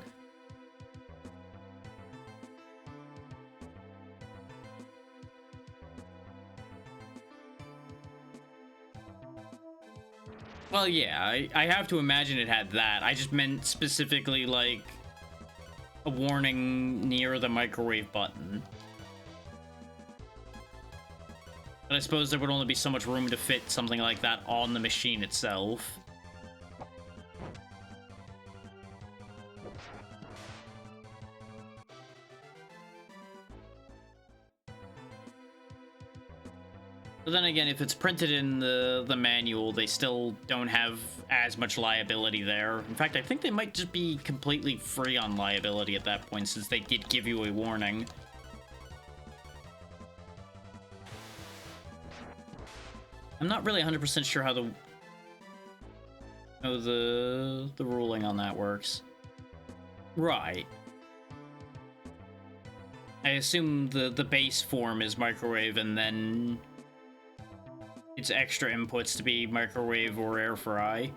Well, yeah, I have to imagine it had that. I just meant specifically, like, a warning near the microwave button. But I suppose there would only be so much room to fit something like that on the machine itself. But then again, if it's printed in the manual, they still don't have as much liability there. In fact, I think they might just be completely free on liability at that point, since they did give you a warning. I'm not really 100% sure how the ruling on that works. Right. I assume the base form is microwave, and then it's extra inputs to be microwave or air fry. I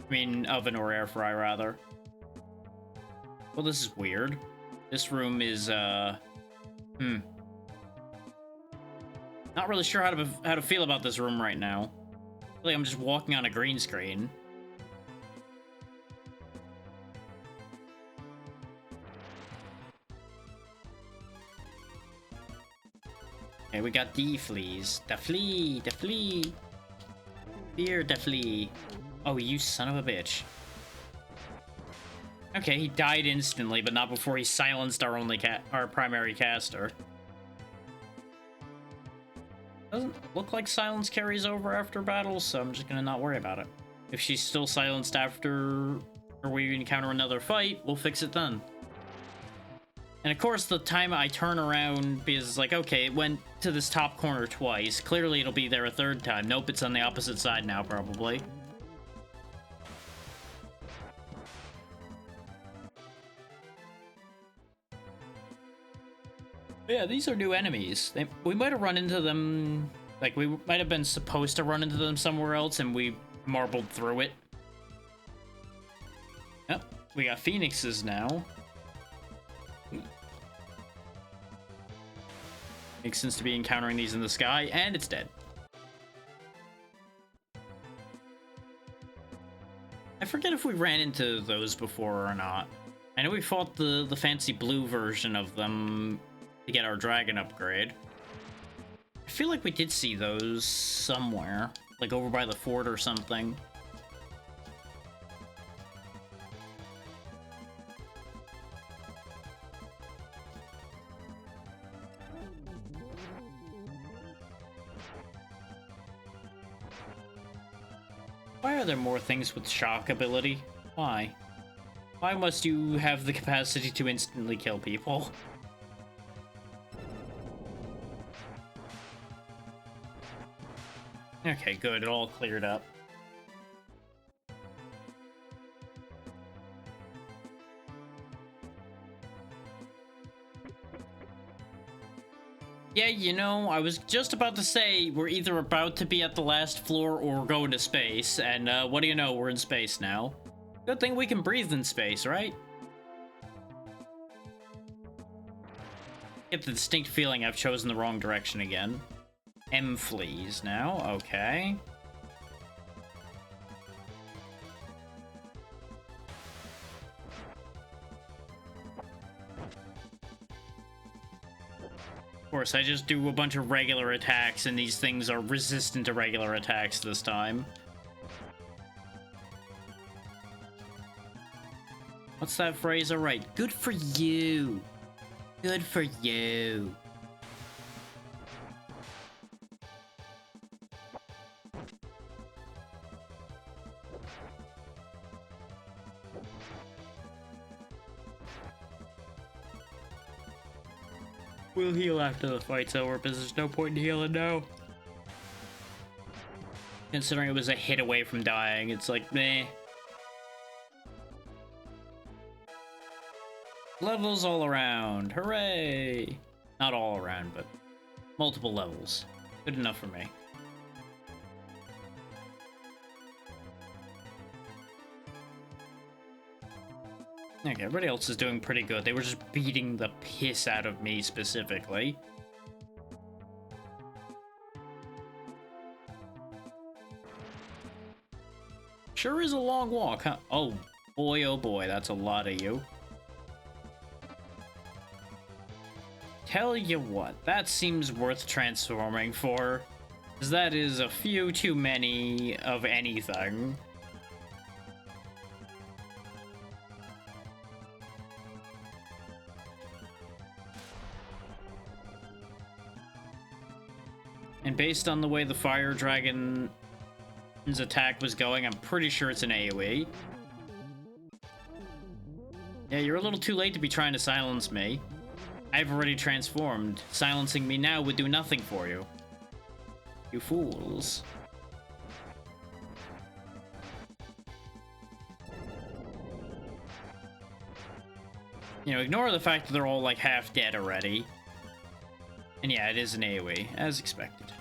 mean, oven or air fry, rather. Well, this is weird. This room is, not really sure how to feel about this room right now. I feel like I'm just walking on a green screen. Okay, we got the fleas. The flea, the flea. Fear the flea. Oh, you son of a bitch. Okay, he died instantly, but not before he silenced our primary caster. Doesn't look like silence carries over after battle, so I'm just gonna not worry about it. If she's still silenced after or we encounter another fight, we'll fix it then. And of course, the time I turn around, because it's like, okay, it went to this top corner twice. Clearly, it'll be there a third time. Nope, it's on the opposite side now, probably. Yeah, these are new enemies. We might have run into them, like, we might have been supposed to run into them somewhere else, and we marbled through it. Oh, we got phoenixes now. Makes sense to be encountering these in the sky, and it's dead. I forget if we ran into those before or not. I know we fought the fancy blue version of them to get our dragon upgrade. I feel like we did see those somewhere, like over by the fort or something. Why are there more things with shock ability? Why? Why must you have the capacity to instantly kill people? Okay, good. It all cleared up. Yeah, you know, I was just about to say we're either about to be at the last floor or we're going to space, and what do you know, we're in space now. Good thing we can breathe in space, right? Get the distinct feeling I've chosen the wrong direction again. M fleas now, okay. Of course, I just do a bunch of regular attacks, and these things are resistant to regular attacks this time. What's that phrase? Alright, good for you. Good for you. We'll heal after the fight's over, because there's no point in healing now. Considering it was a hit away from dying, it's like, meh. Levels all around, hooray! Not all around, but multiple levels. Good enough for me. Okay, everybody else is doing pretty good. They were just beating the piss out of me specifically. Sure is a long walk, huh? Oh boy, that's a lot of you. Tell you what, that seems worth transforming for. Because that is a few too many of anything. And based on the way the fire dragon's attack was going, I'm pretty sure it's an AoE. Yeah, you're a little too late to be trying to silence me. I've already transformed. Silencing me now would do nothing for you. You fools. You know, ignore the fact that they're all like half dead already. And yeah, it is an AoE, as expected.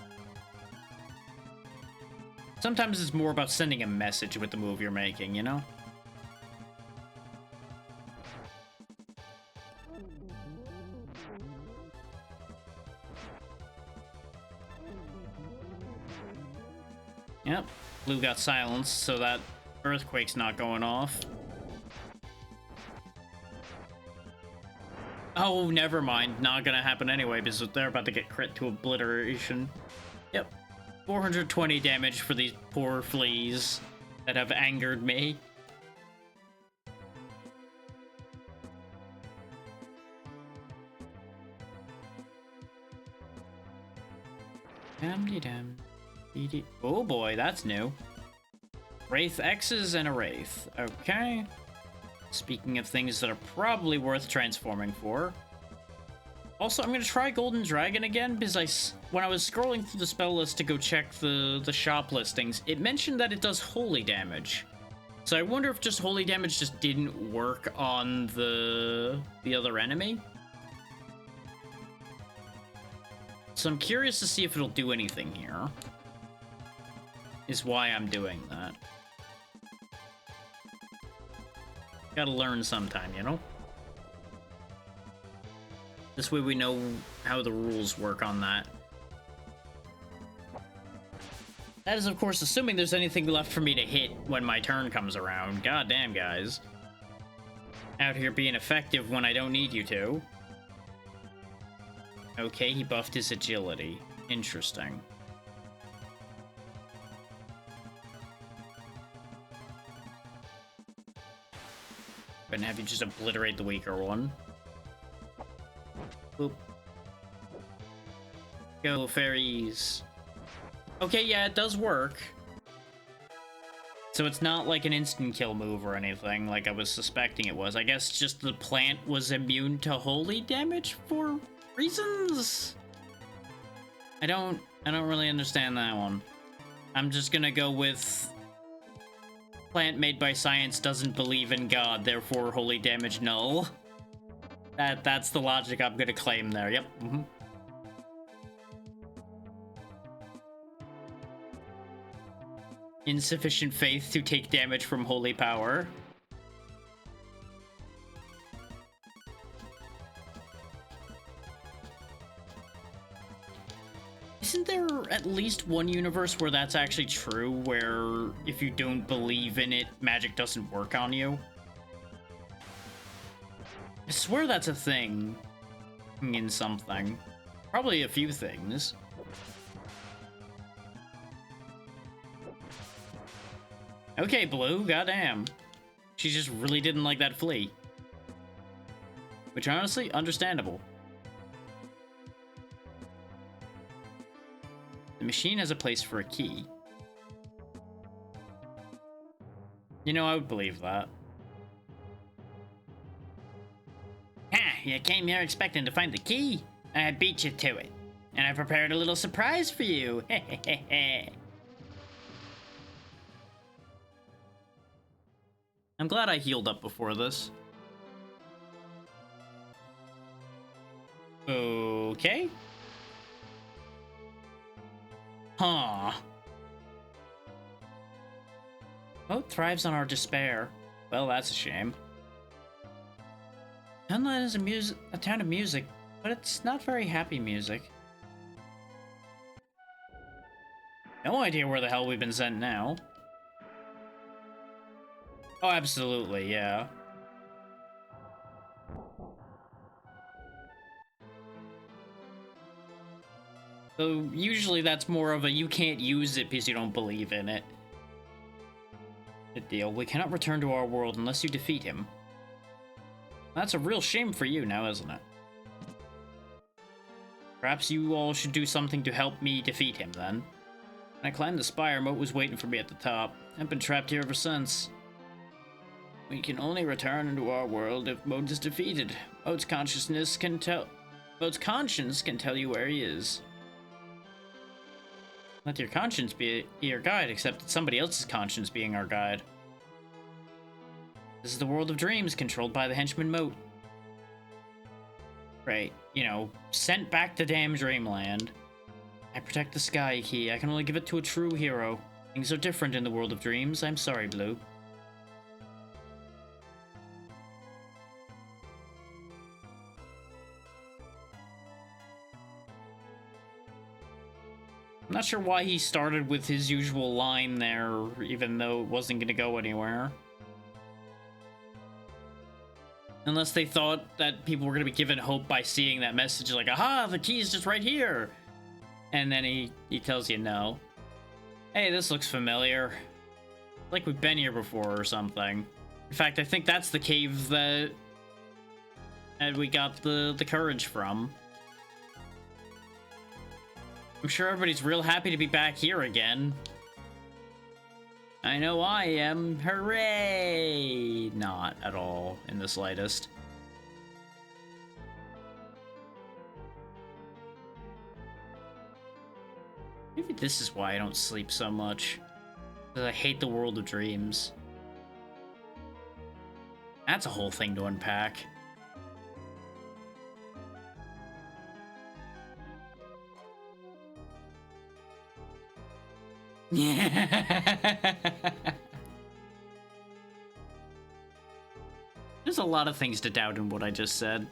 Sometimes it's more about sending a message with the move you're making, you know? Yep, Blue got silenced, so that earthquake's not going off. Oh, never mind. Not gonna happen anyway, because they're about to get crit to obliteration. Yep. 420 damage for these poor fleas that have angered me. Dum-de-dum. Oh boy, that's new. Wraith X's and a Wraith. Okay. Speaking of things that are probably worth transforming for. Also, I'm going to try Golden Dragon again, because when I was scrolling through the spell list to go check the shop listings, it mentioned that it does holy damage. So I wonder if just holy damage just didn't work on the other enemy. So I'm curious to see if it'll do anything here. Is why I'm doing that. Gotta learn sometime, you know? This way we know how the rules work on that. That is, of course, assuming there's anything left for me to hit when my turn comes around. God damn, guys. Out here being effective when I don't need you to. Okay, he buffed his agility. Interesting. And have you just obliterate the weaker one. Boop. Go, fairies. Okay, yeah, it does work. So it's not like an instant kill move or anything, like I was suspecting it was. I guess just the plant was immune to holy damage for reasons? I don't really understand that one. I'm just gonna go with plant made by science doesn't believe in God, therefore holy damage null. That's the logic I'm gonna claim there. Yep. Insufficient faith to take damage from holy power. Isn't there at least one universe where that's actually true, where if you don't believe in it, magic doesn't work on you? I swear that's a thing in something. Probably a few things. Okay, Blue, goddamn. She just really didn't like that flea. Which, honestly, understandable. The machine has a place for a key. You know, I would believe that. Ha! You came here expecting to find the key? I beat you to it. And I prepared a little surprise for you. I'm glad I healed up before this. Okay. Huh. Moat thrives on our despair. Well, that's a shame. Townland is a town of music, but it's not very happy music. No idea where the hell we've been sent now. Oh, absolutely, yeah. So usually that's more of a you can't use it because you don't believe in it. Good deal. We cannot return to our world unless you defeat him. That's a real shame for you now, isn't it? Perhaps you all should do something to help me defeat him, then. When I climbed the spire, Moat was waiting for me at the top. I've been trapped here ever since. We can only return into our world if Moat is defeated. Moat's conscience can tell you where he is. Let your conscience be your guide, except it's somebody else's conscience being our guide. This is the world of dreams, controlled by the henchman Moat. Right, you know, sent back to damn Dreamland. I protect the Sky Key. I can only give it to a true hero. Things are different in the world of dreams. I'm sorry, Blue. I'm not sure why he started with his usual line there, even though it wasn't going to go anywhere. Unless they thought that people were going to be given hope by seeing that message, like, aha, the key is just right here. And then he tells you no. Hey, this looks familiar. Like we've been here before or something. In fact, I think that's the cave that we got the courage from. I'm sure everybody's real happy to be back here again. I know I am. Hooray! Not at all in the slightest. Maybe this is why I don't sleep so much. Because I hate the world of dreams. That's a whole thing to unpack. Yeah. There's a lot of things to doubt in what I just said.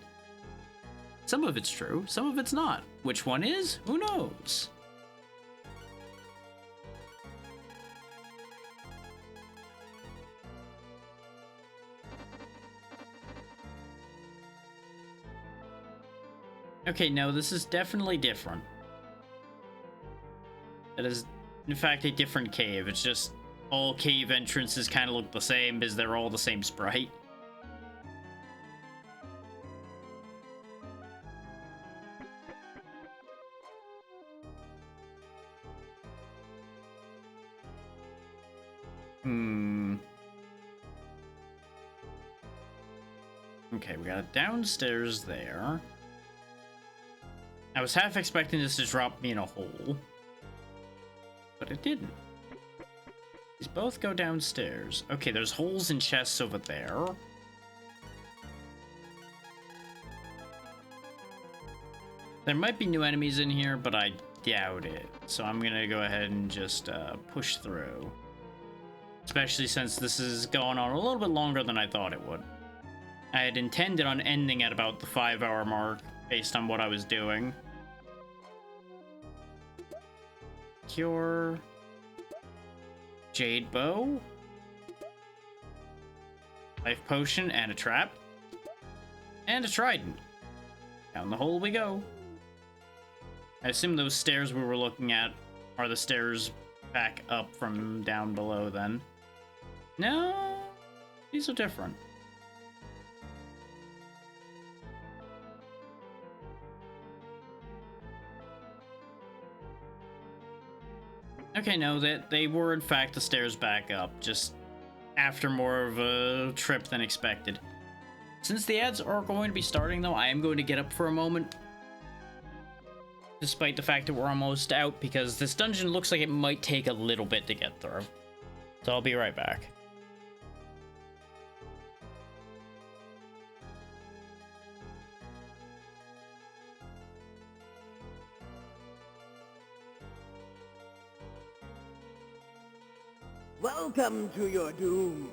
Some of it's true, some of it's not. Which one is? Who knows? Okay, no, this is definitely different. It is, in fact, a different cave. It's just all cave entrances kind of look the same because they're all the same sprite. Okay, we got it downstairs there. I was half expecting this to drop me in a hole, but it didn't. These both go downstairs. Okay, there's holes in chests over there. There might be new enemies in here, but I doubt it. So I'm gonna go ahead and just push through. Especially since this is going on a little bit longer than I thought it would. I had intended on ending at about the 5-hour mark based on what I was doing. Cure. Jade Bow. Life Potion and a trap. And a trident. Down the hole we go. I assume those stairs we were looking at are the stairs back up from down below then. No, these are different. Okay, no, they were in fact the stairs back up, just after more of a trip than expected. Since the ads are going to be starting though, I am going to get up for a moment. despite the fact that we're almost out, because this dungeon looks like it might take a little bit to get through. So I'll be right back. Welcome to your doom.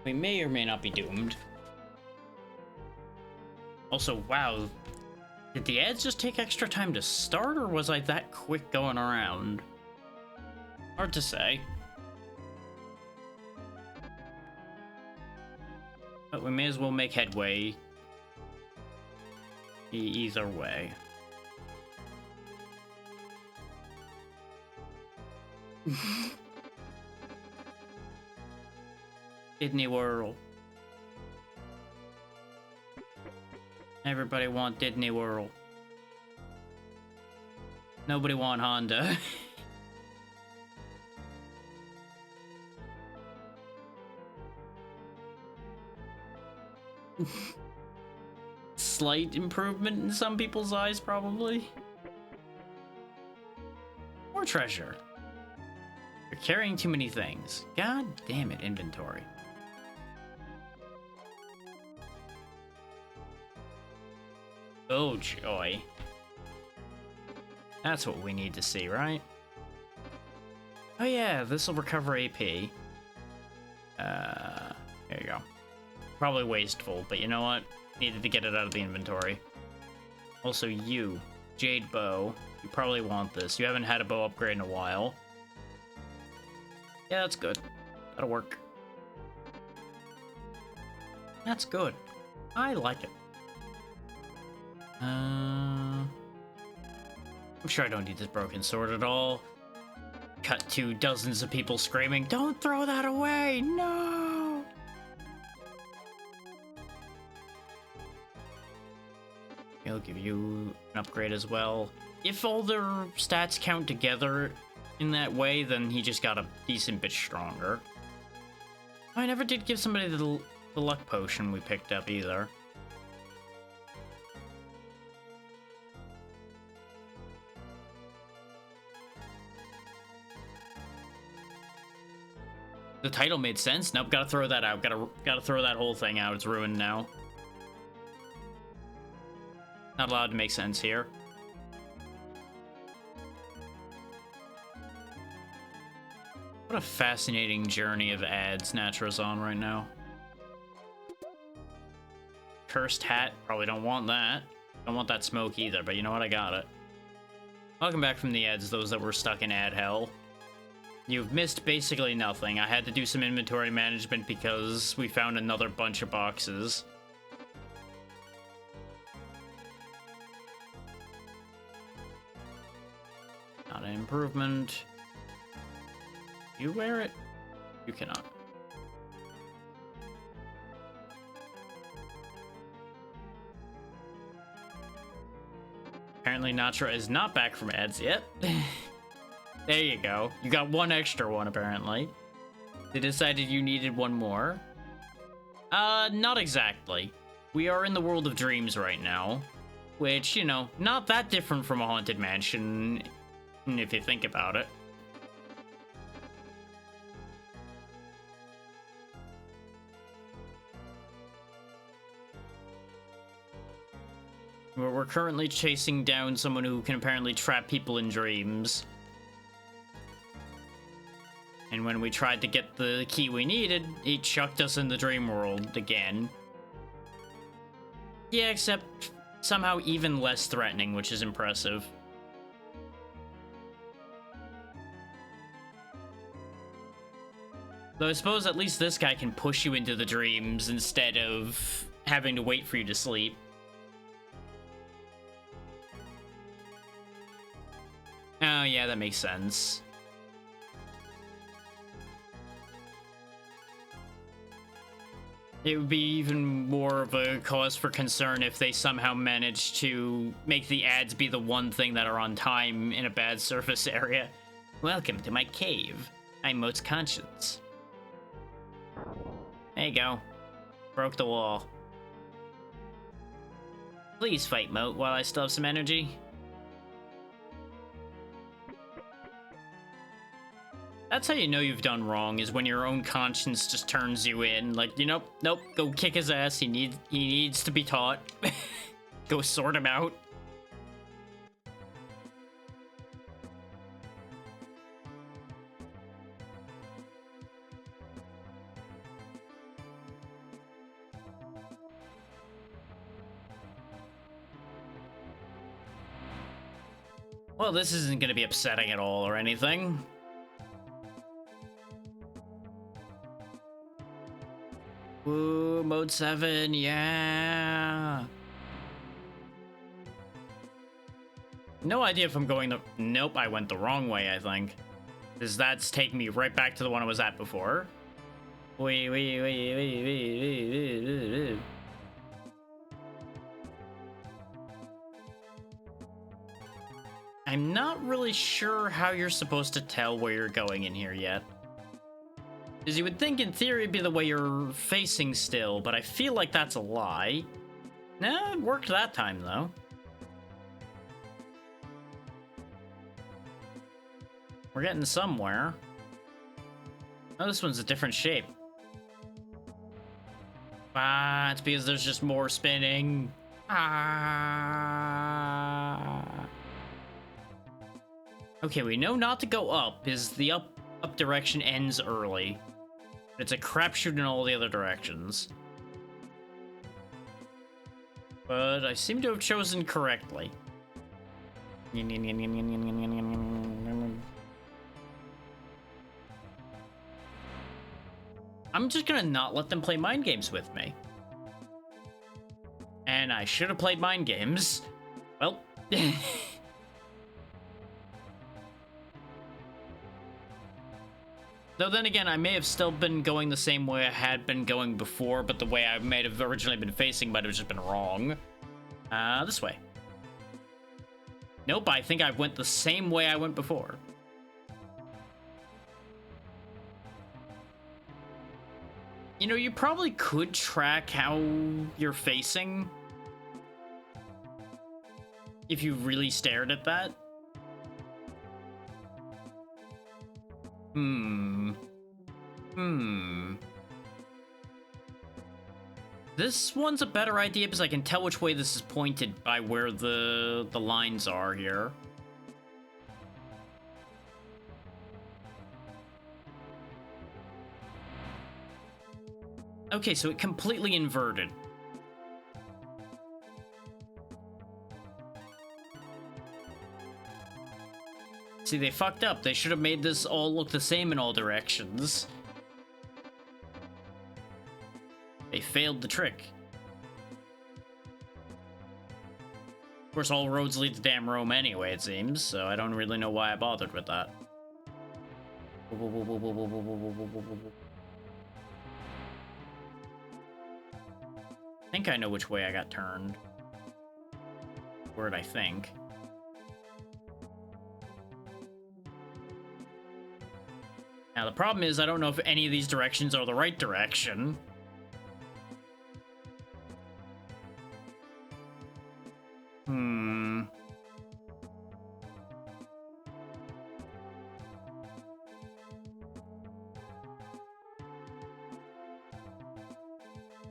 We may or may not be doomed. Also, wow. Did the ads just take extra time to start, or was I that quick going around? Hard to say. But we may as well make headway. Either way. Disney World. Everybody want Disney World. Nobody want Honda. Slight improvement in some people's eyes, probably. More treasure. You're carrying too many things. God damn it, inventory. Oh, joy. That's what we need to see, right? Oh yeah, this'll recover AP. There you go. Probably wasteful, but you know what? Needed to get it out of the inventory. Also, you, Jade Bow, you probably want this. You haven't had a bow upgrade in a while. Yeah, that's good. That'll work. That's good. I like it. I'm sure I don't need this broken sword at all. Cut to dozens of people screaming, "Don't throw that away! No!" I'll give you an upgrade as well. If all their stats count together in that way, then he just got a decent bit stronger. I never did give somebody the luck potion we picked up either. The title made sense. Nope, gotta throw that out. Gotta throw that whole thing out. It's ruined now. Not allowed to make sense here. What a fascinating journey of ads Natra's on right now. Cursed hat. Probably don't want that. Don't want that smoke either, but you know what? I got it. Welcome back from the ads, those that were stuck in ad hell. You've missed basically nothing. I had to do some inventory management because we found another bunch of boxes. Not an improvement. You wear it? You cannot. Apparently Natra is not back from ads yet. There you go. You got one extra one, apparently. They decided you needed one more. Not exactly. We are in the world of dreams right now. Which, you know, not that different from a haunted mansion, if you think about it. We're currently chasing down someone who can apparently trap people in dreams. And when we tried to get the key we needed, he chucked us in the dream world again. Yeah, except somehow even less threatening, which is impressive. Though I suppose at least this guy can push you into the dreams instead of having to wait for you to sleep. Oh, yeah, that makes sense. It would be even more of a cause for concern if they somehow managed to make the ads be the one thing that are on time in a bad surface area. Welcome to my cave. I'm Moat's conscience. There you go. Broke the wall. Please fight, Moat, while I still have some energy. That's how you know you've done wrong, is when your own conscience just turns you in. Like, you know, nope, go kick his ass. He needs to be taught. Go sort him out. Well, this isn't gonna be upsetting at all or anything. Ooh, mode 7, yeah. No idea if I'm going the... Nope, I went the wrong way, I think. Because that's taking me right back to the one I was at before. Wait. I'm not really sure how you're supposed to tell where you're going in here yet. Because you would think in theory it'd be the way you're facing still, but I feel like that's a lie. Nah, it worked that time though. We're getting somewhere. Oh, this one's a different shape. Ah, it's because there's just more spinning. Ah. Okay, we know not to go up, because the up direction ends early. It's a crapshoot in all the other directions. But I seem to have chosen correctly. I'm just gonna not let them play mind games with me. And I should have played mind games. Well... Though then again, I may have still been going the same way I had been going before, but the way I may have originally been facing might have just been wrong. This way. Nope, I think I went the same way I went before. You know, you probably could track how you're facing if you really stared at that. This one's a better idea because I can tell which way this is pointed by where the lines are here. Okay, so it completely inverted. See, they fucked up. They should have made this all look the same in all directions. They failed the trick. Of course, all roads lead to damn Rome anyway, it seems, so I don't really know why I bothered with that. I think I know which way I got turned. Word, I think. Now, the problem is I don't know if any of these directions are the right direction.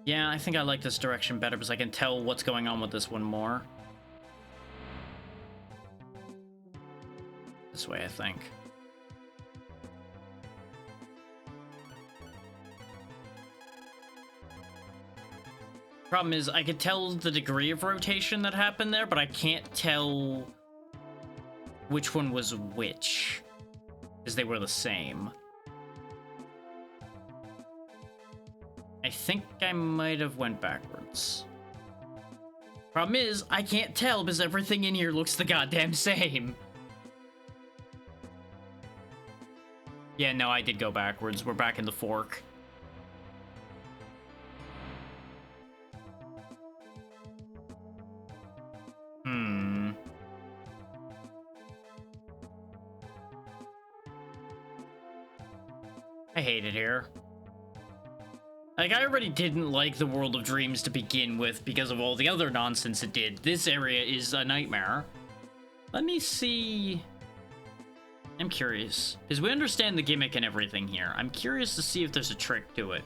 Yeah, I think I like this direction better because I can tell what's going on with this one more. This way, I think. Problem is, I could tell the degree of rotation that happened there, but I can't tell which one was which, because they were the same. I think I might have went backwards. Problem is, I can't tell because everything in here looks the goddamn same. Yeah, no, I did go backwards. We're back in the fork. I hate it here. Like, I already didn't like the World of Dreams to begin with because of all the other nonsense it did. This area is a nightmare. Let me see... I'm curious. Because we understand the gimmick and everything here. I'm curious to see if there's a trick to it.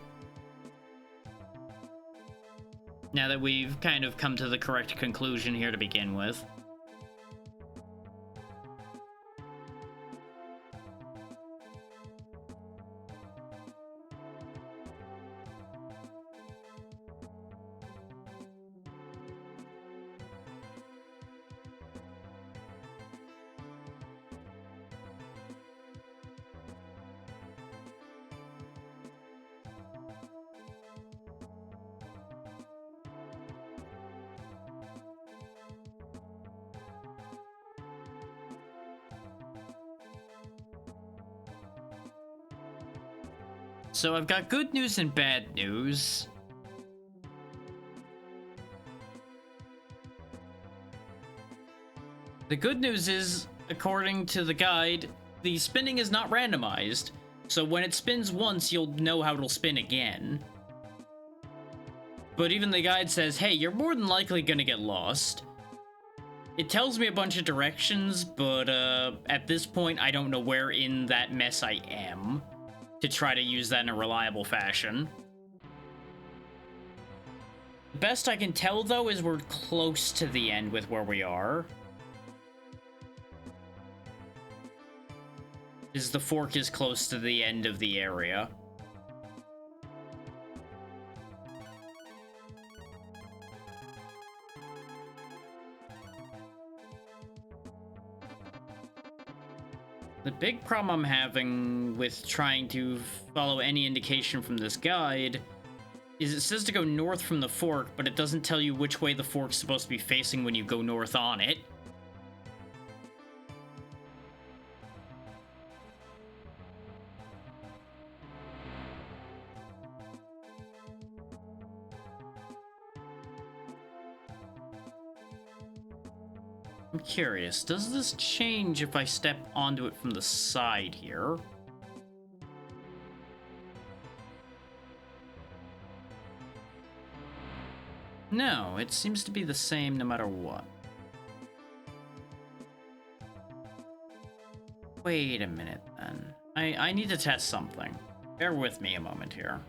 Now that we've kind of come to the correct conclusion here to begin with. So I've got good news and bad news. The good news is, according to the guide, the spinning is not randomized. So when it spins once, you'll know how it'll spin again. But even the guide says, hey, you're more than likely gonna get lost. It tells me a bunch of directions, but at this point, I don't know where in that mess I am to try to use that in a reliable fashion. The best I can tell, though, is we're close to the end with where we are. Is the fork is close to the end of the area. The big problem I'm having with trying to follow any indication from this guide is it says to go north from the fork, but it doesn't tell you which way the fork's supposed to be facing when you go north on it. I'm curious, does this change if I step onto it from the side here? No, it seems to be the same no matter what. Wait a minute, then. I need to test something. Bear with me a moment here.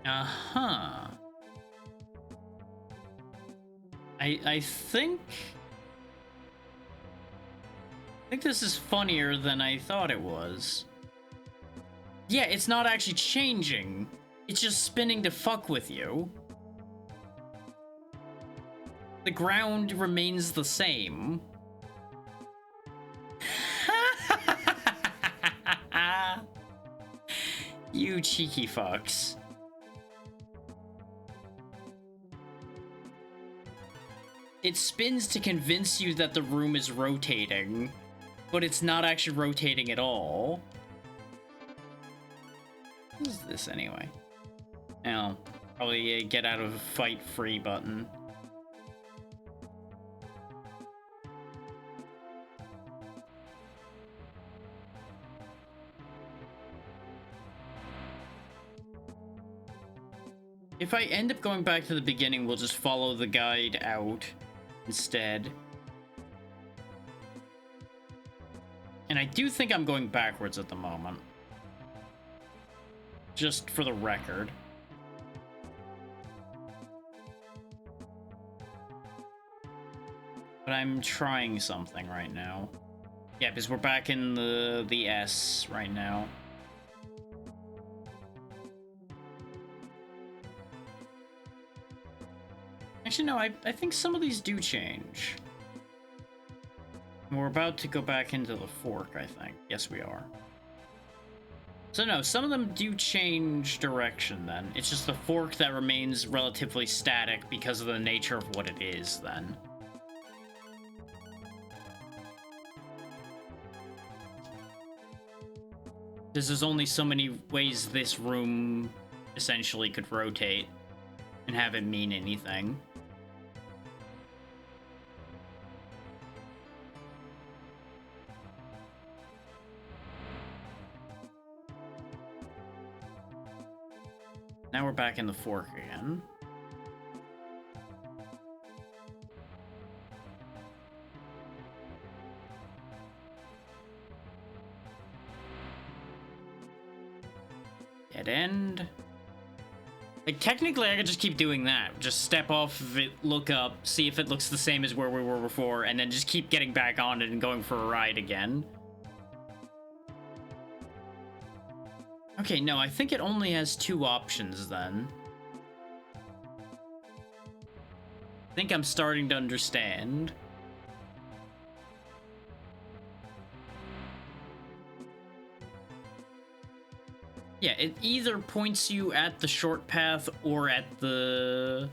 Uh-huh. I think this is funnier than I thought it was. Yeah, it's not actually changing. It's just spinning to fuck with you. The ground remains the same. You cheeky fucks. It spins to convince you that the room is rotating, but it's not actually rotating at all. What is this anyway? Oh, probably a get out of fight free button. If I end up going back to the beginning, we'll just follow the guide out instead. And I do think I'm going backwards at the moment. Just for the record. But I'm trying something right now. Yeah, because we're back in the S right now. Actually, no, I think some of these do change. We're about to go back into the fork, I think. Yes, we are. So no, some of them do change direction then. It's just the fork that remains relatively static because of the nature of what it is then. There's only so many ways this room essentially could rotate and have it mean anything. Now we're back in the fork again. Dead end. Like, technically, I could just keep doing that. Just step off of it, look up, see if it looks the same as where we were before, and then just keep getting back on it and going for a ride again. Okay, no, I think it only has 2 options then. I think I'm starting to understand. Yeah, it either points you at the short path or at the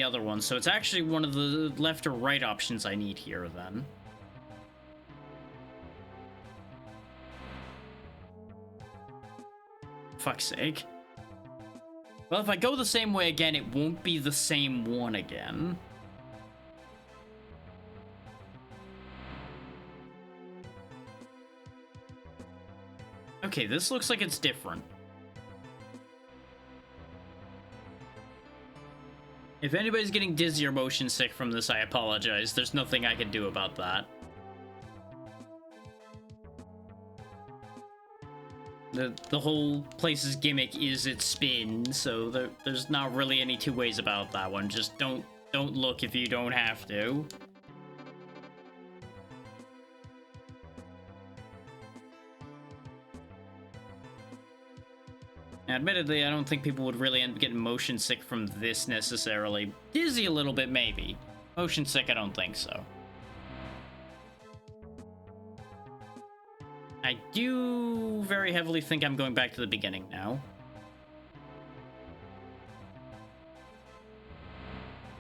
other one. So it's actually one of the left or right options I need here then. Fuck's sake. Well, if I go the same way again, it won't be the same one again. Okay, this looks like it's different. If anybody's getting dizzy or motion sick from this, I apologize. There's nothing I can do about that. The whole place's gimmick is its spin, so there's not really any 2 ways about that one. Just don't look if you don't have to. Now, admittedly, I don't think people would really end up getting motion sick from this necessarily. Dizzy a little bit, maybe. Motion sick, I don't think so. I do very heavily think I'm going back to the beginning now.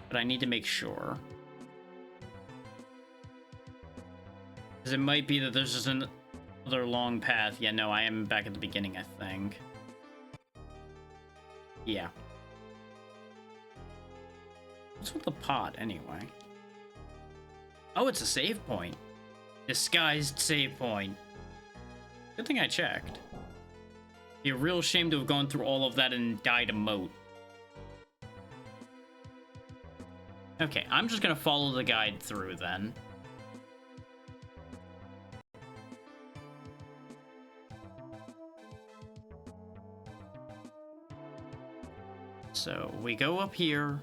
But I need to make sure. Because it might be that there's just another long path. Yeah, no, I am back at the beginning, I think. Yeah. What's with the pot, anyway? Oh, it's a save point. Disguised save point. Good thing I checked. Be a real shame to have gone through all of that and died a moat. Okay, I'm just gonna follow the guide through then. So we go up here,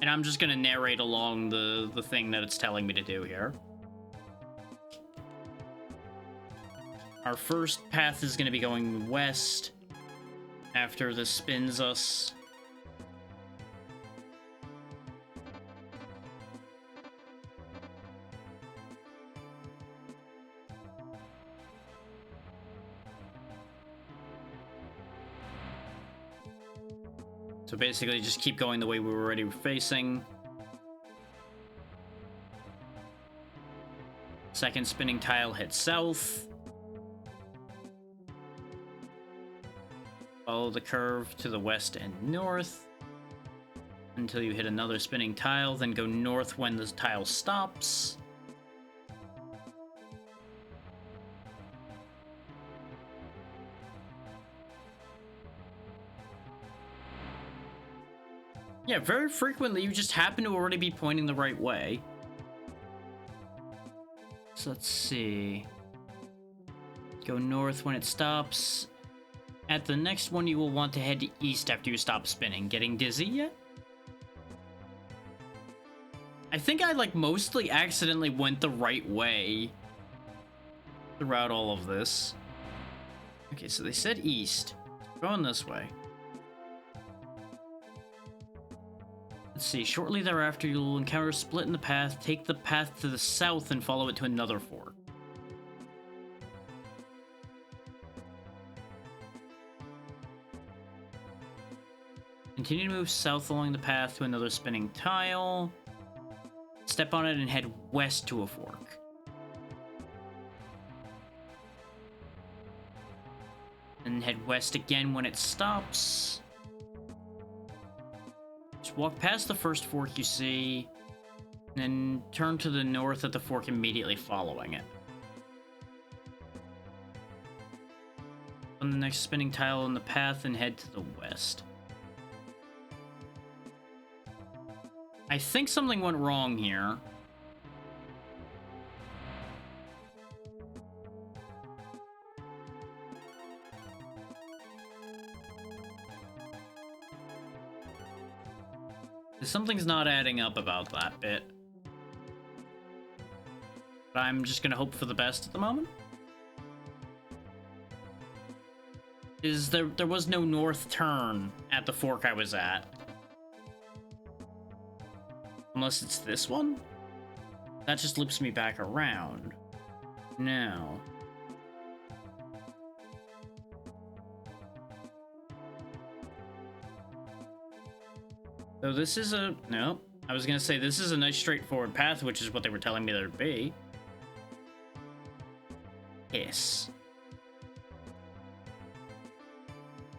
and I'm just gonna narrate along the thing that it's telling me to do here. Our first path is gonna be going west after this spins us. So basically, just keep going the way we were already facing. Second spinning tile hits south. Follow the curve to the west and north until you hit another spinning tile, then go north when the tile stops. Yeah, very frequently you just happen to already be pointing the right way. So let's see. Go north when it stops. At the next one, you will want to head east after you stop spinning. Getting dizzy yet? I think I, like, mostly accidentally went the right way throughout all of this. Okay, so they said east. Going this way. Let's see. Shortly thereafter, you'll encounter a split in the path. Take the path to the south and follow it to another fork. Continue to move south along the path to another spinning tile. Step on it and head west to a fork. And head west again when it stops. Just walk past the first fork you see, and then turn to the north at the fork immediately following it. On the next spinning tile on the path and head to the west. I think something went wrong here. Something's not adding up about that bit. But I'm just gonna hope for the best at the moment. There was no north turn at the fork I was at. Unless it's this one? That just loops me back around. No. So this is a... No. I was gonna say, this is a nice straightforward path, which is what they were telling me there'd be. Yes.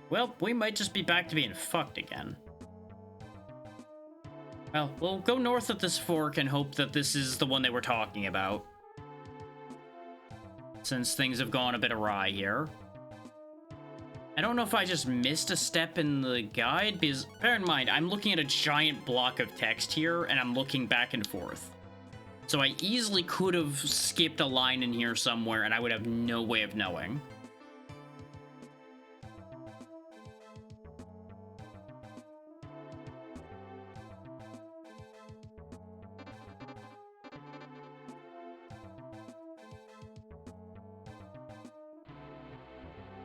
Well, we might just be back to being fucked again. Well, we'll go north at this fork and hope that this is the one they were talking about. Since things have gone a bit awry here. I don't know if I just missed a step in the guide, because bear in mind, I'm looking at a giant block of text here, and I'm looking back and forth. So I easily could have skipped a line in here somewhere, and I would have no way of knowing.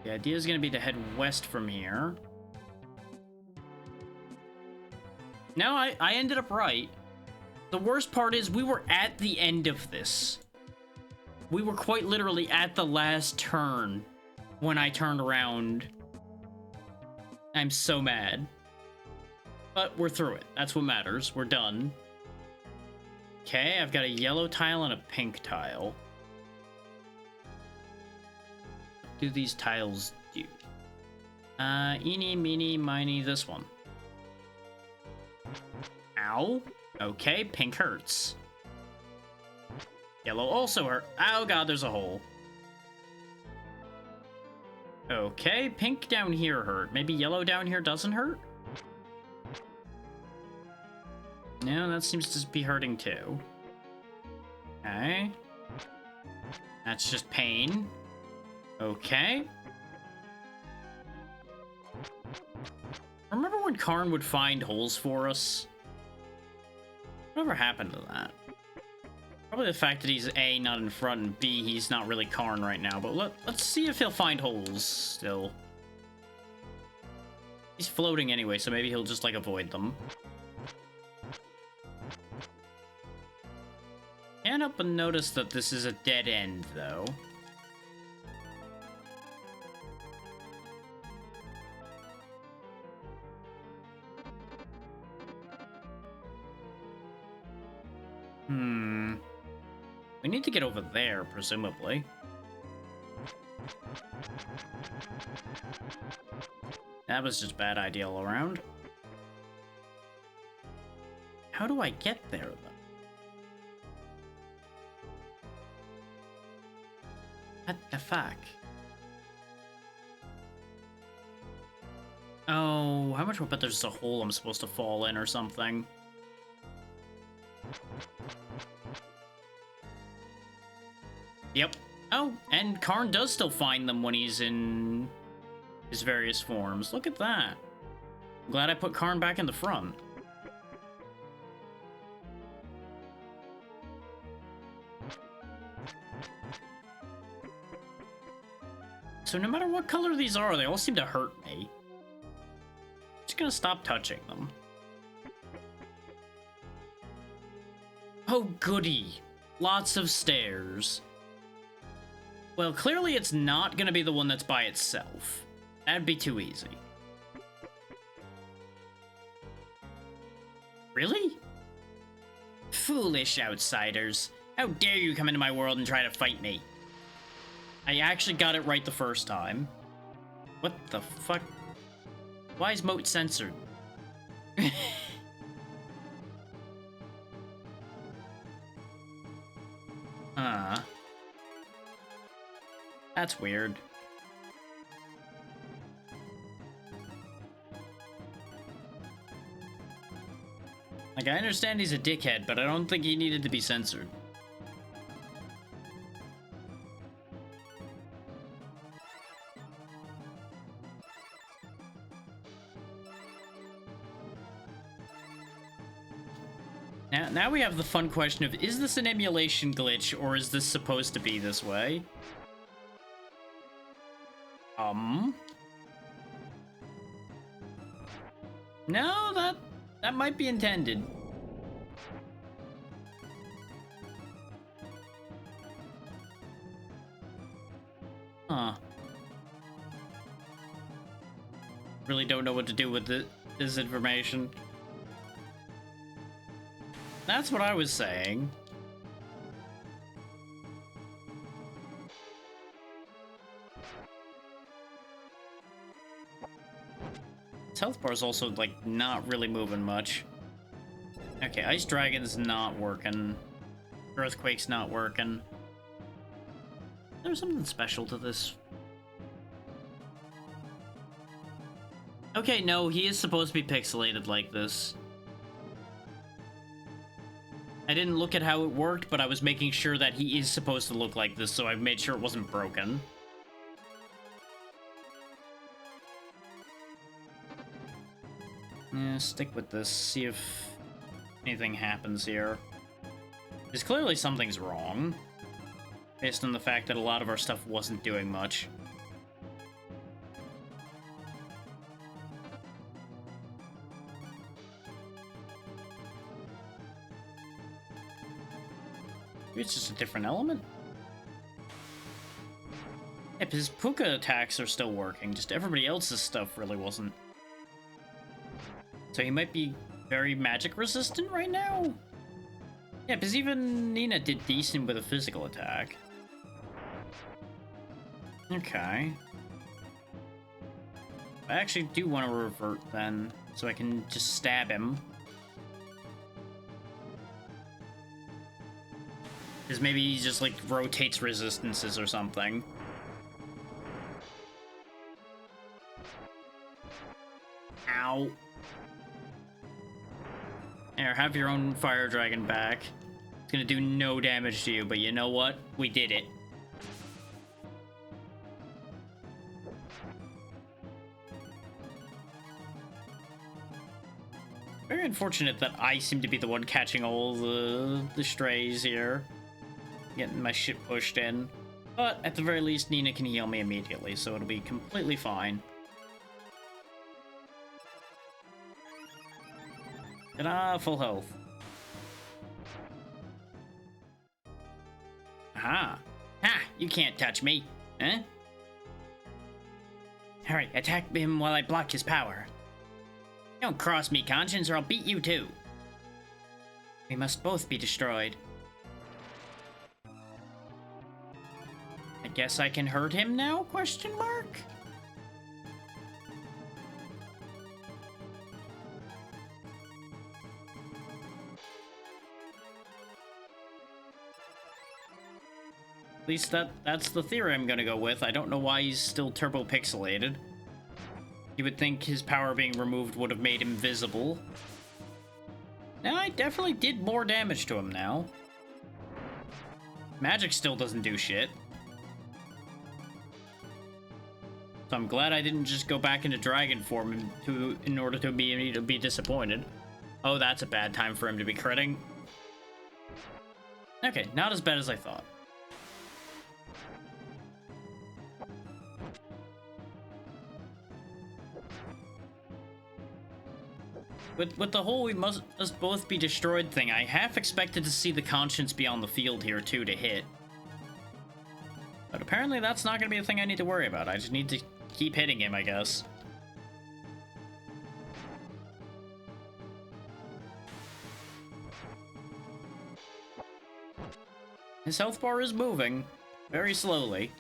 The idea is going to be to head west from here. No, I ended up right. The worst part is we were at the end of this. We were quite literally at the last turn when I turned around. I'm so mad. But we're through it. That's what matters. We're done. Okay, I've got a yellow tile and a pink tile. Do these tiles do? Eeny, meeny, miny, this one. Ow. Okay, pink hurts. Yellow also hurt. Oh god, there's a hole. Okay, pink down here hurt. Maybe yellow down here doesn't hurt? No, that seems to be hurting too. Okay. That's just pain. Okay. Remember when Karn would find holes for us? Whatever happened to that? Probably the fact that he's A, not in front, and B, he's not really Karn right now, but let's see if he'll find holes still. He's floating anyway, so maybe he'll just, like, avoid them. Can't help but notice that this is a dead end, though. We need to get over there, presumably. That was just bad idea all around. How do I get there, though? What the fuck? Oh, how much will bet there's a hole I'm supposed to fall in or something? Yep. Oh, and Karn does still find them when he's in his various forms. Look at that. I'm glad I put Karn back in the front. So no matter what color these are, they all seem to hurt me. Just gonna stop touching them. Oh goody. Lots of stairs. Well, clearly it's not gonna be the one that's by itself. That'd be too easy. Really? Foolish outsiders. How dare you come into my world and try to fight me? I actually got it right the first time. What the fuck? Why is Moat censored? That's weird. Like, I understand he's a dickhead, but I don't think he needed to be censored. Now we have the fun question of, is this an emulation glitch, or is this supposed to be this way? No, that might be intended. Huh. Really don't know what to do with this information. That's what I was saying. His health bar is also, like, not really moving much. Okay, Ice Dragon's not working. Earthquake's not working. There's something special to this. Okay, no, he is supposed to be pixelated like this. I didn't look at how it worked, but I was making sure that he is supposed to look like this, so I made sure it wasn't broken. Yeah, stick with this, see if anything happens here. Because clearly something's wrong, based on the fact that a lot of our stuff wasn't doing much. Maybe it's just a different element? Yeah, his Puka attacks are still working, just everybody else's stuff really wasn't. So he might be very magic resistant right now? Yeah, because even Nina did decent with a physical attack. Okay. I actually do want to revert then, so I can just stab him. Because maybe he just, like, rotates resistances or something. Ow. There, have your own fire dragon back. It's gonna do no damage to you, but you know what? We did it. Very unfortunate that I seem to be the one catching all the strays here. Getting my shit pushed in. But at the very least, Nina can heal me immediately, so it'll be completely fine. Ta-da! Full health. Aha! Ha! You can't touch me! Huh? Hurry, attack him while I block his power. Don't cross me, Conscience, or I'll beat you too. We must both be destroyed. I guess I can hurt him now? Question mark? At least that's the theory I'm gonna go with. I don't know why he's still turbo pixelated. You would think his power being removed would have made him visible. Now, I definitely did more damage to him now. Magic still doesn't do shit. So I'm glad I didn't just go back into dragon form in order to be disappointed. Oh, that's a bad time for him to be critting. Okay, not as bad as I thought. With the whole we must both be destroyed thing, I half expected to see the conscience be on the field here too to hit. But apparently that's not going to be a thing I need to worry about. I just need to keep hitting him, I guess. His health bar is moving, very slowly.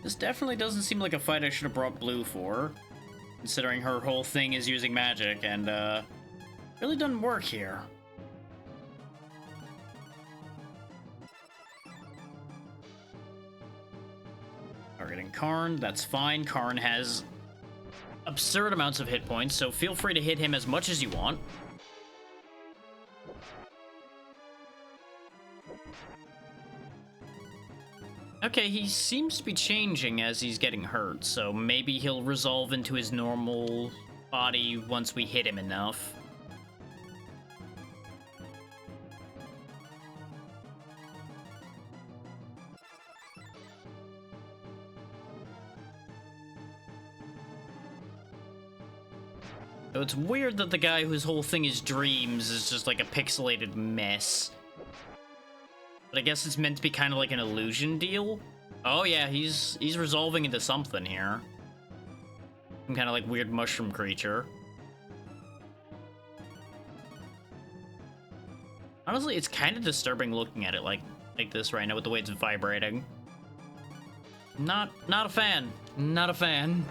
This definitely doesn't seem like a fight I should have brought Blue for, considering her whole thing is using magic, and, really doesn't work here. Targeting Karn, that's fine. Karn has absurd amounts of hit points, so feel free to hit him as much as you want. Okay, he seems to be changing as he's getting hurt, so maybe he'll resolve into his normal body once we hit him enough. So it's weird that the guy whose whole thing is dreams is just like a pixelated mess. But I guess it's meant to be kind of like an illusion deal. Oh yeah, he's resolving into something here. Some kind of like weird mushroom creature. Honestly, it's kind of disturbing looking at it like this right now with the way it's vibrating. Not a fan. Not a fan.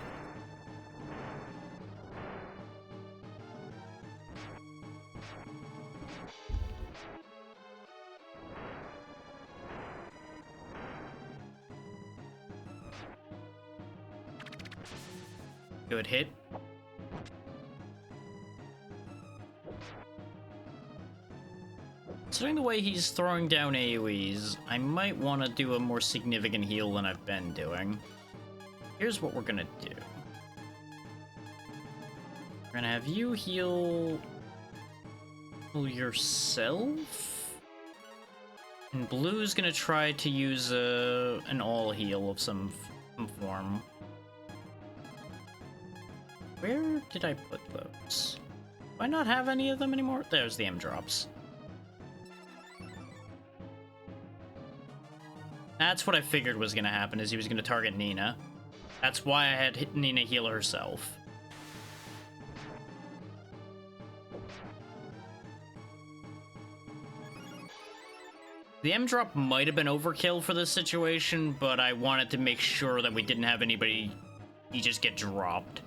Good hit. Considering the way he's throwing down AoEs, I might want to do a more significant heal than I've been doing. Here's what we're gonna do. We're gonna have you heal yourself? And Blue's gonna try to use an all heal of some form. Where did I put those? Do I not have any of them anymore? There's the M-drops. That's what I figured was gonna happen, is he was gonna target Nina. That's why I had Nina heal herself. The M-drop might have been overkill for this situation, but I wanted to make sure that we didn't have anybody just get dropped.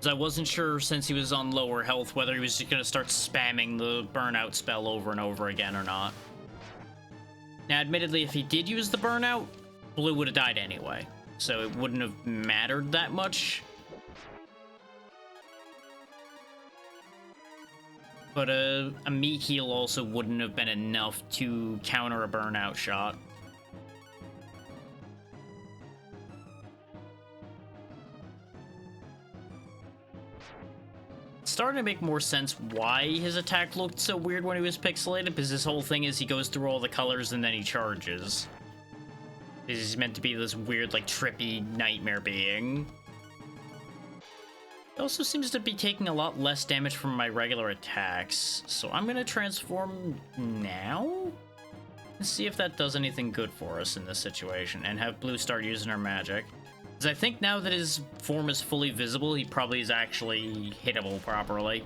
I wasn't sure, since he was on lower health, whether he was just gonna start spamming the burnout spell over and over again or not. Now, admittedly, if he did use the burnout, Blue would have died anyway, so it wouldn't have mattered that much. But a meat heal also wouldn't have been enough to counter a burnout shot. Starting to make more sense why his attack looked so weird when he was pixelated, because his whole thing is he goes through all the colors and then he charges. He's meant to be this weird, like, trippy nightmare being. He also seems to be taking a lot less damage from my regular attacks, so I'm gonna transform now? And see if that does anything good for us in this situation, and have Blue start using her magic. Because I think now that his form is fully visible, he probably is actually hittable properly.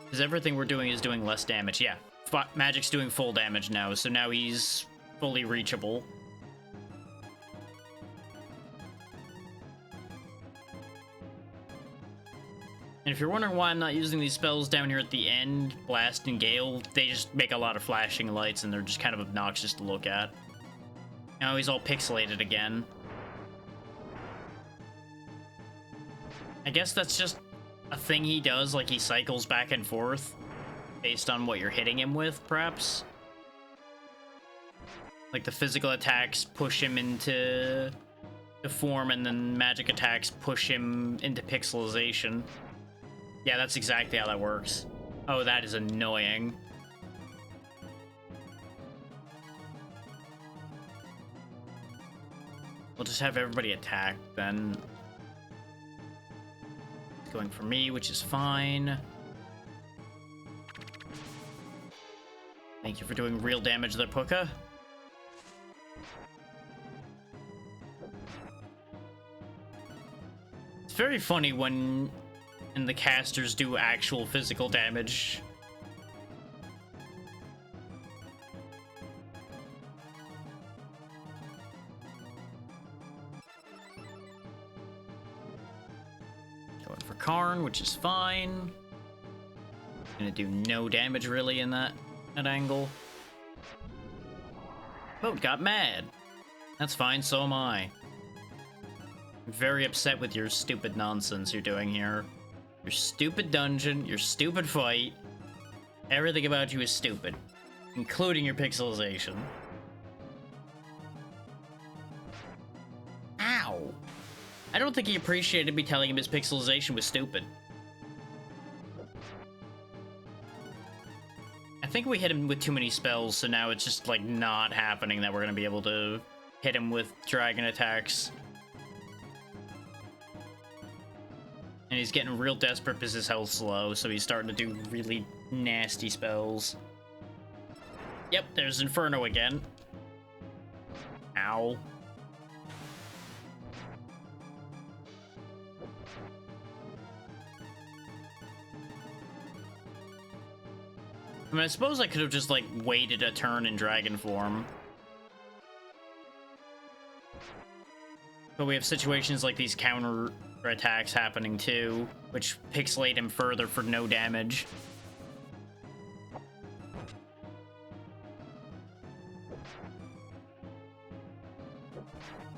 Because everything we're doing is doing less damage. Yeah, magic's doing full damage now, so now he's fully reachable. And if you're wondering why I'm not using these spells down here at the end, Blast and Gale, they just make a lot of flashing lights and they're just kind of obnoxious to look at. Now he's all pixelated again. I guess that's just a thing he does, like he cycles back and forth based on what you're hitting him with, perhaps. Like the physical attacks push him into the form and then magic attacks push him into pixelization. Yeah, that's exactly how that works. Oh, that is annoying. We'll just have everybody attack then. It's going for me, which is fine. Thank you for doing real damage there, Puka. It's very funny when the casters do actual physical damage. Going for Karn, which is fine. Gonna do no damage really in that angle. Boat got mad. That's fine, so am I. I'm very upset with your stupid nonsense you're doing here. Your stupid dungeon, your stupid fight. Everything about you is stupid, including your pixelization. Ow! I don't think he appreciated me telling him his pixelization was stupid. I think we hit him with too many spells, so now it's just like not happening that we're gonna be able to hit him with dragon attacks. And he's getting real desperate because his health's low, so he's starting to do really nasty spells. Yep, there's Inferno again. Ow. I mean, I suppose I could have just, like, waited a turn in dragon form. But we have situations like these counter attacks happening too, which pixelate him further for no damage.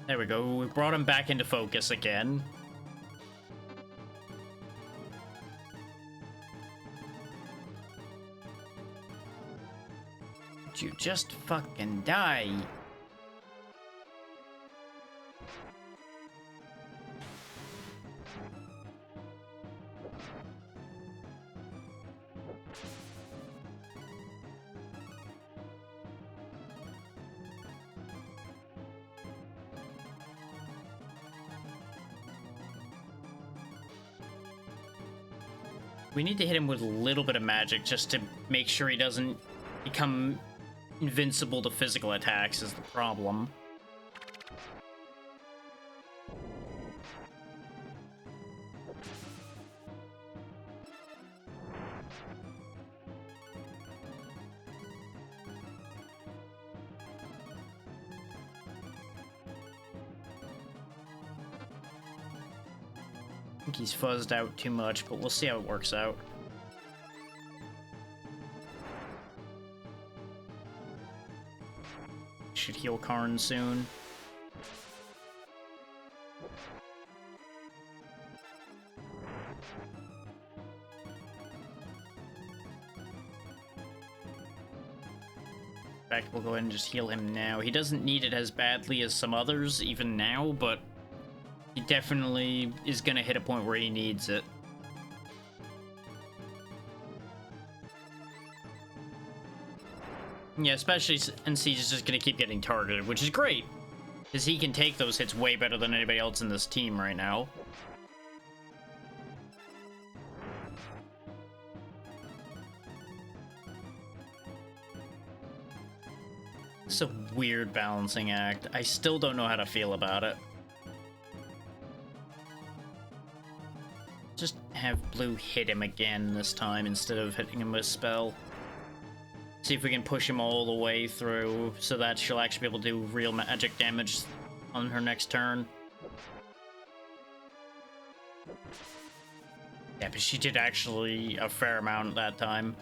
There we go, we brought him back into focus again. Would you just fucking die? We need to hit him with a little bit of magic just to make sure he doesn't become invincible to physical attacks is the problem. I think he's fuzzed out too much, but we'll see how it works out. Should heal Karn soon. In fact, we'll go ahead and just heal him now. He doesn't need it as badly as some others, even now, but he definitely is gonna hit a point where he needs it. Yeah, especially since he's just gonna keep getting targeted, which is great, because he can take those hits way better than anybody else in this team right now. It's a weird balancing act. I still don't know how to feel about it. Just have blue hit him again this time instead of hitting him with a spell. See if we can push him all the way through so that she'll actually be able to do real magic damage on her next turn. Yeah, but she did actually a fair amount that time.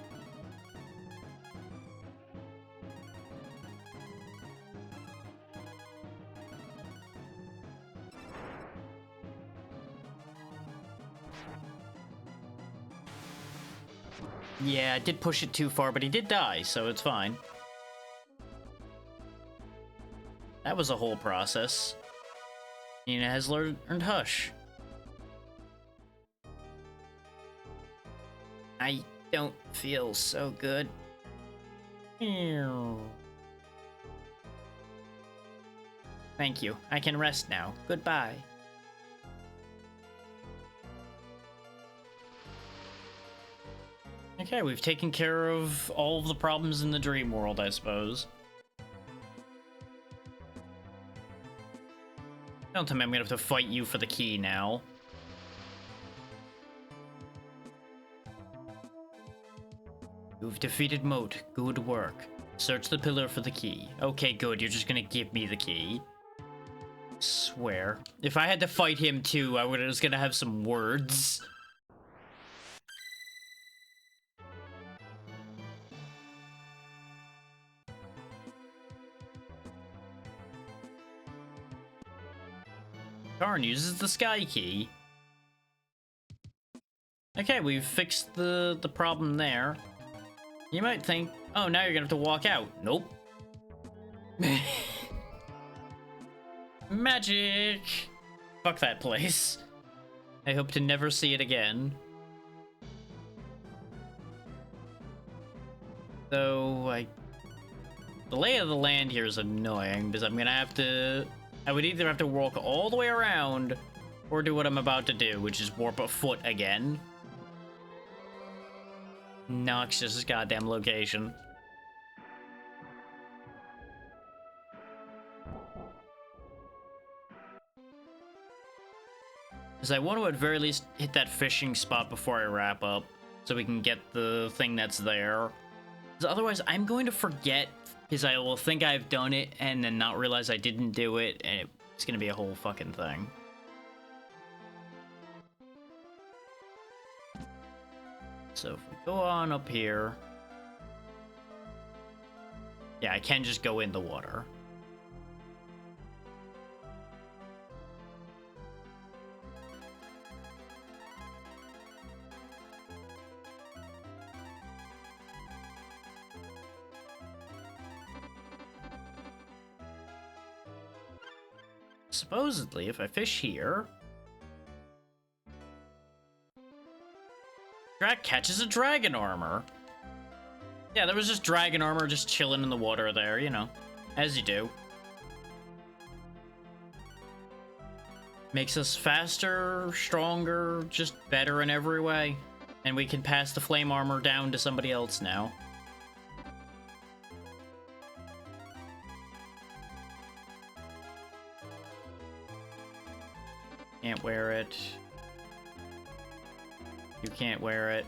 Yeah, I did push it too far, but he did die, so it's fine. That was a whole process. Nina has learned Hush. I don't feel so good. Thank you. I can rest now. Goodbye. Okay, we've taken care of all of the problems in the dream world, I suppose. Don't tell me I'm gonna have to fight you for the key now. You've defeated Moat. Good work. Search the pillar for the key. Okay, good. You're just gonna give me the key. Swear. If I had to fight him too, I was gonna have some words. Karn uses the sky key. Okay, we've fixed the problem there. You might think, oh, now you're gonna have to walk out. Nope. Magic! Fuck that place. I hope to never see it again. So, the lay of the land here is annoying, because I'm gonna have to... I would either have to walk all the way around, or do what I'm about to do, which is warp a foot again. Noxious goddamn location. Because I want to at very least hit that fishing spot before I wrap up, so we can get the thing that's there. Because otherwise, I'm going to forget, because I will think I've done it, and then not realize I didn't do it, and it's going to be a whole fucking thing. So if we go on up here... Yeah, I can just go in the water. Supposedly, if I fish here... Drak catches a dragon armor. Yeah, there was just dragon armor just chilling in the water there, you know. As you do. Makes us faster, stronger, just better in every way. And we can pass the flame armor down to somebody else now. Can't wear it. You can't wear it.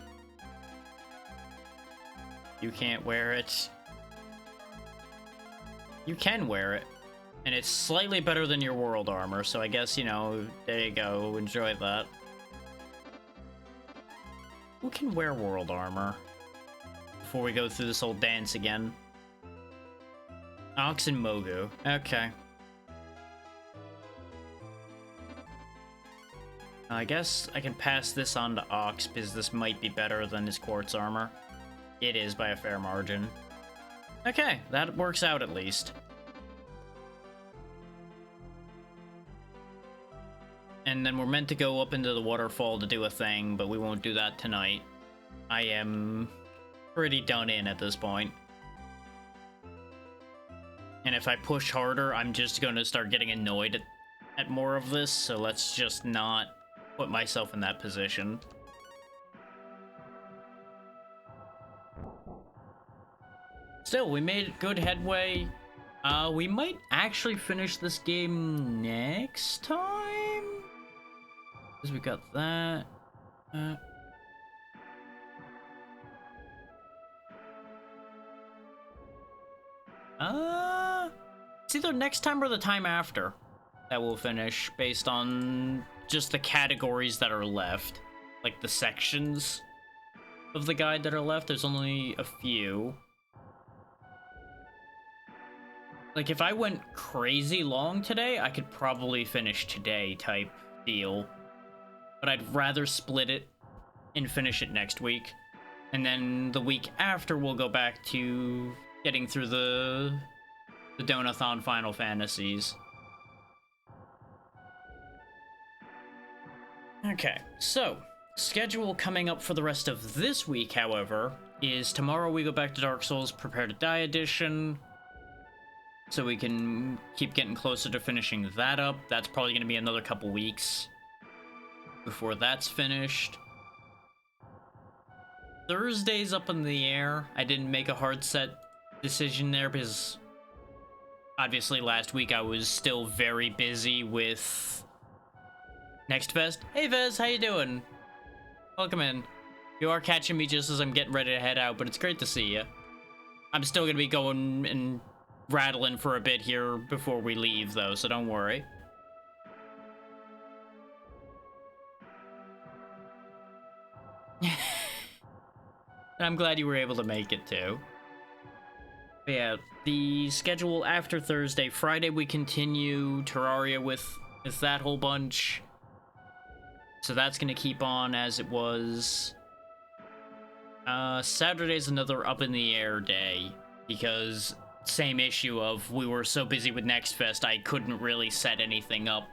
You can't wear it. You can wear it. And it's slightly better than your world armor, so I guess, you know, there you go. Enjoy that. Who can wear world armor? Before we go through this whole dance again. Ox and Mogu. Okay. I guess I can pass this on to Ox, because this might be better than his quartz armor. It is, by a fair margin. Okay, that works out at least. And then we're meant to go up into the waterfall to do a thing, but we won't do that tonight. I am pretty done in at this point. And if I push harder, I'm just going to start getting annoyed at more of this, so let's just not put myself in that position. Still, we made good headway. We might actually finish this game next time? Because we got that. It's either next time or the time after that we'll finish, based on just the categories that are left. Like the sections of the guide that are left, there's only a few. Like, if I went crazy long today, I could probably finish today type deal. But I'd rather split it and finish it next week. And then the week after, we'll go back to getting through the Donathon Final Fantasies. Okay, so schedule coming up for the rest of this week, however, is tomorrow we go back to Dark Souls Prepare to Die Edition, so we can keep getting closer to finishing that up. That's probably going to be another couple weeks before that's finished. Thursday's up in the air. I didn't make a hard set decision there because obviously last week I was still very busy with Next Fest. Hey Vez, how you doing? Welcome in. You are catching me just as I'm getting ready to head out, but it's great to see you. I'm still gonna be going and rattling for a bit here before we leave though, so don't worry. I'm glad you were able to make it too. But yeah, the schedule after Thursday, Friday we continue Terraria with that whole bunch. So that's gonna keep on as it was. Saturday's another up in the air day because same issue of we were so busy with Next Fest I couldn't really set anything up.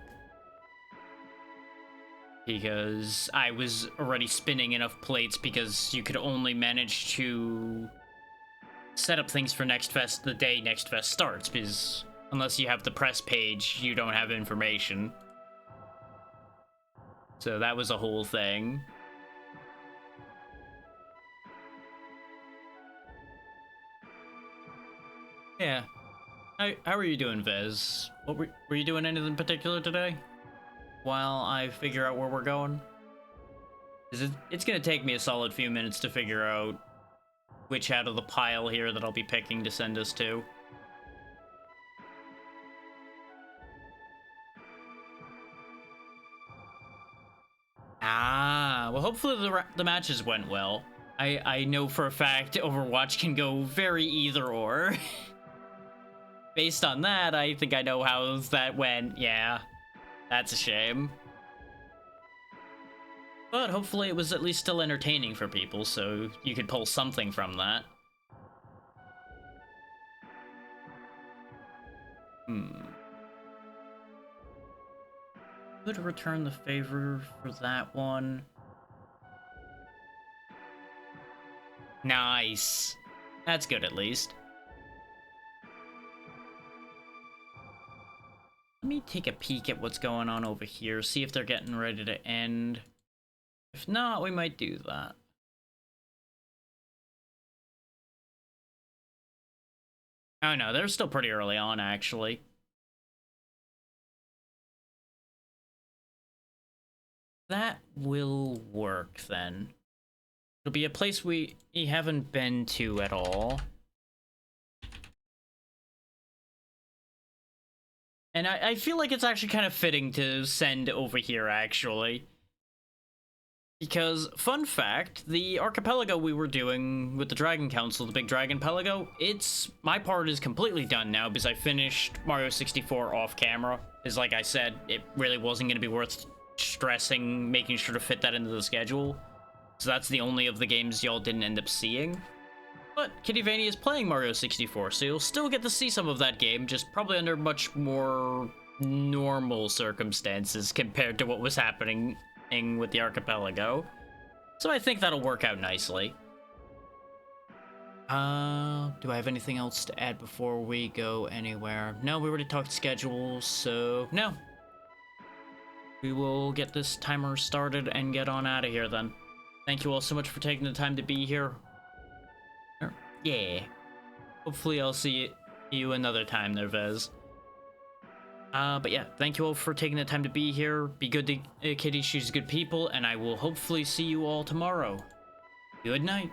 Because I was already spinning enough plates because you could only manage to set up things for Next Fest the day Next Fest starts, because unless you have the press page, you don't have information. So that was a whole thing. Yeah. How are you doing, Vez? What were you doing anything particular today? While I figure out where we're going? It's gonna take me a solid few minutes to figure out which out of the pile here that I'll be picking to send us to. Ah, well hopefully the matches went well. I know for a fact Overwatch can go very either or. Based on that, I think I know how that went, yeah. That's a shame. But hopefully it was at least still entertaining for people, so you could pull something from that. Could return the favor for that one. Nice. That's good at least. Let me take a peek at what's going on over here, see if they're getting ready to end. If not, we might do that. Oh no, they're still pretty early on, actually. That will work, then. It'll be a place we haven't been to at all. And I feel like it's actually kind of fitting to send over here, actually. Because, fun fact, the archipelago we were doing with the Dragon Council, the Big Dragon Pelago, my part is completely done now because I finished Mario 64 off camera. Because, like I said, it really wasn't going to be worth stressing, making sure to fit that into the schedule. So that's the only of the games y'all didn't end up seeing. But Kitty Vania is playing Mario 64, so you'll still get to see some of that game, just probably under much more normal circumstances compared to what was happening with the archipelago. So I think that'll work out nicely. Do I have anything else to add before we go anywhere? No, we already talked schedules, so no. We will get this timer started and get on out of here then. Thank you all so much for taking the time to be here. Yeah. Hopefully I'll see you another time there, Vez. But yeah, thank you all for taking the time to be here. Be good to Kitty, she's good people, and I will hopefully see you all tomorrow. Good night.